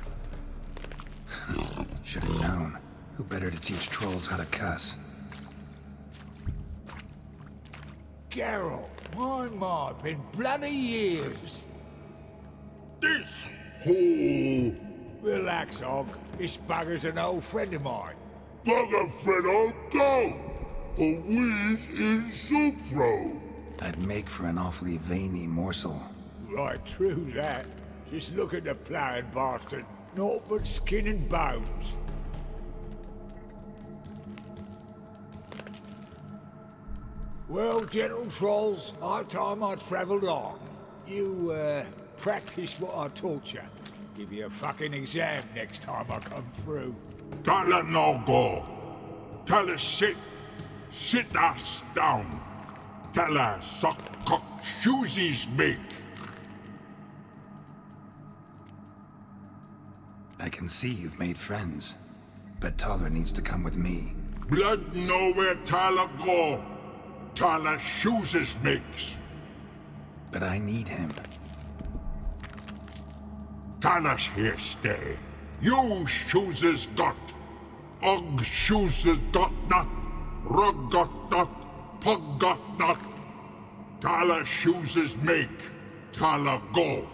Should have known. Who better to teach trolls how to cuss? Geralt, my, been bloody years. This hole. Relax, Og. This bugger's an old friend of mine. Bugger friend I'll go. A wheeze in soup throw. I'd make for an awfully veiny morsel. Right, true that. Just look at the ploughing bastard. Naught but skin and bones. Well, gentle trolls, high time I travelled on. You, practice what I taught you. Give you a fucking exam next time I come through. Don't let no go. Tell her sit. Sit ass down. Tell her suck cock shoesies big. I can see you've made friends, but Taller needs to come with me. Blood nowhere Tyler go. Tyler shoesies makes. But I need him. Tyler's here stay. You chooses dot. Og chooses dot not. Rug got not. Pug got not. Tala chooses make. Tala go.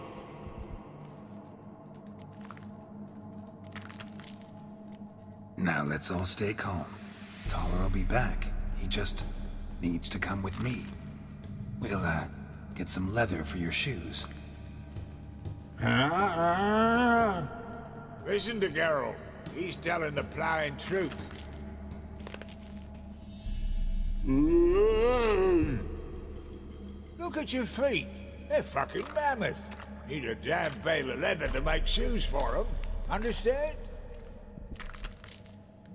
Now let's all stay calm. Taller will be back. He just needs to come with me. We'll, get some leather for your shoes. Listen to Geralt. He's telling the plowing truth. Look at your feet. They're fucking mammoth. Need a damn bale of leather to make shoes for them. Understand?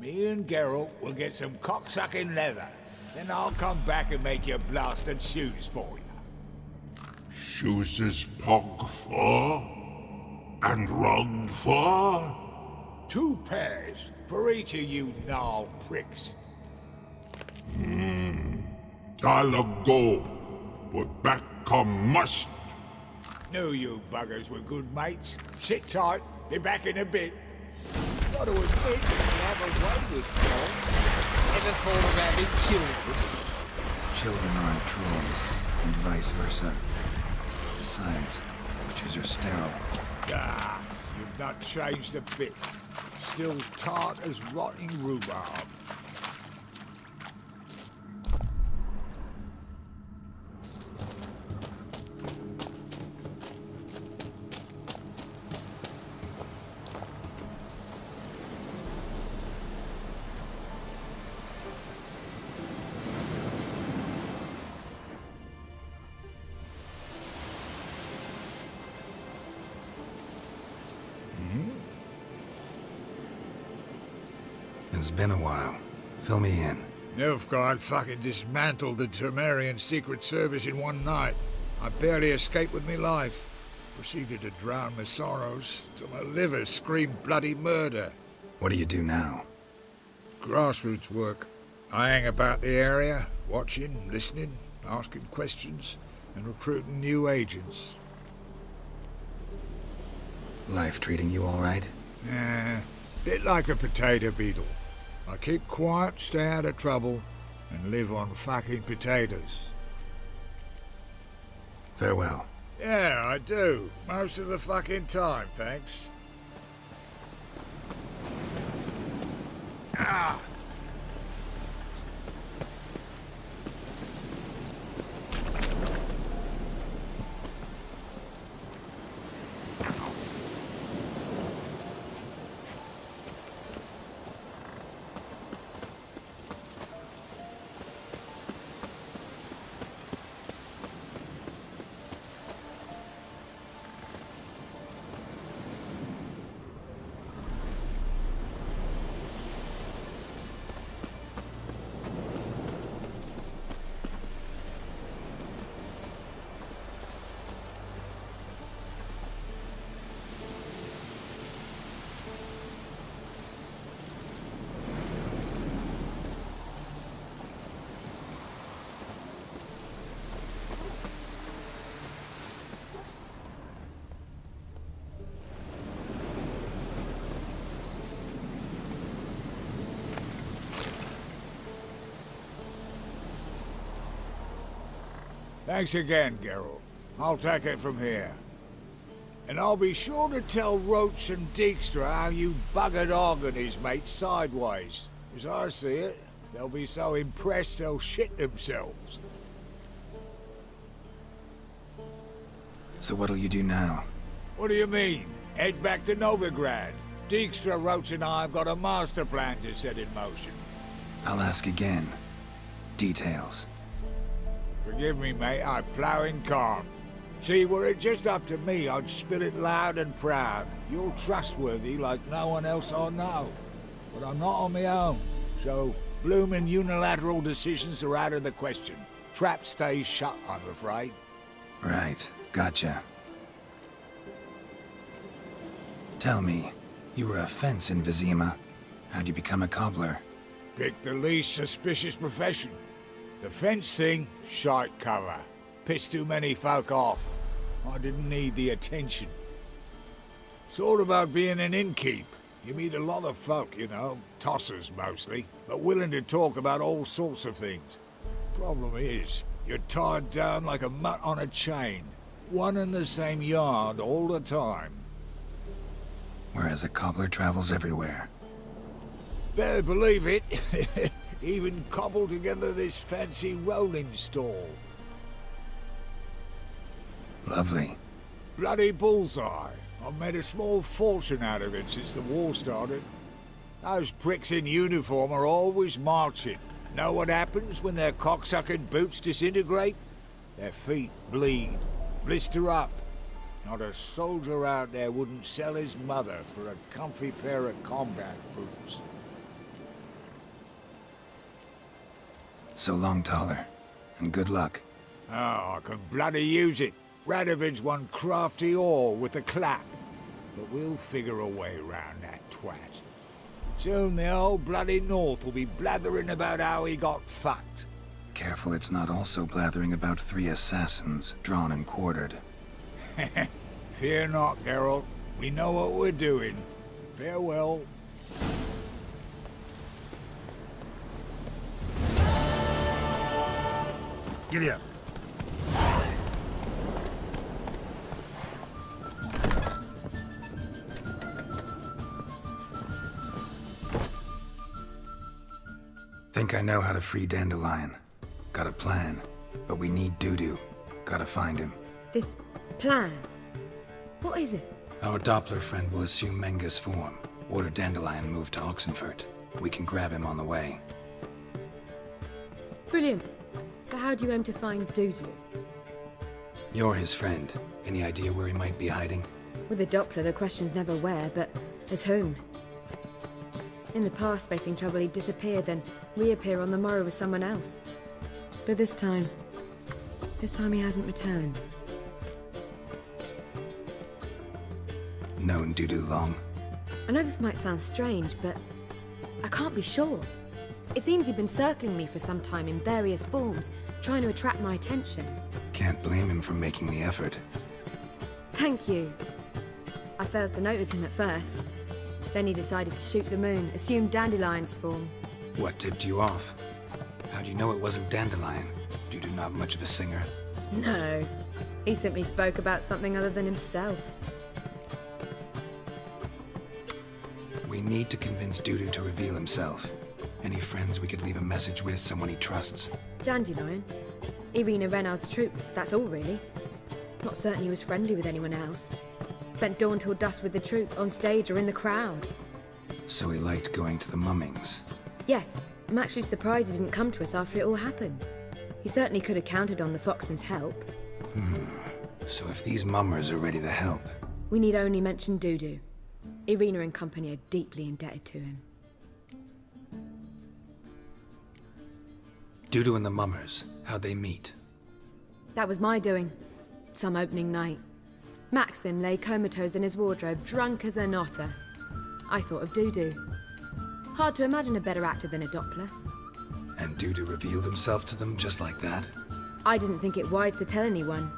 Me and Geralt will get some cocksucking leather. Then I'll come back and make your blasted shoes for you. Shoes is pog for? And rug for? 2 pairs for each of you gnarled pricks. Tala go. But back come must. Knew you buggers were good mates. Sit tight. Be back in a bit. Got to admit, you have a way with Tom. Ever thought of having children? Children aren't trolls, and vice versa. Besides, witches are sterile. Ah, you've not changed a bit. Still tart as rotting rhubarb. It's been a while. Fill me in. Nilfgaard fucking dismantled the Temerian Secret Service in one night. I barely escaped with my life. Proceeded to drown my sorrows till my liver screamed bloody murder. What do you do now? Grassroots work. I hang about the area, watching, listening, asking questions, and recruiting new agents. Life treating you all right? Bit like a potato beetle. I keep quiet, stay out of trouble, and live on fucking potatoes. Farewell. Yeah, I do. Most of the fucking time, thanks. Ah! Thanks again, Geralt. I'll take it from here. And I'll be sure to tell Roach and Dijkstra how you buggered Og and his mates sideways. As I see it, they'll be so impressed they'll shit themselves. So what'll you do now? What do you mean? Head back to Novigrad. Dijkstra, Roach and I have got a master plan to set in motion. I'll ask again. Details. Forgive me, mate, I plough in calm. See, were it just up to me, I'd spill it loud and proud. You're trustworthy like no one else I know. But I'm not on my own, so bloomin' unilateral decisions are out of the question. Trap stays shut, I'm afraid. Right, gotcha. Tell me, you were a fence in Vizima. How'd you become a cobbler? Pick the least suspicious profession. The fence thing, shite cover. Pissed too many folk off. I didn't need the attention. It's all about being an innkeep. You meet a lot of folk, you know, tossers mostly, but willing to talk about all sorts of things. Problem is, you're tied down like a mutt on a chain. One and the same yard all the time. Whereas a cobbler travels everywhere. Better believe it. Even cobbled together this fancy rolling stall. Lovely. Bloody bullseye. I've made a small fortune out of it since the war started. Those pricks in uniform are always marching. Know what happens when their cocksucking boots disintegrate? Their feet bleed, blister up. Not a soldier out there wouldn't sell his mother for a comfy pair of combat boots. So long, Taller, and good luck. Oh, I can bloody use it. Radovid's one crafty ore with a clap. But we'll figure a way round that twat. Soon the old bloody North will be blathering about how he got fucked. Careful it's not also blathering about 3 assassins, drawn and quartered. Fear not, Geralt. We know what we're doing. Farewell. Giddy up. Think I know how to free Dandelion. Got a plan, but we need Dudu. Gotta find him. This plan? What is it? Our Doppler friend will assume Menga's form. Order Dandelion moved to Oxenfurt. We can grab him on the way. Brilliant. But how do you aim to find Dudu? You're his friend. Any idea where he might be hiding? With the Doppler, the question's never where, but as whom. In the past, facing trouble, he'd disappear, then reappear on the morrow with someone else. But this time he hasn't returned. Known Dudu long? I know this might sound strange, but I can't be sure. It seems he'd been circling me for some time in various forms, trying to attract my attention. Can't blame him for making the effort. Thank you. I failed to notice him at first. Then he decided to shoot the moon, assume Dandelion's form. What tipped you off? How do you know it wasn't Dandelion? Dudu not much of a singer? No. He simply spoke about something other than himself. We need to convince Dudu to reveal himself. Any friends we could leave a message with, someone he trusts? Dandelion. Irina Reynard's troupe, that's all really. Not certain he was friendly with anyone else. Spent dawn till dusk with the troupe, on stage or in the crowd. So he liked going to the mummings? Yes. I'm actually surprised he didn't come to us after it all happened. He certainly could have counted on the Foxen's help. So if these mummers are ready to help... We need only mention Dudu. Irina and company are deeply indebted to him. Dudu and the mummers, how'd they meet? That was my doing. Some opening night. Maxim lay comatose in his wardrobe, drunk as an otter. I thought of Dudu. Hard to imagine a better actor than a Doppler. And Dudu revealed himself to them just like that? I didn't think it wise to tell anyone.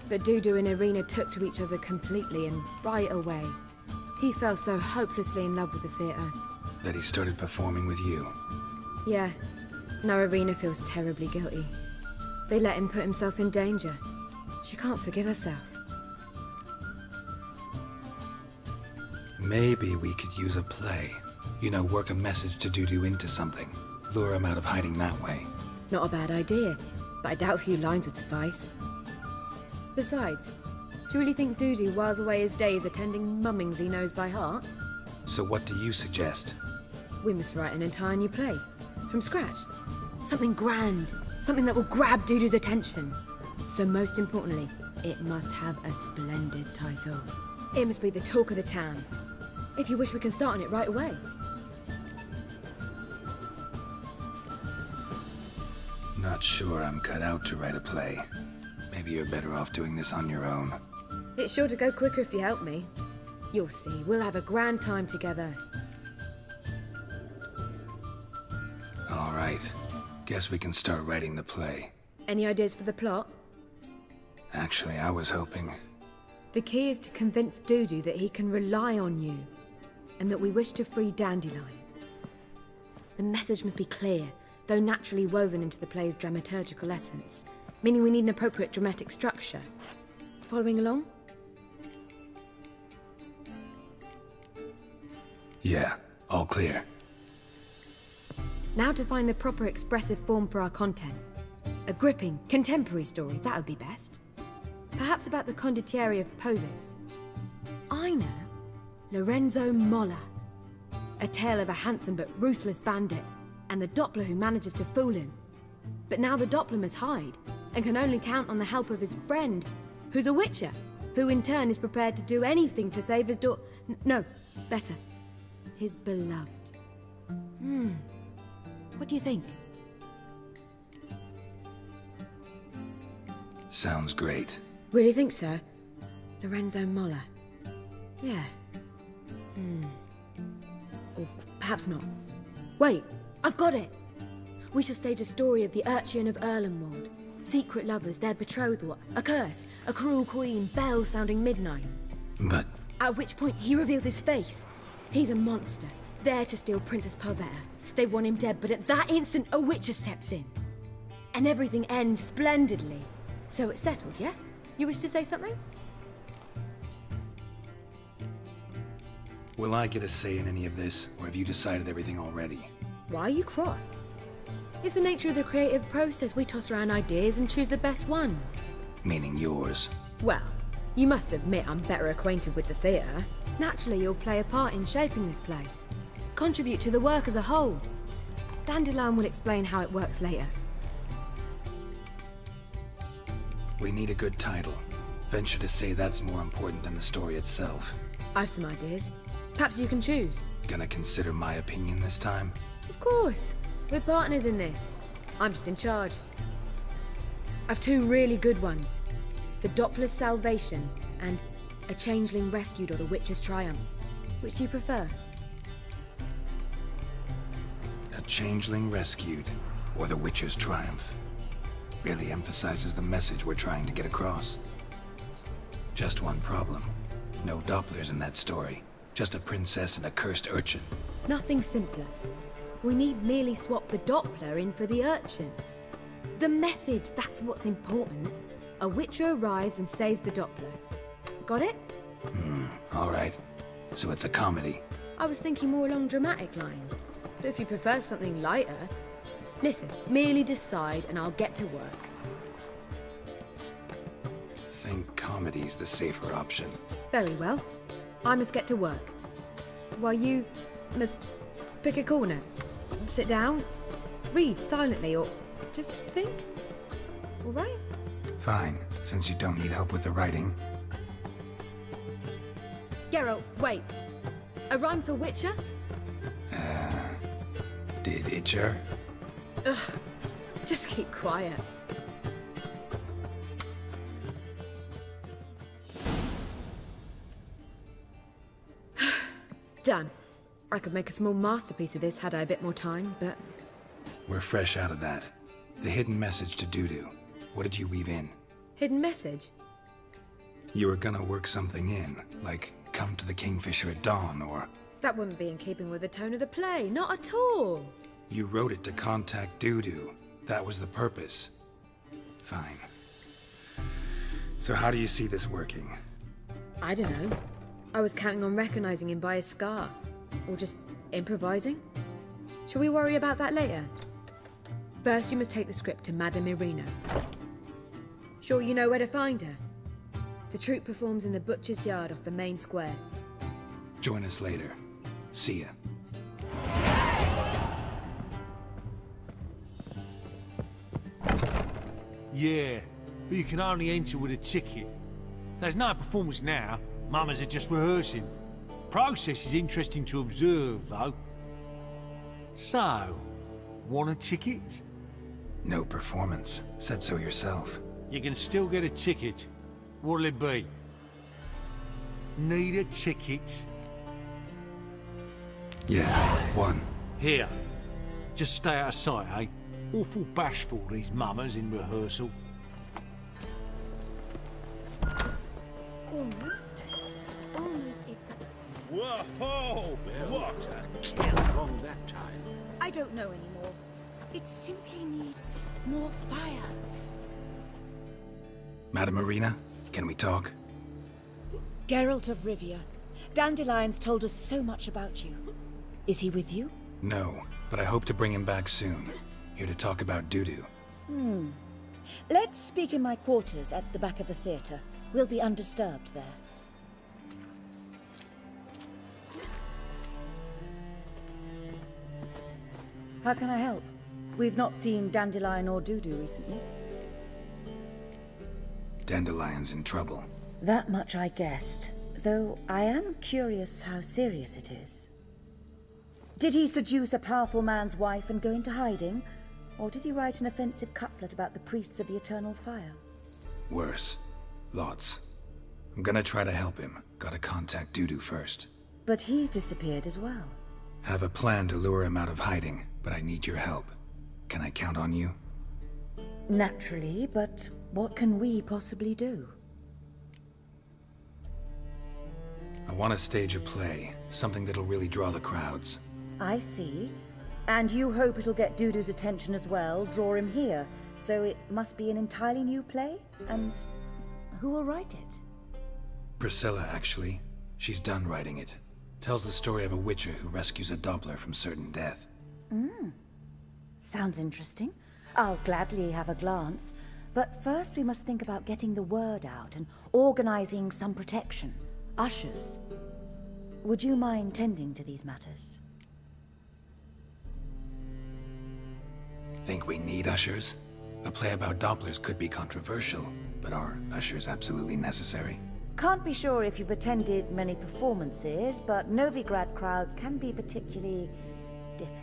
But Dudu and Irina took to each other completely and right away. He fell so hopelessly in love with the theatre. That he started performing with you? Yeah. Now Irina feels terribly guilty. They let him put himself in danger. She can't forgive herself. Maybe we could use a play. You know, work a message to Dudu into something. Lure him out of hiding that way. Not a bad idea, but I doubt a few lines would suffice. Besides, do you really think Dudu whiles away his days attending mummings he knows by heart? So what do you suggest? We must write an entire new play. From scratch. Something grand. Something that will grab Dudu's attention. So most importantly, it must have a splendid title. It must be the talk of the town. If you wish, we can start on it right away. Not sure I'm cut out to write a play. Maybe you're better off doing this on your own. It's sure to go quicker if you help me. You'll see, we'll have a grand time together. All right. Guess we can start writing the play. Any ideas for the plot? Actually, I was hoping... The key is to convince Dudu that he can rely on you. and that we wish to free Dandelion. The message must be clear, though naturally woven into the play's dramaturgical essence, meaning we need an appropriate dramatic structure. Following along? Yeah, all clear. Now to find the proper expressive form for our content. A gripping, contemporary story, that would be best. Perhaps about the condottieri of Povis. I know. Lorenzo Molla. A tale of a handsome but ruthless bandit, and the Doppler who manages to fool him. But now the Doppler must hide, and can only count on the help of his friend, who's a witcher, who in turn is prepared to do anything to save his no, better. His beloved. What do you think? Sounds great. Really think so? Lorenzo Molla. Yeah. Or perhaps not. Wait, I've got it! We shall stage a story of the urchin of Erlenwald. Secret lovers, their betrothal, a curse, a cruel queen, bells sounding midnight. But... At which point he reveals his face. He's a monster, there to steal Princess Pavetta. They want him dead, but at that instant a witcher steps in. And everything ends splendidly. So it's settled, yeah? You wish to say something? Will I get a say in any of this, or have you decided everything already? Why are you cross? It's the nature of the creative process. We toss around ideas and choose the best ones. Meaning yours. Well, you must admit I'm better acquainted with the theatre. Naturally, you'll play a part in shaping this play. Contribute to the work as a whole. Dandelion will explain how it works later. We need a good title. Venture to say that's more important than the story itself. I've some ideas. Perhaps you can choose. Gonna consider my opinion this time? Of course. We're partners in this. I'm just in charge. I've two really good ones. The Doppler's Salvation and A Changeling Rescued or the Witch's Triumph. Which do you prefer? A Changeling Rescued or the Witcher's Triumph. Really emphasizes the message we're trying to get across. Just one problem. No Dopplers in that story. Just a princess and a cursed urchin. Nothing simpler. We need merely swap the Doppler in for the urchin. The message, that's what's important. A witcher arrives and saves the Doppler. Got it? Alright. So it's a comedy. I was thinking more along dramatic lines. But if you prefer something lighter... Listen, merely decide and I'll get to work. Think comedy's the safer option. Very well. I must get to work. While you must pick a corner. Sit down, read silently, or just think. All right? Fine, since you don't need help with the writing. Geralt, wait. A rhyme for Witcher? Did Itcher? Ugh, just keep quiet. Done. I could make a small masterpiece of this had I a bit more time, but... We're fresh out of that. The hidden message to Dudu. What did you weave in? Hidden message? You were gonna work something in, like come to the Kingfisher at dawn, or... That wouldn't be in keeping with the tone of the play, not at all. You wrote it to contact Dudu. That was the purpose. Fine. So how do you see this working? I don't know. I was counting on recognizing him by his scar. Or just improvising. Shall we worry about that later? First, you must take the script to Madame Irina. Sure you know where to find her? The troupe performs in the butcher's yard off the main square. Join us later. See ya. Yeah, but you can only enter with a ticket. There's no performance now. Mamas are just rehearsing. Process is interesting to observe, though. So, want a ticket? No performance. Said so yourself. You can still get a ticket. What'll it be? Need a ticket? Yeah, one. Here. Just stay out of sight, eh? Awful bashful, these mamas in rehearsal. Almost it, but... Whoa! Oh, what a kill along that time. I don't know anymore. It simply needs more fire. Madame Marina, can we talk? Geralt of Rivia. Dandelion's told us so much about you. Is he with you? No, but I hope to bring him back soon. Here to talk about Dudu. Let's speak in my quarters at the back of the theatre. We'll be undisturbed there. How can I help? We've not seen Dandelion or Dudu recently. Dandelion's in trouble. That much I guessed, though I am curious how serious it is. Did he seduce a powerful man's wife and go into hiding? Or did he write an offensive couplet about the priests of the eternal fire? Worse. Lots. I'm gonna try to help him. Gotta contact Dudu first. But he's disappeared as well. Have a plan to lure him out of hiding, but I need your help. Can I count on you? Naturally, but what can we possibly do? I want to stage a play, something that'll really draw the crowds. I see. And you hope it'll get Dudu's attention as well, draw him here. So it must be an entirely new play? And who will write it? Priscilla, actually. She's done writing it. Tells the story of a witcher who rescues a Doppler from certain death. Sounds interesting. I'll gladly have a glance. But first we must think about getting the word out and organizing some protection. Ushers. Would you mind tending to these matters? Think we need ushers? A play about Dopplers could be controversial, but are ushers absolutely necessary? Can't be sure if you've attended many performances, but Novigrad crowds can be particularly difficult.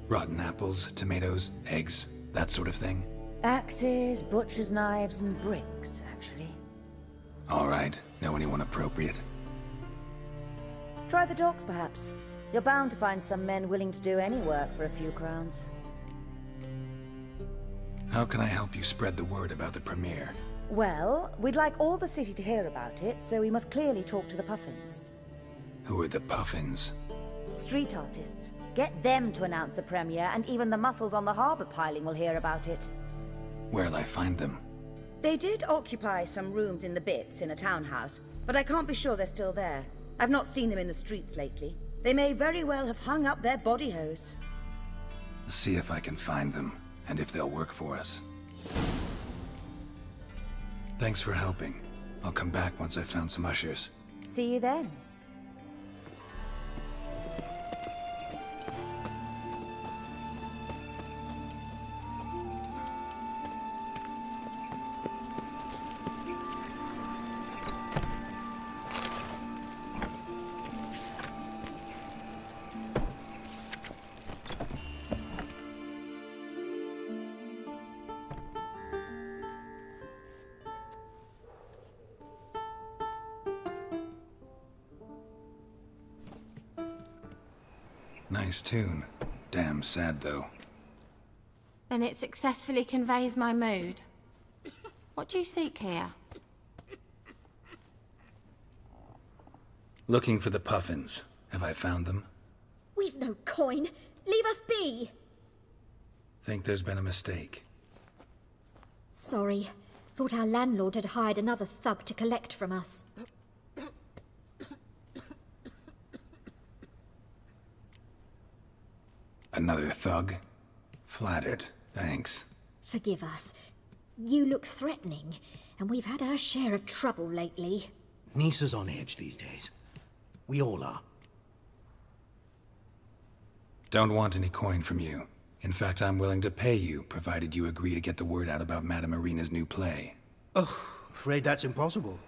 Rotten apples, tomatoes, eggs, that sort of thing? Axes, butcher's knives, and bricks, actually. All right. Know anyone appropriate? Try the dogs, perhaps. You're bound to find some men willing to do any work for a few crowns. How can I help you spread the word about the premiere? Well, we'd like all the city to hear about it, so we must clearly talk to the Puffins. Who are the Puffins? Street artists. Get them to announce the premiere, and even the muscles on the harbour piling will hear about it. Where'll I find them? They did occupy some rooms in the Bits in a townhouse, but I can't be sure they're still there. I've not seen them in the streets lately. They may very well have hung up their body hose. See if I can find them, and if they'll work for us. Thanks for helping. I'll come back once I've found some ushers. See you then. Nice tune. Damn sad, though. Then it successfully conveys my mood. What do you seek here? Looking for the Puffins. Have I found them? We've no coin. Leave us be. Think there's been a mistake. Sorry. Thought our landlord had hired another thug to collect from us. Another thug? Flattered. Thanks. Forgive us. You look threatening, and we've had our share of trouble lately. Nisa's on edge these days. We all are. Don't want any coin from you. In fact, I'm willing to pay you, provided you agree to get the word out about Madame Marina's new play. Oh, afraid that's impossible.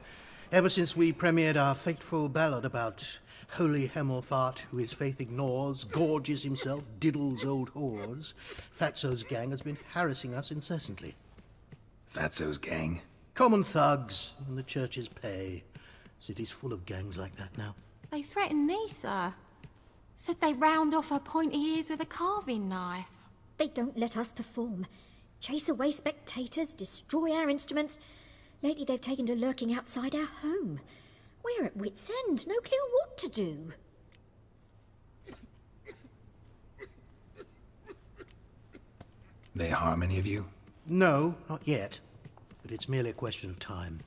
Ever since we premiered our fateful ballad about Holy Hemelfart, who his faith ignores, gorges himself, diddles old whores, Fatso's gang has been harassing us incessantly. Fatso's gang? Common thugs, and the church's pay. City's full of gangs like that now. They threatened Nisa. Said they round off her pointy ears with a carving knife. They don't let us perform. Chase away spectators, destroy our instruments. Lately they've taken to lurking outside our home. We're at wit's end, no clue what to do. They harm any of you? No, not yet. But it's merely a question of time.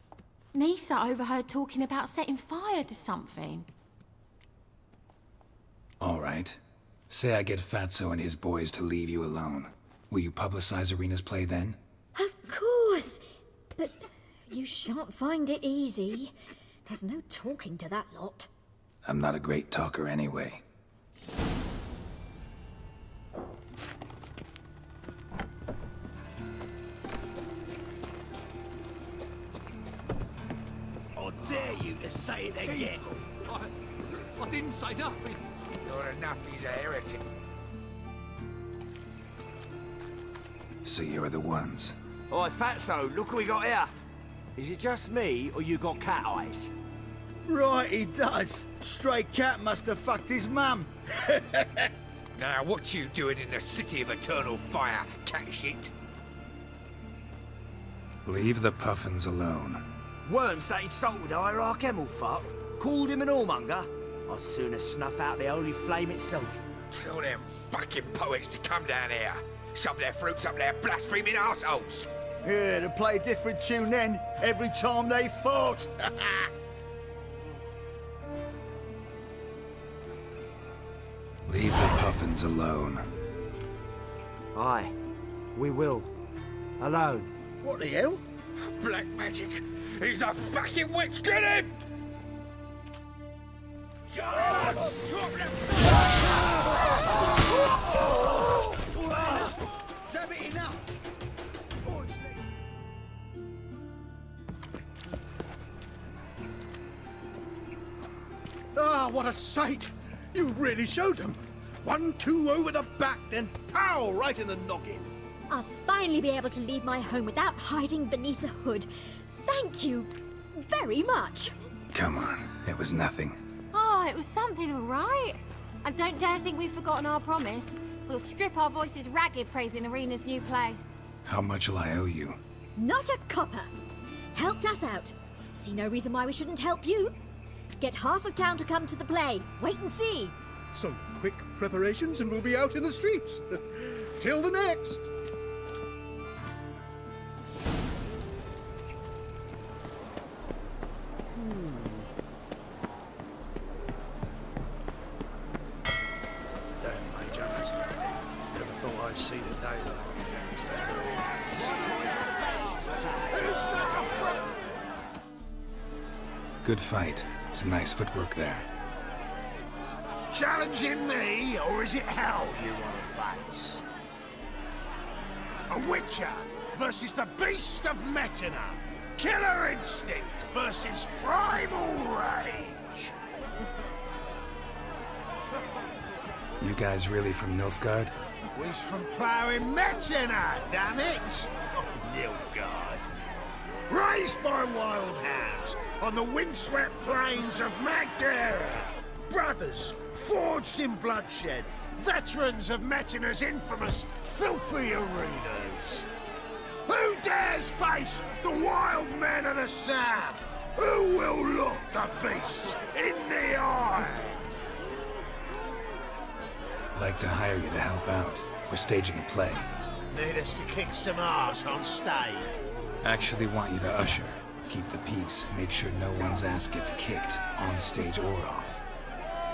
Nisa overheard talking about setting fire to something. All right. Say I get Fatso and his boys to leave you alone. Will you publicize Arena's play then? Of course! But you shan't find it easy. There's no talking to that lot. I'm not a great talker anyway. I dare you to say it again. I didn't say nothing. Not enough, he's a heretic. So you're the ones. Oi, Fatso, look what we got here. Is it just me, or you got cat eyes? Right, he does. Stray cat must have fucked his mum. Now, what you doing in the city of eternal fire, cat shit? Leave the puffins alone. Worms that insulted Hierarch Emelfuck, called him an whoremonger. I'd sooner snuff out the holy flame itself. Tell them fucking poets to come down here. Shove their fruits up their blaspheming arseholes. Yeah, to play a different tune then, every time they fought. Leave the puffins alone. Aye, we will. Alone. What the hell? Black magic! He's a fucking witch! Get him! Damn it, enough! Ah, what a sight! You really showed them. 1-2 over the back, then pow! Right in the noggin. I'll finally be able to leave my home without hiding beneath a hood. Thank you very much. Come on, it was nothing. Oh, it was something, all right. And don't dare think we've forgotten our promise. We'll strip our voices ragged praising Arena's new play. How much will I owe you? Not a copper. Helped us out. See no reason why we shouldn't help you. Get half of town to come to the play. Wait and see. So quick preparations and we'll be out in the streets. Till the next. Damn, Major. Never thought I'd see the daylight. Good fight. Some nice footwork there. Challenging me, or is it hell you want to face? A Witcher versus the Beast of Metina. Killer instinct versus primal rage. You guys really from Nilfgaard? We's from ploughing Metina, damn it! Oh, Nilfgaard. Raised by wild hounds on the windswept plains of Magdera. Brothers forged in bloodshed. Veterans of Metina's infamous filthy arenas. Who dares face the wild men of the south? Who will look the beasts in the eye? Like to hire you to help out. We're staging a play. Need us to kick some ass on stage. Actually want you to usher. Keep the peace. Make sure no one's ass gets kicked, on stage or off.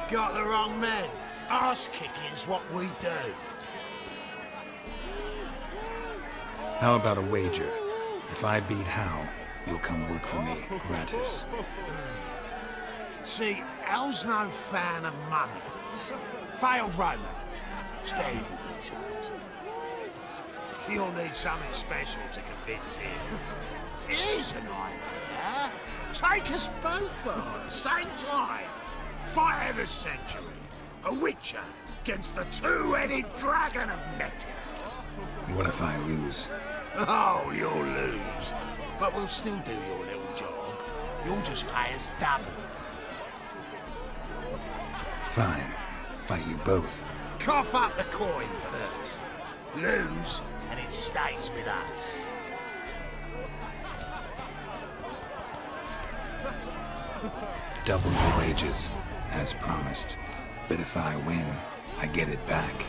Got the wrong men. Ass kicking's what we do. How about a wager? If I beat Hal, you'll come work for me, gratis. See, Hal's no fan of mummies. Failed romance. Spare you the details. You'll need something special to convince him. Here's an idea. Take us both on, same time. Fight of the century. A Witcher against the two-headed dragon of Metina. What if I lose? Oh, you'll lose. But we'll still do your little job. You'll just pay us double. Fine. Fight you both. Cough up the coin first. Lose, and it stays with us. Double the wages, as promised. But if I win, I get it back.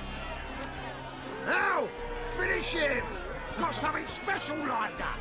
Now, finish him! Got something special like that!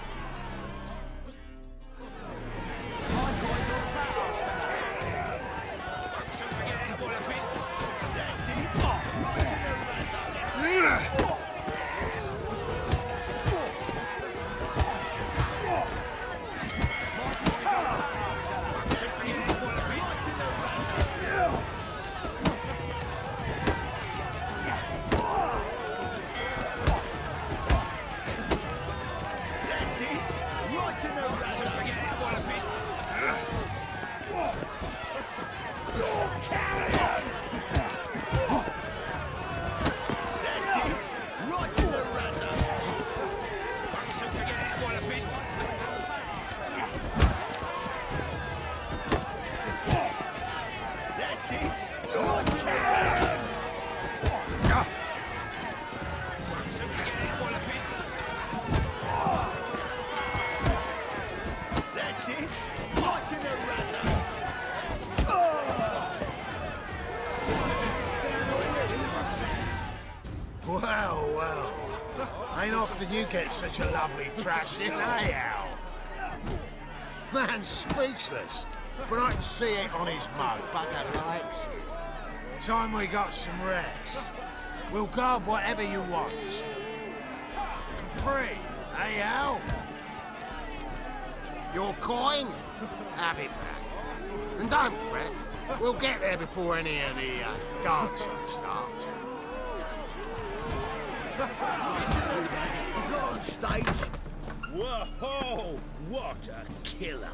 You get such a lovely thrashing, eh, Al? Man's speechless, but I can see it on his mug. Bugger likes it. Time we got some rest. We'll guard whatever you want. For free, eh, Al? Your coin? Have it back. And don't fret, we'll get there before any of the dancing starts. Not on stage. Whoa! What a killer!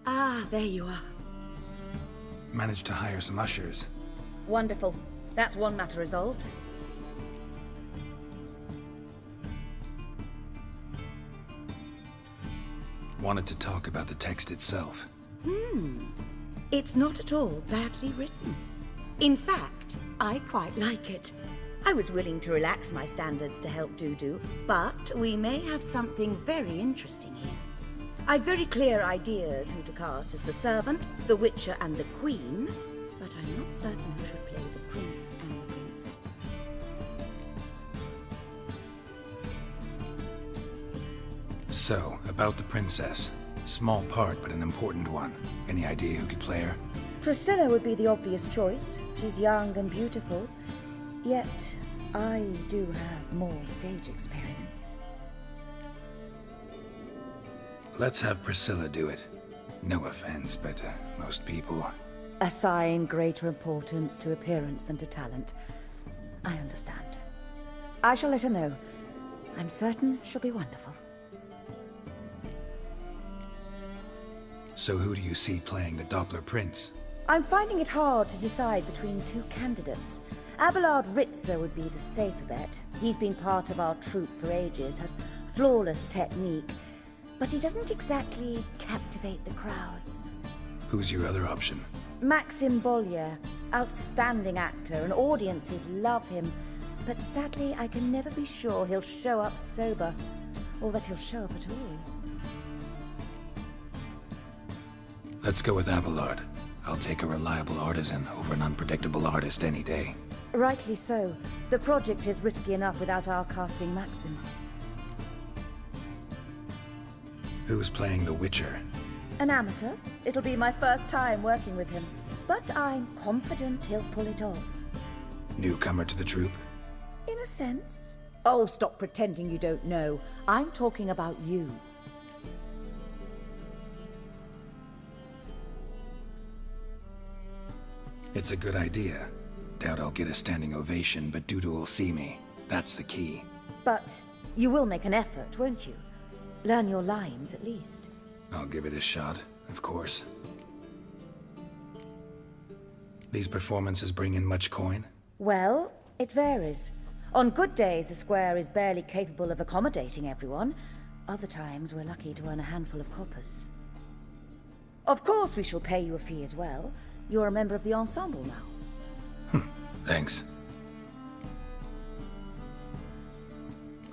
Ah, there you are. Managed to hire some ushers. Wonderful. That's one matter resolved. Wanted to talk about the text itself. It's not at all badly written. In fact, I quite like it. I was willing to relax my standards to help Dudu, but we may have something very interesting here. I've very clear ideas who to cast as the servant, the witcher, and the queen, but I'm not certain who should play the prince and the princess. So, about the princess. Small part, but an important one. Any idea who could play her? Priscilla would be the obvious choice. She's young and beautiful. Yet, I do have more stage experience. Let's have Priscilla do it. No offense, but most people... Assign greater importance to appearance than to talent. I understand. I shall let her know. I'm certain she'll be wonderful. So who do you see playing the Doppler Prince? I'm finding it hard to decide between two candidates. Abelard Ritzer would be the safer bet. He's been part of our troupe for ages, has flawless technique, but he doesn't exactly captivate the crowds. Who's your other option? Maxim Bollier, outstanding actor, and audiences love him, but sadly I can never be sure he'll show up sober, or that he'll show up at all. Let's go with Abelard. I'll take a reliable artisan over an unpredictable artist any day. Rightly so. The project is risky enough without our casting Maxim. Who's playing the Witcher? An amateur. It'll be my first time working with him, but I'm confident he'll pull it off. Newcomer to the troupe? In a sense. Oh, stop pretending you don't know. I'm talking about you. It's a good idea. Doubt I'll get a standing ovation, but Dudu will see me. That's the key. But you will make an effort, won't you? Learn your lines, at least. I'll give it a shot, of course. These performances bring in much coin? Well, it varies. On good days, the square is barely capable of accommodating everyone. Other times, we're lucky to earn a handful of coppers. Of course we shall pay you a fee as well. You're a member of the ensemble now. Thanks.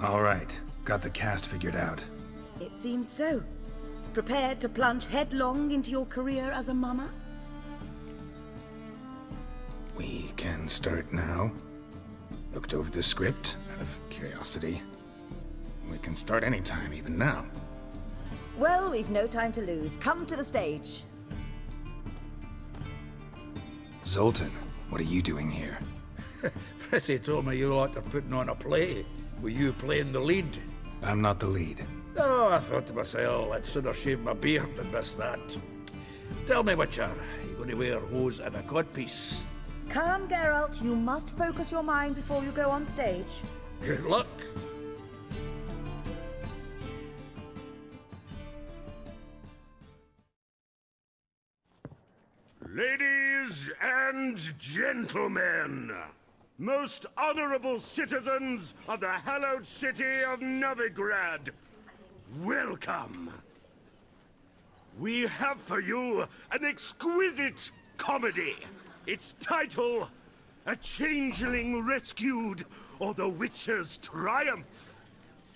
All right, got the cast figured out. It seems so. Prepared to plunge headlong into your career as a mama? We can start now. Looked over the script out of curiosity. We can start anytime, even now. Well, we've no time to lose. Come to the stage. Zoltan, what are you doing here? Prissy told me you like to putting on a play. Were you playing the lead? I'm not the lead. Oh, I thought to myself, I'd sooner shave my beard than miss that. Tell me, Witcher, are you going to wear hose and a codpiece? Calm, Geralt. You must focus your mind before you go on stage. Good luck. Ladies and gentlemen, most honorable citizens of the hallowed city of Novigrad, welcome. We have for you an exquisite comedy. Its title, A Changeling Rescued, or The Witcher's Triumph.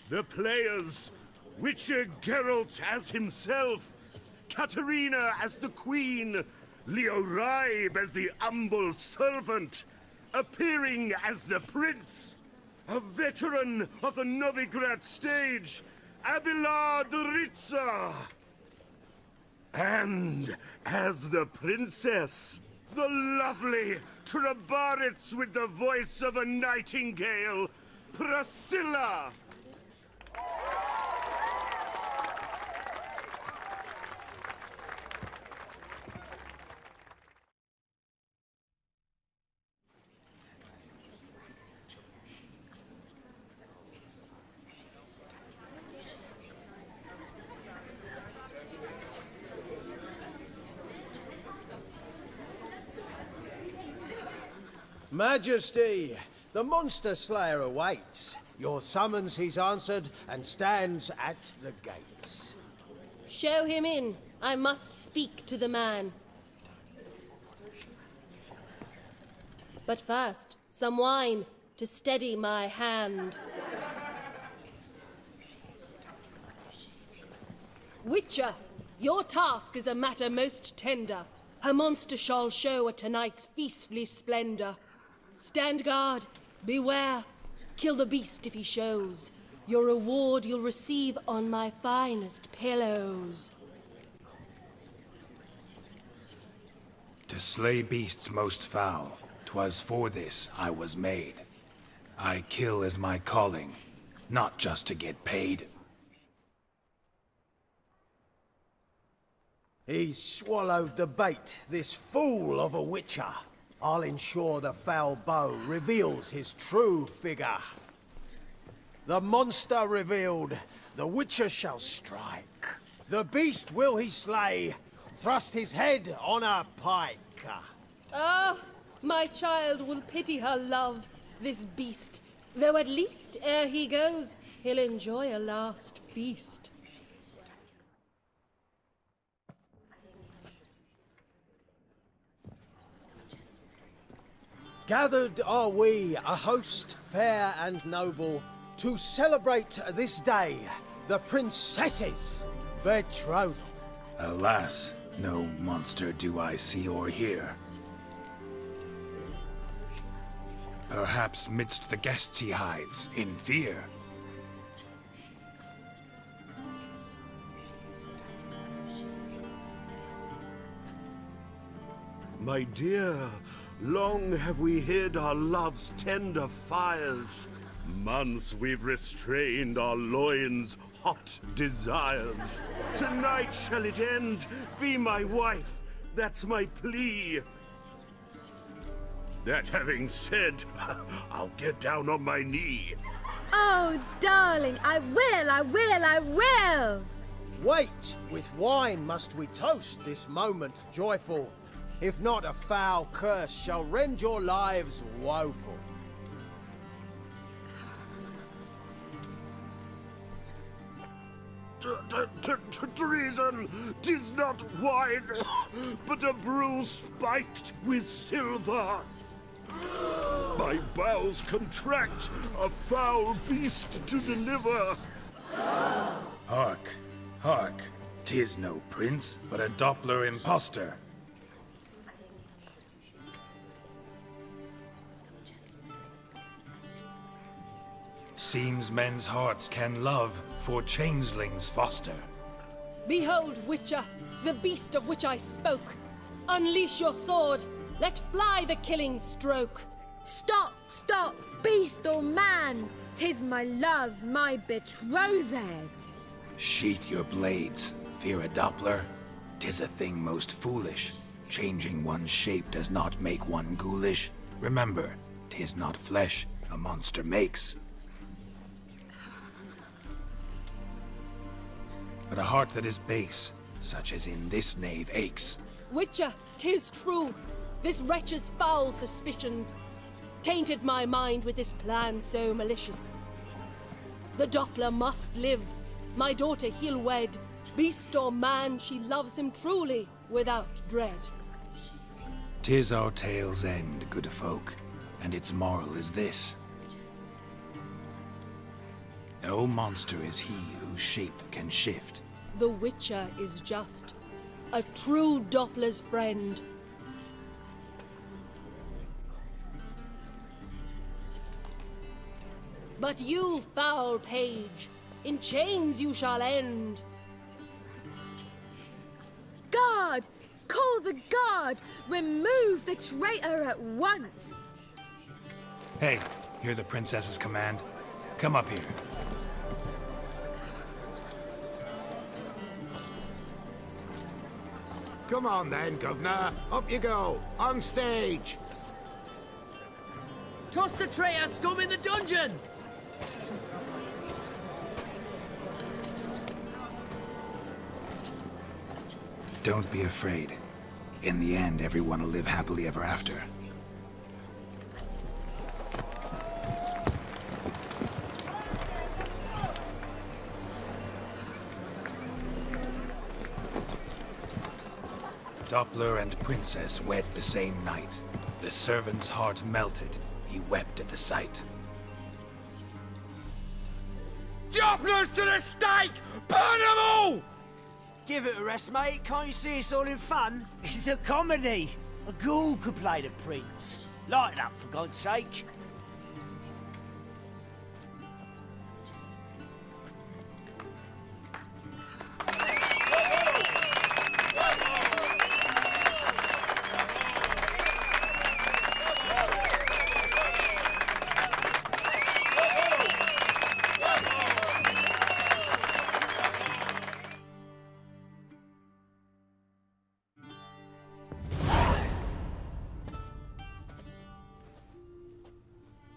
The players, Witcher Geralt as himself, Katerina as the Queen, Leo Raib as the humble servant, appearing as the Prince, a veteran of the Novigrad stage, Abelard Ritza. And as the Princess, the lovely Trabaritz with the voice of a nightingale, Priscilla. Majesty, the monster slayer awaits. Your summons he's answered and stands at the gates. Show him in. I must speak to the man. But first, some wine to steady my hand. Witcher, your task is a matter most tender. A monster shall show at tonight's feastly splendor. Stand guard, beware, kill the beast if he shows. Your reward you'll receive on my finest pillows. To slay beasts most foul, 'twas for this I was made. I kill as my calling, not just to get paid. He's swallowed the bait, this fool of a witcher. I'll ensure the foul bow reveals his true figure. The monster revealed, the witcher shall strike. The beast will he slay, thrust his head on a pike. Ah, my child will pity her love, this beast. Though at least, ere he goes, he'll enjoy a last feast. Gathered are we, a host fair and noble, to celebrate this day, the princess's betrothal. Alas, no monster do I see or hear. Perhaps midst the guests he hides, in fear. My dear, long have we hid our love's tender fires. Months we've restrained our loins' hot desires. Tonight shall it end, be my wife, that's my plea. That having said, I'll get down on my knee. Oh, darling, I will! Wait, with wine must we toast this moment joyful. If not, a foul curse shall rend your lives woeful. Treason! 'Tis not wine, but a brew spiked with silver. My bowels contract, a foul beast to deliver. Hark, hark. 'Tis no prince, but a Doppler impostor. Seems men's hearts can love, for changelings foster. Behold, Witcher, the beast of which I spoke. Unleash your sword. Let fly the killing stroke. Stop, stop, beast or man. 'Tis my love, my betrothed. Sheath your blades, fear a Doppler. 'Tis a thing most foolish. Changing one's shape does not make one ghoulish. Remember, 'tis not flesh a monster makes, but a heart that is base, such as in this knave aches. Witcher, 'tis true. This wretch's foul suspicions tainted my mind with this plan so malicious. The Doppler must live. My daughter he'll wed. Beast or man, she loves him truly, without dread. 'Tis our tale's end, good folk, and its moral is this. No monster is he whose shape can shift. The Witcher is just a true Doppler's friend. But you, foul page, in chains you shall end. Guard! Call the guard! Remove the traitor at once! Hey, hear the princess's command? Come up here. Come on then, Governor. Up you go. On stage. Toss the traitor scum in the dungeon! Don't be afraid. In the end, everyone will live happily ever after. Doppler and princess wed the same night. The servant's heart melted. He wept at the sight. Dopplers to the stake! Burn them all! Give it a rest, mate. Can't you see it's all in fun? This is a comedy. A ghoul could play the prince. Lighten up, for God's sake.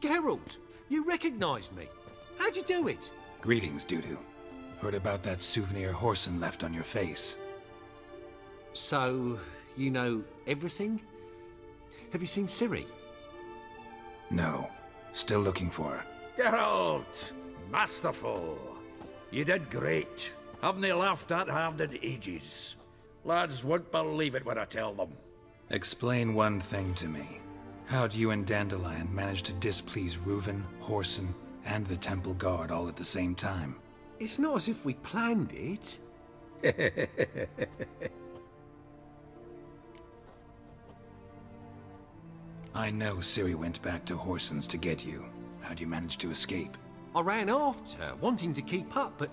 Geralt, you recognized me. How'd you do it? Greetings, Dudu. Heard about that souvenir Horson left on your face. So, you know everything? Have you seen Ciri? No. Still looking for her. Geralt! Masterful! You did great. Haven't they laughed that hard in ages? Lads won't believe it when I tell them. Explain one thing to me. How'd you and Dandelion manage to displease Reuven, Horson, and the Temple Guard all at the same time? It's not as if we planned it. I know Ciri went back to Horson's to get you. How'd you manage to escape? I ran after her, wanting to keep up, but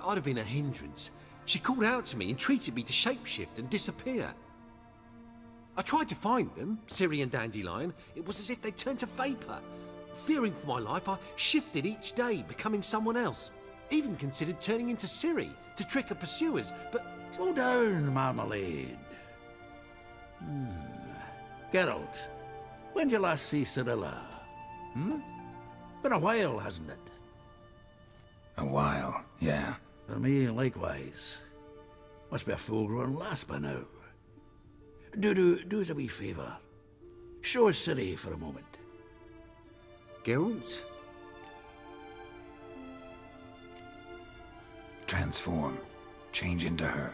I'd have been a hindrance. She called out to me, entreated me to shapeshift and disappear. I tried to find them, Ciri and Dandelion. It was as if they'd turned to vapour. Fearing for my life, I shifted each day, becoming someone else. Even considered turning into Ciri to trick her pursuers, but... Slow down, Marmalade. Geralt, when did you last see Cirilla? Been a while, hasn't it? A while, yeah. For me, likewise. Must be a full-grown lass by now. Do us a wee favour. Show us Ciri for a moment. Geralt? transform, change into her.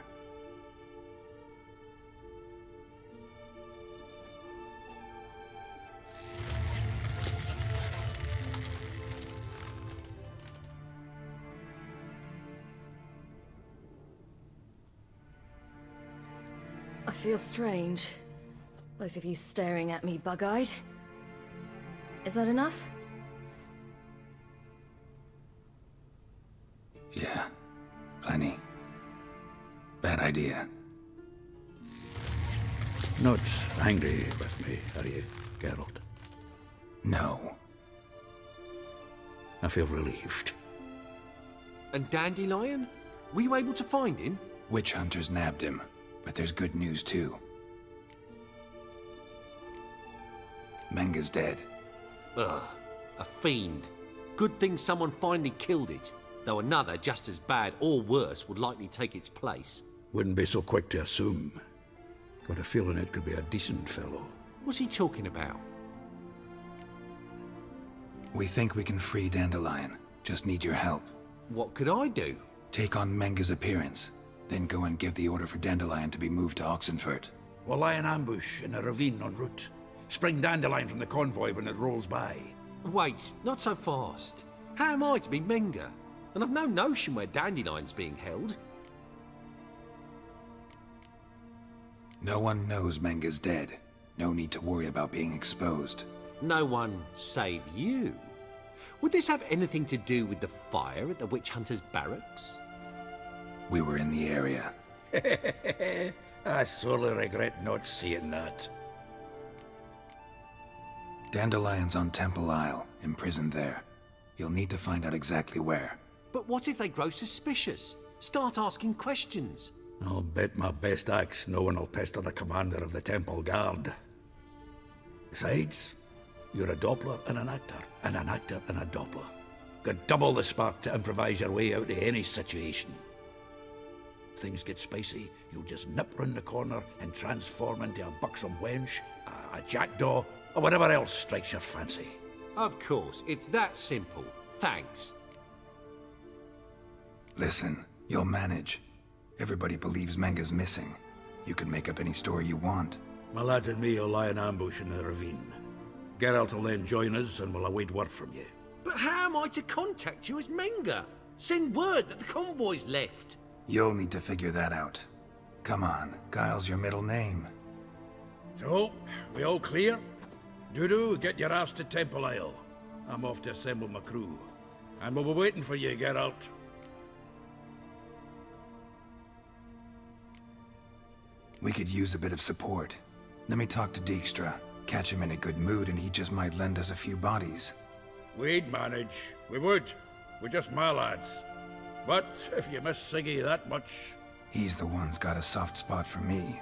I feel strange. Both of you staring at me bug-eyed. Is that enough? Yeah, plenty. Bad idea. Not angry with me, are you, Geralt? No. I feel relieved. And Dandelion? Were you able to find him? Witch hunters nabbed him, but there's good news too. Menga's dead. Ugh, a fiend. Good thing someone finally killed it, though another just as bad or worse would likely take its place. Wouldn't be so quick to assume. Got a feeling it could be a decent fellow. What's he talking about? We think we can free Dandelion. Just need your help. What could I do? Take on Menga's appearance, then go and give the order for Dandelion to be moved to Oxenfurt. We'll lie in ambush in a ravine en route. Spring Dandelion from the convoy when it rolls by. Wait, not so fast. How am I to be Menga? And I've no notion where Dandelion's being held. No one knows Menga's dead. No need to worry about being exposed. No one save you. Would this have anything to do with the fire at the witch hunters' barracks? We were in the area. I sorely regret not seeing that. Dandelion's on Temple Isle, imprisoned there. You'll need to find out exactly where. But what if they grow suspicious? Start asking questions? I'll bet my best axe no one will pester the commander of the Temple Guard. Besides, you're a Doppler and an actor and a Doppler. Got double the spark to improvise your way out of any situation. Things get spicy, you'll just nip round the corner and transform into a buxom wench, a jackdaw, or whatever else strikes your fancy. Of course, it's that simple. Thanks. Listen, you'll manage. Everybody believes Menga's missing. You can make up any story you want. My lads and me will lie in ambush in the ravine. Geralt will then join us and we'll await word from you. But how am I to contact you as Menga? Send word that the convoy's left. You'll need to figure that out. Come on, Guile's your middle name. So, we all clear? Dudu, get your ass to Temple Isle. I'm off to assemble my crew. And we'll be waiting for you, Geralt. We could use a bit of support. Let me talk to Dijkstra. Catch him in a good mood and he just might lend us a few bodies. We'd manage. We would. We're just my lads. But if you miss Siggy that much... He's the one's got a soft spot for me.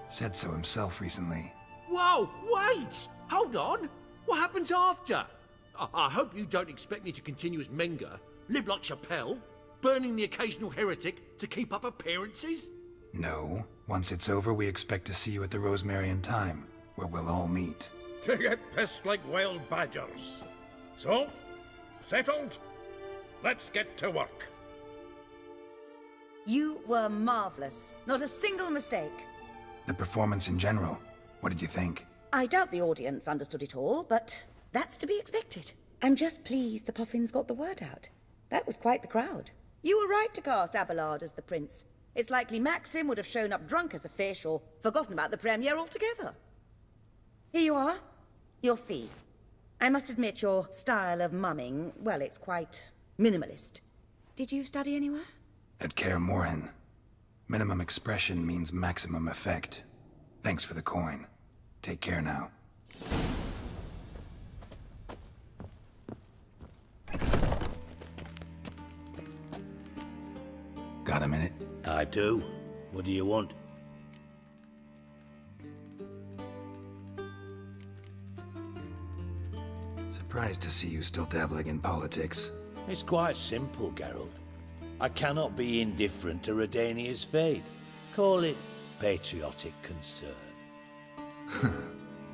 Said so himself recently. Whoa, wait! Hold on! What happens after? I hope you don't expect me to continue as Menga, live like Chappelle, burning the occasional heretic to keep up appearances? No. Once it's over, we expect to see you at the Rosemary in Time, where we'll all meet. To get pissed like wild badgers. So, settled? Let's get to work. You were marvelous. Not a single mistake. The performance in general, what did you think? I doubt the audience understood it all, but that's to be expected. I'm just pleased the Puffins got the word out. That was quite the crowd. You were right to cast Abelard as the prince. It's likely Maxim would have shown up drunk as a fish or forgotten about the premiere altogether. Here you are. Your fee. I must admit your style of mumming, well, it's quite minimalist. Did you study anywhere? At Kaer Morhen. Minimum expression means maximum effect. Thanks for the coin. Take care now. Got a minute? I do. What do you want? Surprised to see you still dabbling in politics. It's quite simple, Geralt. I cannot be indifferent to Redania's fate. Call it patriotic concern.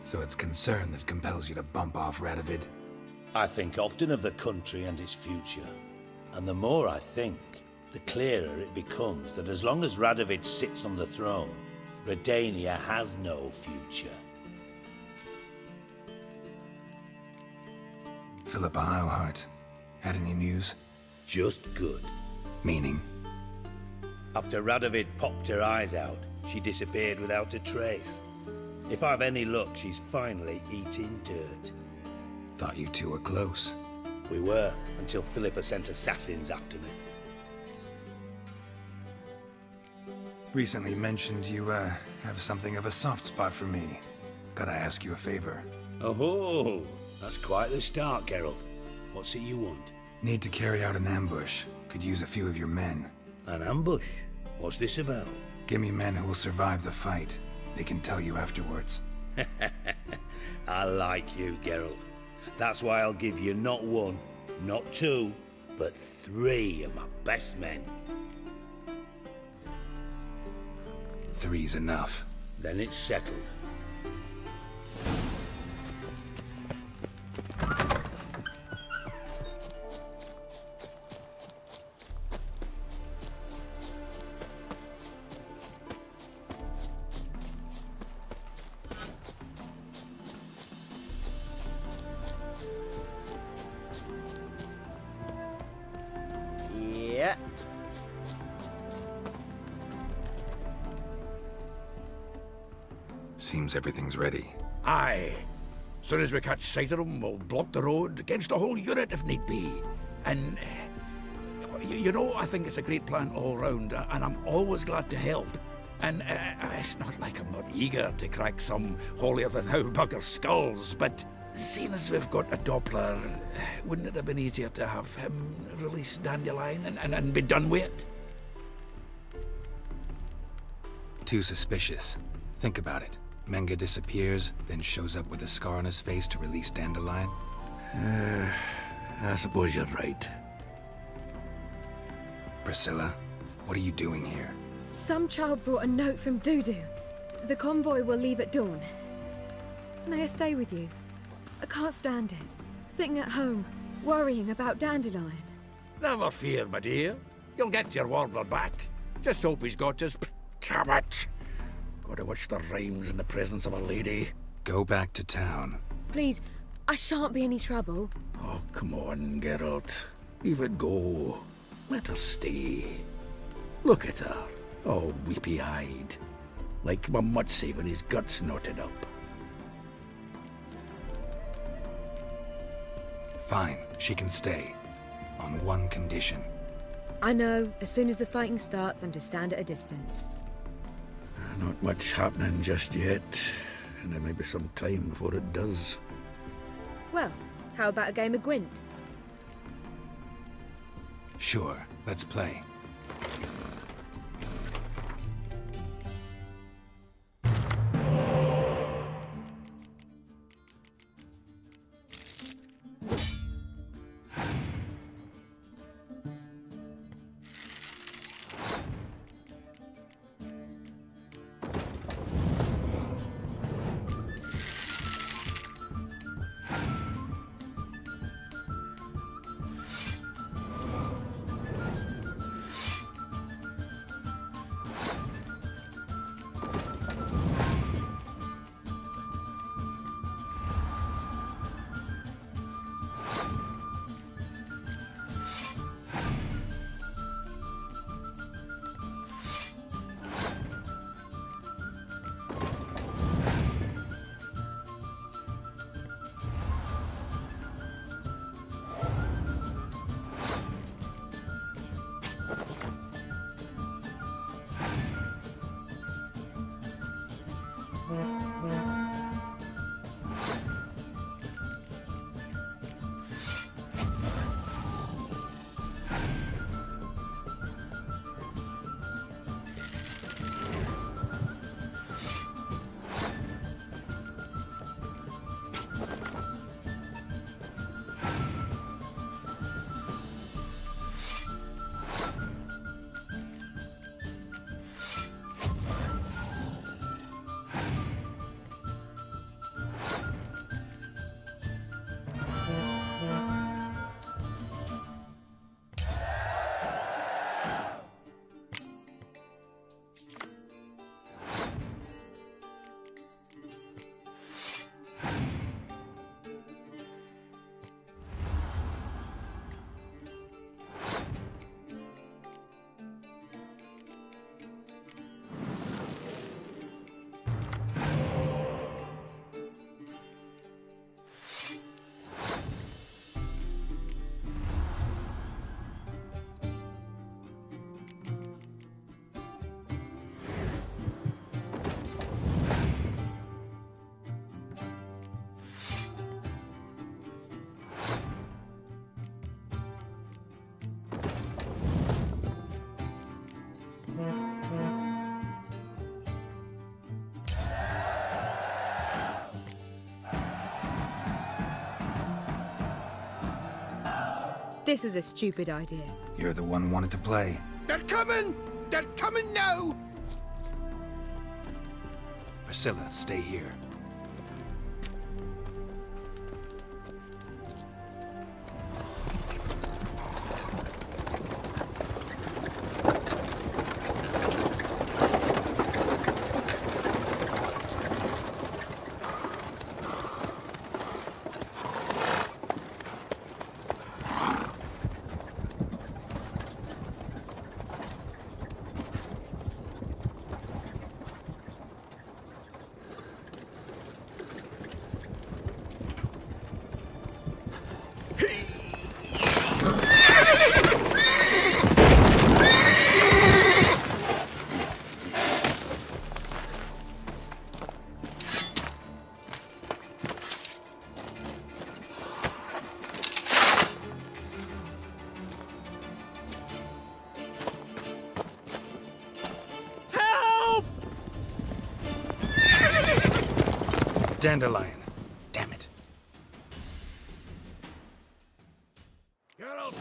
So it's concern that compels you to bump off Radovid? I think often of the country and its future. And the more I think, the clearer it becomes that as long as Radovid sits on the throne, Redania has no future. Philippa Eilhart. Had any news? Just good. Meaning? After Radovid popped her eyes out, she disappeared without a trace. If I've any luck, she's finally eating dirt. Thought you two were close. We were, until Philippa sent assassins after me. Recently mentioned you, have something of a soft spot for me. Gotta ask you a favor. Oh, that's quite the start, Geralt. What's it you want? Need to carry out an ambush. Could use a few of your men. An ambush? What's this about? Give me men who will survive the fight. They can tell you afterwards. I like you, Geralt. That's why I'll give you not one, not two, but 3 of my best men. 3's enough. Then it's settled. Yeah. Seems everything's ready. Aye. Soon as we catch sight of them, we'll block the road against a whole unit if need be. And, you know, I think it's a great plan all round, and I'm always glad to help. And it's not like I'm not eager to crack some holier-than-thou bugger's skulls, but seeing as we've got a Doppler, wouldn't it have been easier to have him release Dandelion and be done with it? Too suspicious. Think about it. Menga disappears, then shows up with a scar on his face to release Dandelion. I suppose you're right. Priscilla, what are you doing here? Some child brought a note from Dudu. The convoy will leave at dawn. May I stay with you? I can't stand it. Sitting at home, worrying about Dandelion. Never fear, my dear. You'll get your warbler back. Just hope he's got his... Damn it! Gotta watch the rhymes in the presence of a lady. Go back to town. Please, I shan't be any trouble. Oh, come on, Geralt. Leave it go. Let her stay. Look at her, all weepy-eyed. Like my Mutsy when his guts knotted up. Fine, she can stay. On one condition. I know, as soon as the fighting starts, I'm to stand at a distance. Not much happening just yet, and there may be some time before it does. Well, how about a game of Gwent? Sure, let's play. This was a stupid idea. You're the one who wanted to play. They're coming! They're coming now! Priscilla, stay here. Dandelion. Damn it. Geralt,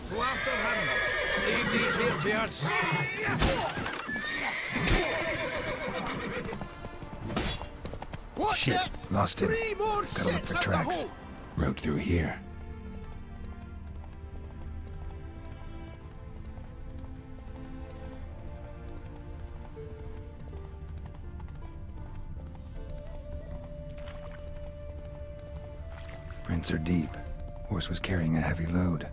go after him. Leave these here to us. What's Shit, it? lost it. 3 more Gotta look ships for at the tracks. hole. Road through here. Prints are deep. Horse was carrying a heavy load.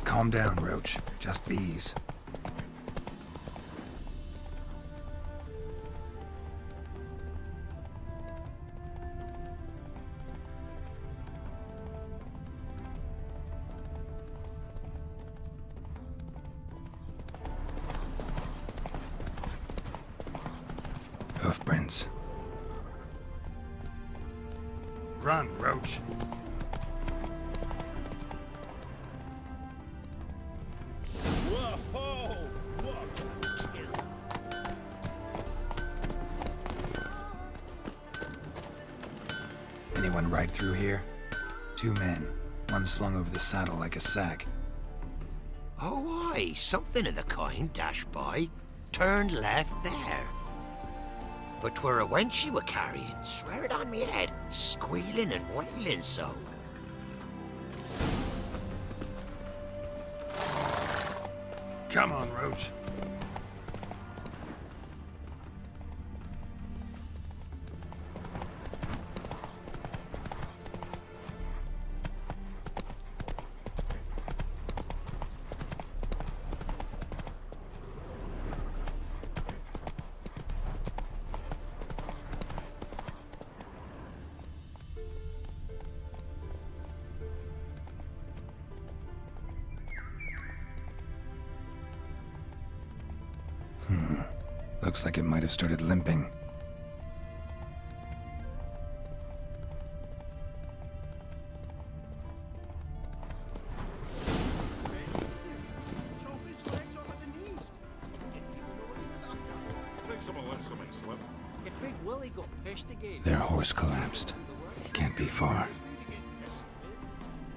Calm down, Roach. Just bees. Hoofprints. Run, Roach. Whoa! What a kill! Anyone ride through here? 2 men. One slung over the saddle like a sack. Oh, aye, something of the kind dashed by. Turned left there. But 'twere a wench you were carrying, swear it on me head, squealing and wailing so. Come on, Roach. Looks like it might have started limping. If Big Willie got pissed again... Their horse collapsed. Can't be far.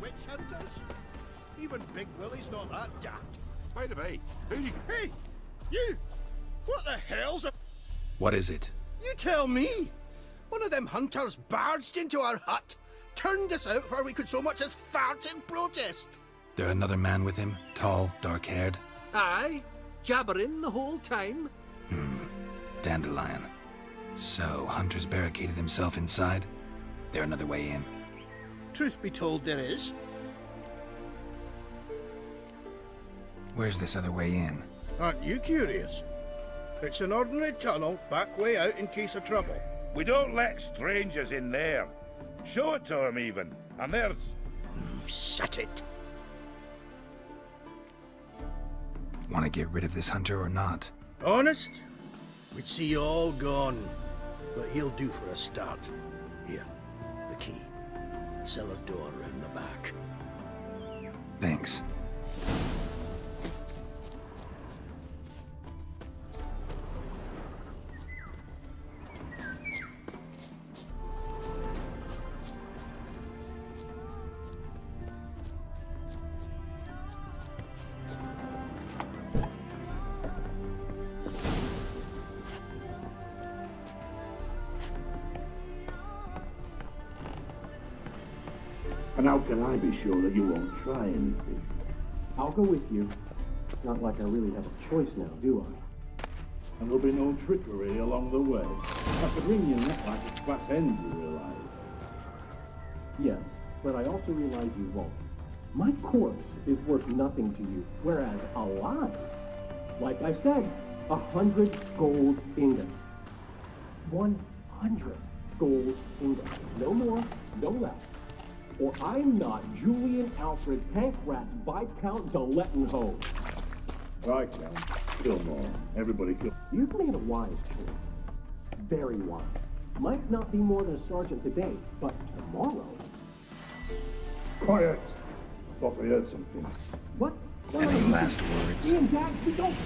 Witch hunters? Even Big Willie's not that daft. By the way, who you... Hey! You! What the hell's a... What is it? You tell me! One of them hunters barged into our hut, turned us out before we could so much as fart in protest. There another man with him? Tall, dark-haired? Aye, jabbering the whole time. Dandelion. So, Hunter's barricaded himself inside? There another way in? Truth be told, there is. Where's this other way in? Aren't you curious? It's an ordinary tunnel, back way out in case of trouble. We don't let strangers in there. Show it to him, even. And there's... Shut it. Want to get rid of this hunter or not? Honest? We'd see you all gone. But he'll do for a start. Here, the key. Cellar door round the back. Thanks. And how can I be sure that you won't try anything? I'll go with you. Not like I really have a choice now, do I? And there'll be no trickery along the way. I could ring your neck like a fat end, you realize? Yes, but I also realize you won't. My corpse is worth nothing to you, whereas alive, like I said, 100 gold ingots. 100 gold ingots. No more, no less. Or I'm not Julian Alfred Pancratz Viscount de Lettenhoe. Viscount? Kill more. Everybody kill. You've made a wise choice. Very wise. Might not be more than a sergeant today, but tomorrow. Quiet! I thought I heard something. What? Any last words? Ian Gagsby, don't.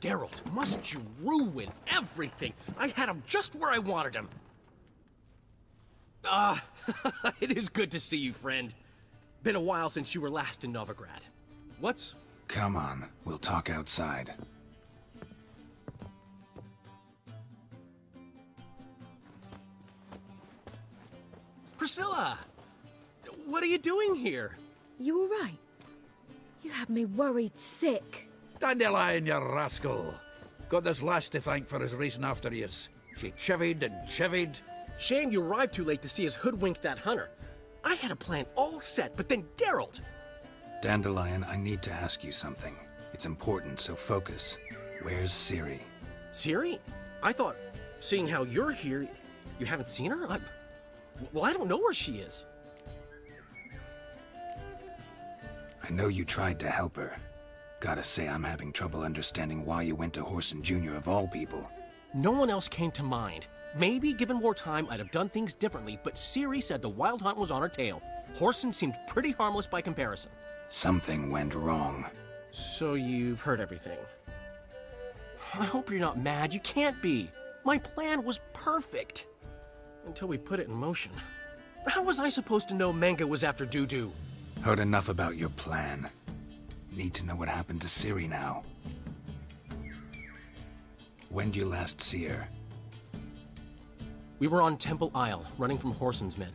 Geralt, must you ruin everything? I had him just where I wanted him. It is good to see you, friend. Been a while since you were last in Novigrad. What's... Come on, we'll talk outside. Priscilla! What are you doing here? You all right? You had me worried sick. Dandelion, you rascal! Got this lass to thank for his racing after yous. She chivied and chivied. Shame you arrived too late to see us hoodwink that hunter. I had a plan all set, but then Geralt... Dandelion, I need to ask you something. It's important, so focus. Where's Ciri? Ciri? I thought, seeing how you're here, you haven't seen her? Well, I don't know where she is. I know you tried to help her. Gotta say, I'm having trouble understanding why you went to Whoreson Jr. of all people. No one else came to mind. Maybe, given more time, I'd have done things differently, but Ciri said the Wild Hunt was on her tail. Whoreson seemed pretty harmless by comparison. Something went wrong. So you've heard everything. I hope you're not mad. You can't be. My plan was perfect. Until we put it in motion. How was I supposed to know Manga was after Dudu? Heard enough about your plan. Need to know what happened to Ciri now. When'd you last see her? We were on Temple Isle, running from Whoreson's men.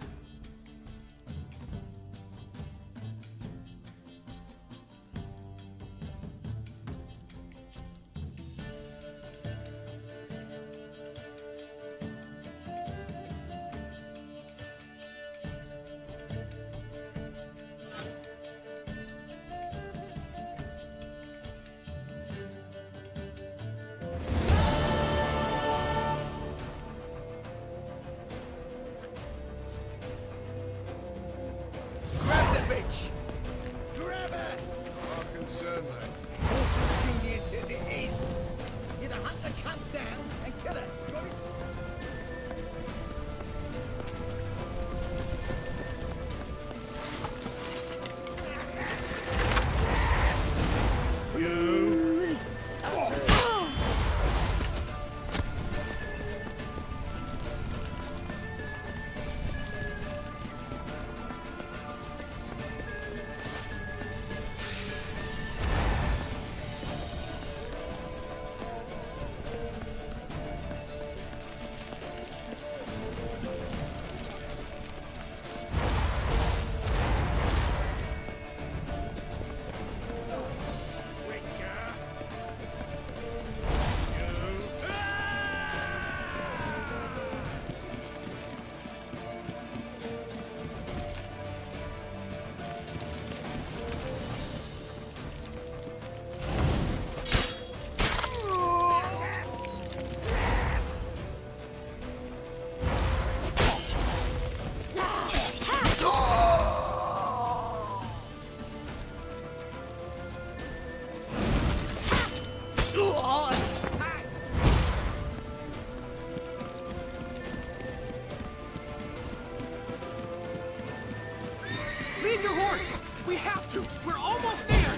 We have to! We're almost there!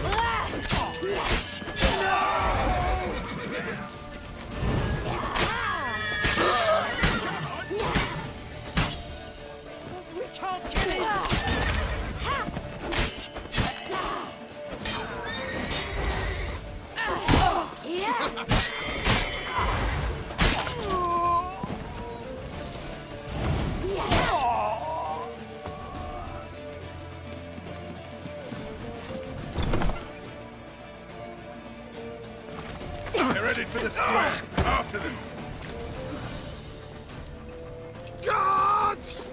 No! the square! After them! Guards!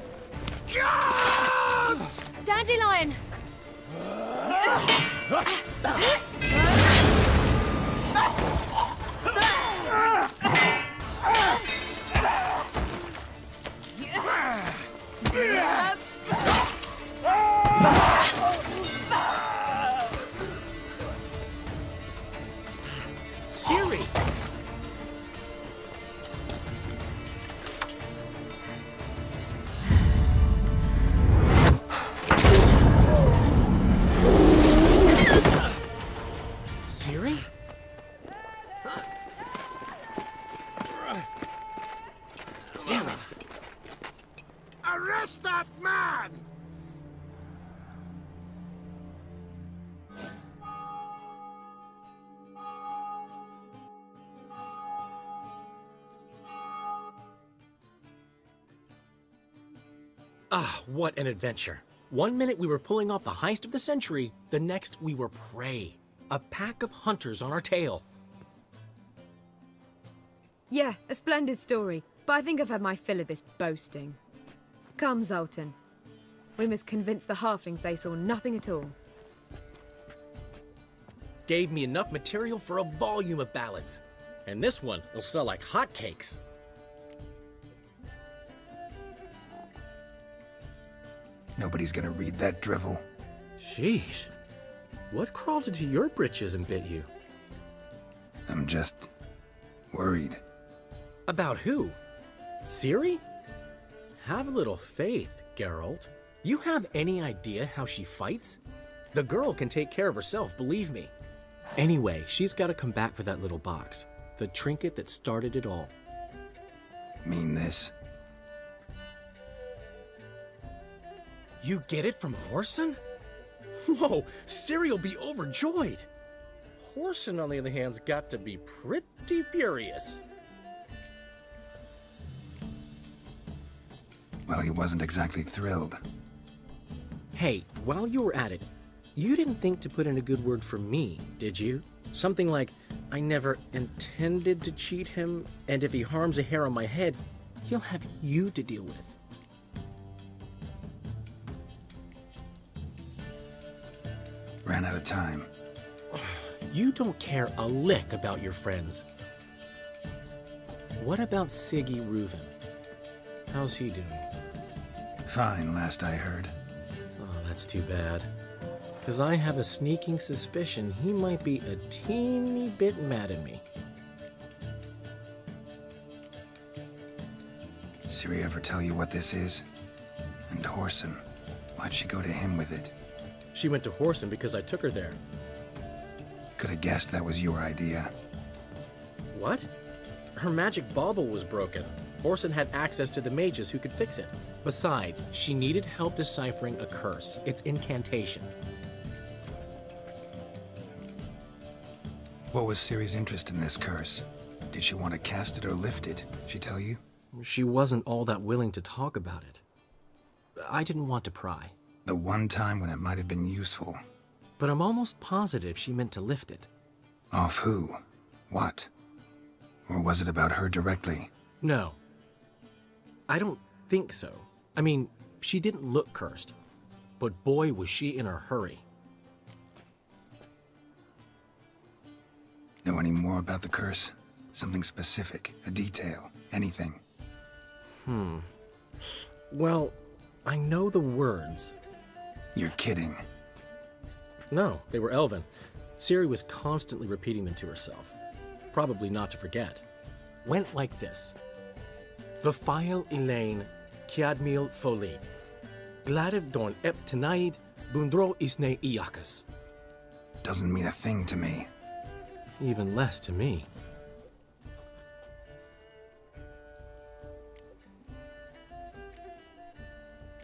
Guards! Dandelion! Ciri! Ciri? Damn it! Arrest that man! Ah, what an adventure. One minute we were pulling off the heist of the century, the next we were prey. A pack of hunters on our tail. Yeah, a splendid story, but I think I've had my fill of this boasting. Come, Zoltan. We must convince the halflings they saw nothing at all. Gave me enough material for a volume of ballads. And this one will sell like hotcakes. Nobody's gonna read that drivel. Sheesh. What crawled into your britches and bit you? I'm just worried. About who? Ciri? Have a little faith, Geralt. You have any idea how she fights? The girl can take care of herself, believe me. Anyway, she's got to come back for that little box. The trinket that started it all. Mean this? You get it from Whoreson? Whoa, Ciri'll be overjoyed. Whoreson, on the other hand's got to be pretty furious. Well, he wasn't exactly thrilled. Hey, while you were at it, you didn't think to put in a good word for me, did you? Something like, I never intended to cheat him, and if he harms a hair on my head, he'll have you to deal with. Ran out of time. You don't care a lick about your friends. What about Siggy Reuven? How's he doing? Fine, last I heard. Oh, that's too bad. Because I have a sneaking suspicion he might be a teeny bit mad at me. Ciri ever tell you what this is? And Whoreson, why'd she go to him with it? She went to Whoreson because I took her there. Could have guessed that was your idea. What? Her magic bauble was broken. Whoreson had access to the mages who could fix it. Besides, she needed help deciphering a curse. It's incantation. What was Ciri's interest in this curse? Did she want to cast it or lift it? She tell you? She wasn't all that willing to talk about it. I didn't want to pry. The one time when it might have been useful. But I'm almost positive she meant to lift it. Off who? What? Or was it about her directly? No. I don't think so. I mean, she didn't look cursed. But boy, was she in a hurry. Know any more about the curse? Something specific, a detail, anything? Well, I know the words. You're kidding. No, they were Elven. Ciri was constantly repeating them to herself. Probably not to forget. Went like this. Vafile Elaine, Kiadmil Foli. Gladiv Dorn Ep Tenaid, Bundro Isne Iakas. Doesn't mean a thing to me. Even less to me.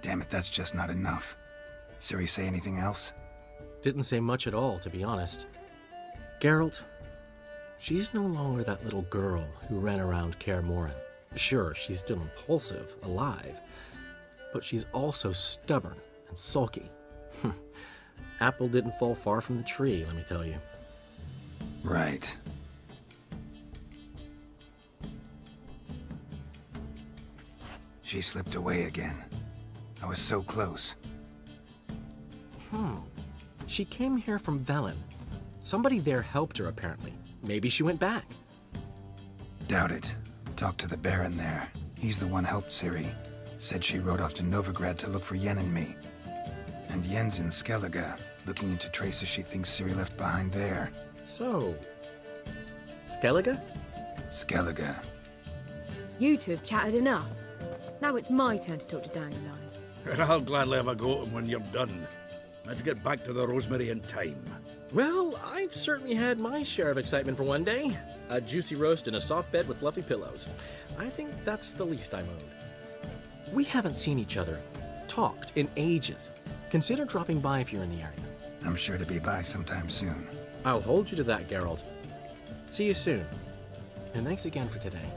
Damn it, that's just not enough. Ciri say anything else? Didn't say much at all, to be honest. Geralt, she's no longer that little girl who ran around Kaer Morhen. Sure, she's still impulsive, alive, but she's also stubborn and sulky. Apple didn't fall far from the tree, let me tell you. Right. She slipped away again. I was so close. She came here from Velen. Somebody there helped her, apparently. Maybe she went back. Doubt it. Talked to the Baron there. He's the one helped Ciri. Said she rode off to Novigrad to look for Yen and me. And Yen's in Skellige, looking into traces she thinks Ciri left behind there. So... Skellige? Skellige. You two have chatted enough. Now it's my turn to talk to Dandelion. And I'll gladly have a go at him when you're done. Let's get back to the Rosemary in time. Well, I've certainly had my share of excitement for one day. A juicy roast in a soft bed with fluffy pillows. I think that's the least I'm owed. We haven't seen each other, talked, in ages. Consider dropping by if you're in the area. I'm sure to be by sometime soon. I'll hold you to that, Geralt. See you soon. And thanks again for today.